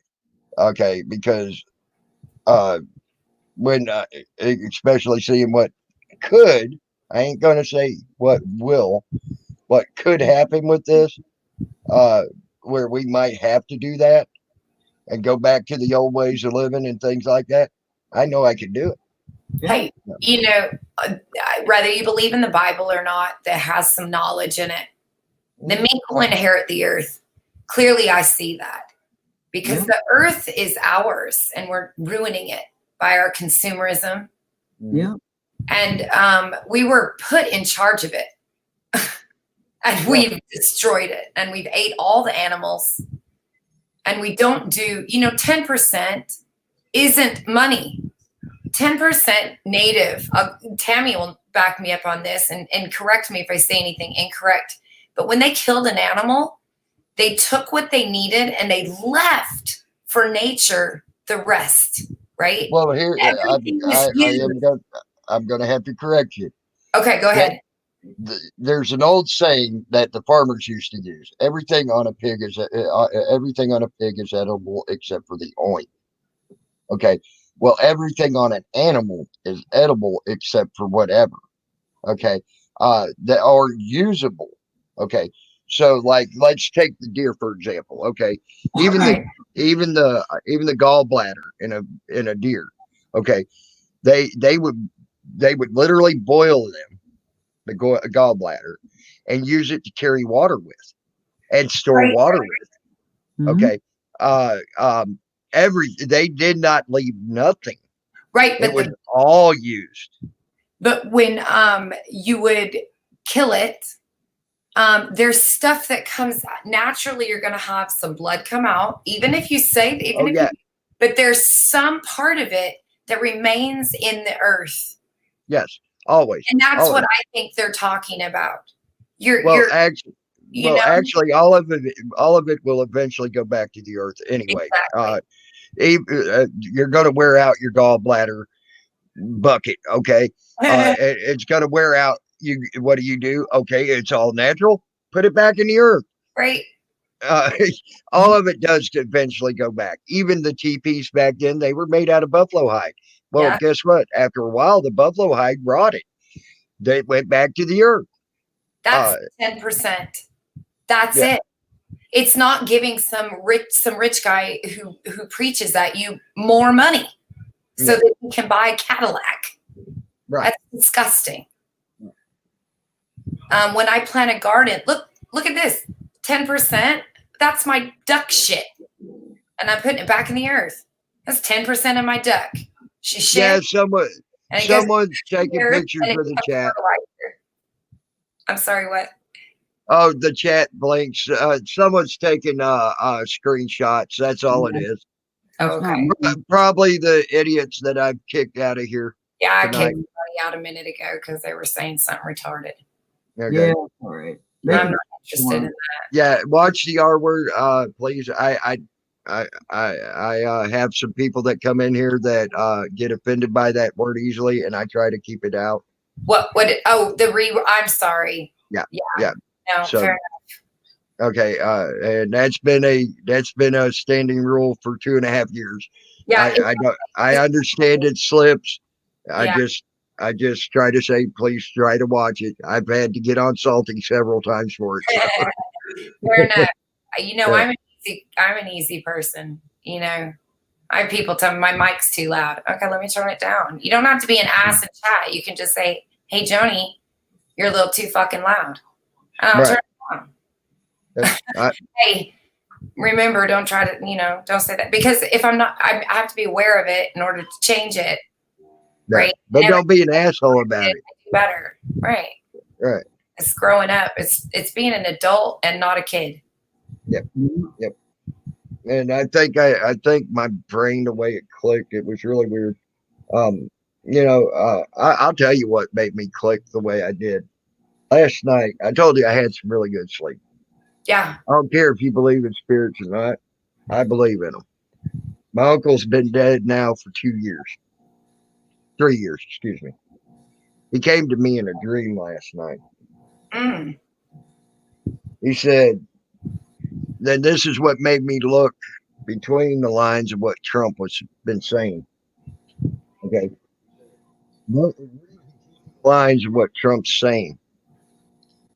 [SPEAKER 1] Okay, because when especially seeing what could, I ain't gonna say what could happen with this, where we might have to do that and go back to the old ways of living and things like that. I know I can do it.
[SPEAKER 8] Hey, whether you believe in the Bible or not, that has some knowledge in it. The meek will inherit the earth. Clearly, I see that because the earth is ours and we're ruining it by our consumerism.
[SPEAKER 3] Yeah.
[SPEAKER 8] And we were put in charge of it. And we've destroyed it. And we've ate all the animals. And we don't do, 10% isn't money. 10% native. Tammy will back me up on this and correct me if I say anything incorrect. But when they killed an animal, they took what they needed and they left for nature the rest. Right?
[SPEAKER 1] Well, here I'm going to have to correct you.
[SPEAKER 8] Okay, go ahead.
[SPEAKER 1] There's an old saying that the farmers used to use: everything on a pig is edible except for the oint. Okay, well, everything on an animal is edible except for whatever. Okay, that are usable. Okay, so like let's take the deer for example. Okay, even the gallbladder in a deer. Okay, they would literally boil them, the gallbladder, and use it to carry water with and store water with. Okay, they did not leave nothing.
[SPEAKER 8] Right, but
[SPEAKER 1] it was all used.
[SPEAKER 8] But when you would kill it, there's stuff that comes naturally. You're going to have some blood come out, even if you say, but there's some part of it that remains in the earth.
[SPEAKER 1] Yes, always.
[SPEAKER 8] And that's what I think they're talking about.
[SPEAKER 1] Actually, all of it will eventually go back to the earth anyway. Exactly. You're going to wear out your gallbladder bucket. Okay, it's going to wear out. What do? Okay, it's all natural. Put it back in the earth.
[SPEAKER 8] Right.
[SPEAKER 1] All of it does eventually go back. Even the teepees back then, they were made out of buffalo hide. Well, guess what? After a while, the buffalo hide rotted. They went back to the earth.
[SPEAKER 8] That's 10%. That's it. It's not giving some rich guy who preaches at you more money. so that he can buy a Cadillac.
[SPEAKER 1] Right.
[SPEAKER 8] That's disgusting. When I plant a garden, look at this, 10%. That's my duck shit, and I'm putting it back in the earth. That's 10% of my duck. She
[SPEAKER 1] Yeah,
[SPEAKER 8] shit.
[SPEAKER 1] someone's taking pictures for the chat.
[SPEAKER 8] I'm sorry, what?
[SPEAKER 1] Oh, the chat blinks. Someone's taking screenshots. That's all it is.
[SPEAKER 8] Oh, okay.
[SPEAKER 1] Probably the idiots that I've kicked out of here.
[SPEAKER 8] Yeah, I
[SPEAKER 1] tonight.
[SPEAKER 8] kicked somebody out a minute ago because they were saying something retarded.
[SPEAKER 1] Okay.
[SPEAKER 3] Yeah, all right.
[SPEAKER 8] I'm not interested in that.
[SPEAKER 1] Yeah, watch the R word, please. I have some people that come in here that get offended by that word easily, and I try to keep it out.
[SPEAKER 8] I'm sorry.
[SPEAKER 1] Yeah.
[SPEAKER 8] No,
[SPEAKER 1] So,
[SPEAKER 8] fair enough.
[SPEAKER 1] Okay, and that's been a standing rule for 2.5 years.
[SPEAKER 8] Yeah,
[SPEAKER 1] I understand it slips.
[SPEAKER 8] Yeah.
[SPEAKER 1] I just try to say, please try to watch it. I've had to get on salting several times for it. So.
[SPEAKER 8] Fair enough. You know,
[SPEAKER 1] Yeah.
[SPEAKER 8] I'm an easy person. You know, I have people tell me my mic's too loud. Okay, let me turn it down. You don't have to be an ass in chat. You can just say, "Hey, Joni, you're a little too fucking loud." And I'll turn it down. Hey, remember, don't try to, don't say that, because if I'm not, I have to be aware of it in order to change it. Right.
[SPEAKER 1] But don't be an asshole about it.
[SPEAKER 8] Do better. Right.
[SPEAKER 1] Right.
[SPEAKER 8] It's growing up. It's being an adult and not a kid.
[SPEAKER 1] Yep. And I think my brain, the way it clicked, it was really weird. I'll tell you what made me click the way I did. Last night, I told you I had some really good sleep.
[SPEAKER 8] Yeah.
[SPEAKER 1] I don't care if you believe in spirits or not. I believe in them. My uncle's been dead now for 2 years. 3 years, excuse me. He came to me in a dream last night.
[SPEAKER 8] Mm.
[SPEAKER 1] He said, then this is what made me look between the lines of what Trump was been saying. Okay. Lines of what Trump's saying.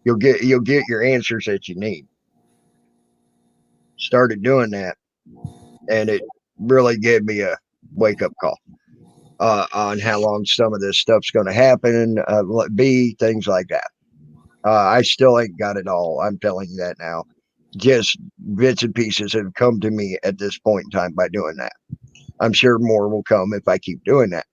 [SPEAKER 1] You'll get your answers that you need. Started doing that, and it really gave me a wake-up call on how long some of this stuff's going to happen, things like that. I still ain't got it all. I'm telling you that now. Just bits and pieces have come to me at this point in time by doing that. I'm sure more will come if I keep doing that.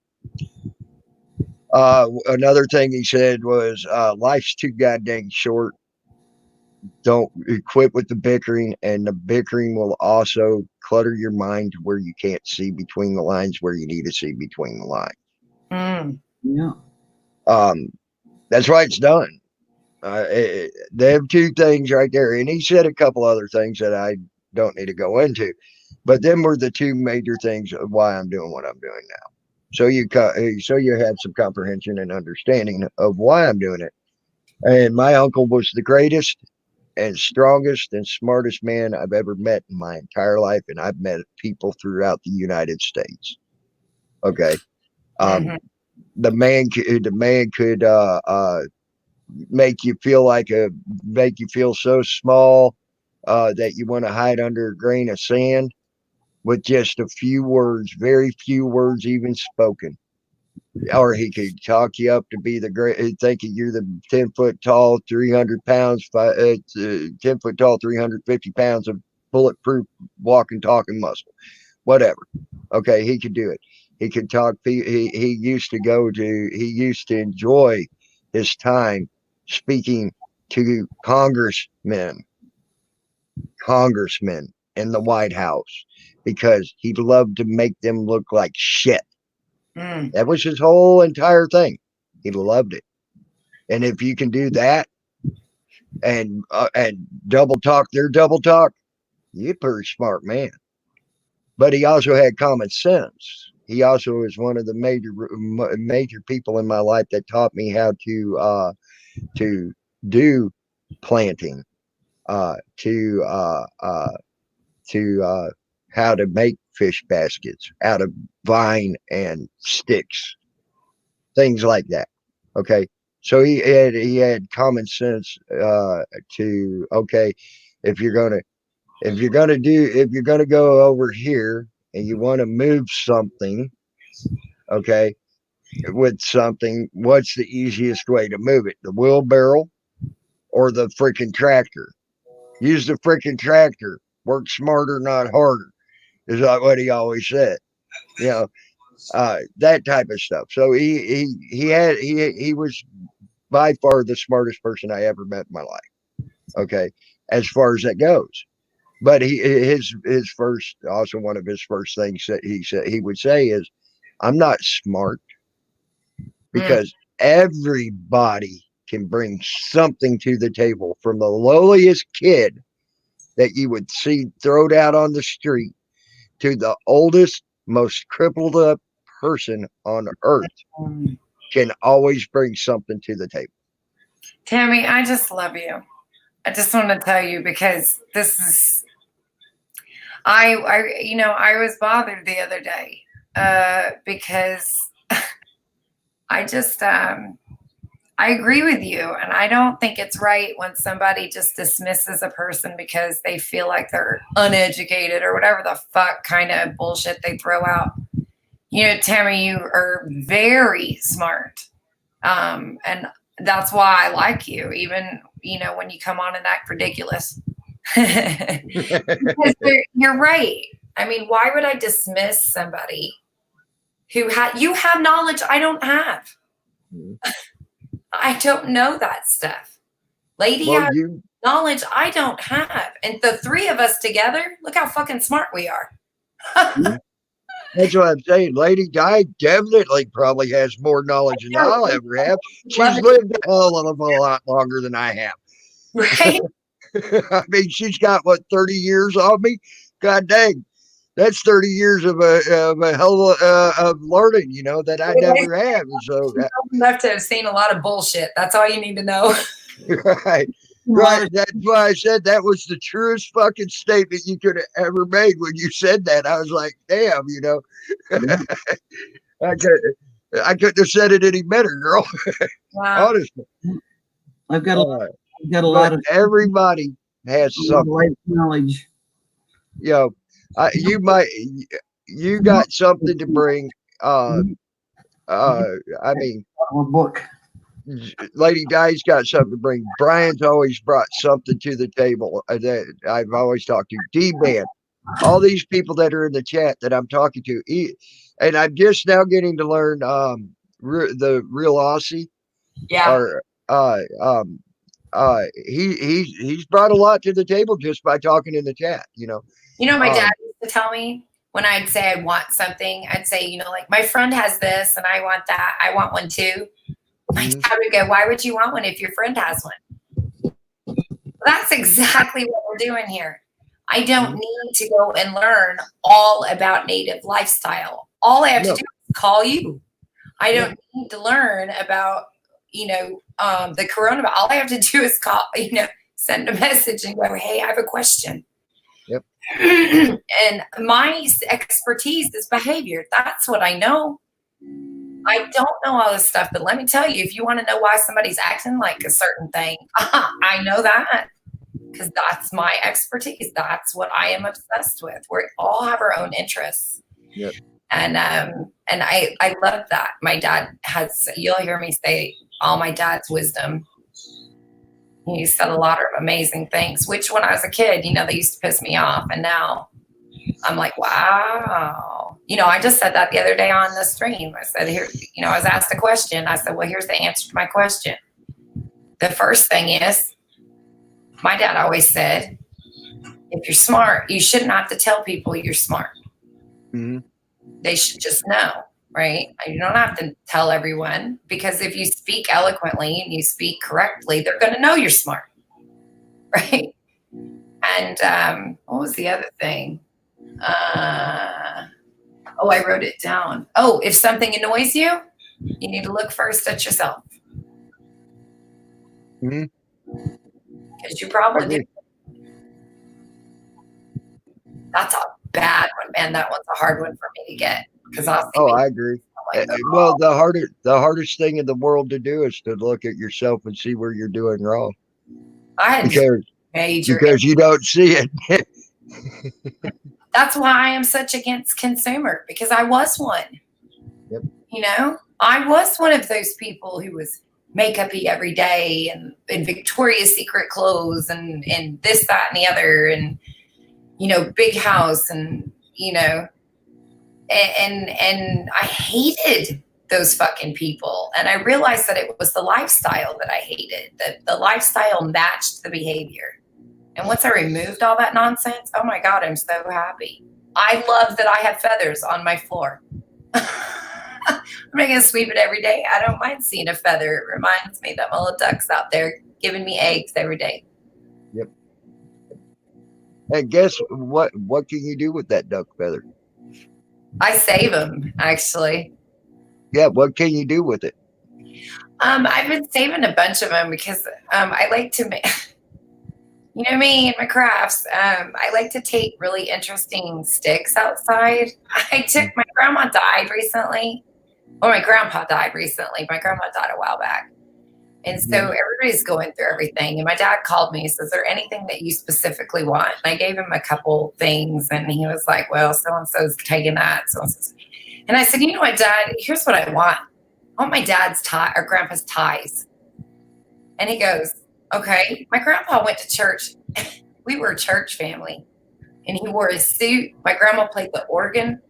[SPEAKER 1] Another thing he said was, life's too goddamn short. Don't quit with the bickering, and the bickering will also clutter your mind to where you can't see between the lines where you need to see between the lines.
[SPEAKER 8] Mm.
[SPEAKER 3] Yeah.
[SPEAKER 1] That's why it's done. They have two things right there, and he said a couple other things that I don't need to go into, but them were the two major things of why I'm doing what I'm doing now. So you have some comprehension and understanding of why I'm doing it. And my uncle was the greatest and strongest and smartest man I've ever met in my entire life, and I've met people throughout the United States. Okay, the man could make you feel so small that you want to hide under a grain of sand with just a few words, very few words even spoken. Or he could talk you up to be the great, thinking you're the 10 foot tall, 300 pounds, 10 foot tall, 350 pounds of bulletproof walking, talking muscle, whatever. Okay, he could do it. He could talk. He used to enjoy his time speaking to congressmen in the White House because he loved to make them look like shit. That was his whole entire thing. He loved it. And if you can do that and double talk their double talk, you're a pretty smart man. But he also had common sense. He also was one of the major people in my life that taught me how to do planting, how to make fish baskets out of vine and sticks, things like that. Okay, so he had common sense to, okay, if you're gonna go over here and you want to move something, okay, with something, what's the easiest way to move it? The wheelbarrow or the freaking tractor? Use the freaking tractor. Work smarter, not harder, is what he always said. You know, that type of stuff. So he was by far the smartest person I ever met in my life. Okay, as far as that goes. But his first, also one of his first things that he would say is, I'm not smart, because everybody can bring something to the table, from the lowliest kid that you would see thrown out on the street to the oldest, most crippled up person on earth, can always bring something to the table.
[SPEAKER 8] Tammy, I just love you. I just want to tell you, because this is, I was bothered the other day because I just, I agree with you. And I don't think it's right when somebody just dismisses a person because they feel like they're uneducated or whatever the fuck kind of bullshit they throw out. You know, Tammy, you are very smart. And that's why I like you, even, when you come on and act ridiculous. Because you're right. I mean, why would I dismiss somebody who you have knowledge I don't have? I don't know that stuff. Lady has knowledge I don't have. And the three of us together, look how fucking smart we are.
[SPEAKER 1] That's what I'm saying. Lady Di definitely probably has more knowledge than I'll ever have. She's lived a hell of a lot longer than I have.
[SPEAKER 8] Right?
[SPEAKER 1] I mean, she's got, 30 years on me? God dang. That's 30 years of a hell of learning, that I never have. So
[SPEAKER 8] enough to have seen a lot of bullshit. That's all you need to know.
[SPEAKER 1] Right. Right. That's why I said that was the truest fucking statement you could have ever made when you said that. I was like, damn, I couldn't have said it any better, girl.
[SPEAKER 8] Wow.
[SPEAKER 1] Honestly.
[SPEAKER 3] I've got a lot of
[SPEAKER 1] everybody has something.
[SPEAKER 3] Life knowledge.
[SPEAKER 1] You got something to bring. I mean,
[SPEAKER 3] book.
[SPEAKER 1] Lady Di's got something to bring. Brian's always brought something to the table that I've always talked to. D-Man, all these people that are in the chat that I'm talking to, and I'm just now getting to learn the real Aussie.
[SPEAKER 8] Yeah.
[SPEAKER 1] Or he's brought a lot to the table just by talking in the chat.
[SPEAKER 8] My dad used to tell me when I'd say I want something, I'd say, like, my friend has this and I want that. I want one too. My dad would go, why would you want one if your friend has one? That's exactly what we're doing here. I don't need to go and learn all about native lifestyle. All I have to do is call you. I don't need to learn about, the coronavirus. All I have to do is call, send a message and go, hey, I have a question.
[SPEAKER 1] Yep.
[SPEAKER 8] And my expertise is behavior. That's what I know. I don't know all this stuff, but let me tell you, if you want to know why somebody's acting like a certain thing, I know that, because that's my expertise. That's what I am obsessed with. We all have our own interests.
[SPEAKER 1] Yep.
[SPEAKER 8] And I love that. My dad has, you'll hear me say all my dad's wisdom. He said a lot of amazing things, which when I was a kid, they used to piss me off. And now I'm like, wow. I just said that the other day on the stream. I said, here, I was asked a question. I said, well, here's the answer to my question. The first thing is, my dad always said, if you're smart, you shouldn't have to tell people you're smart.
[SPEAKER 1] Mm-hmm.
[SPEAKER 8] They should just know, right? You don't have to tell everyone, because if you speak eloquently and you speak correctly, they're going to know you're smart, right? And what was the other thing? I wrote it down. Oh, if something annoys you, you need to look first at yourself. Because you probably do. That's a bad one, man. That one's a hard one for me to get. Because
[SPEAKER 1] I agree. Like, well, the hardest thing in the world to do is to look at yourself and see where you're doing wrong. Because you don't see it.
[SPEAKER 8] That's why I am such against consumer, because I was one. You know, I was one of those people who was makeup-y every day and in Victoria's Secret clothes and this, that, and the other, and, you know, big house and, you know, and I hated those fucking people. And I realized that it was the lifestyle that I hated, that the lifestyle matched the behavior. And once I removed all that nonsense, oh my God, I'm so happy. I love that I have feathers on my floor. I'm not going to sweep it every day. I don't mind seeing a feather. It reminds me that my little duck's out there giving me eggs every day.
[SPEAKER 1] Yep. And guess what? What can you do with that duck feather?
[SPEAKER 8] I save them, actually.
[SPEAKER 1] Yeah, what can you do with it?
[SPEAKER 8] I've been saving a bunch of them because I like to make, you know me and my crafts. I like to take really interesting sticks outside. My grandma died recently. Well, my grandpa died recently. My grandma died a while back. And so everybody's going through everything. And my dad called me. He says, is there anything that you specifically want? And I gave him a couple things. And he was like, well, so-and-so's taking that. So-and-so's. And I said, you know what, Dad? Here's what I want. I want my dad's tie or grandpa's ties. And he goes, okay. My grandpa went to church. We were a church family. And he wore a suit. My grandma played the organ.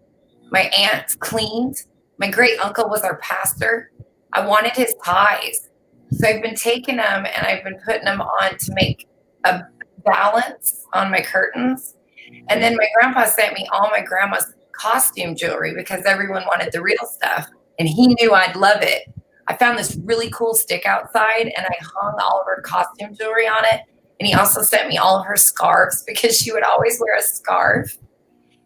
[SPEAKER 8] My aunt cleaned. My great uncle was our pastor. I wanted his ties. So I've been taking them and I've been putting them on to make a balance on my curtains. And then my grandpa sent me all my grandma's costume jewelry because everyone wanted the real stuff. And he knew I'd love it. I found this really cool stick outside and I hung all of her costume jewelry on it. And he also sent me all of her scarves because she would always wear a scarf.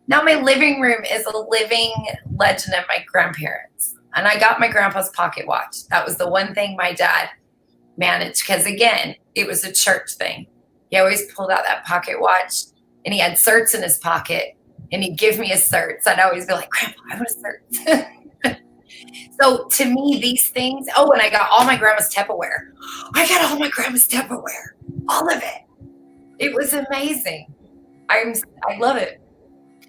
[SPEAKER 8] Now my living room is a living legend of my grandparents. And I got my grandpa's pocket watch. That was the one thing my dad managed because, again, it was a church thing. He always pulled out that pocket watch and he had certs in his pocket and he'd give me a cert. So I'd always be like, Grandpa, I want a cert. So to me, these things, oh, and I got all my grandma's Tupperware. I got all my grandma's Tupperware, all of it. It was amazing. I love it.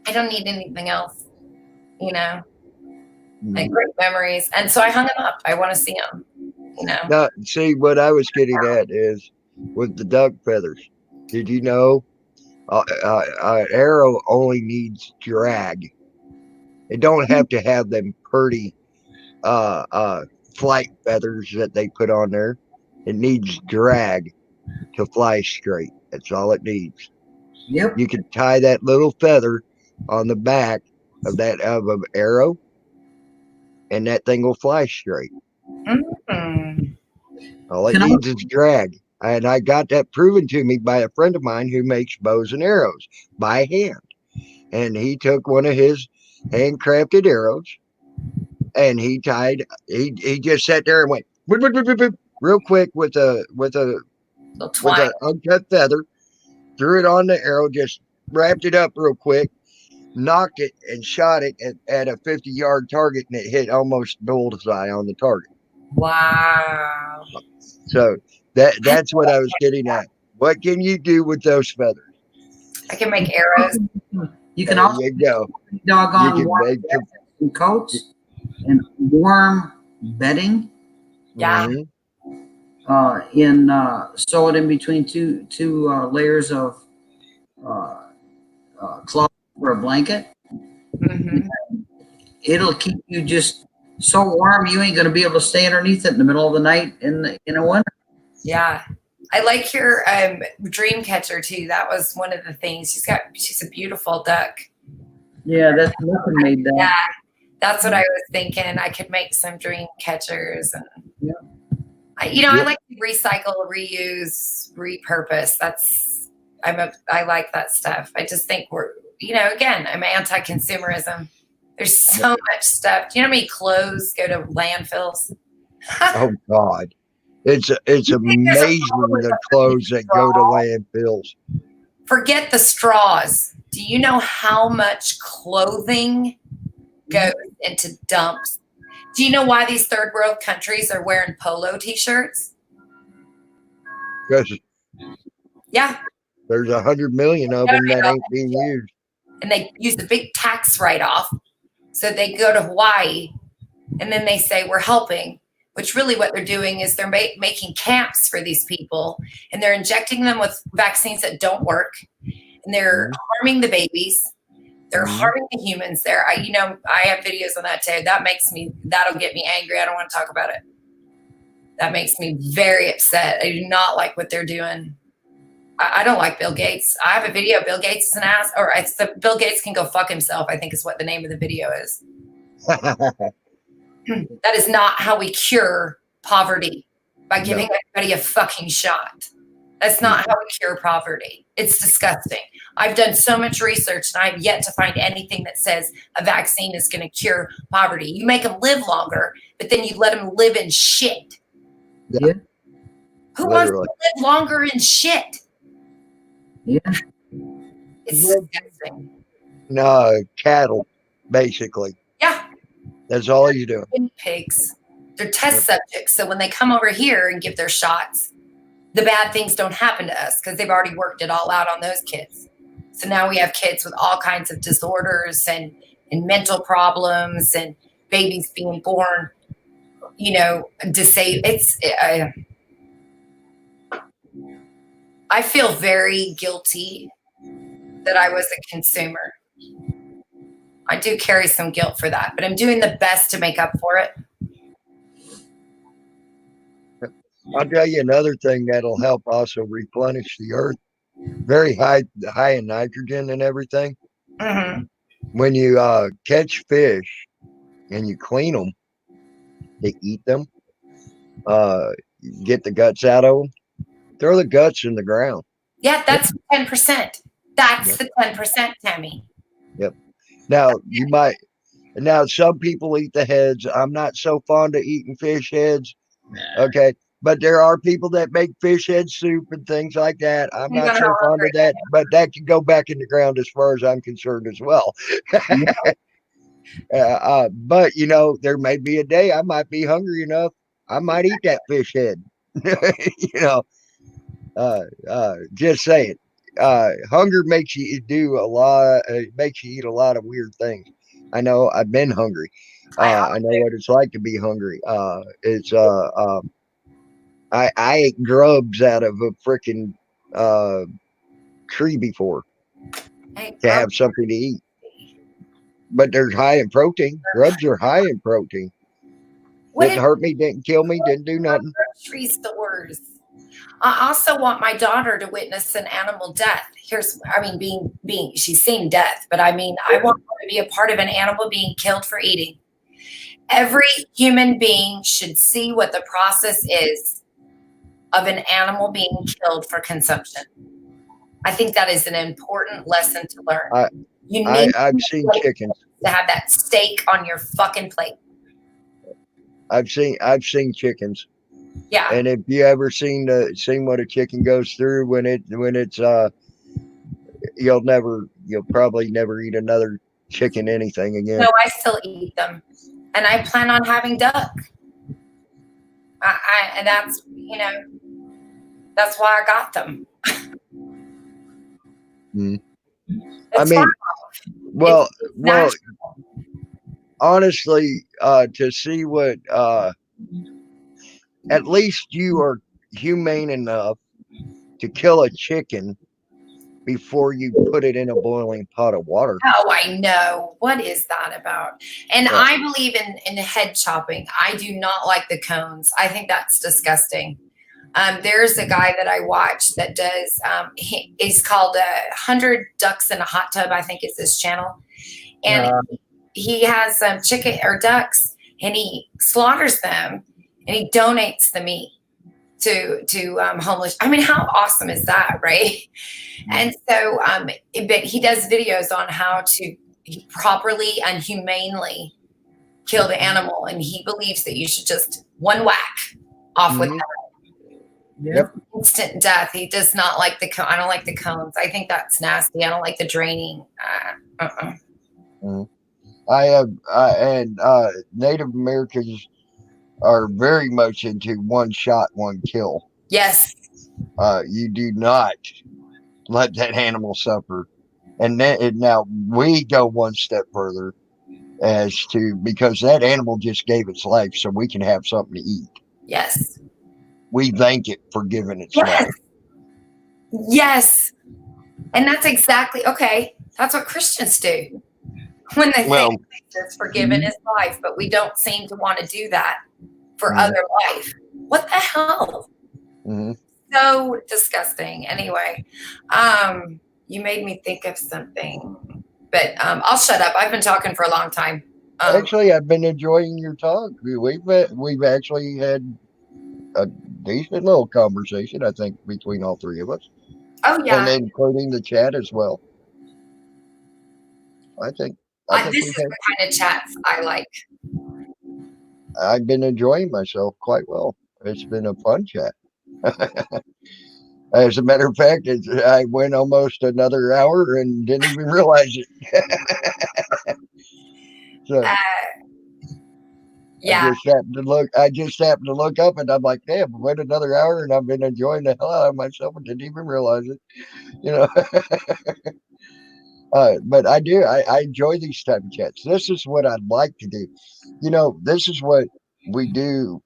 [SPEAKER 8] I don't need anything else, you know, like great memories. And so I hung them up. I want to see them, you know.
[SPEAKER 1] Now, see, what I was getting at is with the duck feathers. Did you know an arrow only needs drag? It don't have to have them pretty flight feathers that they put on there. It needs drag to fly straight. That's all it needs.
[SPEAKER 3] Yep.
[SPEAKER 1] You can tie that little feather on the back of an arrow, and that thing will fly straight.
[SPEAKER 8] Mm-hmm.
[SPEAKER 1] All it needs is drag. And I got that proven to me by a friend of mine who makes bows and arrows by hand. And he took one of his handcrafted arrows and he just sat there and went boop, boop, boop, boop, boop, real quick with a uncut feather, threw it on the arrow, just wrapped it up real quick, knocked it and shot it at a 50-yard target, and it hit almost bullseye on the target.
[SPEAKER 8] Wow.
[SPEAKER 1] So that's what I was getting at. What can you do with those feathers?
[SPEAKER 8] I can make arrows.
[SPEAKER 3] You can
[SPEAKER 1] there
[SPEAKER 3] also
[SPEAKER 1] you go.
[SPEAKER 3] doggone
[SPEAKER 1] You can
[SPEAKER 3] warm
[SPEAKER 1] make
[SPEAKER 3] and coats and warm bedding.
[SPEAKER 8] Yeah.
[SPEAKER 3] Sew it in between two layers of cloth for a blanket.
[SPEAKER 8] Mm-hmm.
[SPEAKER 3] It'll keep you just so warm you ain't gonna be able to stay underneath it in the middle of the night in a winter.
[SPEAKER 8] Yeah. I like your dream catcher too. That was one of the things. She's a beautiful duck.
[SPEAKER 3] Yeah, that's nothing made that.
[SPEAKER 8] Yeah. That's what I was thinking. I could make some dream catchers and I like to recycle, reuse, repurpose. I like that stuff. I just think again, I'm anti-consumerism. There's so much stuff. Do you know how many clothes go to landfills?
[SPEAKER 1] Oh God. It's amazing the clothes that go to landfills.
[SPEAKER 8] Forget the straws. Do you know how much clothing goes into dumps? Do you know why these third world countries are wearing polo t-shirts?
[SPEAKER 1] Because there's 100 million of them that ain't being used.
[SPEAKER 8] And they use a big tax write-off. So they go to Hawaii and then they say we're helping, which really what they're doing is they're making camps for these people, and they're injecting them with vaccines that don't work, and they're harming the babies. They're harming the humans there. I have videos on that too. That'll get me angry. I don't want to talk about it. That makes me very upset. I do not like what they're doing. I don't like Bill Gates. I have a video. Bill Gates is an ass, or Bill Gates can go fuck himself, I think is what the name of the video is. That is not how we cure poverty, by giving everybody a fucking shot. That's not how we cure poverty. It's disgusting. I've done so much research and I've yet to find anything that says a vaccine is going to cure poverty. You make them live longer, but then you let them live in shit.
[SPEAKER 3] Yeah.
[SPEAKER 8] Who wants to live longer in shit?
[SPEAKER 3] Yeah.
[SPEAKER 8] It's disgusting.
[SPEAKER 1] No, cattle, basically.
[SPEAKER 8] Yeah.
[SPEAKER 1] That's all he's doing.
[SPEAKER 8] Pigs. They're test subjects. So when they come over here and give their shots, the bad things don't happen to us because they've already worked it all out on those kids. So now we have kids with all kinds of disorders and mental problems and babies being born, disabled. I feel very guilty that I was a consumer. I do carry some guilt for that, but I'm doing the best to make up for it.
[SPEAKER 1] I'll tell you another thing that'll help also replenish the earth. Very high in nitrogen and everything. When you catch fish and you clean them, to eat them, get the guts out of them, throw the guts in the ground.
[SPEAKER 8] Yeah, that's 10%. That's the 10%, Tammy.
[SPEAKER 1] Yep. Now some people eat the heads. I'm not so fond of eating fish heads. Okay. But there are people that make fish head soup and things like that. I'm not so fond of that, but that can go back in the ground as far as I'm concerned as well. But there may be a day I might be hungry enough. I might eat that fish head. Just saying. Hunger makes you do a lot. It makes you eat a lot of weird things. I know. I've been hungry. I know what it's like to be hungry. I ate grubs out of a freaking tree before to have something to eat. But they're high in protein. Grubs are high in protein. Didn't hurt me, didn't kill me, didn't do nothing.
[SPEAKER 8] Tree stores. I also want my daughter to witness an animal death. She's seen death, but I want her to be a part of an animal being killed for eating. Every human being should see what the process is of an animal being killed for consumption. I think that is an important lesson to learn.
[SPEAKER 1] I've seen chickens.
[SPEAKER 8] To have that steak on your fucking plate.
[SPEAKER 1] I've seen chickens.
[SPEAKER 8] Yeah.
[SPEAKER 1] And if you ever seen what a chicken goes through when it's you'll probably never eat another chicken anything again.
[SPEAKER 8] No, I still eat them, and I plan on having duck. And that's that's why I got them. Honestly,
[SPEAKER 1] to see what at least you are humane enough to kill a chicken before you put it in a boiling pot of water.
[SPEAKER 8] Oh, I know. What is that about? And I believe in head chopping. I do not like the cones. I think that's disgusting. There's a guy that I watch that does, he's called 100 Ducks in a Hot Tub, I think is his channel. And he has chicken or ducks, and he slaughters them, and he donates the meat to homeless. I mean, how awesome is that, right? And so, but he does videos on how to properly and humanely kill the animal, and he believes that you should just one whack off with that.
[SPEAKER 1] Yep.
[SPEAKER 8] Instant death. He does not like I don't like the cones. I think that's nasty. I don't like the draining.
[SPEAKER 1] I have, and Native Americans are very much into one shot, one kill.
[SPEAKER 8] Yes.
[SPEAKER 1] You do not let that animal suffer. And now we go one step further as to, because that animal just gave its life so we can have something to eat.
[SPEAKER 8] Yes.
[SPEAKER 1] We thank it for giving its life.
[SPEAKER 8] Yes. And that's exactly, okay, that's what Christians do when they
[SPEAKER 1] Well,
[SPEAKER 8] thank Jesus for giving his life, but we don't seem to want to do that for other life. What the hell? So disgusting. Anyway, you made me think of something, but I'll shut up. I've been talking for a long time.
[SPEAKER 1] Actually, I've been enjoying your talk. We've actually had a decent little conversation, I think, between all three of us.
[SPEAKER 8] Oh yeah,
[SPEAKER 1] and including the chat as well. I think
[SPEAKER 8] this is the kind of chats I like.
[SPEAKER 1] I've been enjoying myself quite well. It's been a fun chat. As a matter of fact, I went almost another hour and didn't even realize it. So,
[SPEAKER 8] yeah.
[SPEAKER 1] I just happened to look up and I'm like, damn, I went another hour and I've been enjoying the hell out of myself and didn't even realize it. You know. But I do. I enjoy these type of chats. This is what I'd like to do. You know, this is what we do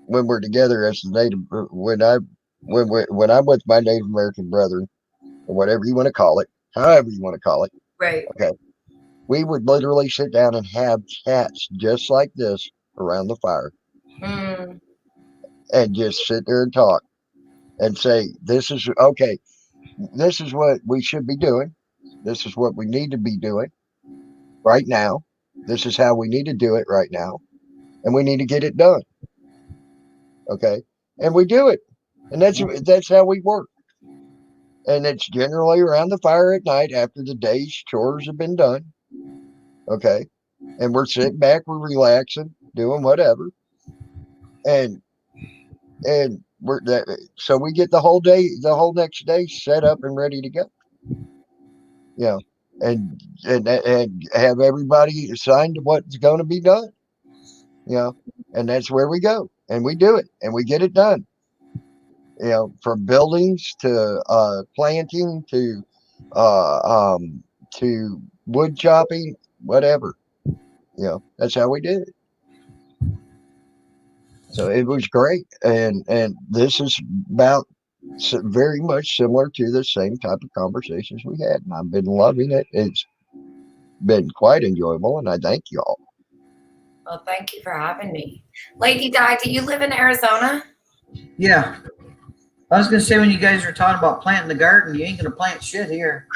[SPEAKER 1] when we're together as the Native. When I'm with my Native American brethren, or whatever you want to call it, however you want to call it.
[SPEAKER 8] Right.
[SPEAKER 1] Okay. We would literally sit down and have chats just like this around the fire, and just sit there and talk, and say, "This is okay. This is what we should be doing. This is what we need to be doing right now. This is how we need to do it right now. And we need to get it done." Okay. And we do it. And that's how we work. And it's generally around the fire at night after the day's chores have been done. Okay. And we're sitting back, we're relaxing, doing whatever. And so we get the whole next day set up and ready to go. You know, and have everybody assigned to what's going to be done. You know, and that's where we go and we do it and we get it done. You know, from buildings to planting to wood chopping, whatever. You know, that's how we did it. So it was great, and this is about very much similar to the same type of conversations we had, and I've been loving it. It's been quite enjoyable, and I thank you all.
[SPEAKER 8] Well, thank you for having me. Lady Di, do you live in Arizona?
[SPEAKER 3] Yeah. I was going to say, when you guys were talking about planting the garden, you ain't going to plant shit here.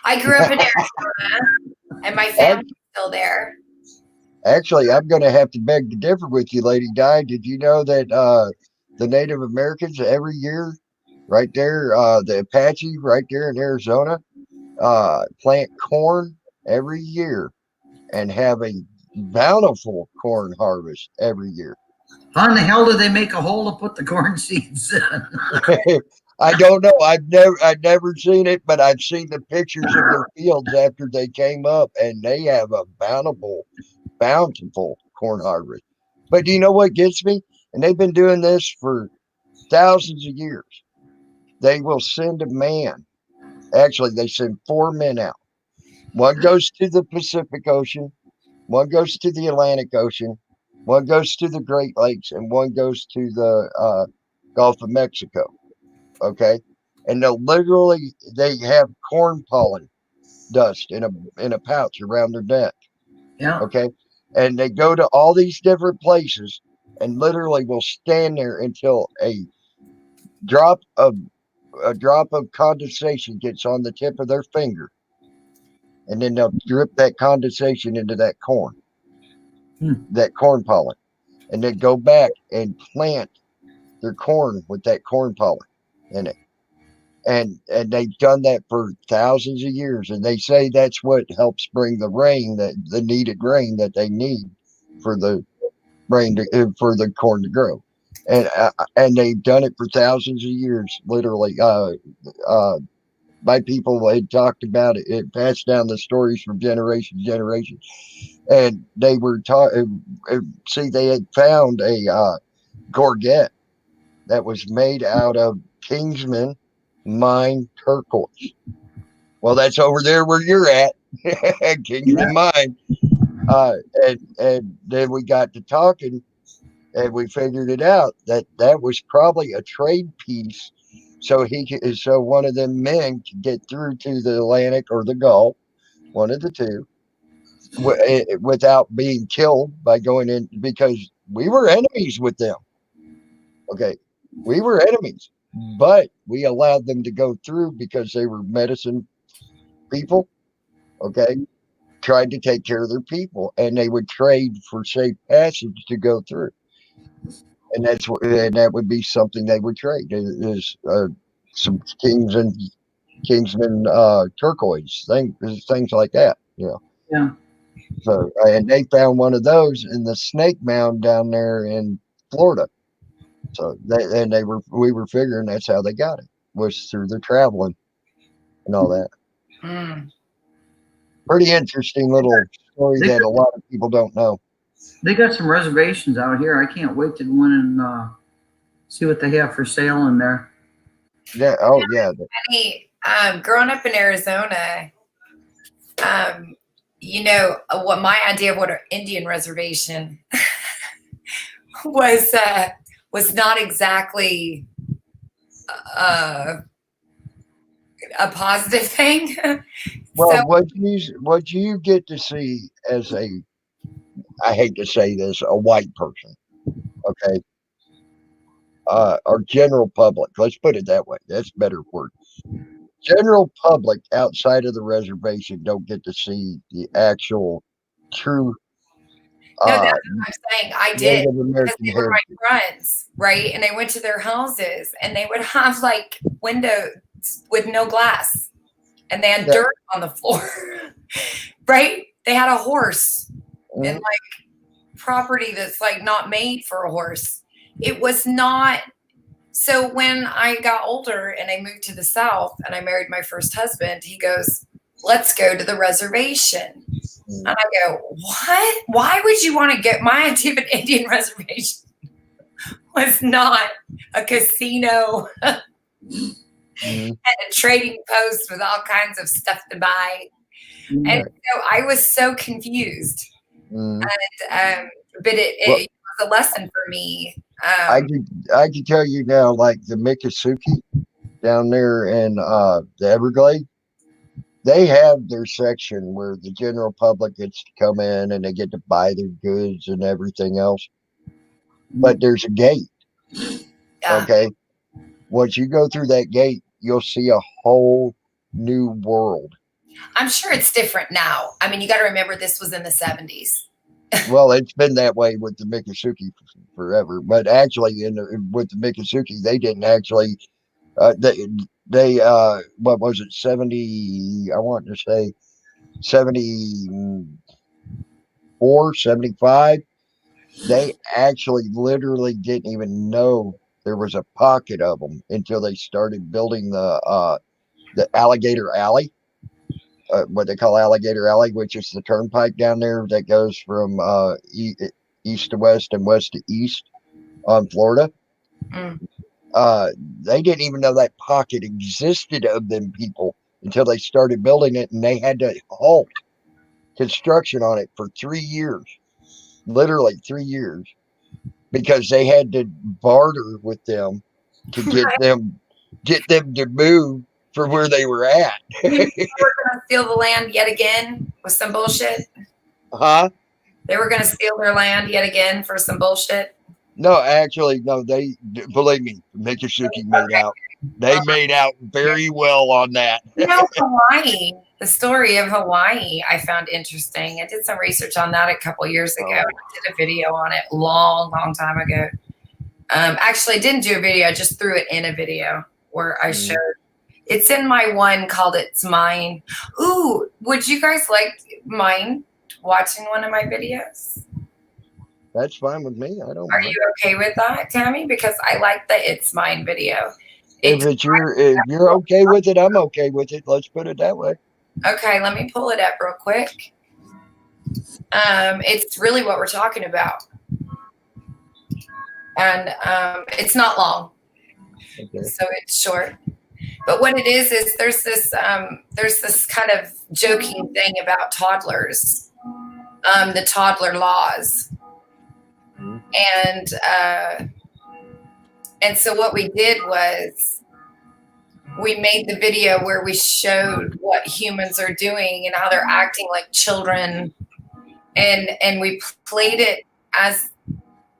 [SPEAKER 8] I grew up in Arizona, and my family's still there.
[SPEAKER 1] Actually, I'm going to have to beg to differ with you, Lady Di. Did you know that the Native Americans every year, right there, the Apache right there in Arizona, plant corn every year and have a bountiful corn harvest every year?
[SPEAKER 3] How in the hell do they make a hole to put the corn seeds in?
[SPEAKER 1] I don't know. I've never seen it, but I've seen the pictures of their fields after they came up, and they have a bountiful corn harvest. But do you know what gets me? And they've been doing this for thousands of years. They will send a man. Actually, they send 4 men out. One goes to the Pacific Ocean, one goes to the Atlantic Ocean, one goes to the Great Lakes, and one goes to the Gulf of Mexico. Okay. And they have corn pollen dust in a pouch around their neck.
[SPEAKER 3] Yeah.
[SPEAKER 1] Okay. And they go to all these different places and literally will stand there until a drop of condensation gets on the tip of their finger. And then they'll drip that condensation into that corn, that corn pollen, and then go back and plant their corn with that corn pollen in it. And they've done that for thousands of years. And they say that's what helps bring the rain, the needed rain that they need for the for the corn to grow. And they've done it for thousands of years, literally. My people had talked about it. It passed down the stories from generation to generation. And they were they had found a gorget that was made out of Kingsman mine turquoise. Well, that's over there where you're at, Kingsman mine. And then we got to talking, and we figured it out that was probably a trade piece, so one of them men could get through to the Atlantic or the Gulf, one of the two, without being killed by going in, because we were enemies with them. Okay, we were enemies, but we allowed them to go through because they were medicine people. Okay, tried to take care of their people, and they would trade for safe passage to go through. And that would be something they would trade is some Kingsman turquoise things like that.
[SPEAKER 3] Yeah.
[SPEAKER 1] So and they found one of those in the Snake Mound down there in Florida. So we were figuring that's how they got it, was through the traveling and all that. Pretty interesting little story that a lot of people don't know.
[SPEAKER 3] They got some reservations out here. I can't wait to go in and see what they have for sale in there.
[SPEAKER 1] Yeah. Oh, yeah.
[SPEAKER 8] Growing up in Arizona, what my idea of what an Indian reservation was not exactly a positive thing.
[SPEAKER 1] Well, what you get to see as I hate to say this, a white person, okay, or general public. Let's put it that way. That's a better word. General public outside of the reservation don't get to see the actual true.
[SPEAKER 8] No, that's what I'm saying. I did, because they were
[SPEAKER 1] heritage.
[SPEAKER 8] my friends, right? And I went to their houses, and they would have like windows with no glass, and they had dirt on the floor, right? They had a horse and like property that's like not made for a horse. It was not. So when I got older and I moved to the South and I married my first husband, he goes, "Let's go to the reservation." And I go, "What? Why would you want to get?" My idea of an Indian reservation was not a casino and a trading post with all kinds of stuff to buy. And so I was so confused. And but it was a lesson for me.
[SPEAKER 1] I can tell you now, like the Miccosukee down there in the Everglades, they have their section where the general public gets to come in and they get to buy their goods and everything else. But there's a gate. Okay. Once you go through that gate, you'll see a whole new world.
[SPEAKER 8] I'm sure it's different now. I mean, you got to remember this was in the 70s.
[SPEAKER 1] Well, it's been that way with the Miccosukee forever. But actually, with the Miccosukee, they didn't actually. They what was it, 70? I want to say 74, 75. They actually literally didn't even know there was a pocket of them until they started building the Alligator Alley. What they call Alligator Alley, which is the turnpike down there that goes from east to west and west to east on Florida. They didn't even know that pocket existed of them people until they started building it, and they had to halt construction on it for 3 years, literally 3 years, because they had to barter with them to get them to move for where they were at.
[SPEAKER 8] They were going to steal the land yet again with some bullshit.
[SPEAKER 1] Huh?
[SPEAKER 8] They were going to steal their land yet again for some bullshit.
[SPEAKER 1] No, actually, no. They, believe me, Miccosukee made out. They made out very well on that.
[SPEAKER 8] Hawaii, the story of Hawaii, I found interesting. I did some research on that a couple years ago. I did a video on it long time ago. Actually, didn't do a video. I just threw it in a video where I showed. It's in my one called "It's Mine." Ooh, would you guys mind watching one of my videos?
[SPEAKER 1] That's fine with me. I don't.
[SPEAKER 8] Are you okay with that, Tammy? Because I like the "It's Mine" video.
[SPEAKER 1] If you're okay with it, I'm okay with it. Let's put it that way.
[SPEAKER 8] Okay, let me pull it up real quick. It's really what we're talking about, and it's not long, so it's short. But what it is there's this kind of joking thing about toddlers the toddler laws. And so what we did was we made the video where we showed what humans are doing and how they're acting like children, and we played it as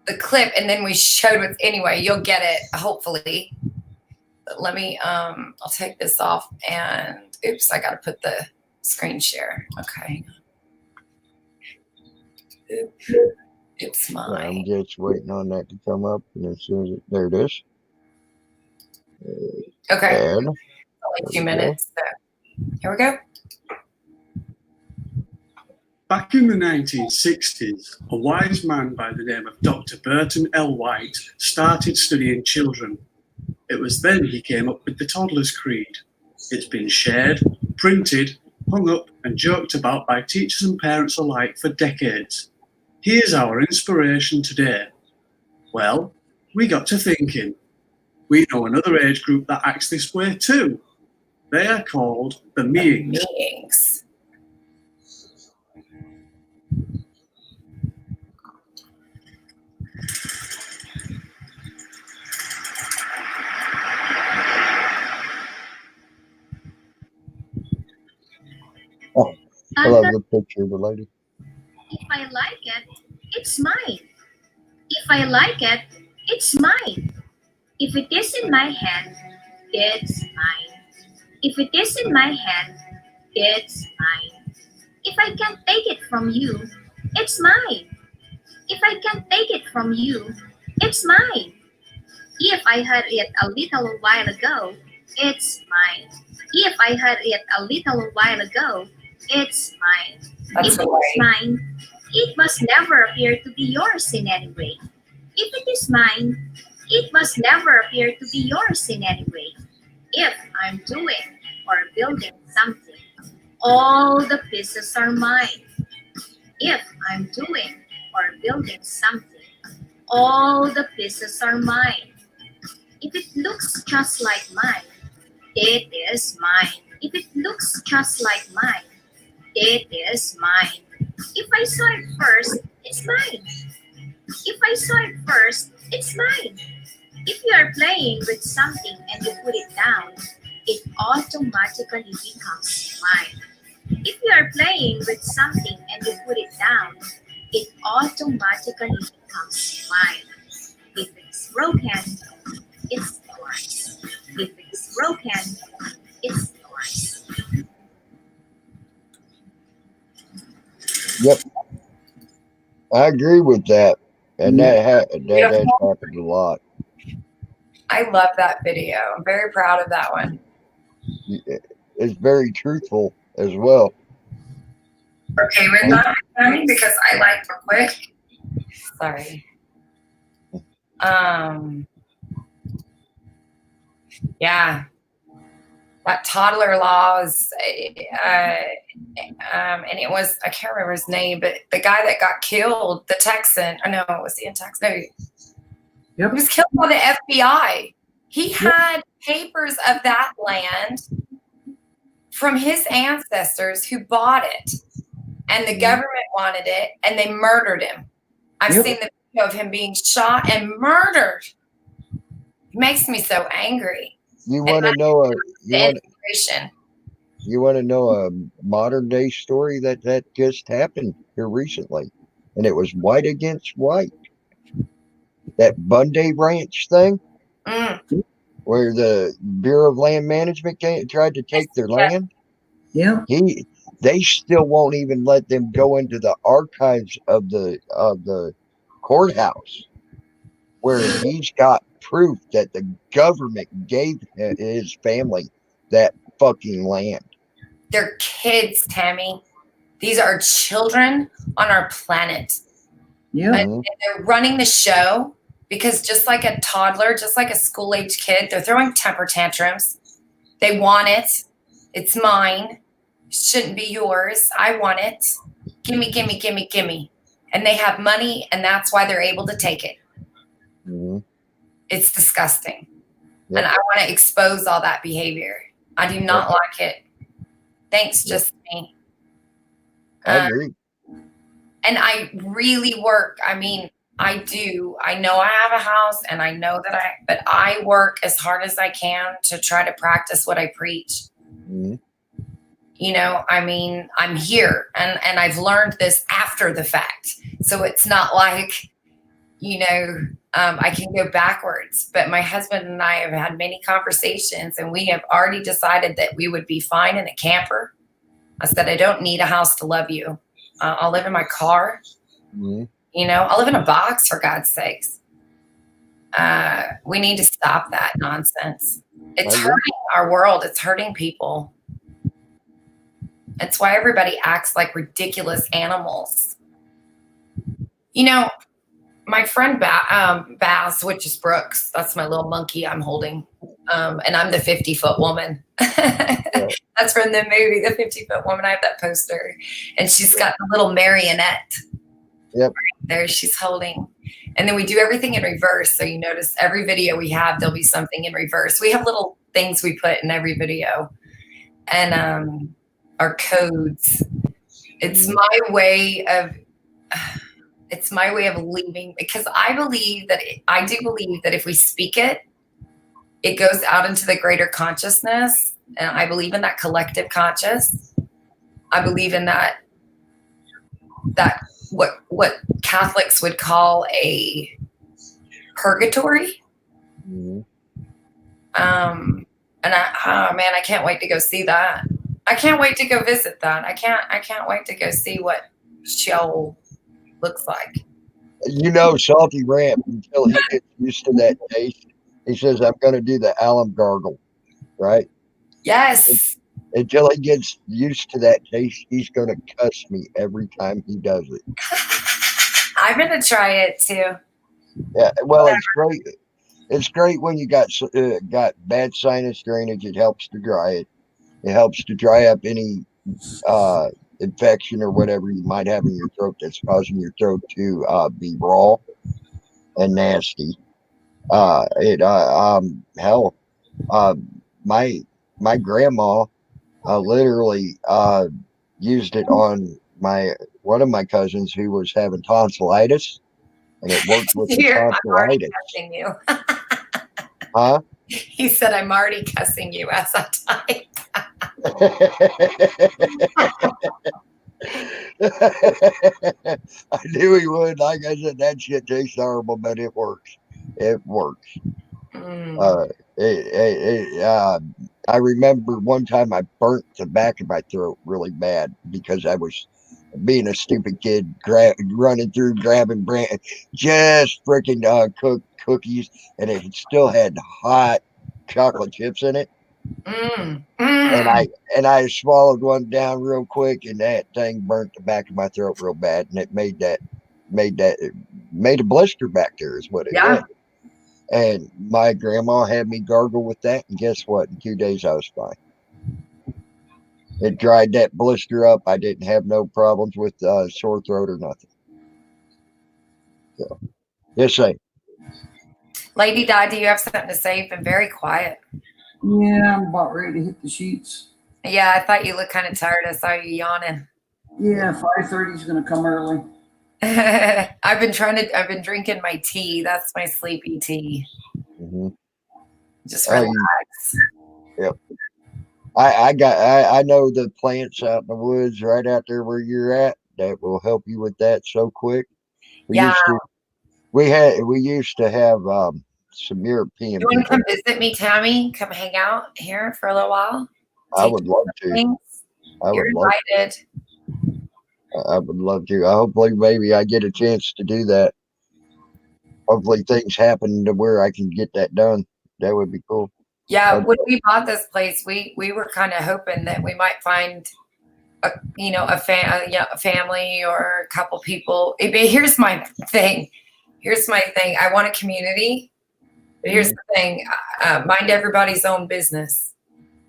[SPEAKER 8] the clip, and then we showed it. Anyway, you'll get it, hopefully. But let me I'll take this off, and oops, I gotta put the screen share. Okay. It's mine.
[SPEAKER 1] I'm just waiting on that to come up, and as soon as there it is.
[SPEAKER 8] Okay.
[SPEAKER 1] And
[SPEAKER 8] only 2 minutes. So here we go.
[SPEAKER 12] Back in the 1960s, a wise man by the name of Dr. Burton L. White started studying children. It was then he came up with the toddler's creed. It's been shared, printed, hung up, and joked about by teachers and parents alike for decades. Here's our inspiration today. Well, we got to thinking. We know another age group that acts this way too. They are called the meings.
[SPEAKER 1] oh, I love the picture of the lady.
[SPEAKER 13] If I like it, it's mine. If I like it, it's mine. If it is in my hand, it's mine. If it is in my hand, it's mine. If I can't take it from you, it's mine. If I can't take it from you, it's mine. If I had it a little while ago, it's mine. If I had it a little while ago, it's mine. If it is mine, it must never appear to be yours in any way. If it is mine, it must never appear to be yours in any way. If I'm doing or building something, all the pieces are mine. If I'm doing or building something, all the pieces are mine. If it looks just like mine, it is mine. If it looks just like mine, it is mine. If I saw it first, it's mine. If I saw it first, it's mine. If you are playing with something and you put it down, it automatically becomes mine. If you are playing with something and you put it down, it automatically becomes mine. If it's broken, it's yours. If it's broken, it's yours.
[SPEAKER 1] Yep, I agree with that, and that has happened a lot.
[SPEAKER 8] I love that video. I'm very proud of that one.
[SPEAKER 1] It's very truthful as well.
[SPEAKER 8] Okay, with that, because I like real quick. Sorry. Yeah. That toddler laws, and it was, I can't remember his name, but the guy that got killed, the Texan, I know, was he in Texas? No,
[SPEAKER 3] Yep.
[SPEAKER 8] he was killed by the FBI. He had papers of that land from his ancestors who bought it, and the government wanted it, and they murdered him. I've seen the video of him being shot and murdered. It makes me so angry.
[SPEAKER 1] You want to know you want to know a modern day story that just happened here recently, and it was white against white. That Bundy Ranch thing, where the Bureau of Land Management tried to take their land.
[SPEAKER 3] Yeah,
[SPEAKER 1] they still won't even let them go into the archives of the courthouse, where he's got proof that the government gave his family that fucking land.
[SPEAKER 8] They're kids, Tammy. These are children on our planet.
[SPEAKER 3] Yeah.
[SPEAKER 8] And they're running the show because just like a toddler, just like a school-age kid, they're throwing temper tantrums. They want it. It's mine. It shouldn't be yours. I want it. Gimme, gimme, gimme, gimme. And they have money, and that's why they're able to take it. It's disgusting. And I want to expose all that behavior. I do not like it. Thanks, just me.
[SPEAKER 1] I agree.
[SPEAKER 8] And I really work. I mean, I do. I know I have a house and I know that but I work as hard as I can to try to practice what I preach.
[SPEAKER 1] Mm-hmm.
[SPEAKER 8] You know, I mean, I'm here and I've learned this after the fact. So it's not like, you know, I can go backwards. But my husband and I have had many conversations and we have already decided that we would be fine in a camper. I said, I don't need a house to love you. I'll live in my car.
[SPEAKER 1] Mm-hmm.
[SPEAKER 8] You know, I'll live in a box, for God's sakes. We need to stop that nonsense. It's hurting our world. It's hurting people. It's why everybody acts like ridiculous animals. You know, my friend Bass, which is Brooks, that's my little monkey I'm holding. And I'm the 50-foot woman. That's from the movie, The 50-Foot Woman. I have that poster. And she's got a little marionette.
[SPEAKER 1] Yep.
[SPEAKER 8] Right there she's holding. And then we do everything in reverse. So you notice every video we have, there'll be something in reverse. We have little things we put in every video. And our codes. It's my way of leaving, because I believe that I do believe that if we speak it, it goes out into the greater consciousness. And I believe in that collective conscious. I believe in that what Catholics would call a purgatory.
[SPEAKER 1] Mm-hmm.
[SPEAKER 8] And I can't wait to go see that. I can't wait to go visit that. I can't wait to go see what Sheol looks like.
[SPEAKER 1] You know, Salty Ramp, until he gets used to that taste, he says, I'm going to do the alum gargle, right?
[SPEAKER 8] Yes.
[SPEAKER 1] Until he gets used to that taste, he's going to cuss me every time he does it.
[SPEAKER 8] I'm going to try it too.
[SPEAKER 1] Yeah, well, it's great. It's great when you got bad sinus drainage. It helps to dry it. It helps to dry up any infection or whatever you might have in your throat that's causing your throat to be raw and nasty. My grandma literally used it on one of my cousins who was having tonsillitis, and it worked with the tonsillitis.
[SPEAKER 8] Cussing you.
[SPEAKER 1] Huh?
[SPEAKER 8] He said, I'm already cussing you as I type.
[SPEAKER 1] I knew he would. Like I said, that shit tastes horrible, but it works. It works. I remember one time I burnt the back of my throat really bad because I was being a stupid kid, running through grabbing just freaking cooked cookies, and it still had hot chocolate chips in it. And I swallowed one down real quick, and that thing burnt the back of my throat real bad, and it made a blister back there is what it did. And my grandma had me gargle with that, and guess what? In 2 days I was fine. It dried that blister up. I didn't have no problems with sore throat or nothing. So, yes, sir.
[SPEAKER 8] Lady Di, do you have something to say? You've been very quiet.
[SPEAKER 3] Yeah, I'm about ready to hit the sheets.
[SPEAKER 8] Yeah, I thought you looked kind of tired. I saw you yawning.
[SPEAKER 3] Yeah, 5:30 is going to come early.
[SPEAKER 8] I've been drinking my tea. That's my sleepy tea.
[SPEAKER 1] Mm-hmm.
[SPEAKER 8] Just relax.
[SPEAKER 1] Yep. I know the plants out in the woods right out there where you're at that will help you with that so quick. We used to have some European.
[SPEAKER 8] You want to come visit me, Tammy? Come hang out here for a little while?
[SPEAKER 1] I would love to.
[SPEAKER 8] You're invited.
[SPEAKER 1] I would love to. Hopefully, maybe I get a chance to do that. Hopefully, things happen to where I can get that done. That would be cool.
[SPEAKER 8] Yeah, when we bought this place, we were kind of hoping that we might find a family or a couple people. But here's my thing. I want a community. But here's the thing. Mind everybody's own business.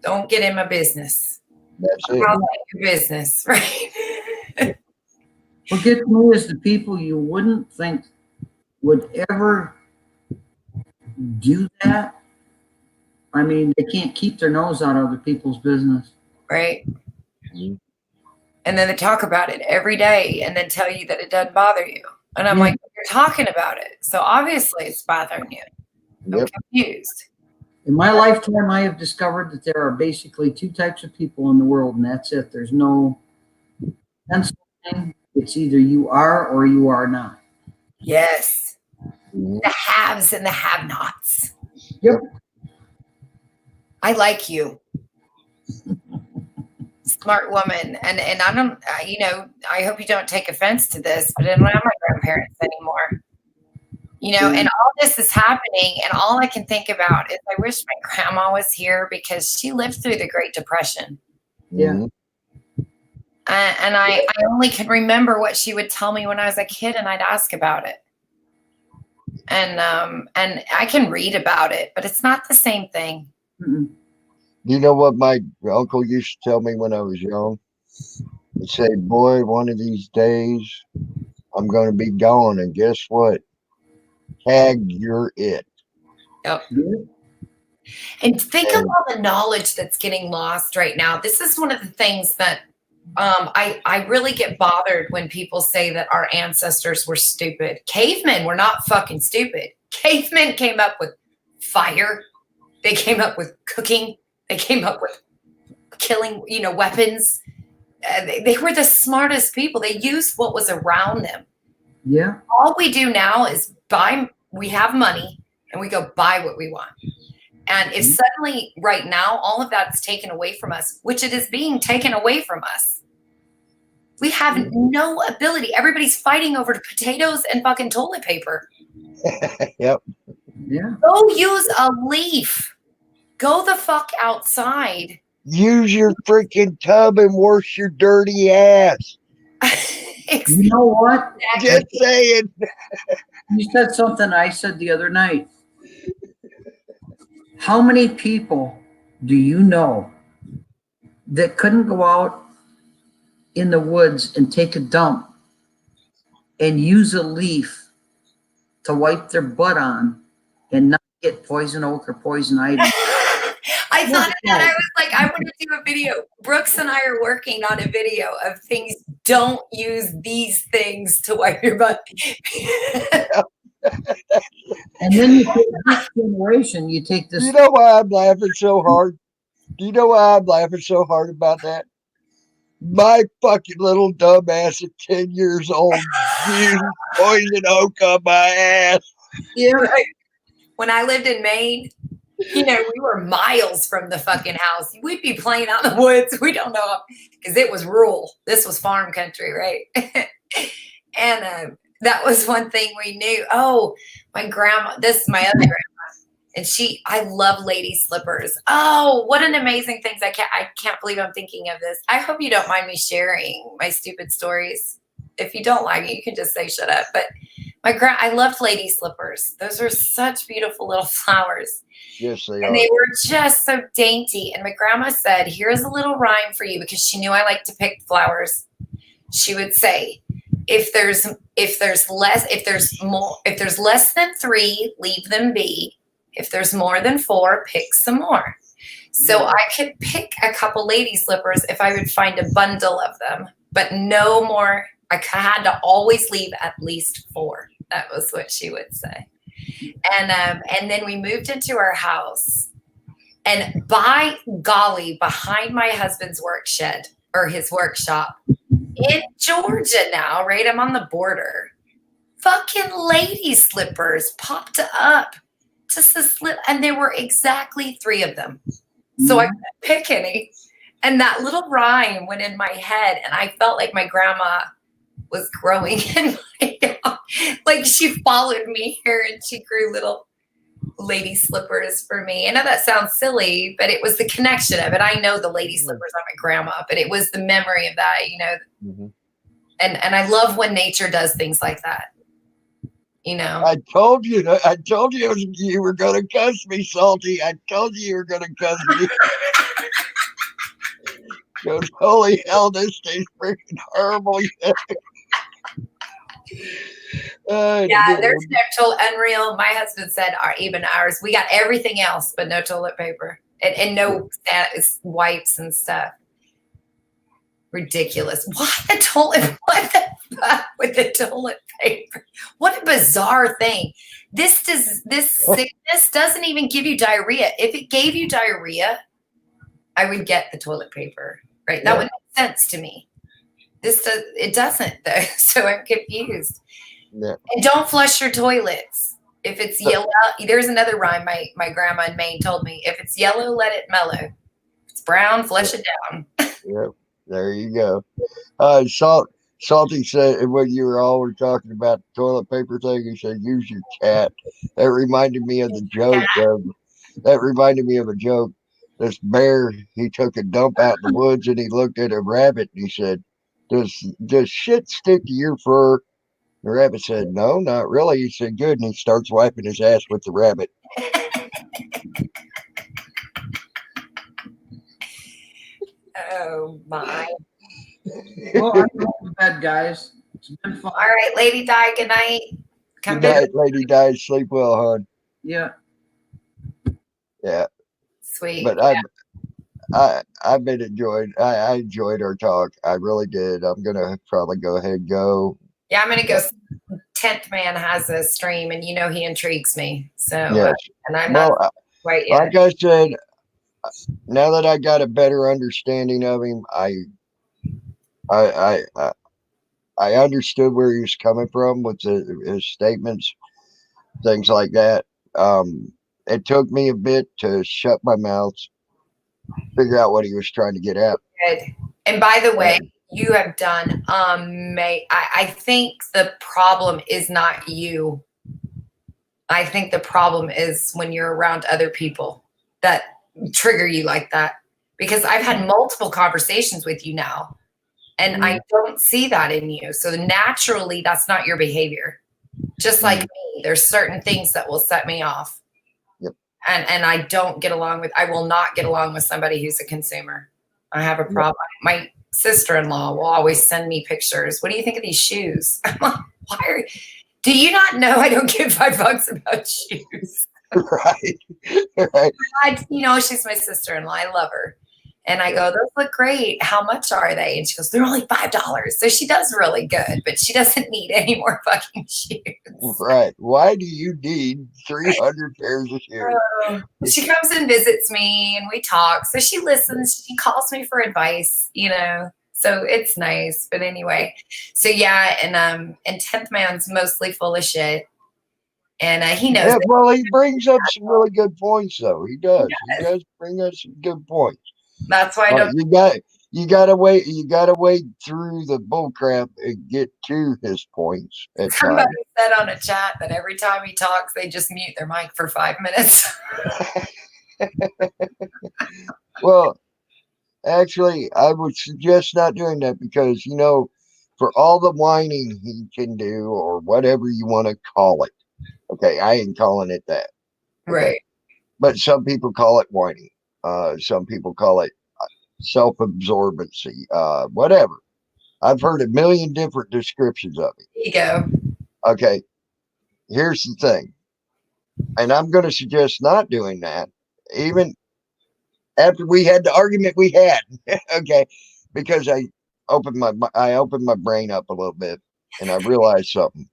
[SPEAKER 8] Don't get in my business.
[SPEAKER 1] That's it.
[SPEAKER 8] I'll like your business, right?
[SPEAKER 3] What gets me is the people you wouldn't think would ever do that. I mean, they can't keep their nose out of other people's business.
[SPEAKER 8] Right. And then they talk about it every day and then tell you that it doesn't bother you. And I'm like, you're talking about it. So obviously it's bothering you. I'm confused.
[SPEAKER 3] In my lifetime, I have discovered that there are basically two types of people in the world, and that's it. There's no pencil thing. It's either you are or you are not.
[SPEAKER 8] Yes. The haves and the have-nots.
[SPEAKER 3] Yep.
[SPEAKER 8] I like you. Smart woman. And I don't, I hope you don't take offense to this, but I don't have my grandparents anymore. And all this is happening, and all I can think about is I wish my grandma was here because she lived through the Great Depression.
[SPEAKER 3] Yeah.
[SPEAKER 8] And I only can remember what she would tell me when I was a kid, and I'd ask about it. And I can read about it, but it's not the same thing.
[SPEAKER 3] Mm-mm.
[SPEAKER 1] You know what my uncle used to tell me when I was young? He'd say, boy, one of these days I'm going to be gone, and guess what? Tag, you're it.
[SPEAKER 8] Yep. And think of all the knowledge that's getting lost right now. This is one of the things that I really get bothered when people say that our ancestors were stupid. Cavemen were not fucking stupid. Cavemen came up with fire. They came up with cooking. They came up with killing, weapons. They were the smartest people. They used what was around them.
[SPEAKER 3] Yeah.
[SPEAKER 8] All we do now is we have money and we go buy what we want. And if suddenly right now, all of that's taken away from us, which it is being taken away from us, we have no ability. Everybody's fighting over potatoes and fucking toilet paper.
[SPEAKER 1] Yep.
[SPEAKER 3] Yeah.
[SPEAKER 8] Go use a leaf. Go the fuck outside.
[SPEAKER 1] Use your freaking tub and wash your dirty ass.
[SPEAKER 3] You know what?
[SPEAKER 1] Just saying.
[SPEAKER 3] You said something I said the other night. How many people do you know that couldn't go out in the woods and take a dump and use a leaf to wipe their butt on and not get poison oak or poison ivy?
[SPEAKER 8] I thought of that. I was like, I want to do a video. Brooks and I are working on a video of things. Don't use these things to wipe your butt.
[SPEAKER 3] And then you take this generation, you take this.
[SPEAKER 1] You know why I'm laughing so hard? Do you know why I'm laughing so hard about that? My fucking little dumbass at 10 years old used poison oak on my ass.
[SPEAKER 8] Yeah, right. When I lived in Maine, we were miles from the fucking house. We'd be playing out in the woods. We don't know, because it was rural. This was farm country, right? And that was one thing we knew. Oh, my grandma, this is my other grandma. And I love lady slippers. Oh, what an amazing thing. I can't believe I'm thinking of this. I hope you don't mind me sharing my stupid stories. If you don't like it, you can just say shut up. But I loved lady slippers. Those were such beautiful little flowers.
[SPEAKER 1] Yes, they are.
[SPEAKER 8] And they were just so dainty. And my grandma said, here's a little rhyme for you, because she knew I liked to pick flowers. She would say, if there's less than 3, leave them be. If there's more than 4, pick some more. So I could pick a couple lady slippers if I would find a bundle of them, but no more. I had to always leave at least 4. That was what she would say. And then we moved into our house, and by golly, behind my husband's work shed or his workshop in Georgia now, right? I'm on the border. Fucking lady slippers popped up. Just a slip, and there were exactly 3 of them. So I couldn't pick any. And that little rhyme went in my head, and I felt like my grandma was growing in my like she followed me here, and she grew little lady slippers for me. I know that sounds silly, but it was the connection of it. I know the lady slippers on my grandma, but it was the memory of that, and I love when nature does things like that. I
[SPEAKER 1] told you you were going to cuss me, Salty. I told you were going to cuss me. Goes, holy hell, this tastes freaking horrible.
[SPEAKER 8] There's no unreal. My husband said, even ours, we got everything else, but no toilet paper and no wipes and stuff. Ridiculous. What the toilet? What the fuck with the toilet paper? What a bizarre thing. This sickness doesn't even give you diarrhea. If it gave you diarrhea, I would get the toilet paper, right? That would make sense to me. It doesn't though, so I'm confused.
[SPEAKER 1] Yeah.
[SPEAKER 8] And don't flush your toilets. If it's yellow, there's another rhyme my grandma in Maine told me. If it's yellow, let it mellow. If it's brown, flush it down.
[SPEAKER 1] Yep. There you go. Salty said when you were all talking about the toilet paper thing, he said use your cat. That reminded me of the joke. That reminded me of a joke. This bear, he took a dump out in the woods and he looked at a rabbit and he said, Does shit stick to your fur? The rabbit said, no, not really. He said, good. And he starts wiping his ass with the rabbit.
[SPEAKER 8] Oh, my.
[SPEAKER 3] Well, I'm going to bed, guys. It's been fun.
[SPEAKER 8] All right, Lady Di, good night.
[SPEAKER 1] Good night, Lady Di. Sleep well, hon.
[SPEAKER 3] Yeah.
[SPEAKER 1] Yeah.
[SPEAKER 8] Sweet.
[SPEAKER 1] But I've been enjoying. I enjoyed our talk. I really did. I'm gonna probably go ahead and go.
[SPEAKER 8] Yeah, I'm gonna go. 10th Man has a stream, and he intrigues me. So,
[SPEAKER 1] Yes.
[SPEAKER 8] and I'm not quite yet.
[SPEAKER 1] Like I said, now that I got a better understanding of him, I understood where he was coming from with his statements, things like that. It took me a bit to shut my mouth, figure out what he was trying to get at.
[SPEAKER 8] Good. And by the way, you have done I think the problem is not you. I think the problem is when you're around other people that trigger you like that. Because I've had multiple conversations with you now, and I don't see that in you. So naturally, that's not your behavior. Just like me, there's certain things that will set me off. And I will not get along with somebody who's a consumer. I have a problem. My sister-in-law will always send me pictures. What do you think of these shoes? I'm like, do you not know I don't give $5 about shoes?
[SPEAKER 1] Right.
[SPEAKER 8] She's my sister-in-law. I love her. And I go, those look great. How much are they? And she goes, they're only $5. So she does really good, but she doesn't need any more fucking shoes.
[SPEAKER 1] Right. Why do you need 300 pairs of shoes?
[SPEAKER 8] She comes and visits me and we talk. So she listens. She calls me for advice, So it's nice. But anyway, so yeah. And 10th Man's mostly full of shit. And he knows.
[SPEAKER 1] Yeah, well, he brings up some really good points, though. He does. He does bring up some good points.
[SPEAKER 8] That's why I don't.
[SPEAKER 1] You gotta wait. You gotta wait through the bull crap and get to his points.
[SPEAKER 8] Somebody said on a chat that every time he talks, they just mute their mic for 5 minutes.
[SPEAKER 1] Well, actually, I would suggest not doing that because for all the whining he can do or whatever you want to call it. Okay, I ain't calling it that. Okay?
[SPEAKER 8] Right.
[SPEAKER 1] But some people call it whining. Some people call it self-absorbency, whatever. I've heard a million different descriptions of it.
[SPEAKER 8] There you go.
[SPEAKER 1] Okay, here's the thing. And I'm going to suggest not doing that, even after we had the argument we had. Okay, because I opened my brain up a little bit and I realized something.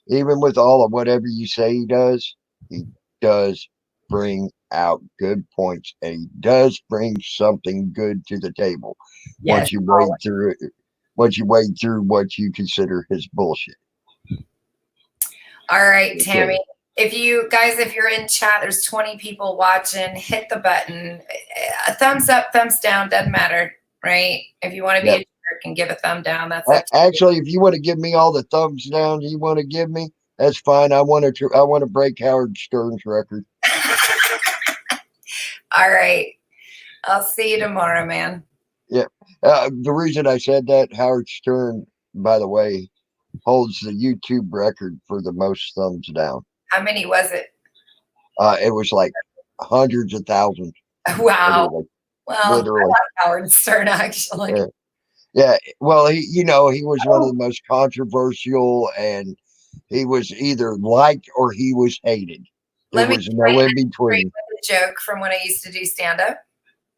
[SPEAKER 1] Even with all of whatever you say he does bring out good points, and he does bring something good to the table.
[SPEAKER 8] Yes.
[SPEAKER 1] Once you wade through what you consider his bullshit.
[SPEAKER 8] All right, Tammy. If you're in chat, there's 20 people watching, hit the button. A thumbs up, thumbs down, doesn't matter, right? If you want to be a jerk and give a thumb down, that's
[SPEAKER 1] actually, if you want to give me all the thumbs down you want to give me, that's fine. I want to break Howard Stern's record.
[SPEAKER 8] All right. I'll see you tomorrow, man.
[SPEAKER 1] Yeah. The reason I said that, Howard Stern, by the way, holds the YouTube record for the most thumbs down.
[SPEAKER 8] How many was it?
[SPEAKER 1] It was like hundreds of thousands.
[SPEAKER 8] Wow.
[SPEAKER 1] Literally.
[SPEAKER 8] Well, literally. I like Howard Stern, actually.
[SPEAKER 1] Yeah. Well, he was one of the most controversial, and he was either liked or he was hated. There was no in between.
[SPEAKER 8] A joke from when I used to do stand-up.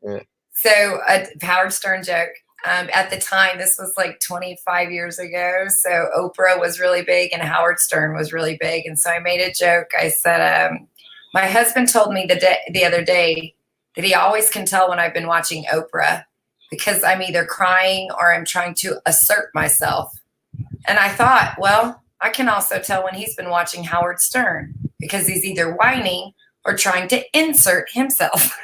[SPEAKER 1] Yeah.
[SPEAKER 8] So a Howard Stern joke. At the time, this was like 25 years ago. So Oprah was really big and Howard Stern was really big. And so I made a joke. I said, my husband told me the other day that he always can tell when I've been watching Oprah because I'm either crying or I'm trying to assert myself. And I thought, well, I can also tell when he's been watching Howard Stern because he's either whining or trying to insert himself.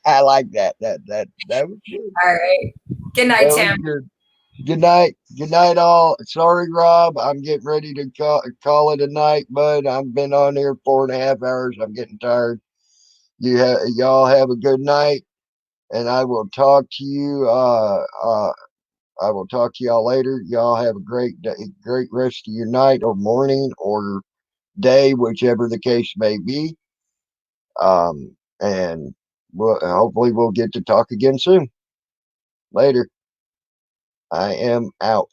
[SPEAKER 1] I like that. That was good.
[SPEAKER 8] All right. Good night, Tim.
[SPEAKER 1] Good night. Good night, all. Sorry, Rob. I'm getting ready to call it a night, bud. I've been on here 4.5 hours. I'm getting tired. Y'all have a good night, and I will talk to you. I will talk to y'all later. Y'all have a great day, great rest of your night or morning or day, whichever the case may be. And hopefully we'll get to talk again soon. Later. I am out.